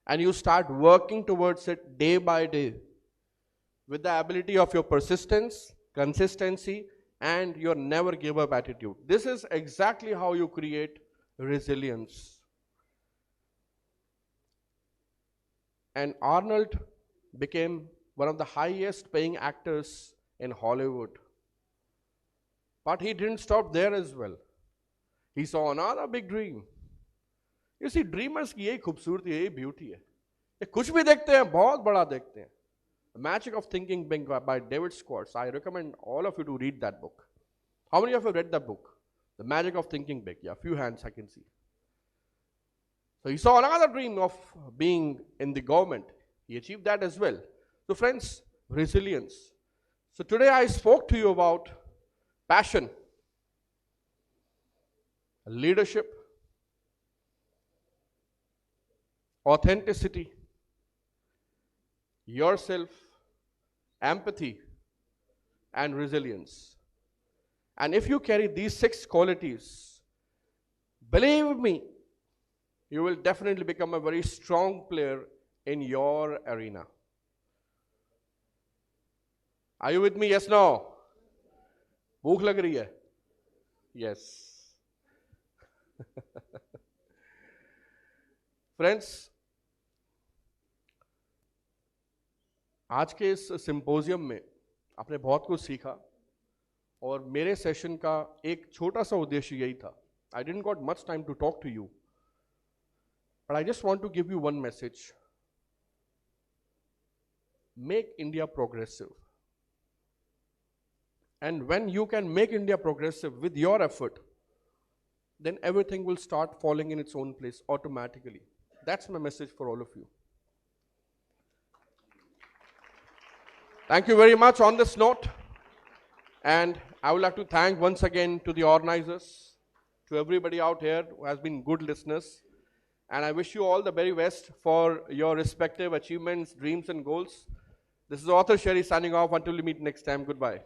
and you start working towards it day by day with the ability of your persistence, consistency, and your never give up attitude. This is exactly how you create resilience. And Arnold became one of the highest paying actors in Hollywood. But he didn't stop there as well. He saw another big dream. You see, dreamers की यही खूबसूरती है, यही beauty है. ये कुछ भी देखते हैं, बहुत बड़ा देखते हैं. The Magic of Thinking Big by David Schwartz. I recommend all of you to read that book. How many of you have read that book? The Magic of Thinking Big. Yeah, few hands I can see. So he saw another dream of being in the government. He achieved that as well. So friends, resilience. So today I spoke to you about passion, leadership, authenticity, yourself, empathy, and resilience. And if you carry these 6 qualities, believe me, you will definitely become a very strong player in your arena. Are you with me? Yes, no? भूख लग रही है? Yes. Friends, आज के इस symposium में आपने बहुत कुछ सीखा और मेरे सेशन का एक छोटा सा उद्देश्य यही था. I didn't got much time to talk to you, but I just want to give you one message. Make India progressive. And when you can make India progressive with your effort, then everything will start falling in its own place automatically. That's my message for all of you. Thank you very much on this note. And I would like to thank once again to the organizers, to everybody out here who has been good listeners. And I wish you all the very best for your respective achievements, dreams, and goals. This is Author Sherry signing off. Until we meet next time, goodbye.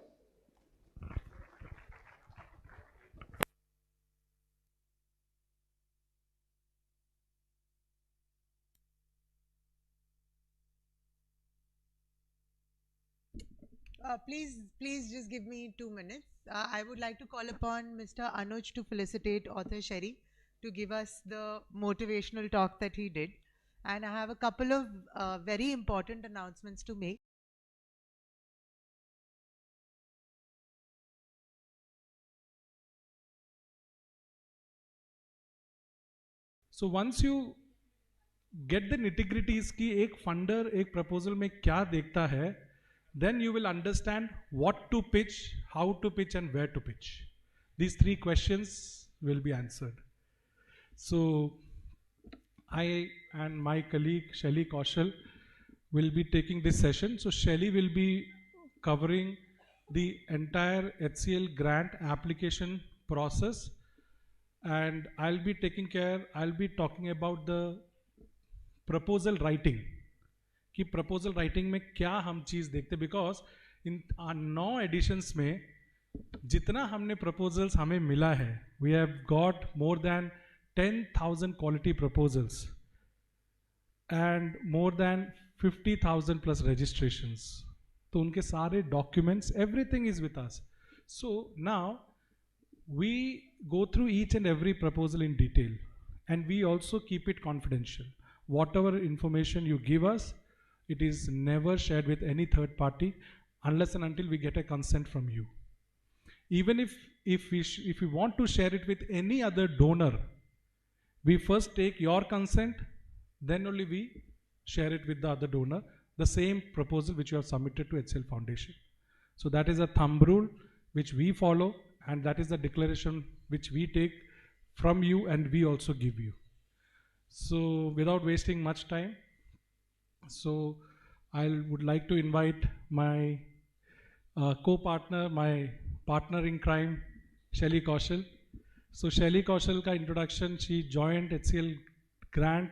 Please just give me 2 minutes. I would like to call upon Mr. Anuj to felicitate Author Sherry to give us the motivational talk that he did. And I have a couple of very important announcements to make. So once you get the nitty-gritties की एक funder एक proposal में क्या देखता है, then you will understand what to pitch, how to pitch, and where to pitch. These 3 questions will be answered. So I and my colleague Shelly Kaushal will be taking this session. So Shelly will be covering the entire HCL grant application process, and I'll be talking about the proposal writing. कि proposal writing में क्या हम चीज़ देखते, because in 9 editions में जितना हमने proposals हमें मिला है, we have got more than 10,000 quality proposals and more than 50,000 plus registrations. तो उनके सारे documents, everything is with us. So now we go through each and every proposal in detail, and we also keep it confidential. Whatever information you give us, it is never shared with any third party unless and until we get a consent from you. Even if we want to share it with any other donor, we first take your consent, then only we share it with the other donor, the same proposal which you have submitted to HCL Foundation. So that is a thumb rule which we follow, and that is the declaration which we take from you and we also give you. So without wasting much time, so I would like to invite my co-partner, my partner in crime, Shelly Kaushal. So Shelly Kaushal ka introduction, she joined HCL Grant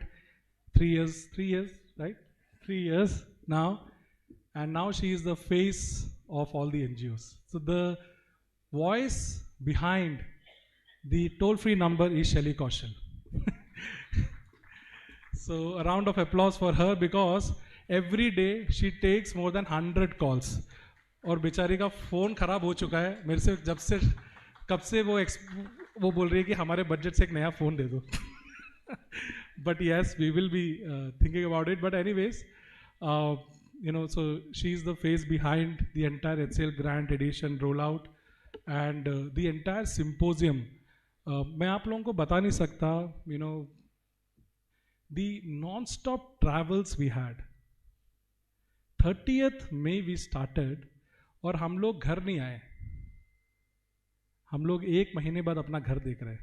3 years, right? 3 years now, and now she is the face of all the NGOs. So the voice behind the toll-free number is Shelly Kaushal. So a round of applause for her, because every day she takes more than 100 calls. और बेचारी का phone ख़राब हो चुका है मेरे से, कब से वो बोल रही है कि हमारे बजट से एक नया फ़ोन दे दो. But yes, we will be thinking about it. But anyways, so she is the face behind the entire HCL Grant Edition rollout and the entire symposium. मैं आप लोगों को बता नहीं सकता, the non-stop travels we had. 30th May we started और हम लोग घर नहीं आए, हम लोग 1 महीने बाद अपना घर देख रहे हैं.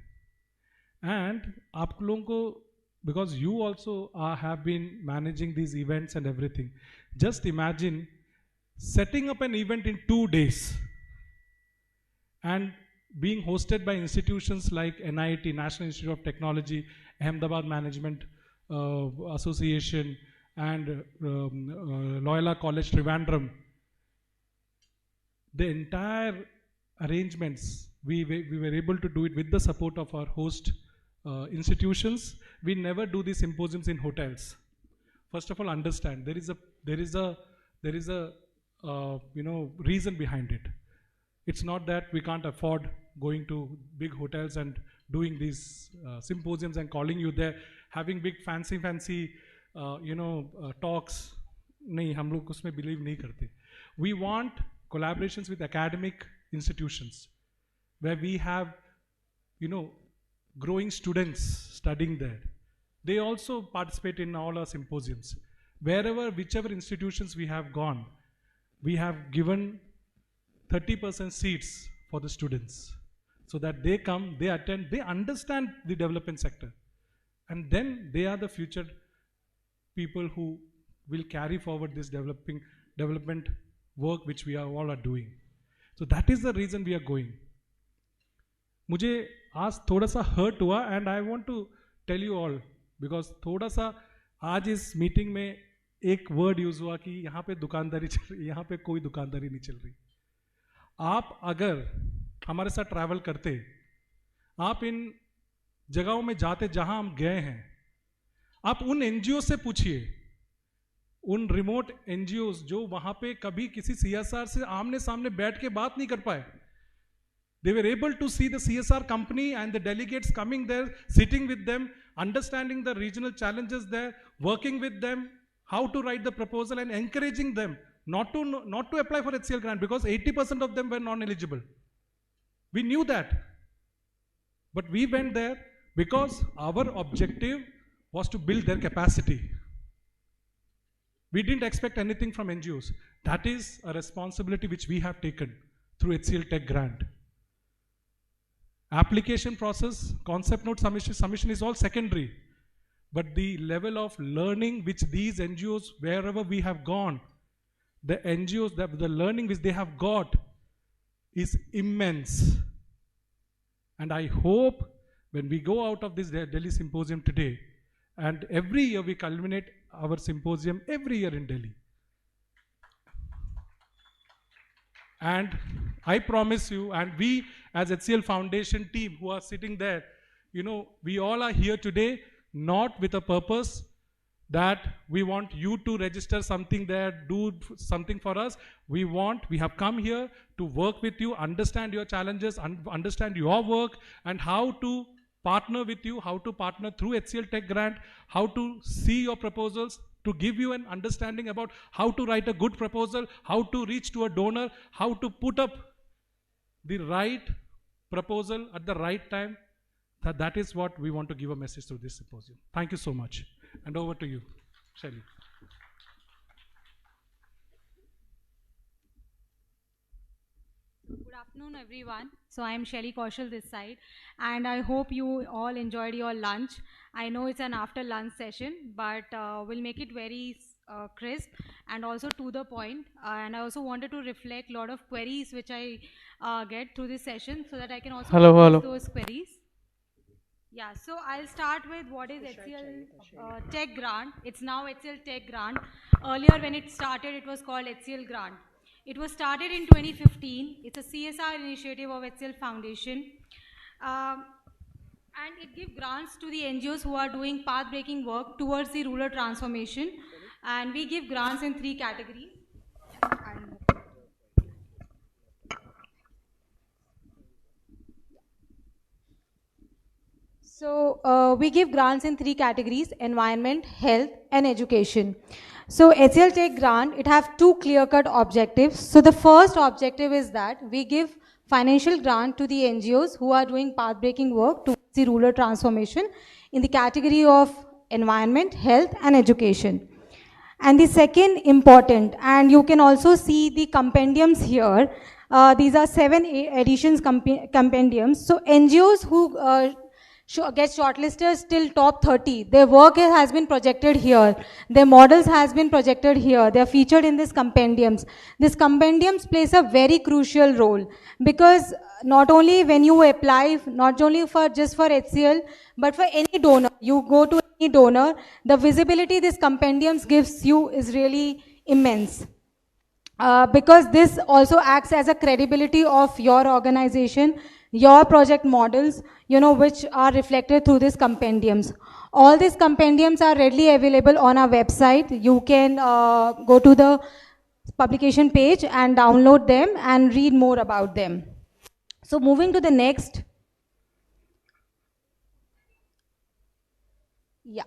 And आप लोगों को, because you also have been managing these events and everything, just imagine setting up an event in 2 days and being hosted by institutions like NIT, National Institute of Technology, Ahmedabad Management Association, and Loyola College Trivandrum, The entire arrangements, we were able to do it with the support of our host institutions. We never do these symposiums in hotels. First of all, understand there is a reason behind it. It's not that we can't afford going to big hotels and doing these symposiums and calling you there, having big fancy talks. नहीं, हम लोग उसमें believe नहीं करते. We want collaborations with academic institutions where we have, growing students studying there. They also participate in all our symposiums. Whichever institutions we have gone, we have given 30% seats for the students so that they come, they attend, they understand the development sector. And then they are the future people who will carry forward this development work which we all are doing. So that is the reason we are going. मुझे आज थोड़ा सा hurt हुआ and I want to tell you all because थोड़ा सा आज इस meeting में एक वर्ड यूज हुआ कि यहाँ पे दुकानदारी चल रही, यहाँ पे कोई दुकानदारी नहीं चल रही. आप अगर हमारे साथ ट्रैवल करते, आप इन जगहों में जाते जहां हम गए हैं, आप उन एनजीओ से पूछिए, उन रिमोट एनजीओस जो वहां पे कभी किसी सीएसआर से आमने सामने बैठ के बात नहीं कर पाए. They were able to see the CSR company and the delegates coming there, sitting with them, understanding the regional challenges there, working with them, how to write the proposal and encouraging them not to apply for HCL grant because 80% of them were non-eligible. We knew that. But we went there because our objective was to build their capacity. We didn't expect anything from NGOs. That is a responsibility which we have taken through HCLTech Grant. Application process, concept note submission is all secondary. But the level of learning which these NGOs, wherever we have gone, the NGOs, the learning which they have got is immense. And I hope when we go out of this Delhi Symposium today, and every year we culminate our symposium every year in Delhi. And I promise you, and we as HCL Foundation team who are sitting there, we all are here today not with a purpose that we want you to register something there, do something for us. We have come here to work with you, understand your challenges, understand your work, and how to partner with you, how to partner through HCLTech Grant, how to see your proposals, to give you an understanding about how to write a good proposal, how to reach to a donor, how to put up the right proposal at the right time. That is what we want to give a message through this symposium. Thank you so much. And over to you, Shelly. Good afternoon, everyone. So I am Shelly Kaushal this side, and I hope you all enjoyed your lunch. I know it's an after lunch session, but we'll make it very crisp and also to the point. And I also wanted to reflect a lot of queries which I get through this session so that I can also address those queries. Yeah, so I'll start with what is HCL Tech Grant. It's now HCL Tech Grant. Earlier when it started, it was called HCL Grant. It was started in 2015. It's a CSR initiative of HCL Foundation. And it gives grants to the NGOs who are doing path-breaking work towards the rural transformation. And we give grants in 3 categories. So we give grants in 3 categories: environment, health, and education. So HCL Tech Grant, it have 2 clear-cut objectives. So the first objective is that we give financial grant to the NGOs who are doing path-breaking work towards the rural transformation in the category of environment, health, and education. And the second important, and you can also see the compendiums here. These are 7 editions compendiums. So NGOs who get shortlisted till top 30. Their work has been projected here. Their models has been projected here. They are featured in these compendiums. These compendiums plays a very crucial role because not only when you apply, not only for just for HCL, but for any donor, you go to any donor, the visibility these compendiums gives you is really immense. because this also acts as a credibility of your organization, your project models, which are reflected through these compendiums. All these compendiums are readily available on our website. You can go to the publication page and download them and read more about them. So moving to the next. Yeah.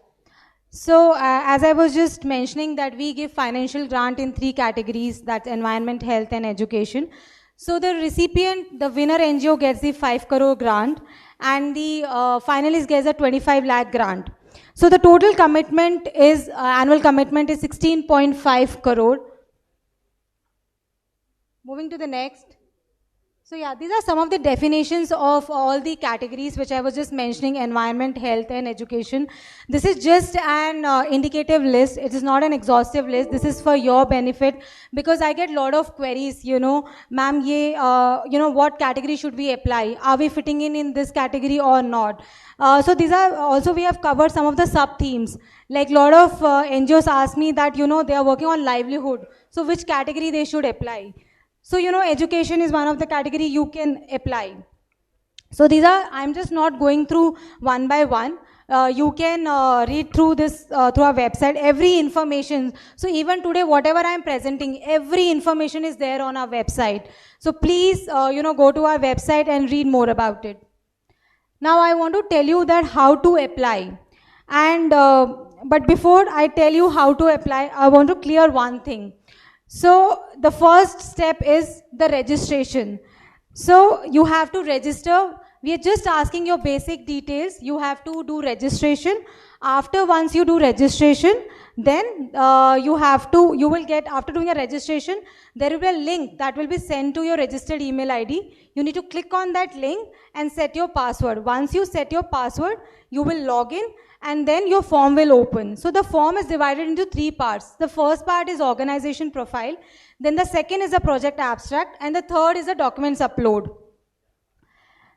So as I was just mentioning that we give financial grant in 3 categories, that's environment, health and education. So the recipient, the winner NGO gets the 5 crore grant and the finalist gets a 25 lakh grant. So the total commitment is, annual commitment is 16.5 crore. Moving to the next. So yeah, these are some of the definitions of all the categories which I was just mentioning: environment, health and education. This is just an indicative list. It is not an exhaustive list. This is for your benefit, because I get a lot of queries, ma'am, what category should we apply? Are we fitting in this category or not? So these are also, we have covered some of the sub-themes. Like a lot of NGOs ask me that, they are working on livelihood. So which category they should apply? So, education is one of the category you can apply. So these are, I'm just not going through one by one. You can read through this through our website, every information. So even today, whatever I'm presenting, every information is there on our website. So please, go to our website and read more about it. Now I want to tell you that how to apply. And, but before I tell you how to apply, I want to clear one thing. So the first step is the registration. So you have to register. We are just asking your basic details. You have to do registration. Once you do registration, then you will get, after doing a registration, there will be a link that will be sent to your registered email ID. You need to click on that link and set your password. Once you set your password, you will log in, and then your form will open. So the form is divided into 3 parts. The first part is organization profile, then the second is a project abstract, and the third is a documents upload.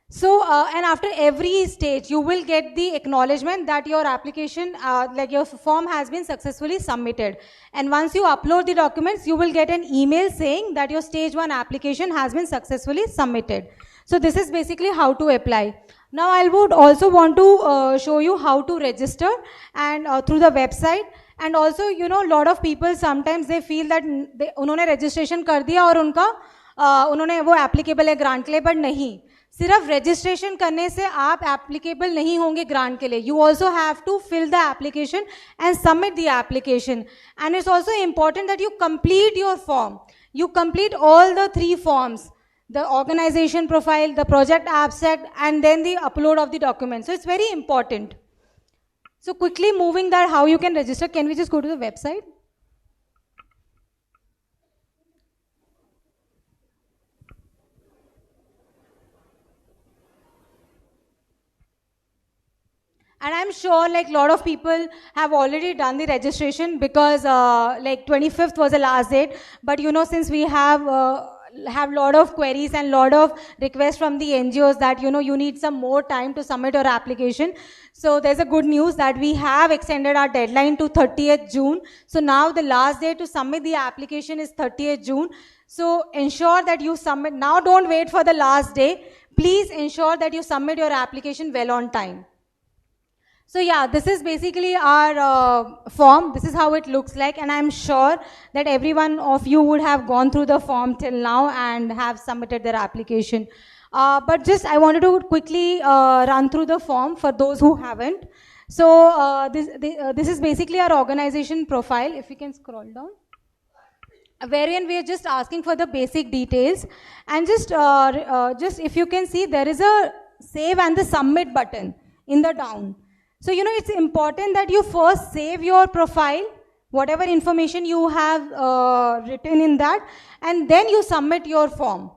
So, and after every stage, you will get the acknowledgement that your application, like your form has been successfully submitted. And once you upload the documents, you will get an email saying that your stage 1 application has been successfully submitted. So this is basically how to apply. Now I would also want to show you how to register, and through the website. And also, a lot of people sometimes they feel that उन्होंने registration कर दिया और उन्होंने वो applicable है grant के लिए, but नहीं. सिर्फ registration करने से आप applicable नहीं होंगे grant के लिए. You also have to fill the application and submit the application. And it's also important that you complete your form. You complete all the 3 forms: the organization profile, the project abstract, and then the upload of the document. So it's very important. So quickly moving that, how you can register, can we just go to the website? And I'm sure like a lot of people have already done the registration, because like 25th was the last date. But since we have lot of queries and lot of requests from the NGOs that you need some more time to submit your application. So there's a good news that we have extended our deadline to 30th June. So now the last day to submit the application is 30th June. So ensure that you submit now. Don't wait for the last day. Please ensure that you submit your application well on time. So yeah, this is basically our form. This is how it looks like, and I'm sure that every one of you would have gone through the form till now and have submitted their application. But just I wanted to quickly run through the form for those who haven't. So this is basically our organization profile. If you can scroll down, wherein we are just asking for the basic details, and just if you can see, there is a save and the submit button in the down. So, it's important that you first save your profile, whatever information you have written in that, and then you submit your form.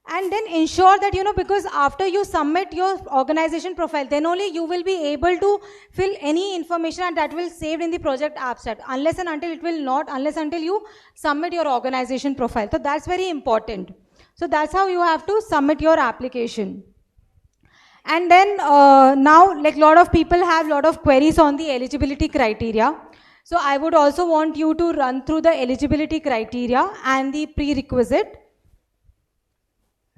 And then ensure that, because after you submit your organization profile, then only you will be able to fill any information, and that will save in the project abstract, unless and until it will not, unless until you submit your organization profile. So that's very important. So that's how you have to submit your application. And then now, like a lot of people have a lot of queries on the eligibility criteria. So I would also want you to run through the eligibility criteria and the prerequisite.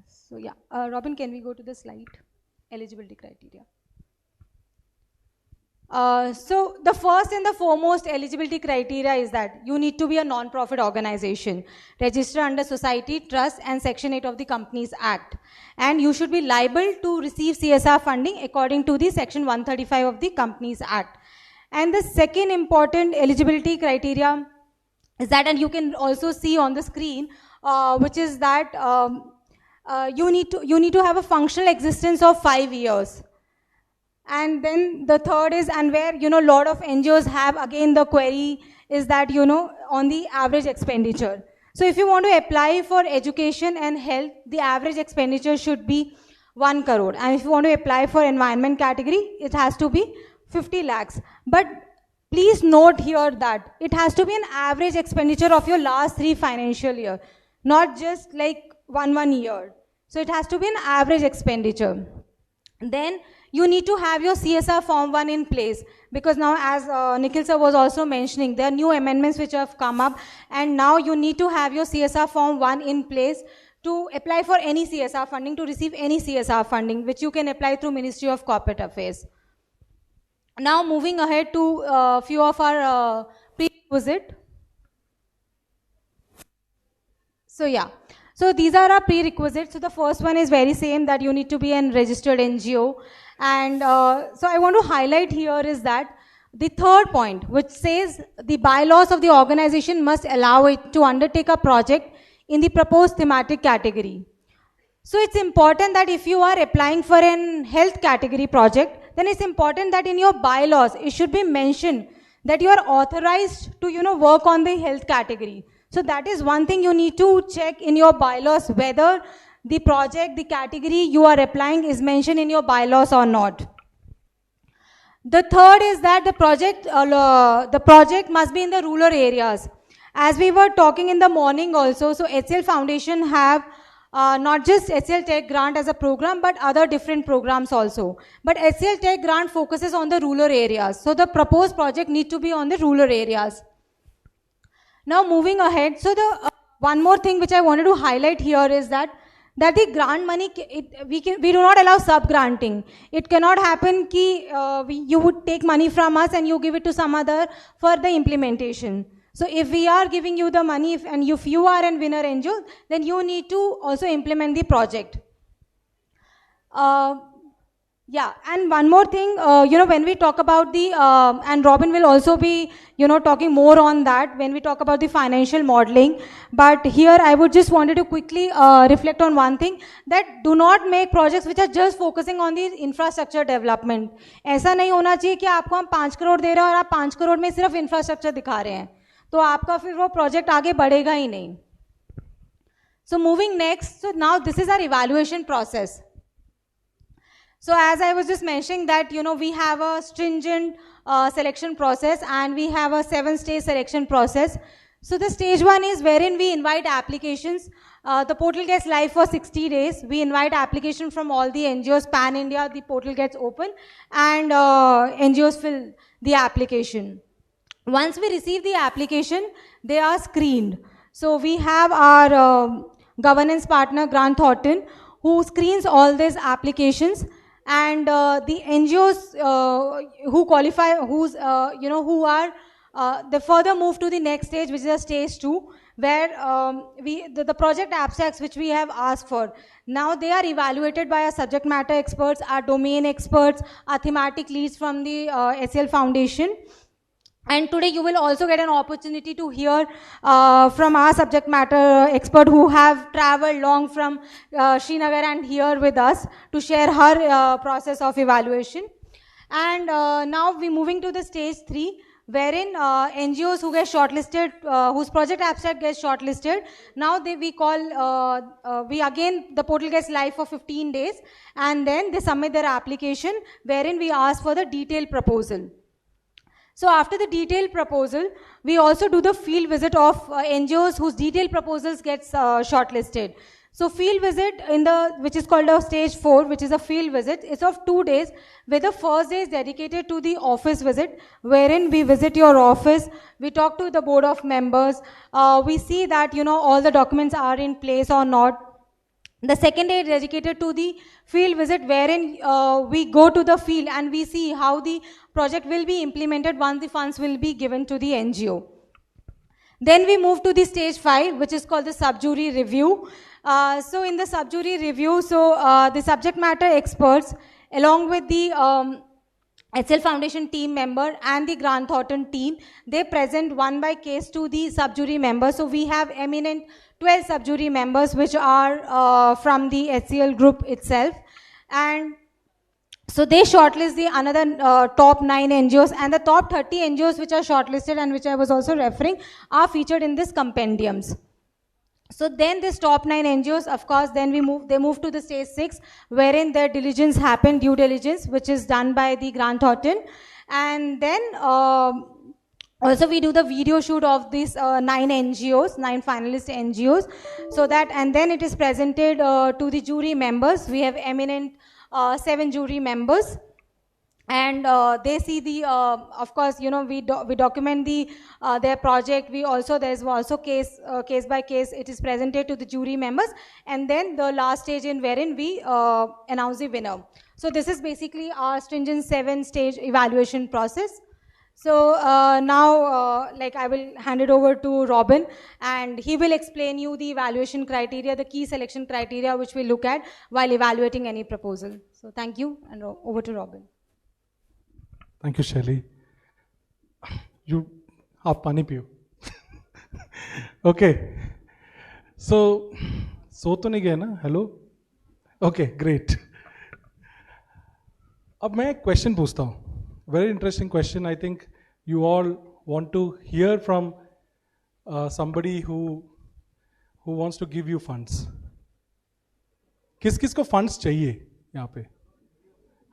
So yeah, Robin, can we go to the slide? Eligibility criteria. So the first and the foremost eligibility criteria is that you need to be a non-profit organization, registered under Society, Trust and Section 8 of the Companies Act. And you should be liable to receive CSR funding according to the Section 135 of the Companies Act. And the second important eligibility criteria is that, and you can also see on the screen, which is that you need to have a functional existence of 5 years. And then the third is, and where, a lot of NGOs have, again, the query is that, on the average expenditure. So if you want to apply for education and health, the average expenditure should be 1 crore. And if you want to apply for environment category, it has to be 50 lakhs. But please note here that it has to be an average expenditure of your last 3 financial year, not just like one year. So it has to be an average expenditure. Then you need to have your CSR Form 1 in place, because now, as Nikhil sir was also mentioning, there are new amendments which have come up, and now you need to have your CSR Form 1 in place to apply for any CSR funding, to receive any CSR funding, which you can apply through Ministry of Corporate Affairs. Now moving ahead to a few of our prerequisites. So yeah. So these are our prerequisites. So the first one is very same, that you need to be a registered NGO. And so I want to highlight here is that the third point, which says the bylaws of the organization must allow it to undertake a project in the proposed thematic category. So it's important that if you are applying for an health category project, then it's important that in your bylaws, it should be mentioned that you are authorized to, work on the health category. So that is one thing you need to check in your bylaws, whether the project, the category you are applying is mentioned in your bylaws or not. The third is that the project must be in the rural areas. As we were talking in the morning also, so HCL Foundation have not just HCLTech Grant as a program, but other different programs also. But HCLTech Grant focuses on the rural areas. So the proposed project need to be on the rural areas. Now moving ahead, so the one more thing which I wanted to highlight here is that the grant money, we do not allow sub-granting. It cannot happen ki you would take money from us and you give it to some other for the implementation. So if we are giving you the money, and if you are a winner NGO, then you need to also implement the project. Yeah, and one more thing, when we talk about the, and Robin will also be, talking more on that when we talk about the financial modeling. But here I would just wanted to quickly reflect on one thing, that do not make projects which are just focusing on the infrastructure development. ऐसा नहीं होना चाहिए कि आपको हम 5 करोड़ दे रहे हैं और आप 5 करोड़ में सिर्फ इंफ्रास्ट्रक्चर दिखा रहे हैं, तो आपका फिर वो प्रोजेक्ट आगे बढ़ेगा ही नहीं. So moving next, so now this is our evaluation process. So as I was just mentioning that, we have a stringent selection process, and we have a 7-stage selection process. So the stage 1 is wherein we invite applications. The portal gets live for 60 days. We invite applications from all the NGOs, pan-India, the portal gets open, and NGOs fill the application. Once we receive the application, they are screened. So we have our governance partner, Grant Thornton, who screens all these applications. And the NGOs who qualify, who are, they further move to the next stage, which is a stage 2, where the project abstracts which we have asked for, now they are evaluated by our subject matter experts, our domain experts, our thematic leads from the HCL Foundation. And today you will also get an opportunity to hear from our subject matter expert who have traveled long from Srinagar and here with us to share her process of evaluation. And now we're moving to the stage 3, wherein NGOs who get shortlisted, whose project abstract gets shortlisted, now the portal gets live for 15 days, and then they submit their application, wherein we ask for the detailed proposal. So after the detailed proposal, we also do the field visit of NGOs whose detailed proposals gets shortlisted. So field visit which is called a stage 4, which is a field visit. It's of 2 days, where the first day is dedicated to the office visit, wherein we visit your office, we talk to the board of members, we see that, all the documents are in place or not. The second day is dedicated to the field visit, wherein we go to the field and we see how the project will be implemented once the funds will be given to the NGO. Then we move to the stage 5, which is called the sub-jury review. So in the sub-jury review, the subject matter experts, along with the HCL Foundation team member and the Grant Thornton team, they present one by case to the sub-jury members. So we have eminent 12 sub-jury members, which are from the HCL group itself. And so they shortlist the another top 9 NGOs, and the top 30 NGOs which are shortlisted and which I was also referring are featured in this compendiums. So then this top 9 NGOs, of course, then they move to the stage 6, wherein their diligence happened, due diligence, which is done by the Grant Thornton. And then also we do the video shoot of these 9 NGOs, 9 finalist NGOs, so that, and then it is presented to the jury members. We have eminent 7 jury members, and they see the, of course, we document the their project. There's also case by case, it is presented to the jury members, and then the last stage in wherein we announce the winner. So this is basically our stringent 7-stage evaluation process. So now, I will hand it over to Robin, and he will explain you the evaluation criteria, the key selection criteria which we look at while evaluating any proposal. So thank you, and over to Robin. Thank you, Shelly. You have pani piyo. Okay. So to nahi gaya na? Hello? Okay, great. अब मैं एक question पूछता हूँ. Very interesting question. I think you all want to hear from somebody who wants to give you funds. किस किस को funds चाहिए यहाँ पे?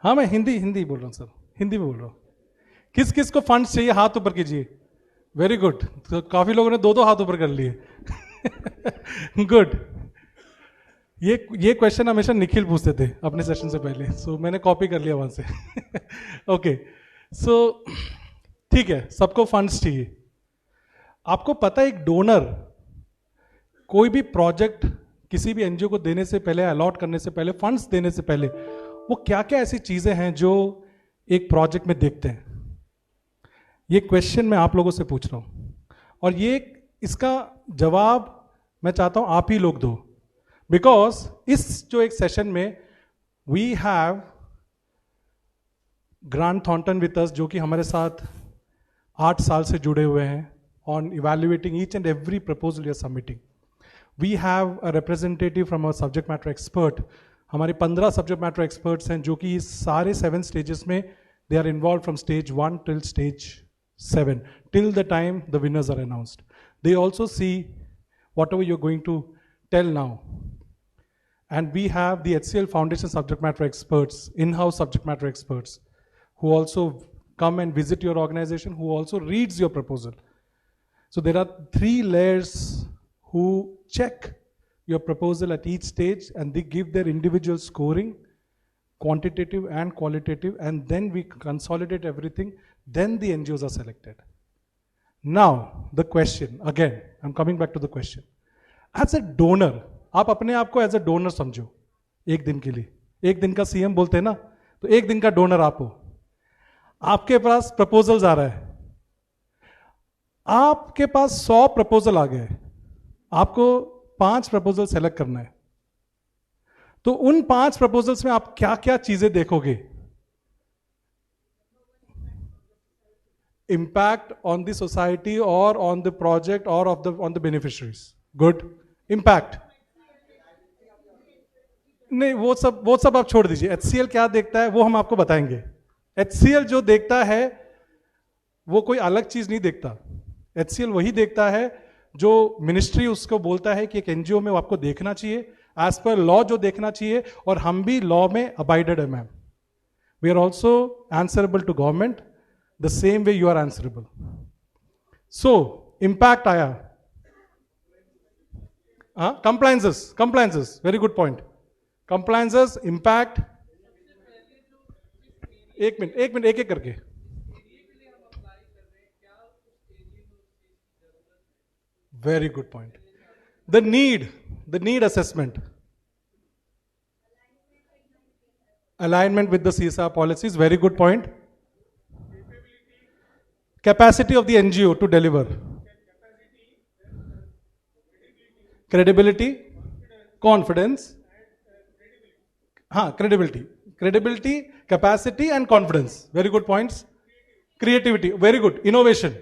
हाँ, मैं हिंदी बोल रहा हूँ सर, हिंदी में बोल रहा हूँ. किस किस को funds चाहिए, हाथ ऊपर कीजिए. Very good. तो काफी लोगों ने 2-2 हाथ ऊपर कर लिए. Good. ये क्वेश्चन हमेशा निखिल पूछते थे अपने सेशन से पहले, सो मैंने कॉपी कर लिया वहां से. ओके, सो ठीक है, सबको फंड्स चाहिए. आपको पता है एक डोनर कोई भी प्रोजेक्ट किसी भी एनजीओ को देने से पहले, अलॉट करने से पहले, फंड्स देने से पहले, वो क्या क्या ऐसी चीजें हैं जो एक प्रोजेक्ट में देखते हैं. ये क्वेश्चन मैं आप लोगों से पूछ रहा हूं, और इसका जवाब मैं चाहता हूं आप ही लोग दो. बिकॉज इस जो एक सेशन में we have Grant Thornton with us, जो कि हमारे साथ 8 साल से जुड़े हुए हैं on evaluating each and every proposal you are submitting. We have a representative from a subject matter expert. हमारे 15 सब्जेक्ट मैटर एक्सपर्ट्स हैं जो कि इस सारे 7 स्टेजेस में they are involve from stage 1 till stage 7 till the time the winners are announced. They also see whatever you are going to tell now. And we have the HCL Foundation subject matter experts, in-house subject matter experts, who also come and visit your organization, who also reads your proposal. So there are 3 layers who check your proposal at each stage, and they give their individual scoring, quantitative and qualitative, and then we consolidate everything, then the NGOs are selected. Now, the question, again, I'm coming back to the question. As a donor, आप अपने आप को as a donor समझो. एक दिन के लिए, एक दिन का सीएम बोलते हैं ना, तो एक दिन का डोनर आप हो. आपके पास प्रपोजल्स आ रहा है, आपके पास 100 प्रपोजल आ गए, आपको 5 प्रपोजल सेलेक्ट करना है. तो उन 5 प्रपोजल्स में आप क्या क्या चीजें देखोगे? इम्पैक्ट ऑन द सोसाइटी और ऑन द प्रोजेक्ट और on the beneficiaries. Good. Impact नहीं, वो सब आप छोड़ दीजिए. HCL क्या देखता है वो हम आपको बताएंगे. HCL जो देखता है वो कोई अलग चीज नहीं देखता. HCL वही देखता है जो मिनिस्ट्री उसको बोलता है कि एक एनजीओ में वो आपको देखना चाहिए, एज पर लॉ जो देखना चाहिए, और हम भी लॉ में अबाइडेड है ma'am. We are also answerable to government the same way you are answerable. So impact आया, compliances, very good point. Compliances, impact. एक मिनट एक करके. Very good point. The need assessment. Alignment with the CSR policies, very good point. Capacity of the NGO to deliver. Credibility, confidence. Credibility, capacity and confidence. Very good points. Creativity, very good. Innovation.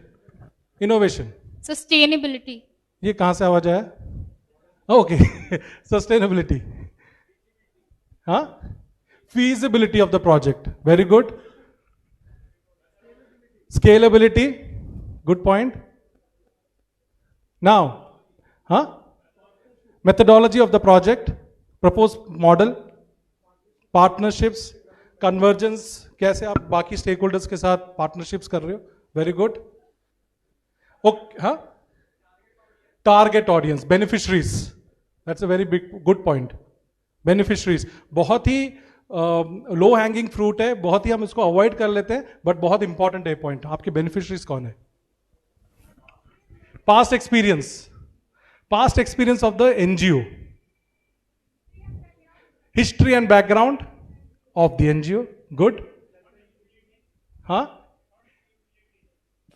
Sustainability. ये कहाँ से आवाज आया? Okay. Sustainability. Feasibility of the project. Very good. Scalability. Good point. Now, methodology of the project, proposed model, partnerships, convergence, कैसे आप बाकी stakeholders के साथ partnerships कर रहे हो? Very good. Okay, Target audience, beneficiaries. That's a very good point. Beneficiaries. बहुत ही low hanging fruit है, बहुत ही हम इसको अवॉइड कर लेते हैं, बट बहुत इंपॉर्टेंट है पॉइंट. आपके बेनिफिशरीज कौन है? Past experience of the NGO, history and background of the NGO. Good.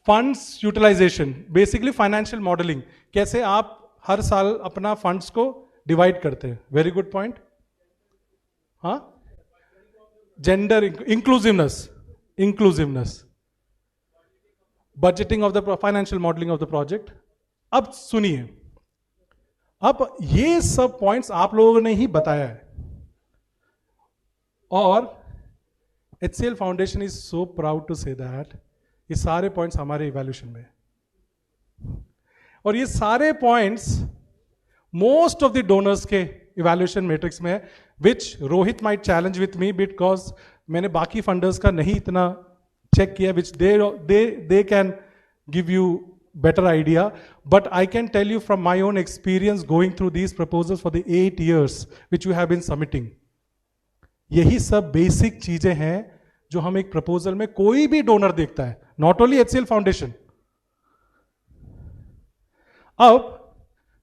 Funds utilization, basically financial modelling, कैसे आप हर साल अपना फंड्स को डिवाइड करते हैं. Very good point. Gender inclusiveness, budgeting of the financial modelling of the project. अब सुनिए, अब ये सब पॉइंट्स आप लोगों ने ही बताया है, और HCL foundation is so proud to say that ये सारे पॉइंट्स हमारे इवैल्यूएशन में, और ये सारे points most of the donors के इवैल्यूएशन मैट्रिक्स में है, which Rohit might challenge with me because मैंने बाकी फंडर्स का नहीं इतना चेक किया, which they can give you better idea, but I can tell you from my own experience going through these proposals for the 8 years which you have been submitting, यही सब basic चीजें हैं जो हम एक प्रपोजल में कोई भी डोनर देखता है, नॉट ओनली HCL फाउंडेशन. अब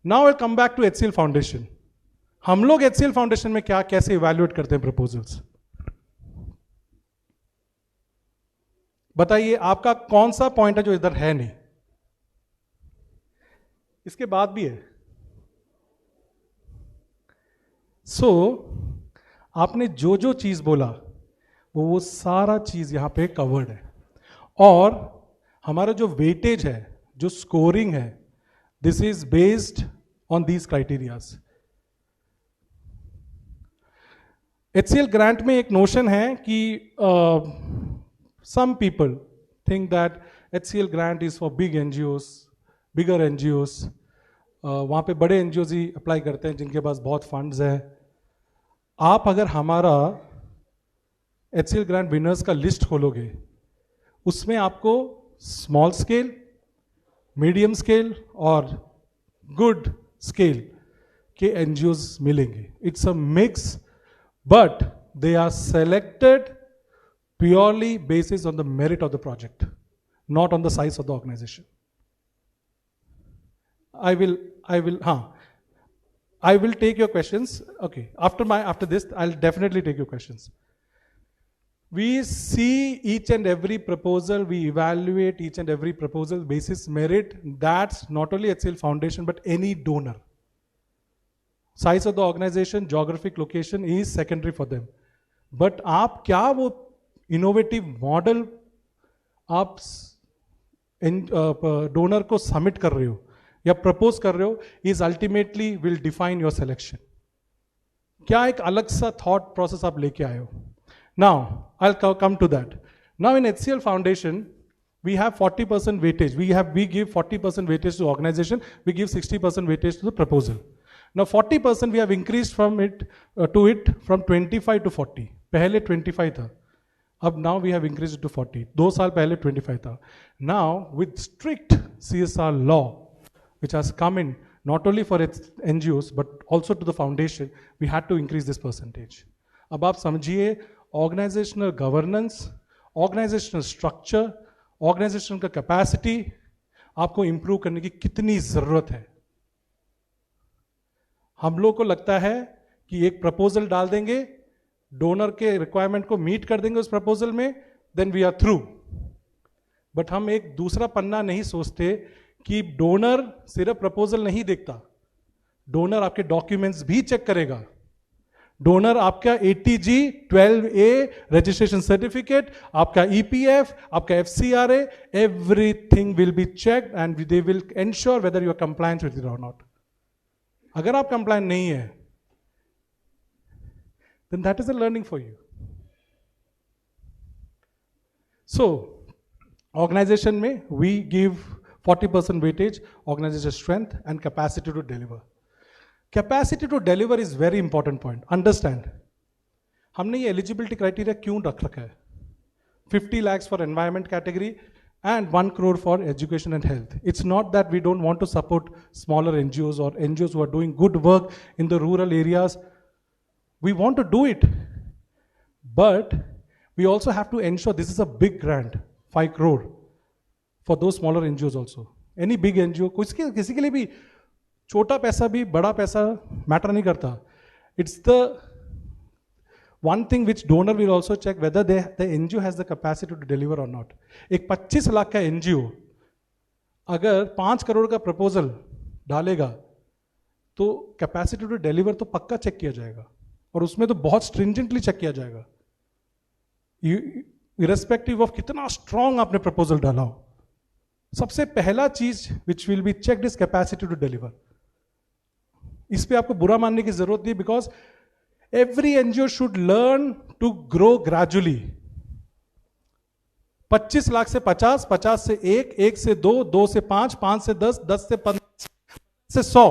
now I come back to HCL foundation. हम लोग HCL फाउंडेशन में क्या कैसे इवैल्यूएट करते हैं प्रपोजल्स? बताइए, आपका कौन सा पॉइंट है जो इधर है नहीं? इसके बाद भी है. सो आपने जो जो चीज बोला वो सारा चीज यहां पे कवर्ड है, और हमारा जो वेटेज है, जो स्कोरिंग है, this is based on these criterias. HCL grant में एक नोशन है कि some people think that HCL grant is for big NGOs, bigger NGOs. वहाँ पे बड़े NGOs ही अप्लाई करते हैं जिनके पास बहुत फंड्स हैं. आप अगर हमारा HCL ग्रांट विनर्स का लिस्ट खोलोगे, उसमें आपको स्मॉल स्केल, मीडियम स्केल और गुड स्केल के NGOs मिलेंगे. It's a mix, but they are selected purely based on the merit of the project, not on the size of the organization. I will take your questions. Okay, after this, I'll definitely take your questions. We see each and every proposal, we evaluate each and every proposal basis merit. That's not only HCL Foundation, but any donor. Size of the organization, geographic location is secondary for them. But आप क्या वो innovative model आप donor को submit कर रहे हो या propose कर रहे हो, is ultimately will define your selection. क्या एक अलग सा थॉट प्रोसेस आप लेके आए हो? Now I will come to that. Now in HCL foundation we have 40% weightage. We give 40% weightage to organization. We give 60% weightage to the proposal. Now 40% we have increased from it from 25 to 40. पहले 25 था, अब now we have increased it to 40. 2 साल पहले 25 था. Now with strict CSR law which has come in, not only for its NGOs, but also to the foundation, we had to increase this percentage. अब आप समझिए organizational governance, organizational structure, organization का capacity आपको improve करने की कितनी ज़रूरत है. हम लोग को लगता है कि एक प्रपोजल डाल देंगे, डोनर के रिक्वायरमेंट को मीट कर देंगे उस प्रपोजल में, then we are through. But हम एक दूसरा पन्ना नहीं सोचते कि डोनर सिर्फ प्रपोजल नहीं देखता, डोनर आपके डॉक्यूमेंट्स भी चेक करेगा. डोनर आपका ATG 12A रजिस्ट्रेशन सर्टिफिकेट, आपका EPF, आपका FCRA, everything will be checked and they will ensure whether you are compliant with it और नॉट. अगर आप कंप्लायंट नहीं है, then that is a learning for you. So, organization में we give 40% weightage, organization strength and capacity to deliver. Capacity to deliver is very important point. Understand. हमने ये eligibility criteria क्यों रख रखा है? 50 lakhs for environment category and 1 crore for education and health. It's not that we don't want to support smaller NGOs or NGOs who are doing good work in the rural areas. We want to do it, but we also have to ensure this is a big grant, 5 crore for those smaller NGOs also. Any big NGO, किसी के लिए भी छोटा पैसा भी बड़ा पैसा matter नहीं करता. It's the one thing which donor will also check whether the NGO has the capacity to deliver or not. एक 25 लाख का NGO अगर 5 करोड़ का प्रपोजल डालेगा तो कैपेसिटी टू डिलीवर तो पक्का चेक किया जाएगा, और उसमें तो बहुत स्ट्रिंजेंटली चेक किया जाएगा, इरेस्पेक्टिव ऑफ कितना स्ट्रॉन्ग आपने प्रपोजल डाला हो. सबसे पहला चीज which will be checked is capacity to deliver. इस पे आपको बुरा मानने की जरूरत नहीं, because every NGO should learn to grow gradually. 25 lakh से 50, 50 से 1, 1 से 2, 2 से 5, 5 से 10, 10 से 15 से 100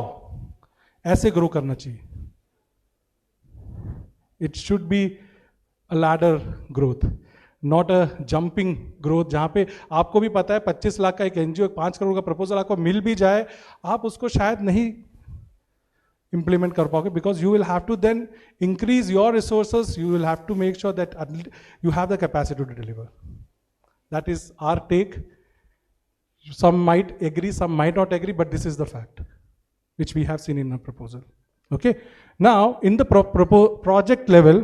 ऐसे ग्रो करना चाहिए. It should be a ladder growth, not a jumping growth, जहां पे आपको भी पता है 25 लाख का एक एनजीओ 5 करोड़ का प्रपोजल आपको मिल भी जाए, आप उसको शायद नहीं इंप्लीमेंट कर पाओगे, because you will have to then increase your resources, you will have to make sure that you have the capacity to deliver. That is our take. Some might agree, some might not agree, but this is the fact which we have seen in our proposal. Okay. Now, in the project level,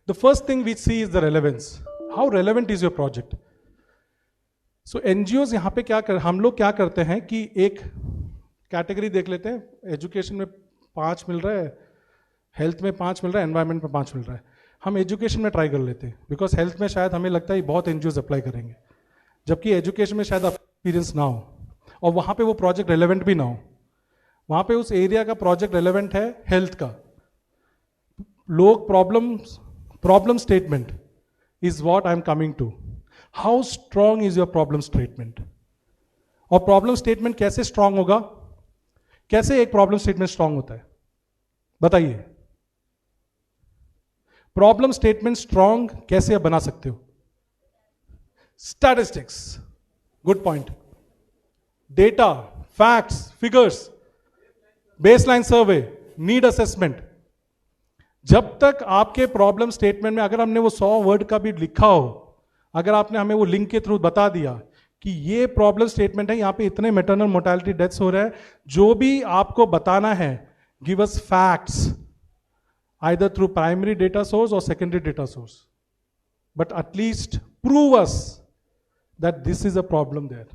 the first thing we see is the relevance. How relevant is your project? So NGOs यहाँ पे हम लोग क्या करते हैं कि एक category देख लेते हैं. एजुकेशन में 5 मिल रहा है, हेल्थ में 5 मिल रहा है, एनवायरमेंट में 5 मिल रहा है. हम एजुकेशन में ट्राई कर लेते हैं, बिकॉज हेल्थ में शायद हमें लगता है बहुत NGOs अप्लाई करेंगे, जबकि एजुकेशन में शायद एक्सपीरियंस ना हो, और वहाँ पे वो प्रोजेक्ट रेलेवेंट भी ना हो. वहाँ पे उस एरिया का प्रोजेक्ट रेलेवेंट है हेल्थ का. लोग problem statement is what I am coming to. How strong is your problem statement? और प्रॉब्लम स्टेटमेंट कैसे स्ट्रॉन्ग होगा? कैसे एक प्रॉब्लम स्टेटमेंट स्ट्रॉन्ग होता है बताइए? प्रॉब्लम स्टेटमेंट स्ट्रॉन्ग कैसे आप बना सकते हो? Statistics, good point. Data, facts, figures, baseline survey, need assessment. जब तक आपके प्रॉब्लम स्टेटमेंट में अगर हमने वो 100 वर्ड का भी लिखा हो, अगर आपने हमें वो लिंक के थ्रू बता दिया कि ये प्रॉब्लम स्टेटमेंट है, यहाँ पे इतने मैटरनल मोर्टेलिटी डेथ्स हो रहे हैं, जो भी आपको बताना है, give us facts either through primary data source or secondary data source, but at least prove us that this is a problem there.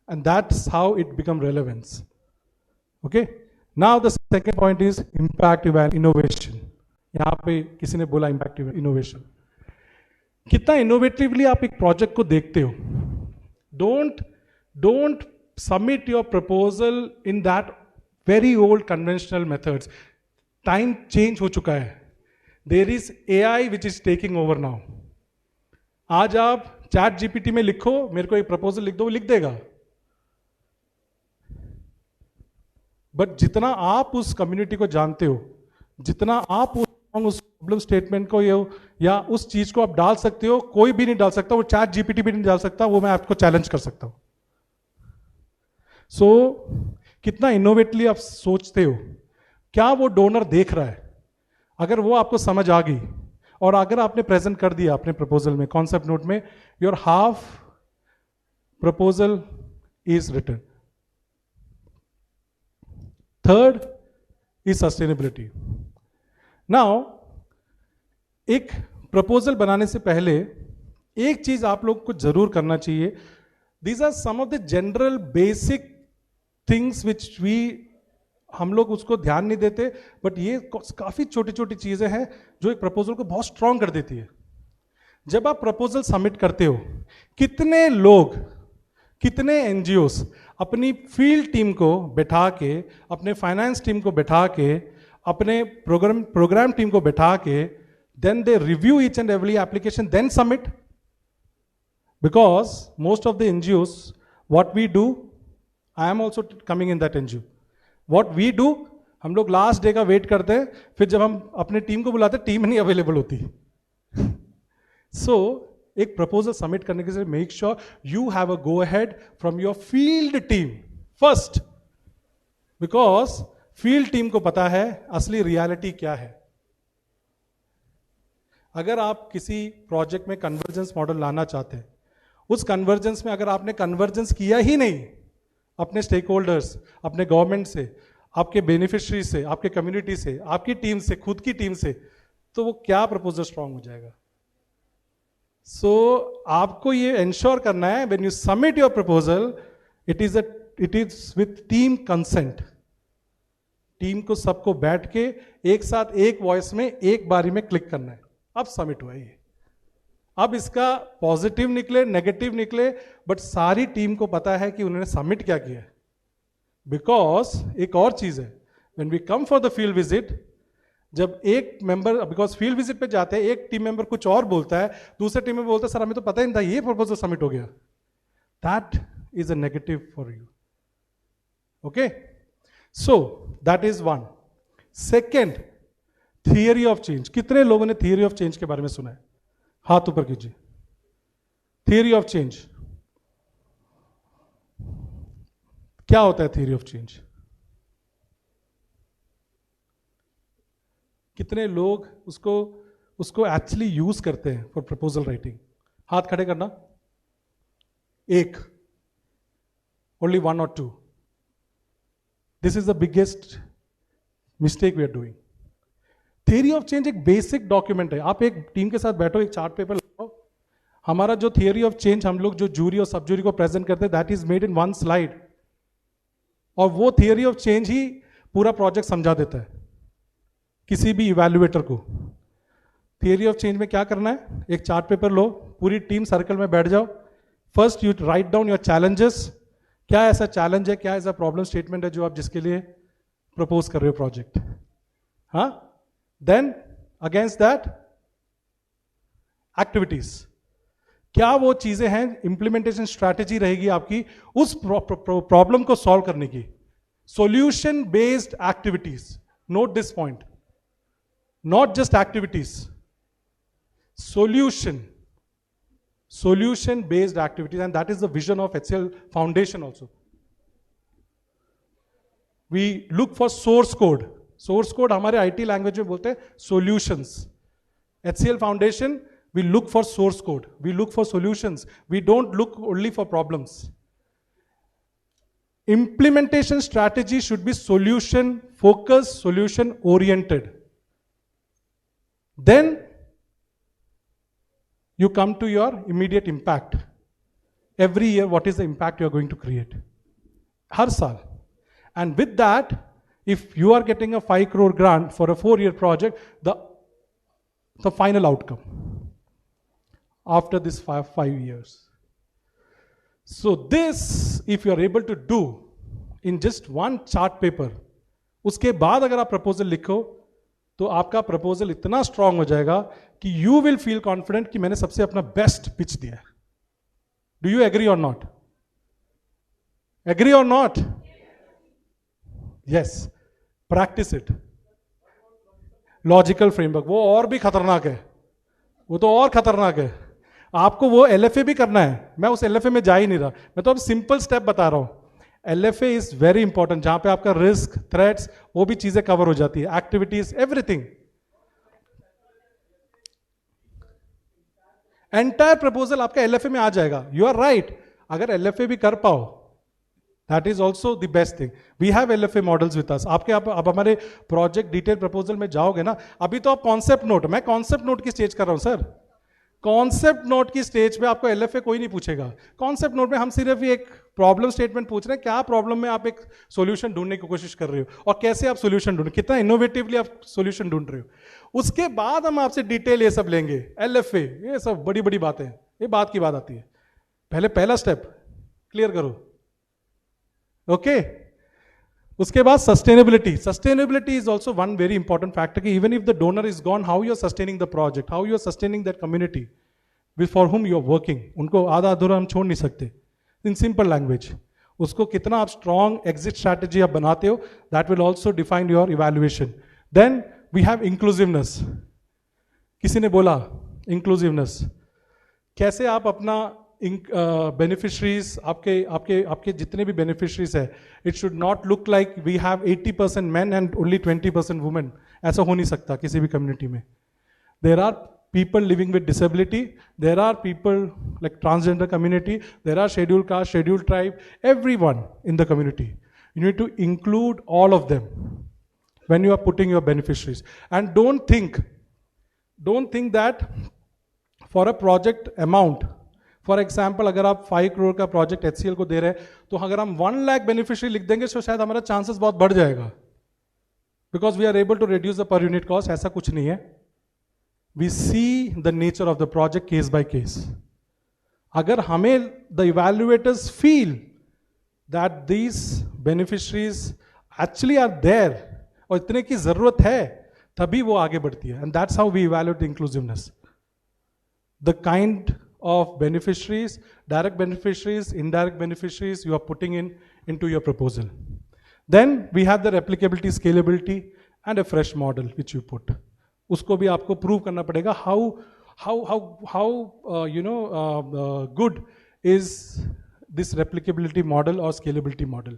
And that's how it becomes relevance. Okay. Now the second point is impact innovation. यहाँ पे किसी ने बोला impact innovation. कितना innovatively आप एक project को देखते हो? Don't submit your proposal in that very old conventional methods. Time change हो चुका है. There is AI which is taking over now. आज आप chat GPT में लिखो, मेरे को एक proposal लिख दो, वो लिख देगा. बट जितना आप उस कम्युनिटी को जानते हो, जितना आप उस प्रॉब्लम स्टेटमेंट को या उस चीज को आप डाल सकते हो, कोई भी नहीं डाल सकता. वो चैट जीपीटी भी नहीं डाल सकता. वो मैं आपको चैलेंज कर सकता हूं. सो कितना इनोवेटली आप सोचते हो, क्या वो डोनर देख रहा है, अगर वो आपको समझ आ गई और अगर आपने प्रेजेंट कर दिया अपने प्रपोजल में, कॉन्सेप्ट नोट में, your half proposal is written. Third is sustainability. Now एक प्रपोजल बनाने से पहले एक चीज आप लोग को जरूर करना चाहिए. These are some of the general basic things which we, हम लोग उसको ध्यान नहीं देते, बट ये काफी छोटी छोटी चीजें हैं जो एक प्रपोजल को बहुत स्ट्रांग कर देती है. जब आप प्रपोजल सबमिट करते हो, कितने लोग, कितने एनजीओस अपनी फील्ड टीम को बैठा के, अपने फाइनेंस टीम को बैठा के, अपने प्रोग्राम टीम को बैठा के, then they review each and every application, then submit. Because most of the NGOs, what we do, I am also coming in that NGO. What we do, हम लोग last day का wait करते हैं, फिर जब हम अपने टीम को बुलाते हैं, टीम नहीं अवेलेबल होती. So एक प्रपोजल सबमिट करने के लिए make sure you have a go ahead from your field team first, because field team को पता है असली रियलिटी क्या है. अगर आप किसी प्रोजेक्ट में कन्वर्जेंस मॉडल लाना चाहते हैं, उस कन्वर्जेंस में अगर आपने कन्वर्जेंस किया ही नहीं अपने स्टेक होल्डर्स, अपने गवर्नमेंट से, आपके बेनिफिशियरी से, आपके कम्युनिटी से, आपकी टीम से, खुद की टीम से, तो वो क्या प्रपोजल स्ट्रांग हो जाएगा. सो आपको ये इंश्योर करना है when you submit your proposal, it is with team consent. Team को सबको बैठ के एक साथ एक वॉइस में एक बारी में क्लिक करना है. अब सबमिट हुआ ये. अब इसका पॉजिटिव निकले, नेगेटिव निकले, बट सारी टीम को पता है कि उन्होंने सबमिट क्या किया है. बिकॉज एक और चीज है, when we come for the field visit, जब एक मेंबर, बिकॉज फील्ड विजिट पे जाते हैं, एक टीम मेंबर कुछ और बोलता है, दूसरे टीम में बोलता है सर हमें तो पता ही नहीं था ये प्रपोजल सबमिट हो गया. That is a negative for you. Okay, so that is one. Second, theory of change. कितने लोगों ने थियरी ऑफ चेंज के बारे में सुना है? हाथ ऊपर कीजिए. थियरी ऑफ चेंज क्या होता है? थियरी ऑफ चेंज कितने लोग उसको एक्चुअली यूज करते हैं फॉर प्रपोजल राइटिंग? हाथ खड़े करना. एक, ओनली वन और two. This is the biggest mistake we are doing. Theory of change एक बेसिक डॉक्यूमेंट है. आप एक टीम के साथ बैठो, एक चार्ट पेपर लगाओ. हमारा जो थियरी ऑफ चेंज हम लोग जो जूरी और सब जूरी को प्रेजेंट करते हैं, that is made in one slide. और वो थियरी ऑफ चेंज ही पूरा प्रोजेक्ट समझा देता है किसी भी इवैल्यूएटर को. थियरी ऑफ चेंज में क्या करना है? एक चार्ट पेपर लो, पूरी टीम सर्कल में बैठ जाओ. First you write down your challenges. क्या ऐसा चैलेंज है, क्या ऐसा प्रॉब्लम स्टेटमेंट है जो आप जिसके लिए प्रपोज कर रहे हो प्रोजेक्ट? हाँ. Then against that activities. क्या वो चीजें हैं, इंप्लीमेंटेशन स्ट्रैटेजी रहेगी आपकी उस प्रॉब्लम को सॉल्व करने की. Solution based activities. Note this point, not just activities, solution based activities, and that is the vision of HCL Foundation also. We look for source code. Source code हमारे IT language में बोलते हैं solutions. HCL Foundation, we look for source code. We look for solutions. We don't look only for problems. Implementation strategy should be solution focused, solution oriented. Then you come to your immediate impact. Every year, what is the impact you are going to create? Har saal. And with that, if you are getting a 5 crore grant for a 4-year project, the final outcome after this 5 years. So this, if you are able to do in just one chart paper, उसके बाद अगर आप proposal लिखो तो आपका proposal इतना strong हो जाएगा कि यू विल फील कॉन्फिडेंट कि मैंने सबसे अपना बेस्ट पिच दिया. डू यू एग्री और नॉट? एग्री और not? Yes. Practice it. Logical framework वो और भी खतरनाक है. वो तो और खतरनाक है. आपको वो LFA भी करना है. मैं उस LFA में जा ही नहीं रहा. मैं तो अब सिंपल स्टेप बता रहा हूं. LFA इज वेरी इंपॉर्टेंट, जहां पे आपका रिस्क, थ्रेट्स, वो भी चीजें कवर हो जाती है, एक्टिविटीज, एवरीथिंग. एंटायर प्रपोजल आपका LFA में आ जाएगा. यू आर राइट, अगर LFA भी कर पाओ, that is also the best thing. We have LFA models with us. आपके आप हमारे प्रोजेक्ट डिटेल प्रपोजल में जाओगे ना, अभी तो आप कॉन्सेप्ट नोट, मैं कॉन्सेप्ट नोट की स्टेज कर रहा हूं सर. कॉन्सेप्ट नोट की स्टेज पे आपको LFA कोई नहीं पूछेगा. कॉन्सेप्ट नोट में हम सिर्फ एक प्रॉब्लम स्टेटमेंट पूछ रहे हैं, क्या प्रॉब्लम में आप एक सॉल्यूशन ढूंढने की कोशिश कर रहे हो और कैसे आप सॉल्यूशन ढूंढ, कितना इनोवेटिवली आप सॉल्यूशन ढूंढ रहे हो. उसके बाद हम आपसे डिटेल ये सब लेंगे. LFA ये सब बड़ी बड़ी बातें, ये बात की बात आती है. पहले पहला स्टेप क्लियर करो. ओके उसके बाद sustainability. Sustainability is also one very important factor कि even if the donor is gone, how you are sustaining the project, how you are sustaining that community for whom you are working. उनको आधा अधूरा हम छोड़ नहीं सकते. In simple language, उसको कितना आप स्ट्रॉन्ग एग्जिट स्ट्रैटेजी आप बनाते हो, that will also define your evaluation. Then we have inclusiveness. किसी ने बोला इंक्लूसिवनेस, कैसे आप अपना बेनिफिशरीज, आपके आपके आपके जितने भी बेनिफिशरीज है, it should not look like we have 80% men and only 20% women. ऐसा हो नहीं सकता किसी भी कम्युनिटी में. There are people living with disability, there are people like transgender community, there are scheduled caste, scheduled tribe, everyone in the community. You need to include all of them when you are putting your beneficiaries. And don't think that for a project amount, for example अगर आप 5 crore का project HCL को दे रहे हैं, तो अगर हम 1 lakh beneficiary लिख देंगे तो शायद हमारा chances बहुत बढ़ जाएगा, because we are able to reduce the per unit cost. ऐसा कुछ नहीं है. We see the nature of the project case by case. अगर हमें the evaluators feel that these beneficiaries actually are there और इतने की जरूरत है, तभी वो आगे बढ़ती है. And that's how we evaluate the inclusiveness. The kind of beneficiaries, direct beneficiaries, indirect beneficiaries you are putting into your proposal. Then we have the replicability, scalability and a fresh model which you put. उसको भी आपको prove करना पड़ेगा how good is this replicability model or scalability model.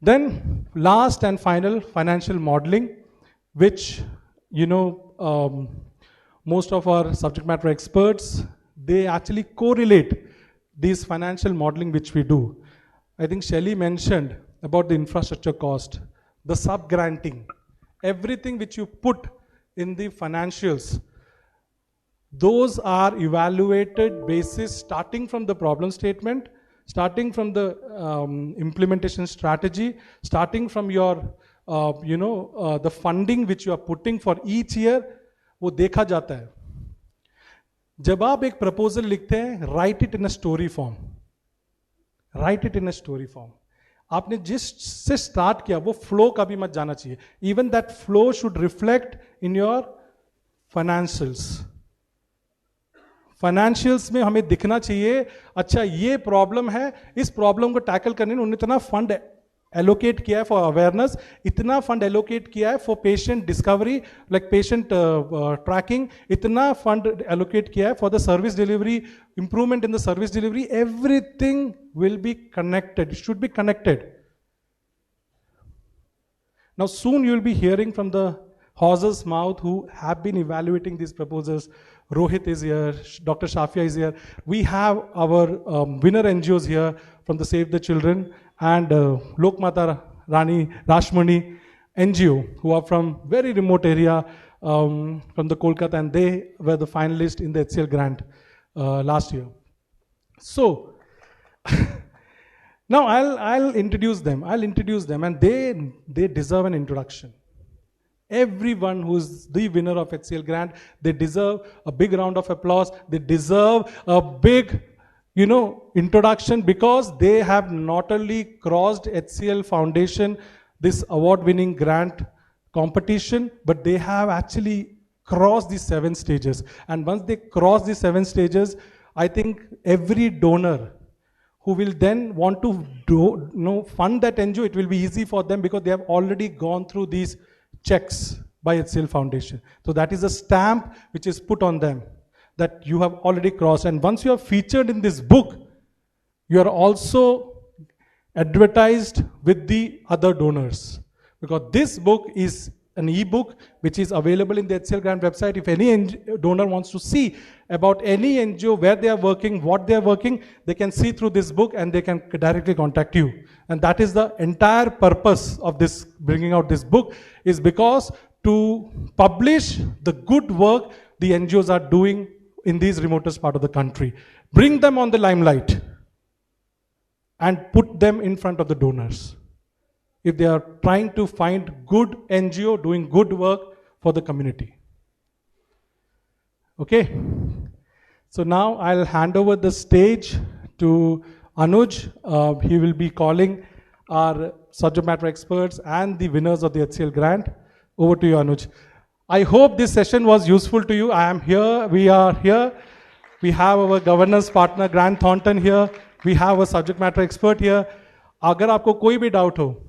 Then last and final, financial modeling, which most of our subject matter experts, they actually correlate these financial modeling which we do. I think Shelly mentioned about the infrastructure cost, the sub-granting, everything which you put in the financials, those are evaluated basis starting from the problem statement, starting from the implementation strategy, starting from your the funding which you are putting for each year, वो देखा जाता है. जब आप एक proposal लिखते हैं, right it in a story form, right it in a story form. आपने जिस से स्टार्ट किया वो फ्लो का भी मत जाना चाहिए. Even that flow should reflect in your financials. Financials में हमें दिखना चाहिए, अच्छा ये प्रॉब्लम है, इस प्रॉब्लम को टैकल करने में उन्होंने इतना फंड एलोकेट किया है फॉर अवेयरनेस, इतना फंड एलोकेट किया है for patient discovery like patient tracking, इतना फंड एलोकेट किया है for the service delivery, improvement in the service delivery. Everything will be connected, it should be connected. Now soon you will be hearing from the horse's mouth who have been evaluating these proposals. Rohit is here, Dr. Shafia is here. We have our winner NGOs here from the Save the Children and Lokmata Rani Rashmani NGO, who are from very remote area from the Kolkata, and they were the finalists in the HCL grant last year. So now I'll introduce them. And they deserve an introduction. Everyone who's the winner of HCL grant, they deserve a big round of applause. They deserve a big, introduction, because they have not only crossed HCL Foundation, this award-winning grant competition, but they have actually crossed these 7 stages. And once they cross these 7 stages, I think every donor who will then want to fund that NGO, it will be easy for them because they have already gone through these checks by HCL Foundation. So that is a stamp which is put on them that you have already crossed. And once you are featured in this book, you are also advertised with the other donors. Because this book is an e-book which is available in the HCL Grant website. If any donor wants to see about any NGO, where they are working, what they are working, they can see through this book and they can directly contact you. And that is the entire purpose of this, bringing out this book, is because to publish the good work the NGOs are doing in these remotest part of the country. Bring them on the limelight and put them in front of the donors. If they are trying to find good NGO doing good work for the community. Okay. So now I'll hand over the stage to Anuj. He will be calling our subject matter experts and the winners of the HCL grant. Over to you, Anuj. I hope this session was useful to you. I am here, we are here. We have our governance partner, Grant Thornton here. We have a subject matter expert here. अगर आपको कोई भी doubt हो,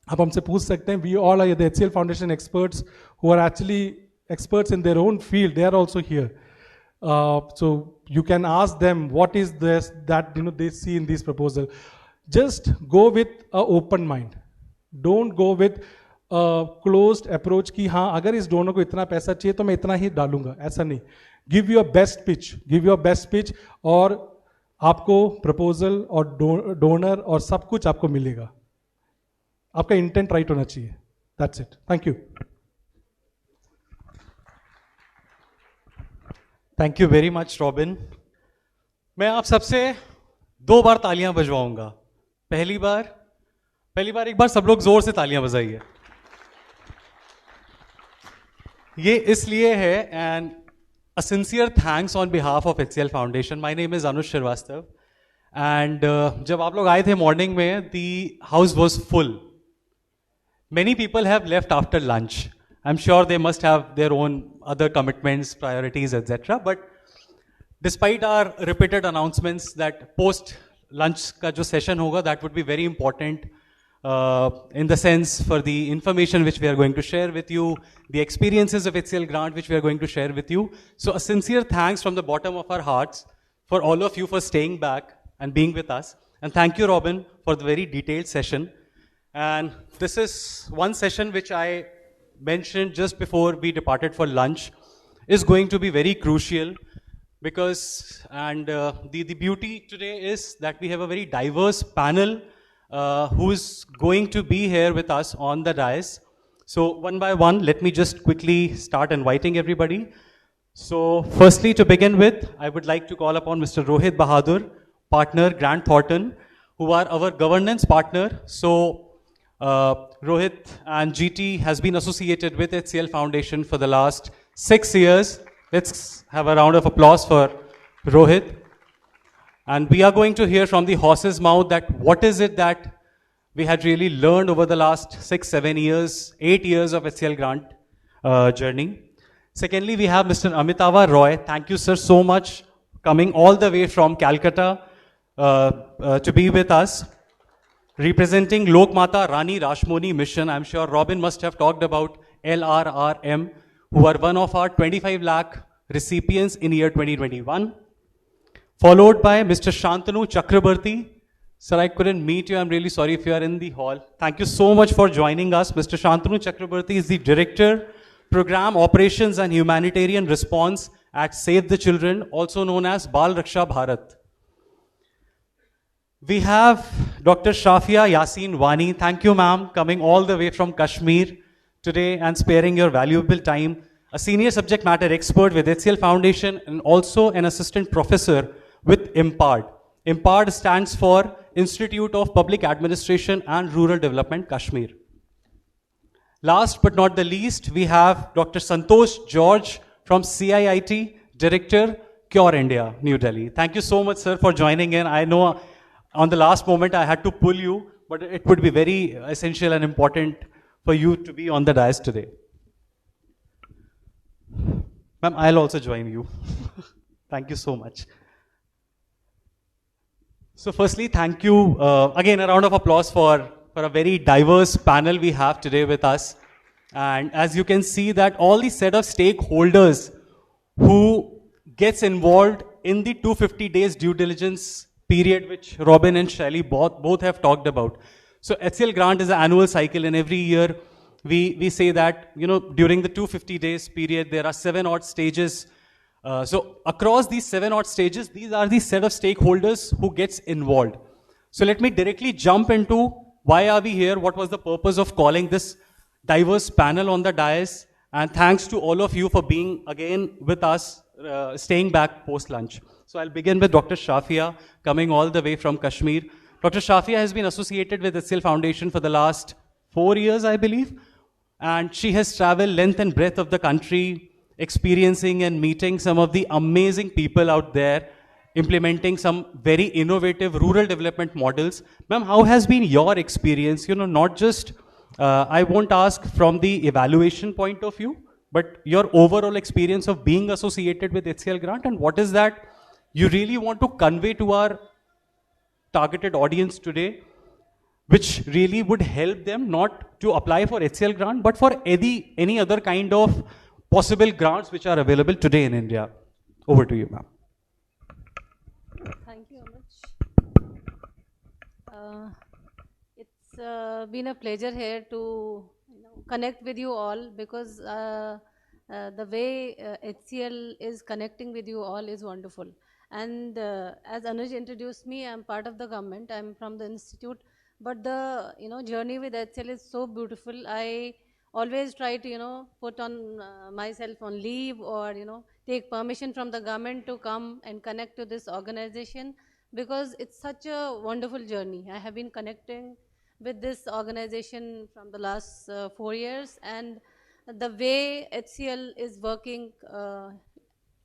आप हमसे पूछ सकते हैं. We all are the HCL Foundation experts who are actually experts in their own field. They are also here. So you can ask them what is this that they see in this proposal. Just go with an open mind. Don't go with a closed approach कि हाँ अगर इस donor को इतना पैसा चाहिए तो मैं इतना ही डालूंगा. ऐसा नहीं. Give your best pitch. Give your best pitch और आपको proposal और donor और सब कुछ आपको मिलेगा. आपका intent right होना चाहिए. That's it. Thank you. Thank you very much, Robin. मैं आप सबसे 2 बार तालियां बजवाऊंगा. पहली बार एक बार सब लोग जोर से तालियां बजाइए. ये इसलिए है and a sincere thanks on behalf of HCL Foundation. My name is Anush Shrivastava and जब आप लोग आए थे morning में, the house was full. Many people have left after lunch. I'm sure they must have their own other commitments, priorities, etc. But despite our repeated announcements that post lunch का जो session होगा, that would be very important in the sense for the information which we are going to share with you, the experiences of HCL Grant which we are going to share with you. So a sincere thanks from the bottom of our hearts for all of you for staying back and being with us. And thank you, Robin, for the very detailed session. And this is one session which I mentioned just before we departed for lunch is going to be very crucial because, and the beauty today is that we have a very diverse panel who's going to be here with us on the dais. So one by one, let me just quickly start inviting everybody. So firstly, to begin with, I would like to call upon Mr. Rohit Bahadur, partner Grant Thornton, who are our governance partner. So Rohit and GT has been associated with HCL Foundation for the last 6 years. Let's have a round of applause for Rohit. And we are going to hear from the horse's mouth that what is it that we had really learned over the last 6, 7 years, 8 years of HCL Grant journey. Secondly, we have Mr. Amitava Roy. Thank you, sir, so much coming all the way from Calcutta to be with us. Representing Lokmata Rani Rashmoni Mission, I'm sure Robin must have talked about LRRM, who are one of our 25 lakh recipients in year 2021. Followed by Mr. Shantanu Chakrabarti. Sir, I couldn't meet you. I'm really sorry if you are in the hall. Thank you so much for joining us. Mr. Shantanu Chakrabarti is the Director, Program Operations and Humanitarian Response at Save the Children, also known as Bal Raksha Bharat. We have Dr. Shafia Yasin Wani. Thank you, ma'am, coming all the way from Kashmir today and sparing your valuable time. A senior subject matter expert with HCL Foundation and also an assistant professor with IMPARD. IMPARD stands for Institute of Public Administration and Rural Development, Kashmir. Last but not the least, we have Dr. Santosh George from CIIT, Director, Cure India, New Delhi. Thank you so much, sir, for joining in. I know on the last moment I had to pull you, but it would be very essential and important for you to be on the dais today. Ma'am, I'll also join you. Thank you so much. So firstly, thank you. Again, a round of applause for a very diverse panel we have today with us. And as you can see that all the set of stakeholders who gets involved in the 250 days due diligence period which Robin and Shelley both have talked about. So HCL grant is an annual cycle, and every year we say that, you know, during the 250 days period, there are 7 odd stages. So across these 7 odd stages, these are the set of stakeholders who gets involved. So let me directly jump into why are we here, what was the purpose of calling this diverse panel on the dais, and thanks to all of you for being again with us, staying back post-lunch. So I'll begin with Dr. Shafia, coming all the way from Kashmir. Dr. Shafia has been associated with HCL Foundation for the last 4 years, I believe, and she has traveled length and breadth of the country, experiencing and meeting some of the amazing people out there, implementing some very innovative rural development models. Ma'am, how has been your experience? You know, not just, I won't ask from the evaluation point of view, but your overall experience of being associated with HCL Grant, and what is that you really want to convey to our targeted audience today, which really would help them not to apply for HCL Grant, but for any other kind of possible grants which are available today in India. Over to you, ma'am. Thank you, Anuj. It's been a pleasure here to connect with you all, because the way HCL is connecting with you all is wonderful. And as Anuj introduced me, I'm part of the government. I'm from the institute, but the journey with HCL is so beautiful. I always try to put on myself on leave, or take permission from the government to come and connect to this organization, because it's such a wonderful journey. I have been connecting with this organization from the last 4 years, and the way HCL is working,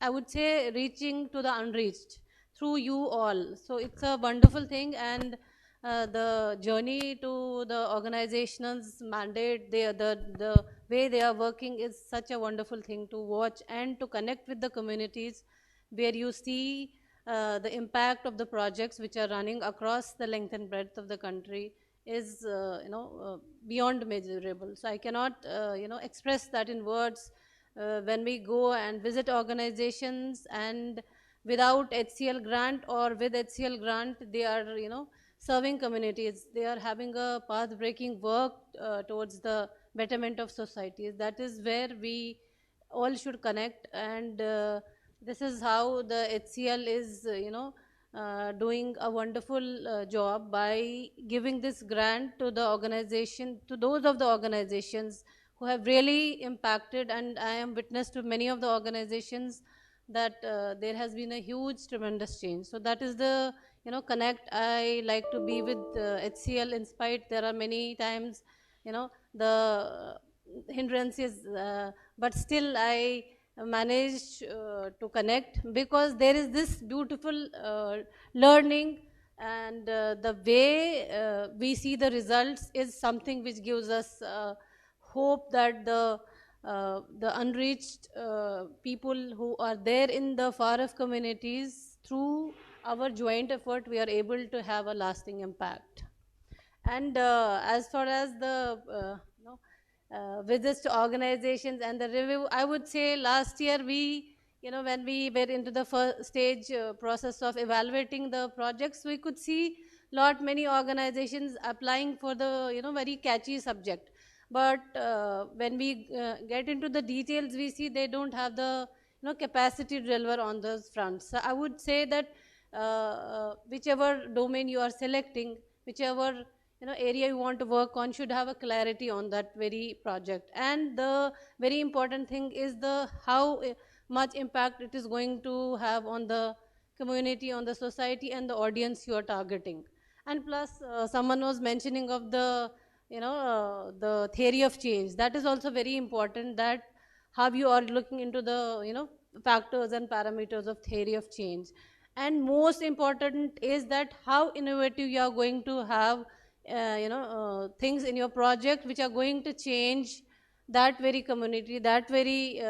I would say reaching to the unreached through you all. So it's a wonderful thing, and the journey to the organization's mandate, the way they are working is such a wonderful thing to watch and to connect with the communities, where you see the impact of the projects which are running across the length and breadth of the country is beyond measurable. So I cannot express that in words. When we go and visit organizations, and without HCL grant or with HCL grant, they are serving communities. They are having a path-breaking work towards the betterment of societies. That is where we all should connect, and this is how the HCL is doing a wonderful job by giving this grant to the organization, to those of the organizations who have really impacted. And I am witness to many of the organizations that there has been a huge, tremendous change. So that is the connect I like to be with HCL. In spite there are many times the hindrances, but still I managed to connect, because there is this beautiful learning, and the way we see the results is something which gives us hope that the unreached people who are there in the far-off communities, through our joint effort, we are able to have a lasting impact. And as far as the visits to organizations and the review, I would say last year we, when we were into the first stage process of evaluating the projects, we could see many organizations applying for the very catchy subject. But when we get into the details, we see they don't have the capacity to deliver on those fronts. So I would say that whichever domain you are selecting, whichever area you want to work on, should have a clarity on that very project. And the very important thing is the how much impact it is going to have on the community, on the society, and the audience you are targeting. And plus, someone was mentioning of the the theory of change. That is also very important, that how you are looking into the factors and parameters of theory of change. And most important is that how innovative you are going to have things in your project which are going to change that very community, that very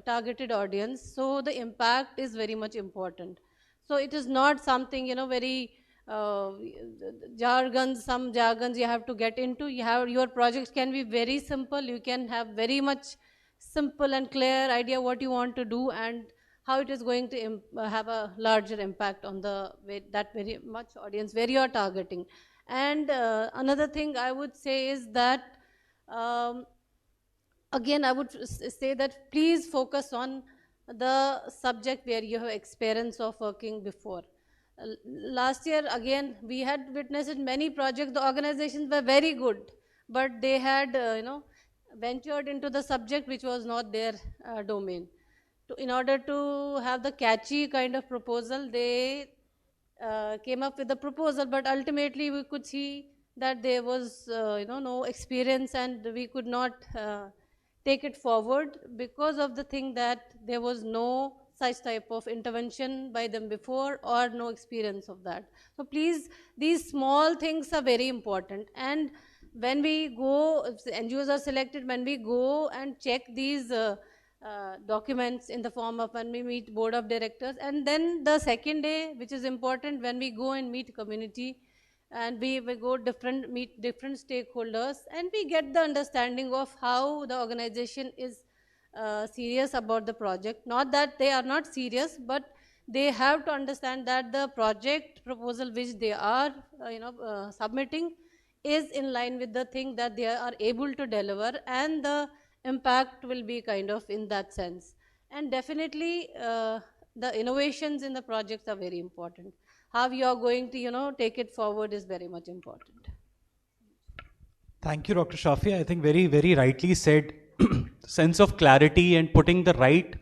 targeted audience. So the impact is very much important. So it is not something very some jargons you have to get into. Your projects can be very simple. You can have very much simple and clear idea what you want to do and how it is going to have a larger impact on the that very much audience where you are targeting. And another thing I would say is that again, I would say that please focus on the subject where you have experience of working before. Last year, again, we had witnessed many projects. The organizations were very good, but they had, ventured into the subject which was not their domain. In order to have the catchy kind of proposal, they came up with the proposal, but ultimately we could see that there was, no experience, and we could not take it forward because of the thing that there was no such type of intervention by them before or no experience of that. So please, these small things are very important. And when we go, if the NGOs are selected, when we go and check these documents in the form of when we meet board of directors, and then the second day, which is important, when we go and meet community, and we go meet different stakeholders, and we get the understanding of how the organization is serious about the project. Not that they are not serious, but they have to understand that the project proposal which they are submitting is in line with the thing that they are able to deliver, and the impact will be kind of in that sense. And definitely the innovations in the projects are very important. How you are going to take it forward is very much important. Thank you, Dr. Shafi. I think very, very rightly said. Sense of clarity and putting the right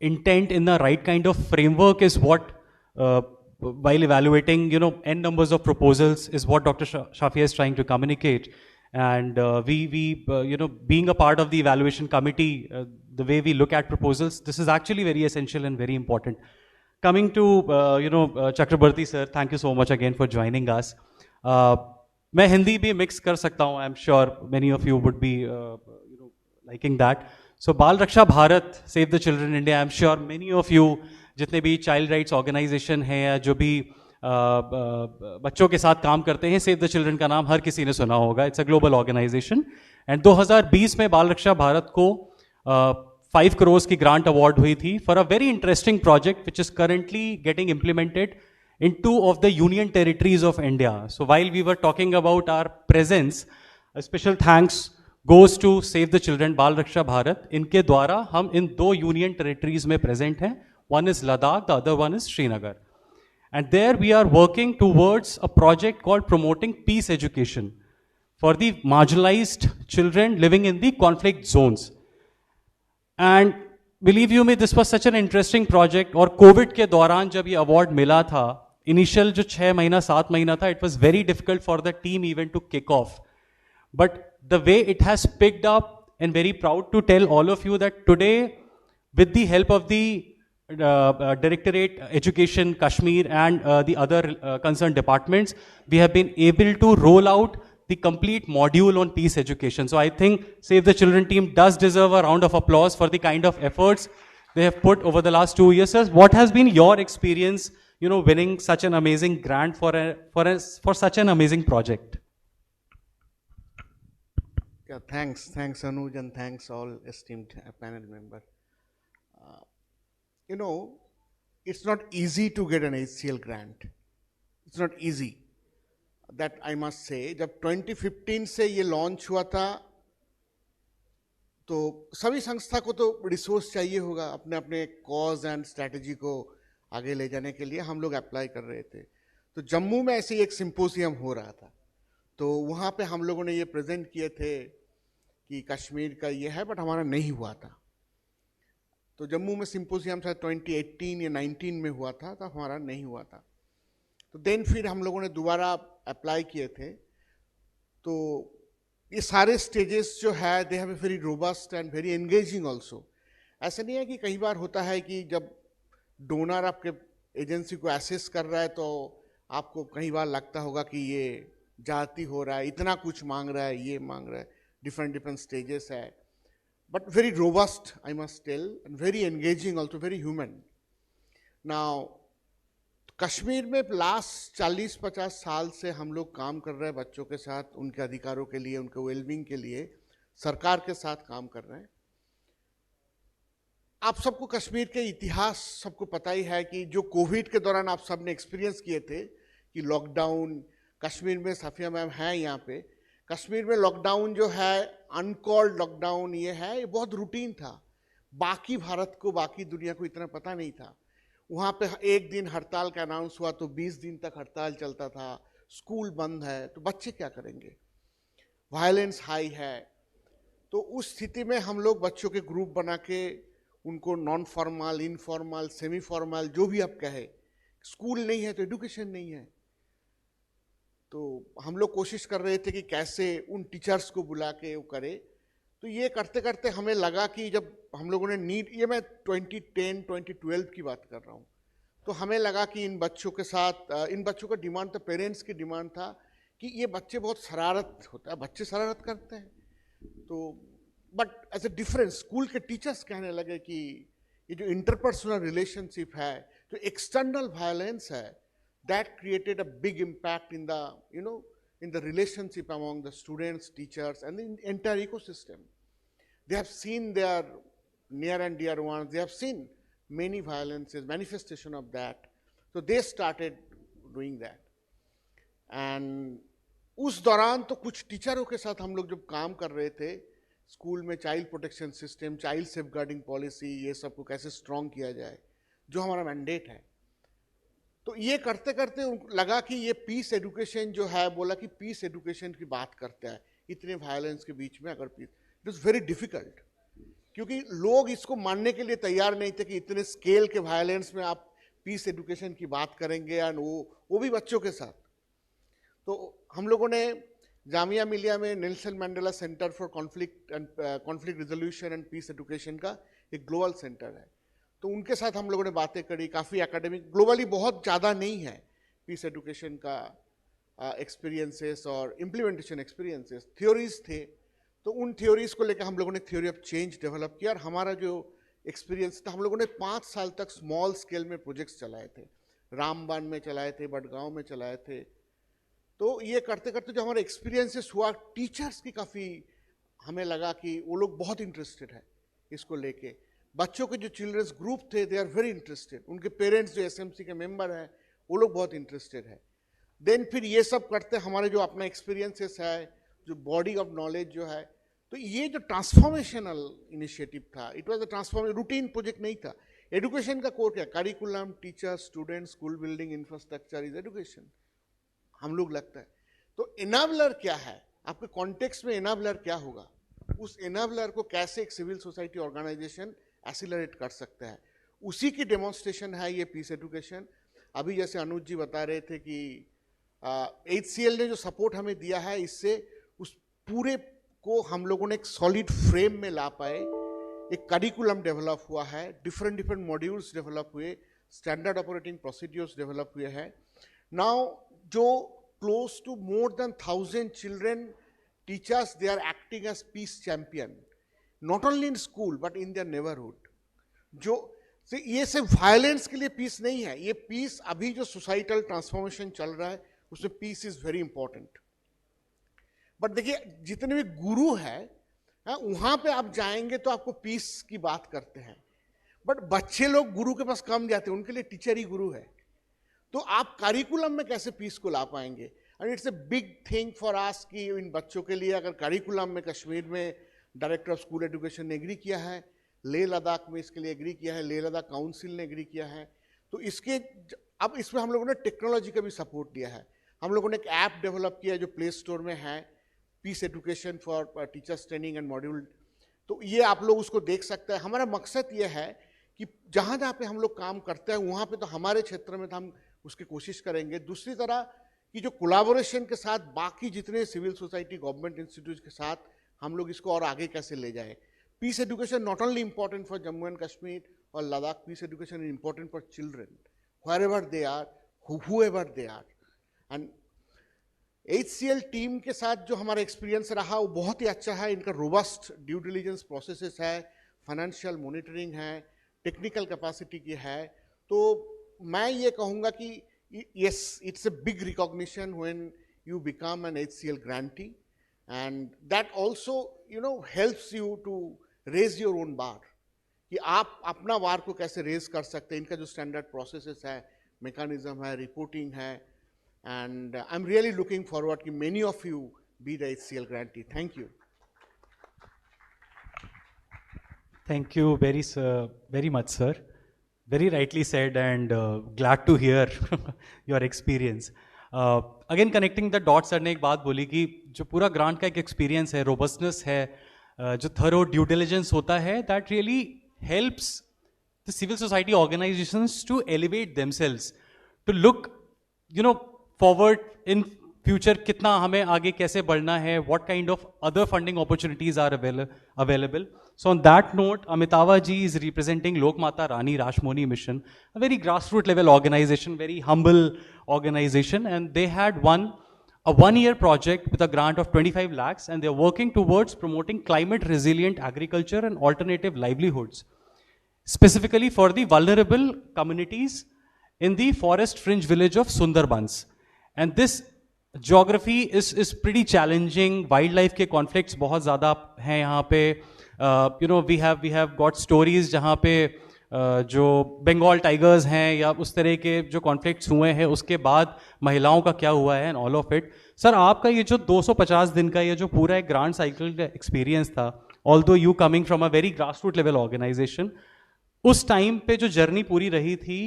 intent in the right kind of framework is what, while evaluating, n numbers of proposals, is what Dr. Shafi is trying to communicate. And being a part of the evaluation committee, the way we look at proposals, this is actually very essential and very important. Coming to, Chakrabarti sir, thank you so much again for joining us. मैं हिंदी भी mix कर सकता हूँ. I'm sure many of you would be, liking that. So बाल रक्षा Bharat, Save the Children India, I'm sure many of you, जितने भी child rights organization हैं या जो भी बच्चों के साथ काम करते हैं, सेव द चिल्ड्रन का नाम हर किसी ने सुना होगा. It's a global organization. And 2020 में बाल रक्षा भारत को 5 crores की ग्रांट अवार्ड हुई थी for a very interesting project which is currently getting implemented in 2 of the union territories of India. So while we were talking about our presence, a special thanks goes to Save the Children, Bal Raksha Bharat. इनके द्वारा हम इन 2 union territories में present हैं. One is Ladakh, the other one is Srinagar. And there we are working towards a project called Promoting Peace Education for the marginalized children living in the conflict zones. And believe you me, this was such an interesting project. और Covid के दौरान जब ये award मिला था, initial जो 6 महीना 7 महीना था, it was very difficult for the team even to kick off. But the way it has picked up, and very proud to tell all of you that today, with the help of the Directorate Education Kashmir and the other concerned departments, we have been able to roll out the complete module on peace education. So I think Save the Children team does deserve a round of applause for the kind of efforts they have put over the last 2 years. What has been your experience, winning such an amazing grant for such an amazing project? Yeah, thanks Anuj, and thanks all esteemed panel member. It's not easy to get an HCL grant. It's not easy. That I must say. जब 2015 से ये launch हुआ था, तो सभी संस्था को तो रिसोर्स चाहिए होगा अपने अपने कॉज एंड स्ट्रैटेजी को आगे ले जाने के लिए. हम लोग अप्लाई कर रहे थे. तो जम्मू में ऐसे एक सिंपोजियम हो रहा था, तो वहाँ पे हम लोगों ने ये प्रेजेंट किए थे कि कश्मीर का ये है, बट हमारा नहीं हुआ था. तो जम्मू में सिंपोजियम शायद 2018 या 19 में हुआ था, तो हमारा नहीं हुआ था. तो देन फिर हम लोगों ने दोबारा अप्लाई किए थे. तो ये सारे स्टेजेस जो है, they have a very robust and very engaging also. ऐसा नहीं है कि कई बार होता है कि जब डोनर आपके एजेंसी को एसेस कर रहा है तो आपको कई बार लगता होगा कि ये जाति हो रहा है, इतना कुछ मांग रहा है, ये मांग रहा है. डिफरेंट स्टेजेस है, but very robust, I must tell, and very engaging also, very human. Now, Kashmir में लास्ट 40-50 साल से हम लोग काम कर रहे हैं बच्चों के साथ, उनके अधिकारों के लिए, उनके वेलबींग के लिए, सरकार के साथ काम कर रहे हैं. आप सबको कश्मीर के इतिहास सबको पता ही है कि जो कोविड के दौरान आप सब ने एक्सपीरियंस किए थे कि लॉकडाउन कश्मीर में, साफिया मैम है यहाँ पे, कश्मीर में लॉकडाउन जो है अनकॉल्ड लॉकडाउन ये है, ये बहुत रूटीन था। बाकी भारत को, बाकी दुनिया को इतना पता नहीं था। वहाँ पे एक दिन हड़ताल का अनाउंस हुआ तो 20 दिन तक हड़ताल चलता था, स्कूल बंद है तो बच्चे क्या करेंगे, वायलेंस हाई है। तो उस स्थिति में हम लोग बच्चों के ग्रुप बना के उनको non formal, informal, semi formal, जो भी आप कहे, स्कूल नहीं है तो एजुकेशन नहीं है, तो हम लोग कोशिश कर रहे थे कि कैसे उन टीचर्स को बुला के वो करे। तो ये करते करते हमें लगा कि जब हम लोगों ने नीड, ये मैं 2010 2012 की बात कर रहा हूँ, तो हमें लगा कि इन बच्चों के साथ, इन बच्चों का डिमांड था, पेरेंट्स की डिमांड था कि ये बच्चे बहुत शरारत होता है, बच्चे शरारत करते हैं, तो but as a difference school के टीचर्स कहने लगे कि ये जो इंटरपर्सनल रिलेशनशिप है, जो एक्सटर्नल वायलेंस है, that created a big impact in the, you know, in the relationship among the students, teachers, and the entire ecosystem. They have seen their near and dear ones, they have seen many violences, manifestation of that. So they started doing that. And उस दौरान तो कुछ टीचरों के साथ हम लोग जब काम कर रहे थे, स्कूल में child protection system, child safeguarding policy, ये सब को कैसे स्ट्रॉन्ग किया जाए, जो हमारा मैंडेट है। तो ये करते करते लगा कि ये पीस एजुकेशन जो है, बोला कि पीस एजुकेशन की बात करते हैं इतने वायलेंस के बीच में, अगर peace, it is very difficult, क्योंकि लोग इसको मानने के लिए तैयार नहीं थे कि इतने स्केल के वायलेंस में आप पीस एजुकेशन की बात करेंगे, एंड वो भी बच्चों के साथ। तो हम लोगों ने जामिया मिलिया में Nelson Mandela centre for conflict resolution and peace education का एक ग्लोबल सेंटर है, तो उनके साथ हम लोगों ने बातें करी। काफ़ी एकेडमिक, ग्लोबली बहुत ज़्यादा नहीं है पीस एजुकेशन का एक्सपीरियंसेस और इम्प्लीमेंटेशन एक्सपीरियंसेस, थ्योरीज थे। तो उन थ्योरीज को लेकर हम लोगों ने थ्योरी ऑफ चेंज डेवलप किया, और हमारा जो एक्सपीरियंस था, हम लोगों ने 5 साल तक स्मॉल स्केल में प्रोजेक्ट्स चलाए थे, रामबान में चलाए थे, बडगांव में चलाए थे। तो ये करते करते जो हमारा एक्सपीरियंसेस हुआ, टीचर्स की काफ़ी हमें लगा कि वो लोग बहुत इंटरेस्टेड है इसको लेके। बच्चों के जो चिल्ड्रंस ग्रुप थे, दे आर वेरी इंटरेस्टेड, उनके पेरेंट्स जो एसएमसी के मेंबर हैं वो लोग बहुत इंटरेस्टेड है। देन फिर ये सब करते हमारे जो अपना एक्सपीरियंसेस है, जो बॉडी ऑफ नॉलेज जो है, तो ये जो ट्रांसफॉर्मेशनल इनिशिएटिव था, it was a transformation, routine project नहीं था। एजुकेशन का कोर क्या, curriculum, teacher, student, school building, infrastructure is education, हम लोग लगता है। तो इनाबलर क्या है, आपके कॉन्टेक्स्ट में इनाबलर क्या होगा, उस इनाबलर को कैसे एक सिविल सोसाइटी ऑर्गेनाइजेशन एक्सीलरेट कर सकता है, उसी की डेमोन्स्ट्रेशन है ये पीस एजुकेशन। अभी जैसे अनुज जी बता रहे थे कि HCL ने जो सपोर्ट हमें दिया है, इससे उस पूरे को हम लोगों ने एक सॉलिड फ्रेम में ला पाए, एक करिकुलम डेवलप हुआ है, डिफरेंट मॉड्यूल्स डेवलप हुए, स्टैंडर्ड ऑपरेटिंग प्रोसीड्यूर्स डेवलप हुए हैं। नाउ जो close to more than 1000 children teachers, they are acting as peace champion, not only in school but in their neighbourhood. जो ये सिर्फ वायलेंस के लिए पीस नहीं है, ये पीस अभी जो सोसाइटल ट्रांसफॉर्मेशन चल रहा है उसमें peace is very important. But देखिए, जितने भी गुरु है वहां पे आप जाएंगे तो आपको पीस की बात करते हैं, बट बच्चे लोग गुरु के पास कम जाते हैं, उनके लिए टीचर ही गुरु है। तो आप करिकुलम में कैसे पीस को ला पाएंगे, and it's a big thing for us कि इन बच्चों के लिए अगर करिकुलम में कश्मीर में डायरेक्टर ऑफ स्कूल एजुकेशन ने एग्री किया है, लेह लद्दाख में इसके लिए एग्री किया है, लेह लद्दाख काउंसिल ने एग्री किया है, तो इसके अब इसमें हम लोगों ने टेक्नोलॉजी का भी सपोर्ट दिया है। हम लोगों ने एक ऐप डेवलप किया है जो प्ले स्टोर में है, peace education for teachers training and module, तो ये आप लोग उसको देख सकते हैं। हमारा मकसद ये है कि जहाँ जहाँ पे हम लोग काम करते हैं वहाँ पे तो हमारे क्षेत्र में तो हम उसकी कोशिश करेंगे, दूसरी तरह की जो कोलैबोरेशन के साथ बाकी जितने सिविल सोसाइटी, गवर्नमेंट इंस्टीट्यूट के साथ हम लोग इसको और आगे कैसे ले जाएं। Peace education not only important for Jammu and Kashmir और Ladakh, peace education is important for children wherever they are, whoever they are। And HCL team के साथ जो हमारा एक्सपीरियंस रहा वो बहुत ही अच्छा है। इनका रोबस्ट ड्यू डिलीजेंस प्रोसेसेस है, फाइनेंशियल मॉनिटरिंग है, टेक्निकल कैपेसिटी की है। तो मैं ये कहूँगा कि yes, it's a big recognition when you become an HCL grantee, and that also helps you to raise your own bar, कि आप अपना वार को कैसे रेज कर सकते हैं, इनका जो स्टैंडर्ड प्रोसेसेस है, मैकेनिज्म है, रिपोर्टिंग है, and I am really looking forward कि many of you be the HCL grantee. Thank you. Thank you very much, sir. Very rightly said, and glad to hear your experience. Again, connecting the dots, sir ने एक बात बोली कि जो पूरा grant का एक एक्सपीरियंस है, रोबस्टनेस है, जो थरो ड्यू डिलिजेंस होता है, that really helps the civil society organizations to elevate themselves, to look, you know, forward in future, कितना हमें आगे कैसे बढ़ना है, what kind of other funding opportunities are available. So on that note, Amitava ji is representing Lok Mata Rani Rashmoni Mission, a very grassroots level organization, very humble organization, and they had won a one-year project with a grant of 25 lakhs, and they're working towards promoting climate resilient agriculture and alternative livelihoods, specifically for the vulnerable communities in the forest fringe village of Sundarbans. And this geography is pretty challenging. Wildlife के conflicts बहुत ज़्यादा हैं यहाँ पे. You know, we have got stories जहाँ पे जो Bengal tigers हैं या उस तरह के जो कॉन्फ्लिक्ट्स हुए हैं उसके बाद महिलाओं का क्या हुआ है and all of it. Sir, आपका ये जो 250 दिन का ये जो पूरा एक ग्रांट साइकिल का एक्सपीरियंस था, although you coming from a very grassroot level organization, उस टाइम पे जो जर्नी पूरी रही थी,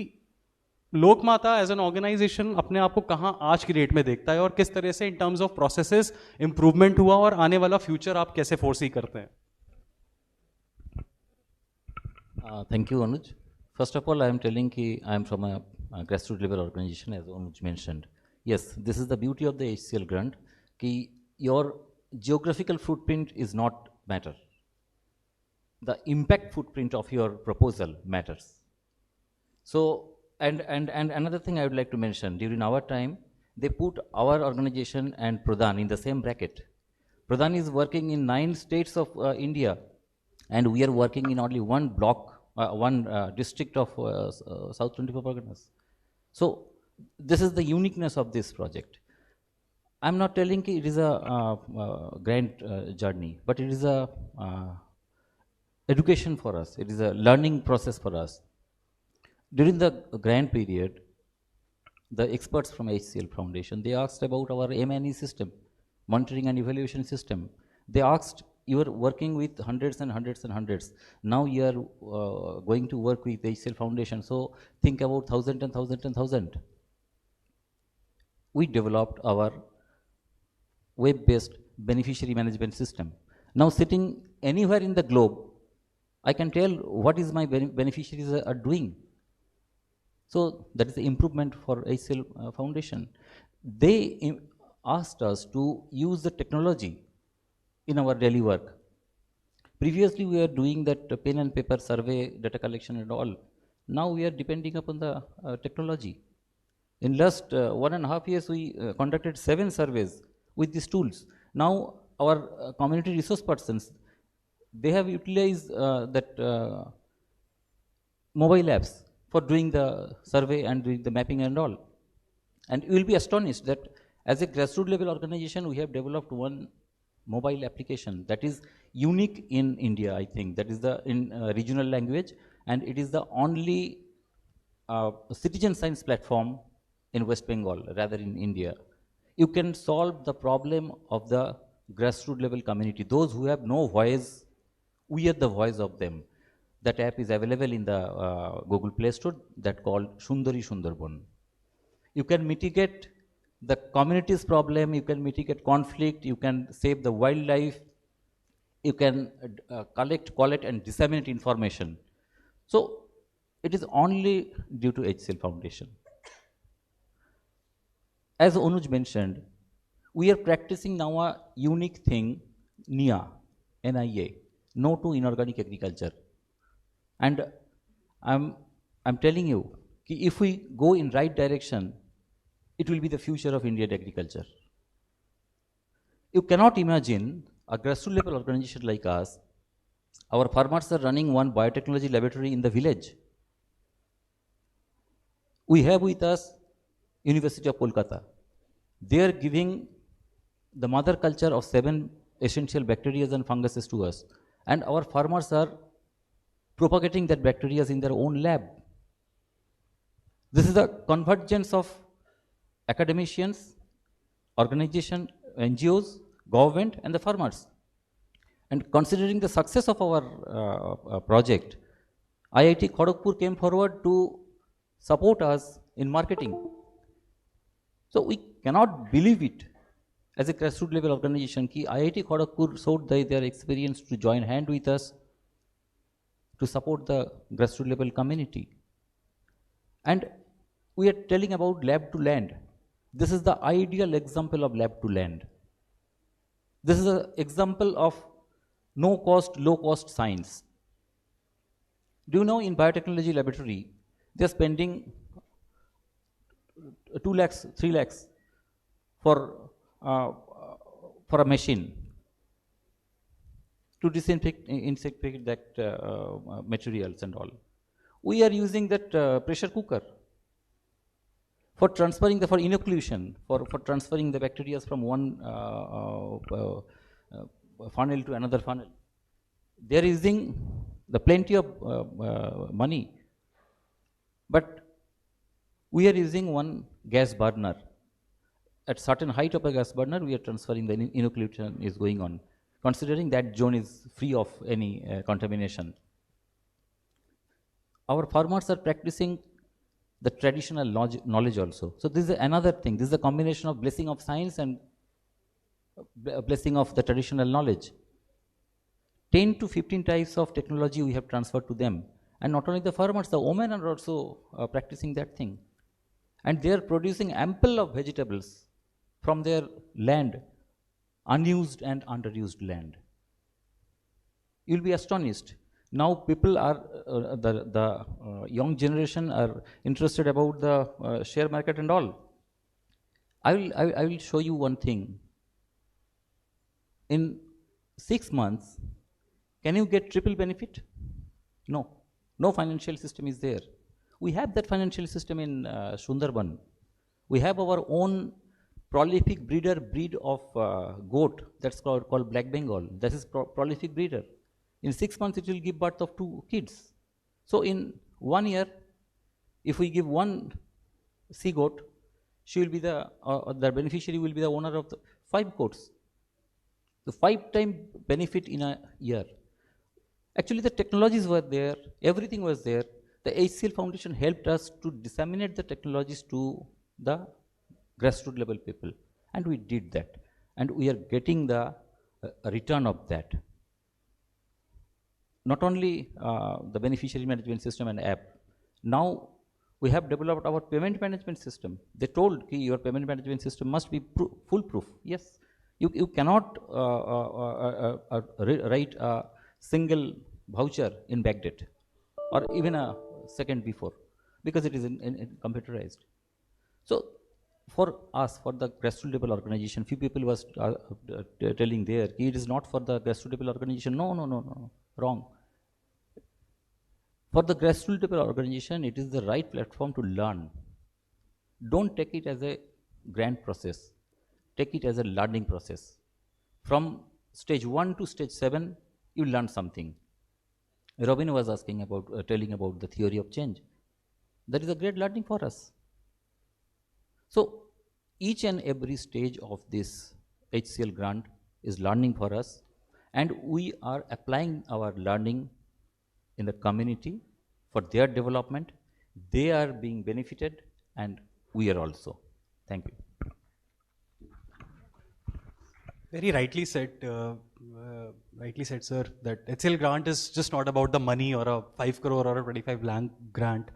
लोक माता एज एन ऑर्गेनाइजेशन अपने आप को कहाँ आज की डेट में देखता है और किस तरह से in terms of processes improvement हुआ और आने वाला फ्यूचर आप कैसे फोरसी करते हैं? Thank you, Anuj. First of all, I am telling that I am from a grassroots level organization, as Anuj mentioned. Yes, this is the beauty of the HCL grant, that your geographical footprint is not matter. The impact footprint of your proposal matters. So, and another thing I would like to mention, during our time, they put our organization and Pradhan in the same bracket. Pradhan is working in 9 states of India, and we are working in only one block, one district of South 24 Parganas. So this is the uniqueness of this project. I'm not telling it is a grand journey, but it is a education for us. It is a learning process for us. During the grant period, the experts from HCL Foundation, they asked about our M&E system, monitoring and evaluation system. They asked, you are working with hundreds and hundreds and hundreds. Now you are going to work with HCL Foundation. So think about 1,000 and 1,000 and 1,000. We developed our web-based beneficiary management system. Now sitting anywhere in the globe, I can tell what is my beneficiaries are doing. So that is the improvement for HCL Foundation. They asked us to use the technology in our daily work. Previously we were doing that pen and paper survey, data collection and all. Now we are depending upon the technology. In last 1.5 years we conducted 7 surveys with these tools. Now our community resource persons, they have utilized that mobile apps for doing the survey and doing the mapping and all. And you will be astonished that as a grassroots level organization, we have developed one mobile application that is unique in India, I think. That is the in regional language, and it is the only citizen science platform in West Bengal, rather in India. You can solve the problem of the grassroots level community. Those who have no voice, we are the voice of them. That app is available in the Google Play Store, that called Sundari Sundarban. You can mitigate the community's problem, you can mitigate conflict, you can save the wildlife, you can collect, collect and disseminate information. So it is only due to HCL Foundation. As Anuj mentioned, we are practicing now a unique thing, NIA, NIA, No to Inorganic Agriculture. And I'm telling you, if we go in right direction, it will be the future of Indian agriculture. You cannot imagine a grassroots level organization like us. Our farmers are running one biotechnology laboratory in the village. We have with us University of Kolkata. They are giving the mother culture of 7 essential bacteria and funguses to us. And our farmers are propagating that bacteria in their own lab. This is a convergence of academicians, organization, NGOs, government, and the farmers. And considering the success of our project, IIT Kharagpur came forward to support us in marketing. So we cannot believe it as a grassroots level organization कि IIT Kharagpur showed their experience to join hand with us to support the grassroots level community. And we are telling about lab to land. This is the ideal example of lab to land. This is an example of no cost, low cost science. Do you know in biotechnology laboratory, they are spending 2 lakhs, 3 lakhs for a machine to disinfect that materials and all. We are using that pressure cooker for transferring for inoculation, for transferring the bacteria from one funnel to another funnel. They are using the plenty of money, but we are using one gas burner. At certain height of a gas burner, we are transferring the inoculation is going on, considering that zone is free of any contamination. Our farmers are practicing the traditional knowledge also. So this is another thing. This is a combination of blessing of science and blessing of the traditional knowledge. 10 to 15 types of technology we have transferred to them. And not only the farmers, the women are also practicing that thing. And they are producing ample of vegetables from their land, unused and underused land. You'll be astonished. Now people are, the young generation are interested about the share market and all. I will show you one thing. In 6 months, can you get triple benefit? No. No financial system is there. We have that financial system in Sundarban. We have our own prolific breed of goat that's called Black Bengal. That is prolific breeder. In 6 months, it will give birth of 2 kids. So in 1 year, if we give one sea goat, she will be the beneficiary will be the owner of the 5 goats. The 5-time benefit in a year. Actually, the technologies were there, everything was there. The HCL Foundation helped us to disseminate the technologies to the grassroots level people. And we did that. And we are getting the return of that. Not only the beneficiary management system and app. Now we have developed our payment management system. They told your payment management system must be foolproof. Yes, you cannot write a single voucher in backdate or even a second before because it is in computerized. So for us, for the grassroots level organization, few people was telling there, it is not for the grassroots level organization. No, wrong. For the grassroots level organization, it is the right platform to learn. Don't take it as a grant process. Take it as a learning process. From stage 1 to stage 7, you learn something. Robin was asking about, telling about the theory of change. That is a great learning for us. So each and every stage of this HCL grant is learning for us, and we are applying our learning in the community for their development. They are being benefited and we are also. Thank you. Very rightly said, sir, that HCL grant is just not about the money or a 5 crore or a 25 lakh grant.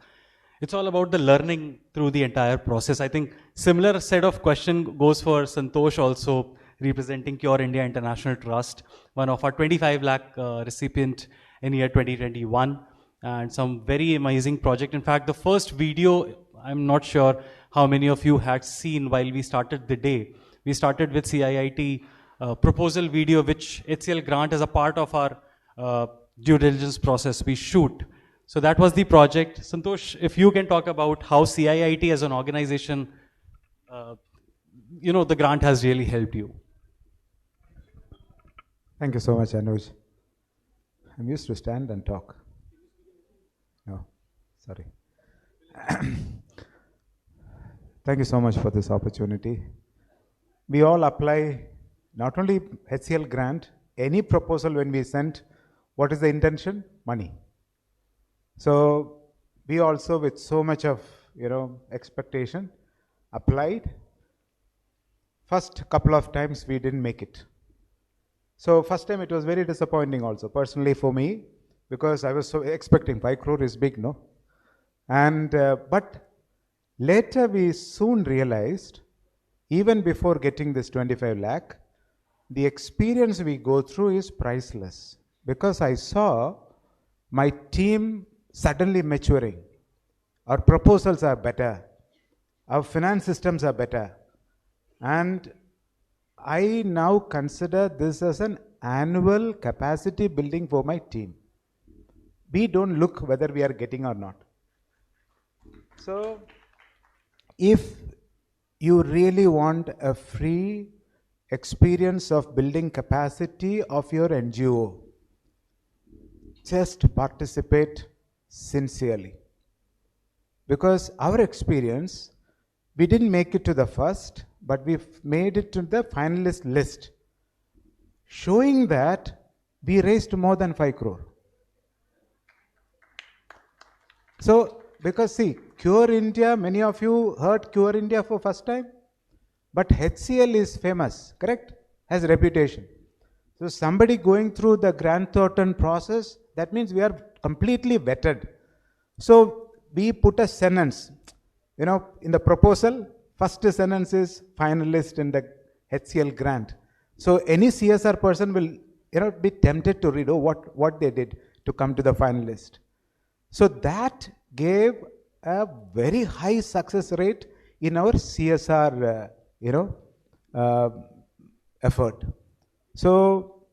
It's all about the learning through the entire process. I think similar set of question goes for Santosh also, representing Cure India International Trust, one of our 25 lakh recipient in year 2021, and some very amazing project. In fact, the first video, I'm not sure how many of you had seen while we started the day. We started with CIIT proposal video, which HCL grant as a part of our due diligence process we shoot. So that was the project. Santosh, if you can talk about how CIIT as an organization, the grant has really helped you. Thank you so much, Anuj. I'm used to stand and talk. Sorry. Thank you so much for this opportunity. We all apply not only HCL grant, any proposal when we send, what is the intention? Money. So we also, with so much of expectation, applied. First couple of times we didn't make it. So first time it was very disappointing also, personally for me, because I was so expecting 5 crore is big, no? And but later we soon realized, even before getting this 25 lakh, the experience we go through is priceless, because I saw my team suddenly maturing. Our proposals are better. Our finance systems are better. And I now consider this as an annual capacity building for my team. We don't look whether we are getting or not. So if you really want a free experience of building capacity of your NGO, just participate sincerely. Because our experience, we didn't make it to the first, but we've made it to the finalist list, showing that we raised more than 5 crore. So, because see, Cure India, many of you heard Cure India for first time, but HCL is famous, correct? Has reputation. So somebody going through the Grant Thornton process, that means we are completely vetted. So we put a sentence, in the proposal, first sentence is finalist in the HCL grant. So any CSR person will, be tempted to read, what they did to come to the finalist. So that gave a very high success rate in our CSR, effort. So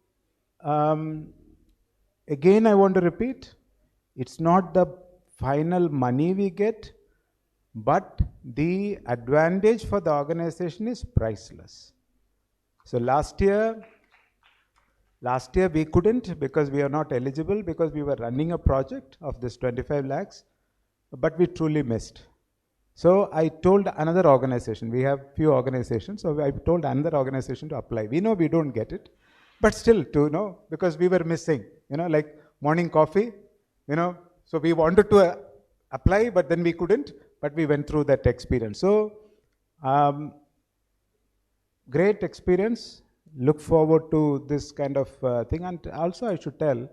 again, I want to repeat, it's not the final money we get, but the advantage for the organization is priceless. So last year we couldn't, because we are not eligible, because we were running a project of this 25 lakhs, but we truly missed. So I told another organization, we have few organizations, so I told another organization to apply. We know we don't get it, but still to because we were missing, like morning coffee, so we wanted to apply, but then we couldn't, but we went through that experience. So great experience. Look forward to this kind of thing. And also I should tell,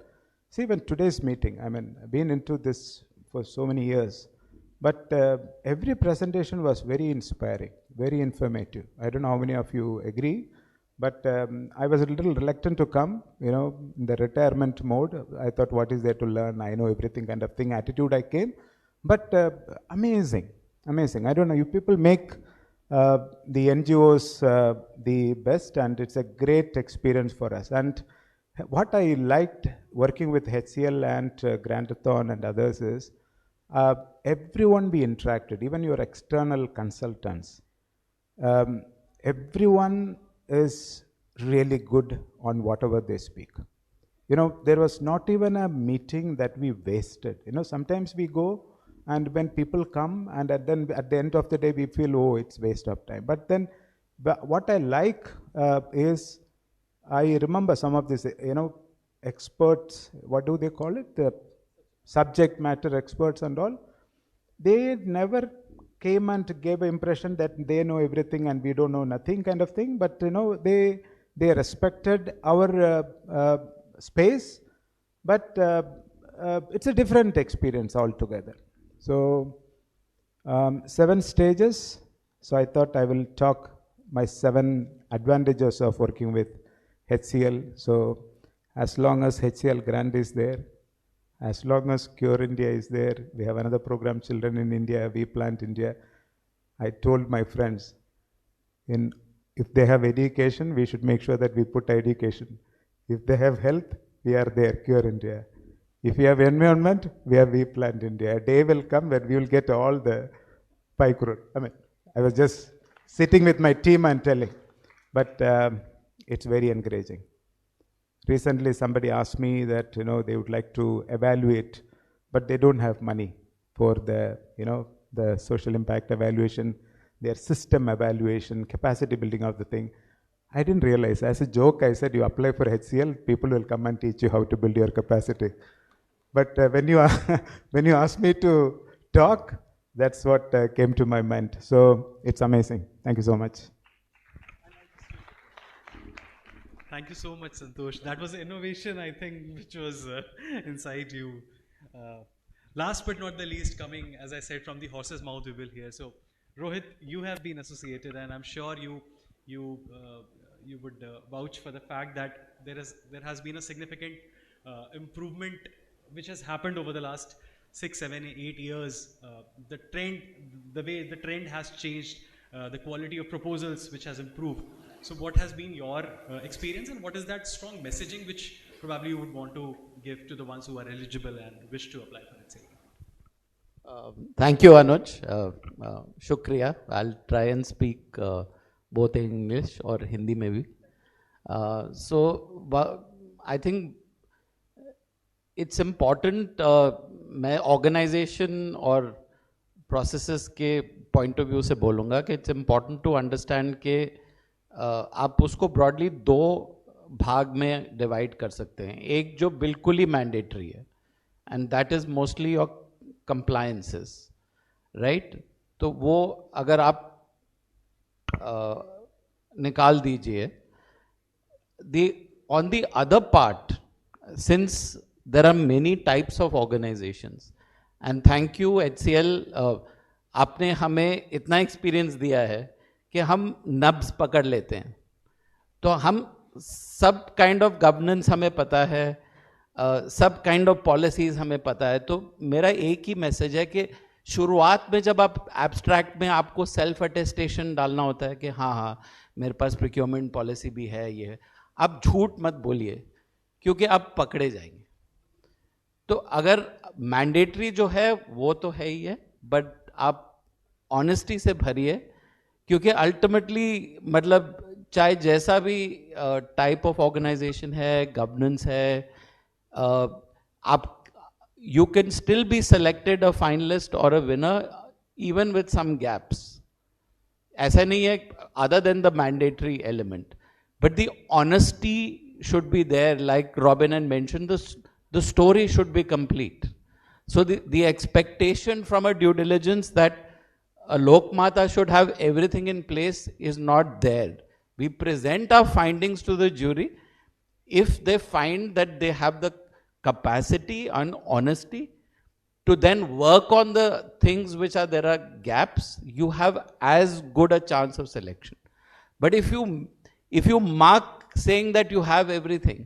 see, when today's meeting, I've been into this for so many years, but every presentation was very inspiring, very informative. I don't know how many of you agree, but I was a little reluctant to come, in the retirement mode. I thought, what is there to learn? I know everything kind of thing, attitude I came. But amazing. I don't know, you people make the NGOs the best, and it's a great experience for us. And what I liked working with HCL and Grantathon and others is, everyone we interacted, even your external consultants, everyone is really good on whatever they speak. There was not even a meeting that we wasted. Sometimes we go, and when people come, and then at the end of the day we feel, oh, it's waste of time. But then what I like is, I remember some of these, experts, what do they call it? The subject matter experts and all. They never came and gave an impression that they know everything and we don't know nothing kind of thing. But they respected our space, but it's a different experience altogether. So 7 stages. So I thought I will talk my 7 advantages of working with HCL. So as long as HCL grant is there, as long as Cure India is there, we have another program, Children in India, We Plant India. I told my friends, if they have education, we should make sure that we put education. If they have health, we are there, Cure India. If we have environment, we have We Plant India. A day will come when we will get all the 5 crore. I was just sitting with my team and telling, but it's very encouraging. Recently, somebody asked me that they would like to evaluate, but they don't have money. for the, the social impact evaluation, their system evaluation, capacity building of the thing. I didn't realize, as a joke, I said, you apply for HCL, people will come and teach you how to build your capacity. But when you when you asked me to talk, that's what came to my mind. So it's amazing. Thank you so much. Thank you so much, Santosh. That was innovation, I think, which was inside you. Last but not the least, coming, as I said, from the horse's mouth, we will hear. So, Rohit, you have been associated, and I'm sure you would vouch for the fact that there has been a significant improvement which has happened over the last 6, 7, 8 years. The way the trend has changed, the quality of proposals which has improved. So what has been your experience, and what is that strong messaging which probably you would want to give to the ones who are eligible and wish to apply for it? Thank you, Anuj. Shukriya. I'll try and speak both in English or Hindi maybe. So I think it's important, मैं organization और processes के point of view से बोलूँगा कि it's important to understand कि आप उसको broadly दो भाग में divide कर सकते हैं. एक जो बिल्कुल ही mandatory है, and that is mostly your compliances, right? तो वो अगर आप निकाल दीजिए. On the other part, since there are many types of organizations, and thank you HCL, आपने हमें इतना experience दिया है कि हम नब्स पकड़ लेते हैं. तो हम सब kind of governance हमें पता है, सब kind of policies हमें पता है. तो मेरा एक ही मैसेज है कि शुरुआत में जब आप एब्स्ट्रैक्ट में आपको सेल्फ अटेस्टेशन डालना होता है कि हाँ मेरे पास प्रोक्योरमेंट पॉलिसी भी है, ये है, आप झूठ मत बोलिए क्योंकि आप पकड़े जाएंगे. तो अगर मैंडेटरी जो है वो तो है ही है, बट आप ऑनेस्टी से भरिए क्योंकि अल्टीमेटली मतलब चाहे जैसा भी टाइप ऑफ ऑर्गेनाइजेशन है, गवर्नेंस है, आप you can still be selected a finalist or a winner even with some gaps. ऐसा नहीं है other than the mandatory element. But the honesty should be there, like Robin had mentioned, the story should be complete. So the expectation from a due diligence that a Lokmata should have everything in place is not there. We present our findings to the jury. If they find that they have the capacity and honesty to then work on the things which are there are gaps, you have as good a chance of selection. But if you mark saying that you have everything,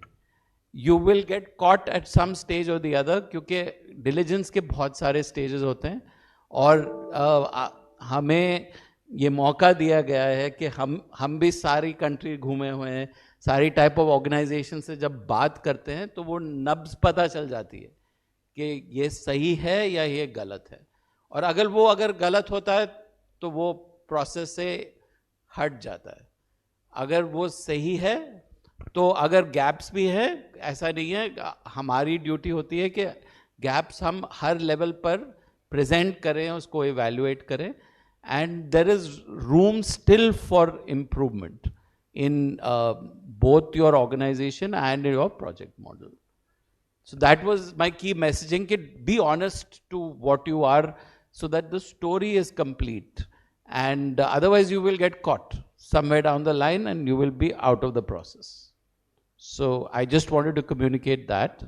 you will get caught at some stage or the other क्योंकि diligence के बहुत सारे stages होते हैं और हमें ये मौका दिया गया है कि हम भी सारी country घूमे हुए हैं, सारी टाइप ऑफ ऑर्गेनाइजेशन से जब बात करते हैं तो वो नब्ज पता चल जाती है कि ये सही है या ये गलत है. और अगर गलत होता है तो वो प्रोसेस से हट जाता है. अगर वो सही है तो अगर गैप्स भी है, ऐसा नहीं है, हमारी ड्यूटी होती है कि गैप्स हम हर लेवल पर प्रेजेंट करें, उसको इवैल्यूएट करें, and there is room still for improvement in both your organization and your project model. So that was my key messaging, be honest to what you are so that the story is complete, and otherwise you will get caught somewhere down the line and you will be out of the process. So I just wanted to communicate that,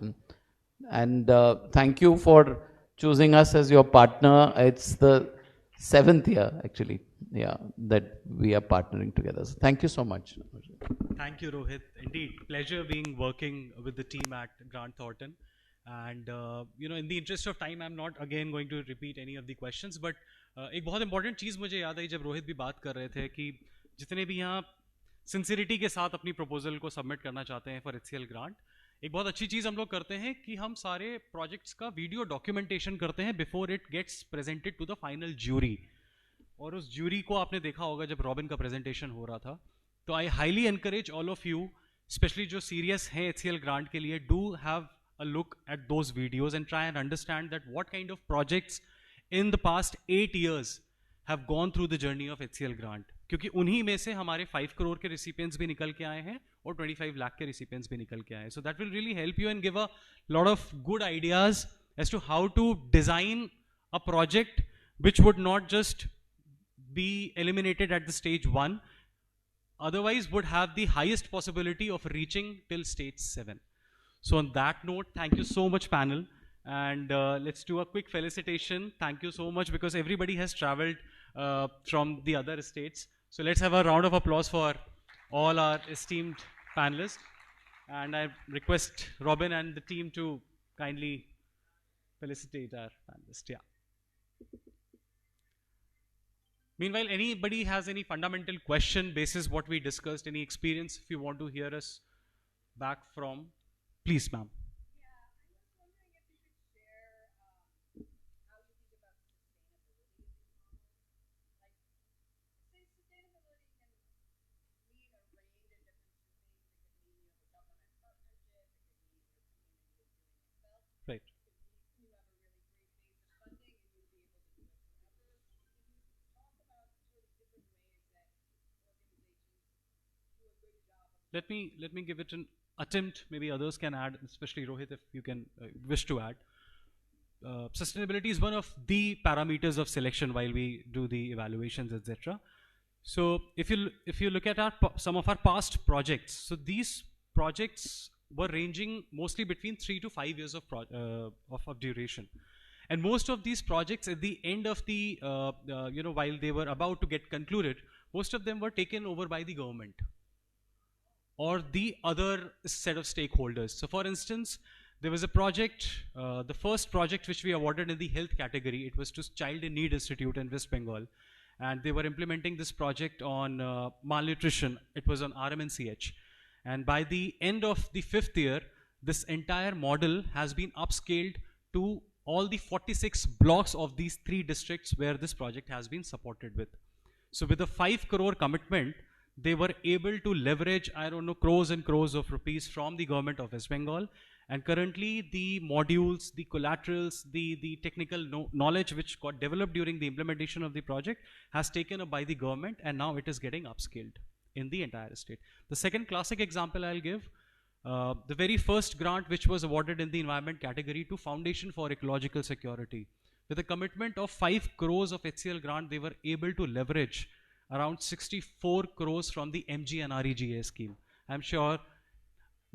and thank you for choosing us as your partner. It's the 7th year actually, yeah, that we are partnering together. So thank you so much. Thank you, Rohit. Indeed, pleasure working with the team at Grant Thornton. And in the interest of time, I'm not again going to repeat any of the questions. But एक बहुत important चीज़ मुझे याद आई जब रोहित भी बात कर रहे थे कि जितने भी यहाँ सिंसिरिटी के साथ अपनी प्रपोजल को सबमिट करना चाहते हैं फॉर HCL ग्रांट, एक बहुत अच्छी चीज़ हम लोग करते हैं कि हम सारे प्रोजेक्ट्स का वीडियो डॉक्यूमेंटेशन करते हैं before it gets presented to the final jury. और उस ज्यूरी को आपने देखा होगा जब रॉबिन का प्रेजेंटेशन हो रहा था. तो I highly encourage all of you, specially जो सीरियस हैं HCL ग्रांट के लिए, do have a look at those videos and try and understand that what kind of projects in the past 8 years have gone through the journey of HCL grant, क्योंकि उन्हीं में से हमारे 5 crore के recipients भी निकल के आए हैं और 25 lakh के recipients भी निकल के आए हैं. So that will really help you and give a lot of good ideas as to how to design a project which would not just be eliminated at the stage 1, otherwise would have the highest possibility of reaching till stage 7. So on that note, thank you so much panel, and let's do a quick felicitation. Thank you so much, because everybody has traveled from the other states. So let's have a round of applause for all our esteemed panelists. And I request Robin and the team to kindly felicitate our panelists. Yeah. Meanwhile, anybody has any fundamental question basis what we discussed, any experience, if you want to hear us back from, please, ma'am. Right. Let me give it an attempt. Maybe others can add, especially Rohit, if you can wish to add. Sustainability is one of the parameters of selection while we do the evaluations, etc. So if you look at some of our past projects, so these projects were ranging mostly between 3 to 5 years of duration, and most of these projects at the end of the while they were about to get concluded, most of them were taken over by the government or the other set of stakeholders. So for instance, there was a project, the first project which we awarded in the health category, it was to Child in Need Institute in West Bengal, and they were implementing this project on malnutrition. It was on RMNCH. And by the end of the 5th year, this entire model has been upscaled to all the 46 blocks of these 3 districts where this project has been supported with. So with a 5 crore commitment, they were able to leverage, I don't know, crores and crores of rupees from the government of West Bengal. And currently the modules, the collaterals, the technical knowledge which got developed during the implementation of the project has taken up by the government, and now it is getting upscaled in the entire state. The second classic example I'll give, the very first grant which was awarded in the environment category to Foundation for Ecological Security. With a commitment of 5 crores of HCL grant, they were able to leverage around 64 crores from the MGNREGA scheme. I'm sure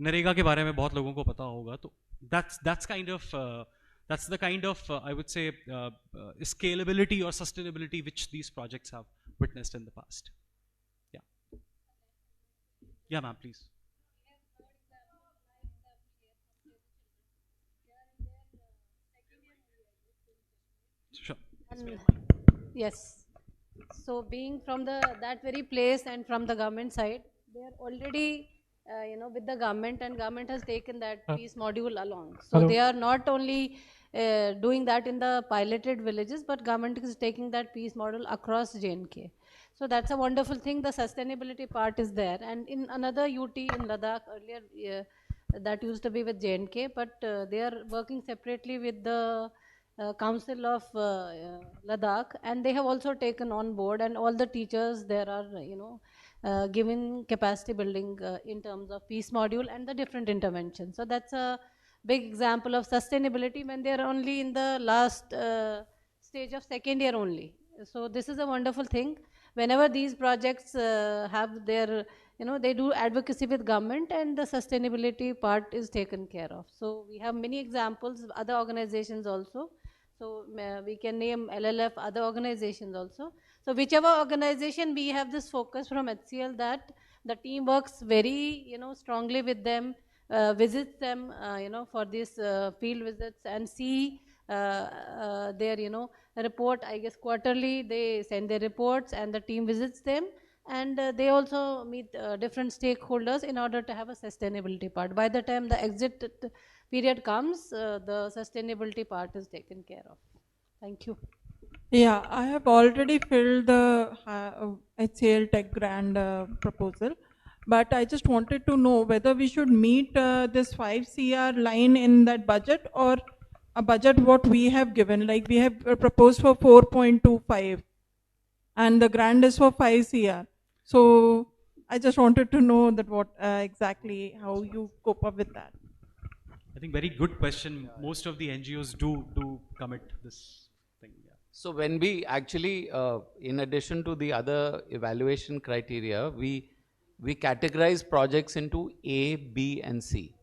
Narega के बारे में बहुत लोगों को पता होगा. तो that's the kind of I would say scalability or sustainability which these projects have witnessed in the past. Yeah. Yeah, ma'am, please. Sure. Yes. So being from that very place and from the government side, they are already with the government, and government has taken that peace module along. So Hello. they are not only doing that in the piloted villages, but government is taking that peace model across JNK. So that's a wonderful thing. The sustainability part is there. And in another UT in Ladakh earlier, that used to be with JNK, but they are working separately with the Council of Ladakh, and they have also taken on board, and all the teachers there are, given capacity building in terms of peace module and the different interventions. So that's a big example of sustainability when they are only in the last stage of 2nd year only. So this is a wonderful thing. Whenever these projects have their, they do advocacy with government, and the sustainability part is taken care of. So we have many examples, other organizations also. So we can name LLF, other organizations also. So whichever organization, we have this focus from HCL that the team works very, strongly with them, visits them, for these field visits, and see their, report. I guess quarterly they send their reports, and the team visits them, and they also meet different stakeholders in order to have a sustainability part. By the time the exit period comes, the sustainability part is taken care of. Thank you. Yeah, I have already filled the HCLTech Grant proposal, but I just wanted to know whether we should meet this 5 CR line in that budget, or a budget what we have given, like we have proposed for 4.25 and the grant is for 5 CR. So I just wanted to know that what exactly how you cope up with that. I think very good question. Most of the NGOs do commit this thing. Yeah. So when we actually, in addition to the other evaluation criteria, we categorize projects into A, B, and C.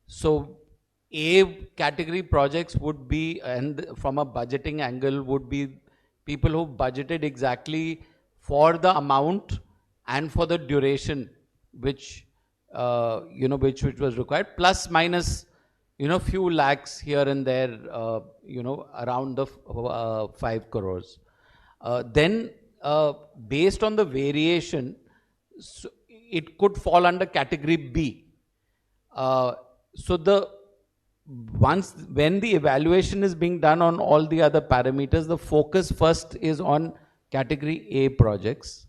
So A category projects would be, and from a budgeting angle, would be people who budgeted exactly for the amount and for the duration, which which was required, plus minus few lakhs here and there, around the 5 crores. Then, based on the variation, so it could fall under category B. So when the evaluation is being done on all the other parameters, the focus first is on category A projects.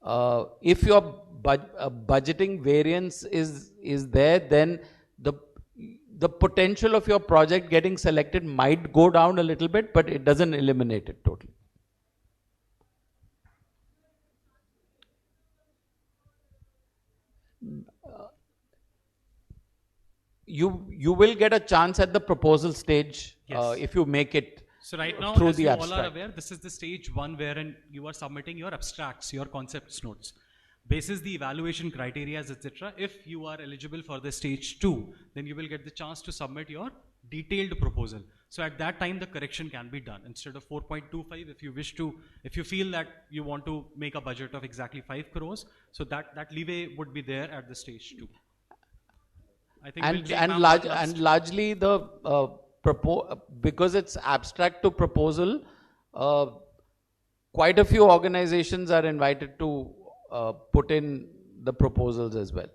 If your budgeting variance is there, then the potential of your project getting selected might go down a little bit, but it doesn't eliminate it totally. You will get a chance at the proposal stage, Yes. if you make it So right now, through as the you abstract. all are aware, this is the stage 1 wherein you are submitting your abstracts, your concepts notes. Basis the evaluation criteria, etc. If you are eligible for the stage 2, then you will get the chance to submit your detailed proposal. So at that time, the correction can be done. Instead of 4.25, if you feel that you want to make a budget of exactly 5 crores, so that leeway would be there at the stage 2. I think we'll take ma'am last. And largely the because it's abstract to proposal, quite a few organizations are invited to put in the proposals as well.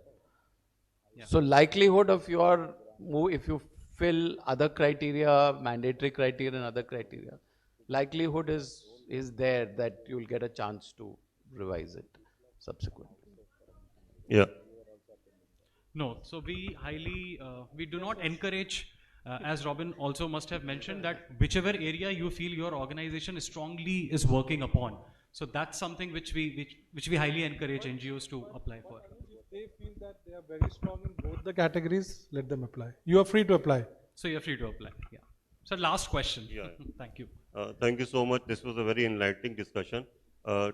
Yeah. So likelihood of your move, if you fill other criteria, mandatory criteria and other criteria, likelihood is there that you'll get a chance to revise it subsequently. Yeah. No, so we we do not encourage, as Robin also must have mentioned, that whichever area you feel your organization strongly is working upon. So that's something which we highly encourage NGOs to apply for. If they feel that they are very strong in both the categories, let them apply. You are free to apply. So you're free to apply. Yeah. So last question. Yeah. Thank you. Thank you so much. This was a very enlightening discussion.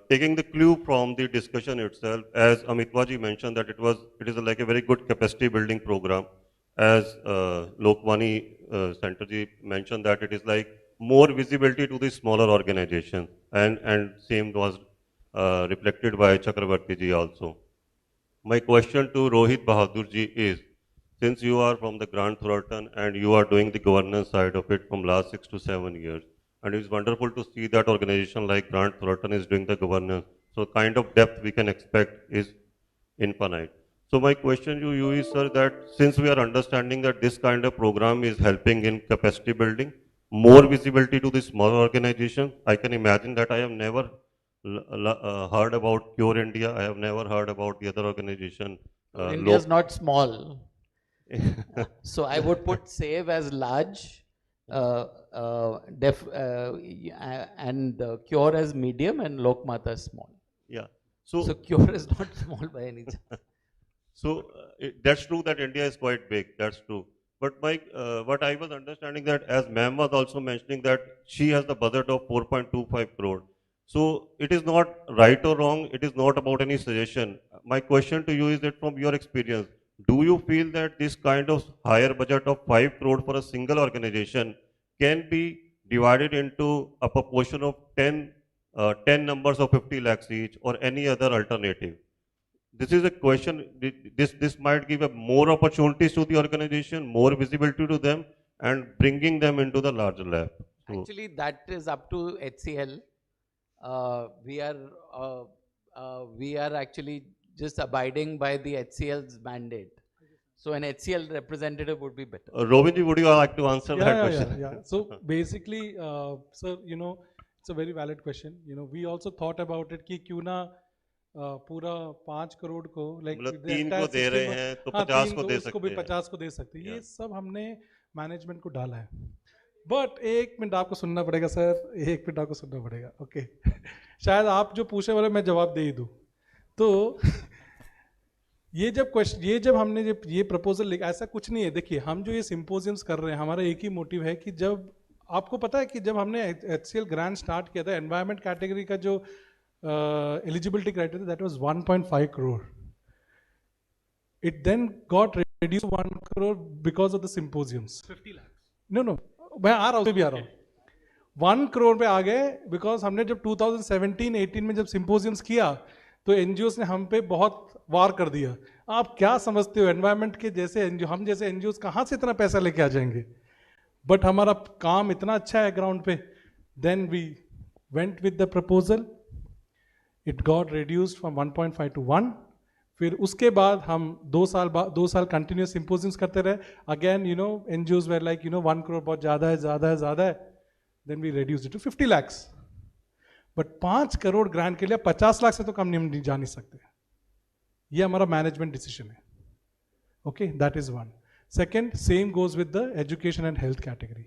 Taking the clue from the discussion itself, as Amitwaji mentioned, that it is like a very good capacity building program. As Lokmani Centerji mentioned, that it is like more visibility to the smaller organization, and same was reflected by Chakravarti ji also. My question to Rohit Bahadur ji is, since you are from the Grant Thornton and you are doing the governance side of it from last 6 to 7 years, and it's wonderful to see that organization like Grant Thornton is doing the governance. So kind of depth we can expect is infinite. So my question to you is, sir, that since we are understanding that this kind of program is helping in capacity building, more visibility to the small organization, I can imagine that I have never heard about Cure India. I have never heard about the other organization. India is not small. So I would put SAVE as large, and Cure as medium, and Lokmata as small. Yeah. So Cure is not small by any chance. So that's true that India is quite big. That's true. But Mike, what I was understanding that, as ma'am was also mentioning, that she has the budget of 4.25 crore. So it is not right or wrong. It is not about any suggestion. My question to you is that from your experience, do you feel that this kind of higher budget of 5 crore for a single organization can be divided into a proportion of 10 numbers of 50 lakhs each, or any other alternative? This is a question. This might give a more opportunities to the organization, more visibility to them, and bringing them into the larger lab. So actually, that is up to HCL. We are actually just abiding by the HCL's mandate. So an HCL representative would be better. Robinji, would you like to answer that question? Yeah. So basically, sir, it's a very valid question. We also thought about it कि क्यों ना पूरा 5 करोड़ को, like 3 को दे रहे हैं तो 50 को दे सकते हैं. 50 को दे सकते हैं. ये सब हमने मैनेजमेंट को डाला है। बट 1 मिनट आपको सुनना पड़ेगा सर, 1 मिनट आपको सुनना पड़ेगा, ओके। शायद आप जो पूछने वाले मैं जवाब दे ही दूँ। तो ये जब हमने ये प्रपोजल लिखा, ऐसा कुछ नहीं है। देखिए हम जो ये सिंपोजियम्स कर रहे हैं, हमारा एक ही मोटिव है कि जब आपको पता है कि जब हमने HCL ग्रांट स्टार्ट किया था, एनवायरमेंट कैटेगरी का जो eligibility criteria that was 1.5 crore. It then got reduced to 1 crore because of the symposiums. 50 lakhs. No, मैं आ रहा हूँ, भी आ रहा हूँ। 1 करोड़ पे आ गए बिकॉज हमने जब 2017-18 में जब सिंपोजियम्स किया तो एनजीओस ने हम पे बहुत वार कर दिया। आप क्या समझते हो, एनवायरमेंट के जैसे एनजीओ, हम जैसे एनजीओस कहाँ से इतना पैसा लेके आ जाएंगे? बट हमारा काम इतना अच्छा है ग्राउंड पे। Then we went with the proposal, it got reduced from 1.5 to 1। फिर उसके बाद हम 2 साल कंटिन्यूस सिंपोजियम्स करते रहे। Again you know NGOs were like 1 crore बहुत ज़्यादा है। Then we reduced it to 50 lakhs। बट 5 करोड़ ग्रांट के लिए 50 लाख से तो कम नहीं जा नहीं सकते। ये हमारा मैनेजमेंट डिसीजन है, okay, that is 1। Second, same goes with the education and health category.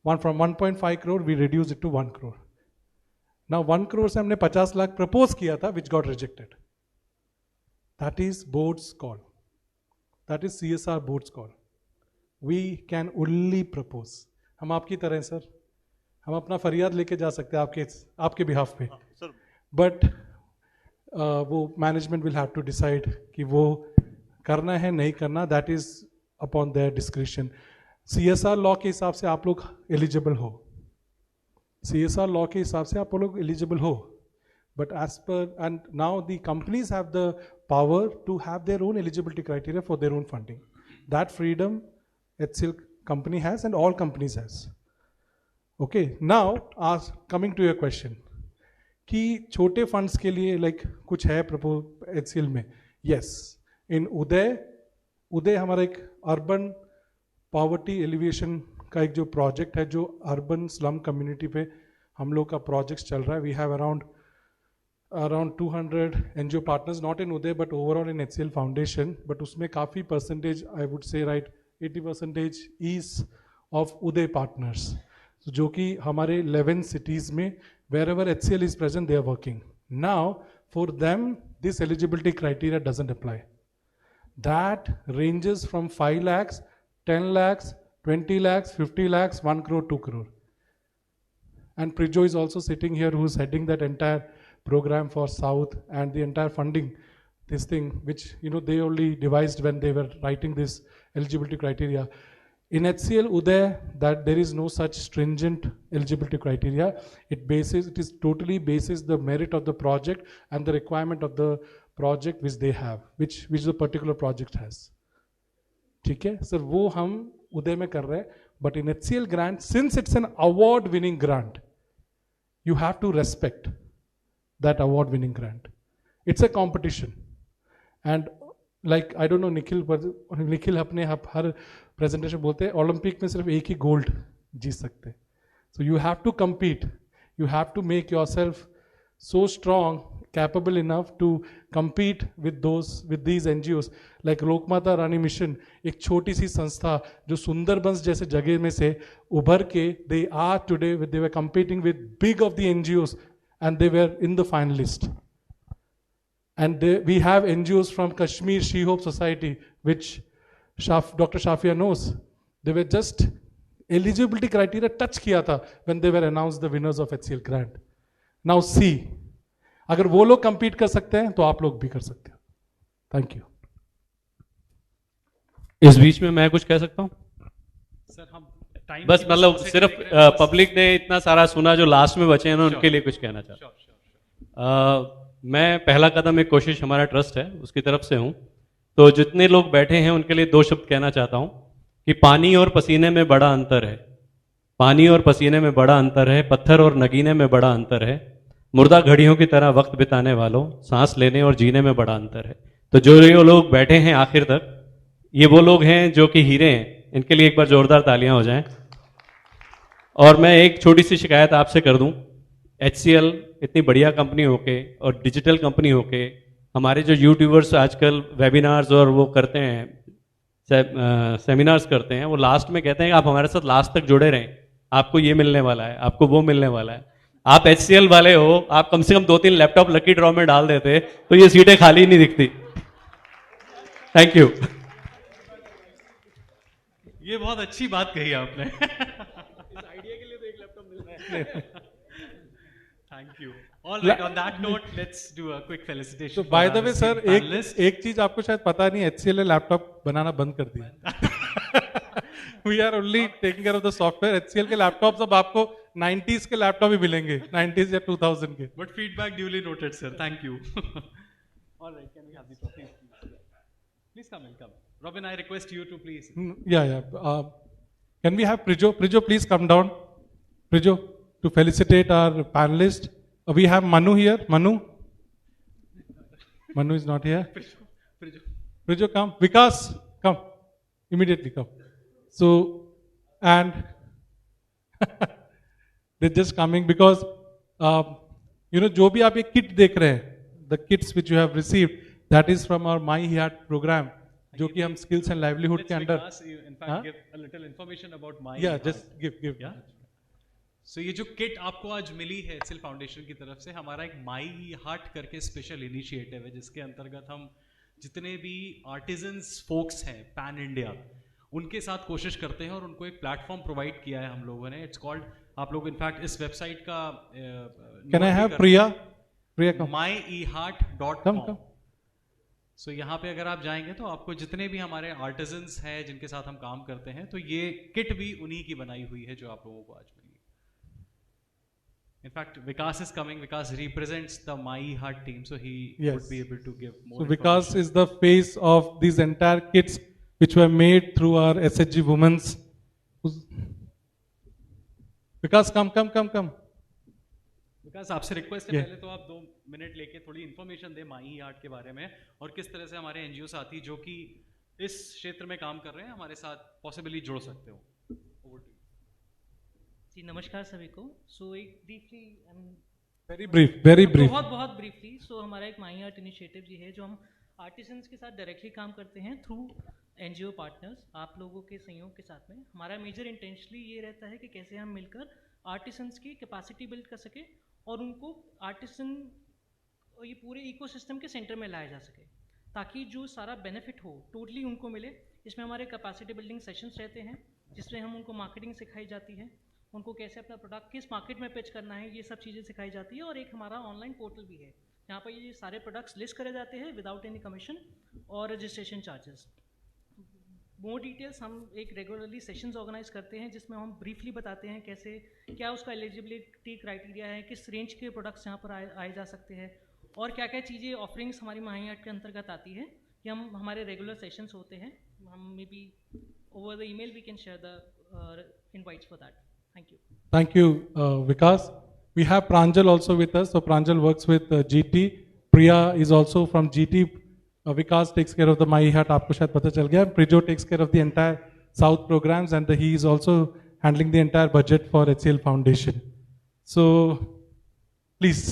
From 1.5 crore we reduce it to 1 crore. Now 1 crore से हमने 50 लाख प्रपोज किया था, which got rejected. That is board's call. That is CSR board's call. We can only propose. हम आपकी तरह हैं sir, हम अपना फरियाद लेके जा सकते हैं आपके बिहाफ पे, बट वो management will have to decide कि वो करना है नहीं करना, that is upon their description. CSR law के हिसाब से आप लोग एलिजिबल हो, CSR लॉ के हिसाब से आप लोग एलिजिबल हो, but as per, and now the companies have the power to have their own eligibility criteria for their own funding. That freedom HCL company has and all companies has. Okay, now coming to your question कि छोटे funds के लिए like कुछ है HCL में? Yes, in उदय हमारा एक urban poverty alleviation का एक जो project है, जो urban slum community पे हम लोग का projects चल रहा है। We have around 200 NGO partners, not in Uday but overall in HCL Foundation, but उसमें काफ़ी percentage, I would say right 80% is of Uday partners, so जो कि हमारे 11 cities में wherever HCL is present they are working. Now for them this eligibility criteria doesn't apply. That ranges from 5 lakhs, 10 lakhs, 20 lakhs, 50 lakhs, 1 crore, 2 crore. And Prijo is also sitting here, who's heading that entire program for South and the entire funding, this thing which they only devised when they were writing this eligibility criteria. In HCL Uday, that there is no such stringent eligibility criteria. It is totally basis the merit of the project and the requirement of the project which they have, which the particular project has. ठीक है sir, वो हम उदय में कर रहे हैं। But in HCL grant, since it's an award winning grant, you have to respect that award winning grant. It's a competition, and like I don't know Nikhil अपने हर presentation बोलते हैं ओलंपिक में सिर्फ एक ही गोल्ड जीत सकते हैं। So you have to compete, you have to make yourself so strong, capable enough to compete with these NGOs like Lokmata Rani mission, एक छोटी सी संस्था जो सुंदरबंस जैसे जगह में से उभर के they were competing with big of the NGOs and they were in the finalist. And we have NGOs from Kashmir She Hope Society, which Dr. Shafia knows. They were just eligibility criteria touch किया था when they were announced the winners of HCL grant. Now see, अगर वो लोग compete कर सकते हैं तो आप लोग भी कर सकते हो। Thank you. इस बीच में मैं कुछ कह सकता हूँ? बस मतलब सिर्फ पब्लिक ने इतना सारा सुना, जो लास्ट में बचे हैं ना उनके लिए कुछ कहना चाहता हूँ। मैं पहला कदम एक कोशिश हमारा ट्रस्ट है उसकी तरफ से हूँ, तो जितने लोग बैठे हैं उनके लिए 2 शब्द कहना चाहता हूँ कि पानी और पसीने में बड़ा अंतर है, पानी और पसीने में बड़ा अंतर है, पत्थर और नगीने में बड़ा अंतर है, मुर्दा घड़ियों की तरह वक्त बिताने वालों, सांस लेने और जीने में बड़ा अंतर है। तो जो ये लोग बैठे हैं आखिर तक, ये वो लोग हैं जो कि हीरे हैं, इनके लिए एक बार जोरदार तालियां हो जाएं। और मैं एक छोटी सी शिकायत आपसे कर दूं, HCL इतनी बढ़िया कंपनी होके और डिजिटल कंपनी होके, हमारे जो यूट्यूबर्स आजकल वेबिनार्स और वो करते हैं सेमिनार्स करते हैं, वो लास्ट में कहते हैं कि आप हमारे साथ लास्ट तक जुड़े रहें, आपको ये मिलने वाला है, आपको वो मिलने वाला है। आप HCL वाले हो, आप कम से कम 2-3 लैपटॉप लकी ड्रॉ में डाल देते तो ये सीटें खाली नहीं दिखती। Thank you. ये बहुत अच्छी बात कही आपने। इस आइडिया के लिए तो एक लैपटॉप मिल रहा है। Thank you. All right, on that note, let's do a quick felicitation. So by the way, sir, एक चीज आपको शायद पता नहीं, HCL ने लैपटॉप बनाना बंद कर दिया। We are only taking care of the software. HCL के लैपटॉप्स अब आपको 90s के लैपटॉप ही मिलेंगे, 90s या 2000 के। But feedback duly noted, sir. Thank you. All right, can we have the trophy? Please come and come. Robin, I request you to please. Yeah. Can we have Prijo? Prijo, please come down. Prijo, to felicitate our panelist. We have Manu here. Manu? Manu is not here. Prijo, come. Vikas, come. Immediately come. So, and they're just coming because, जो भी आप ये kit देख रहे हैं, the kits which you have received, that is from our My Heart program, जो कि हम skills and livelihood के अंदर. In fact, give a little information about My Yeah, Heart. just give. Yeah. So ये जो किट आपको आज मिली है HCL फाउंडेशन की तरफ से, हमारा एक माई हार्ट करके स्पेशल इनिशिएटिव है, जिसके अंतर्गत हम जितने भी आर्टिजन्स फोक्स हैं पैन इंडिया, उनके साथ कोशिश करते हैं और उनको एक प्लेटफॉर्म प्रोवाइड किया है हम लोगों ने। इट्स कॉल्ड, आप लोग इनफैक्ट इस वेबसाइट का Can I have Priya? Priya, come. myeheart.com. सो यहाँ पे अगर आप जाएंगे तो आपको जितने भी हमारे आर्टिजन्स हैं जिनके साथ हम काम करते हैं, तो ये किट भी उन्हीं की बनाई हुई है जो आप लोगों को आज मिली। In fact, Vikas is coming. Vikas represents the My Heart team, so he would be able to give more. So Vikas is the face of these entire kits which were made through our SHG women's. Vikas, come. Vikas, आपसे request है पहले तो आप 2 minute लेके थोड़ी information दें my heart के बारे में और किस तरह से हमारे NGO साथी जो कि इस क्षेत्र में काम कर रहे हैं हमारे साथ पॉसिबली जुड़ सकते हो। जी नमस्कार सभी को। सो एक ब्रीफली very brief बहुत ब्रीफली। सो हमारा एक माई हार्ट इनिशिएटिव जी है जो हम आर्टिसंस के साथ डायरेक्टली काम करते हैं थ्रू NGO पार्टनर्स, आप लोगों के सहयोग के साथ में। हमारा मेजर इंटेंशनली ये रहता है कि कैसे हम मिलकर आर्टिसंस की कैपेसिटी बिल्ड कर सके और उनको आर्टिसन ये पूरे इकोसिस्टम के सेंटर में लाया जा सके, ताकि जो सारा बेनिफिट हो टोटली उनको मिले। इसमें हमारे कैपेसिटी बिल्डिंग सेशंस रहते हैं जिसमें हम उनको मार्केटिंग सिखाई जाती है, उनको कैसे अपना प्रोडक्ट किस मार्केट में पिच करना है, ये सब चीज़ें सिखाई जाती है। और एक हमारा ऑनलाइन पोर्टल भी है जहाँ पर ये सारे प्रोडक्ट्स लिस्ट करे जाते हैं विदाउट एनी कमीशन और रजिस्ट्रेशन चार्जेस। मोर डिटेल्स हम एक रेगुलरली सेशंस ऑर्गेनाइज करते हैं जिसमें हम ब्रीफली बताते हैं कैसे क्या उसका एलिजिबिलिटी क्राइटेरिया है, किस रेंज के प्रोडक्ट्स यहाँ पर आए जा सकते हैं और क्या क्या चीज़ें ऑफरिंग्स हमारी माई हार्ट के अंतर्गत आती है। कि हम हमारे रेगुलर सेशंस होते हैं, हम maybe over the email we can share the invites for that. Thank you, Vikas. We have Pranjal also with us. So Pranjal works with GT. Priya is also from GT. Vikas takes care of the My Heart. आपको शायद पता चल गया. Prijo takes care of the entire South programs, and he is also handling the entire budget for HCL Foundation. So, please.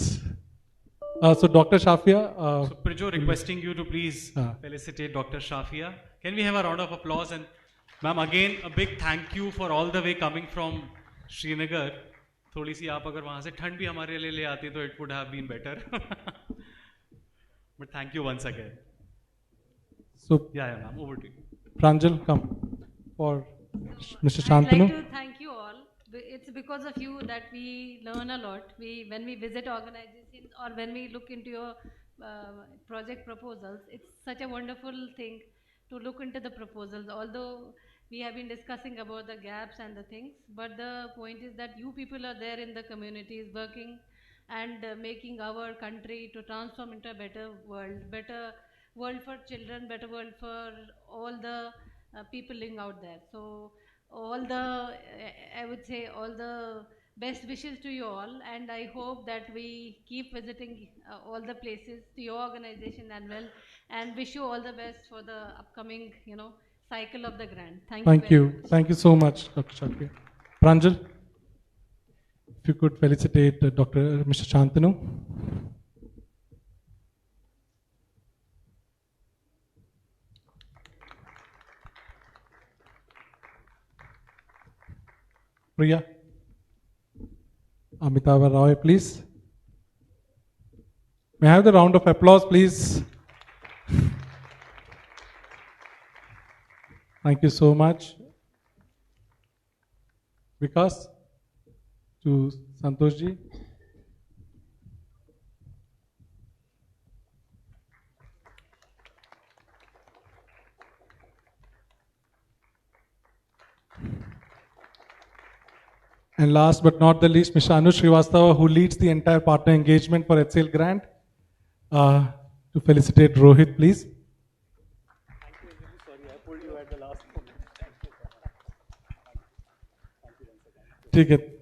So Dr. Shafia. So Prijo requesting you to please felicitate Dr. Shafia. Can we have a round of applause? And ma'am, again a big thank you for all the way coming from Srinagar. थोड़ी सी आप अगर वहाँ से ठंड भी हमारे लिए ले आती तो it would have been better. But thank you once again. So yeah, ma'am, over to you. Pranjal, come for Mr. Shantanu. I'd like to thank you all. It's because of you that we learn a lot. When we visit organizations or when we look into your project proposals, it's such a wonderful thing to look into the proposals. Although we have been discussing about the gaps and the things, but the point is that you people are there in the communities working and making our country to transform into a better world for children, better world for all the people living out there. So I would say all the best wishes to you all, and I hope that we keep visiting all the places to your organization and and wish you all the best for the upcoming, cycle of the grant. Thank you. Thank you so much, Dr. Shakya. Pranjal, if you could felicitate Mr. Shantanu. Priya. Amitabh Roy, please. May I have the round of applause, please? Thank you so much. Vikas, to Santosh ji. And last but not the least, Mr. Anush Srivastava, who leads the entire partner engagement for HCL Grant. To felicitate Rohit, please. Take it.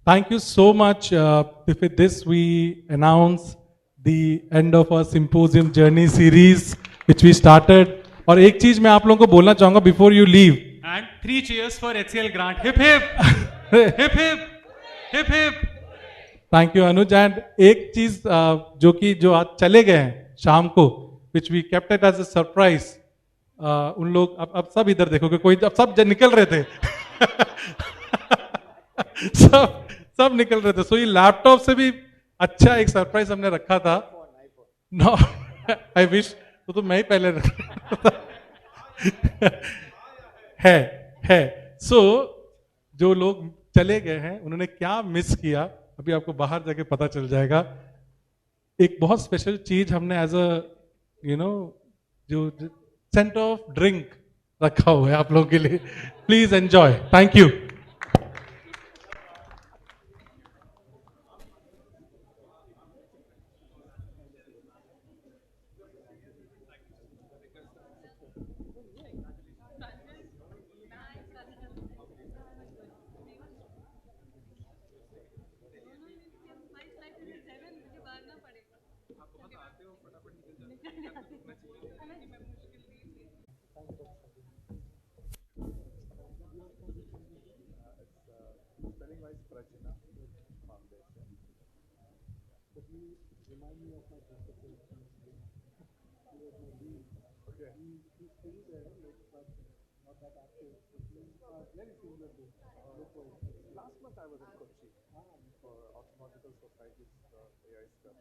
Thank you so much. With this, we announce the end of our symposium journey series, which we started. और एक चीज मैं आप लोगों को बोलना चाहूंगा before you leave. And 3 cheers for HCL Grant. Hip hip, hip hip, hip hip. Thank you, Anuj. And एक चीज जो आज चले गए हैं शाम को, which we kept it as a surprise. उन लोग अब सब इधर देखोगे, कोई अब सब निकल रहे थे. सब निकल रहे थे. सो ये लैपटॉप से भी अच्छा एक सरप्राइज हमने रखा था. नो, आई विश तो मैं ही पहले रखा है. सो जो लोग चले गए हैं उन्होंने क्या मिस किया अभी आपको बाहर जाके पता चल जाएगा. एक बहुत स्पेशल चीज हमने एज अ जो सेंट ऑफ ड्रिंक रखा हुआ है आप लोगों के लिए. Please enjoy. Thank you. Last month I was in Kochi for Automotive Society's AI stuff.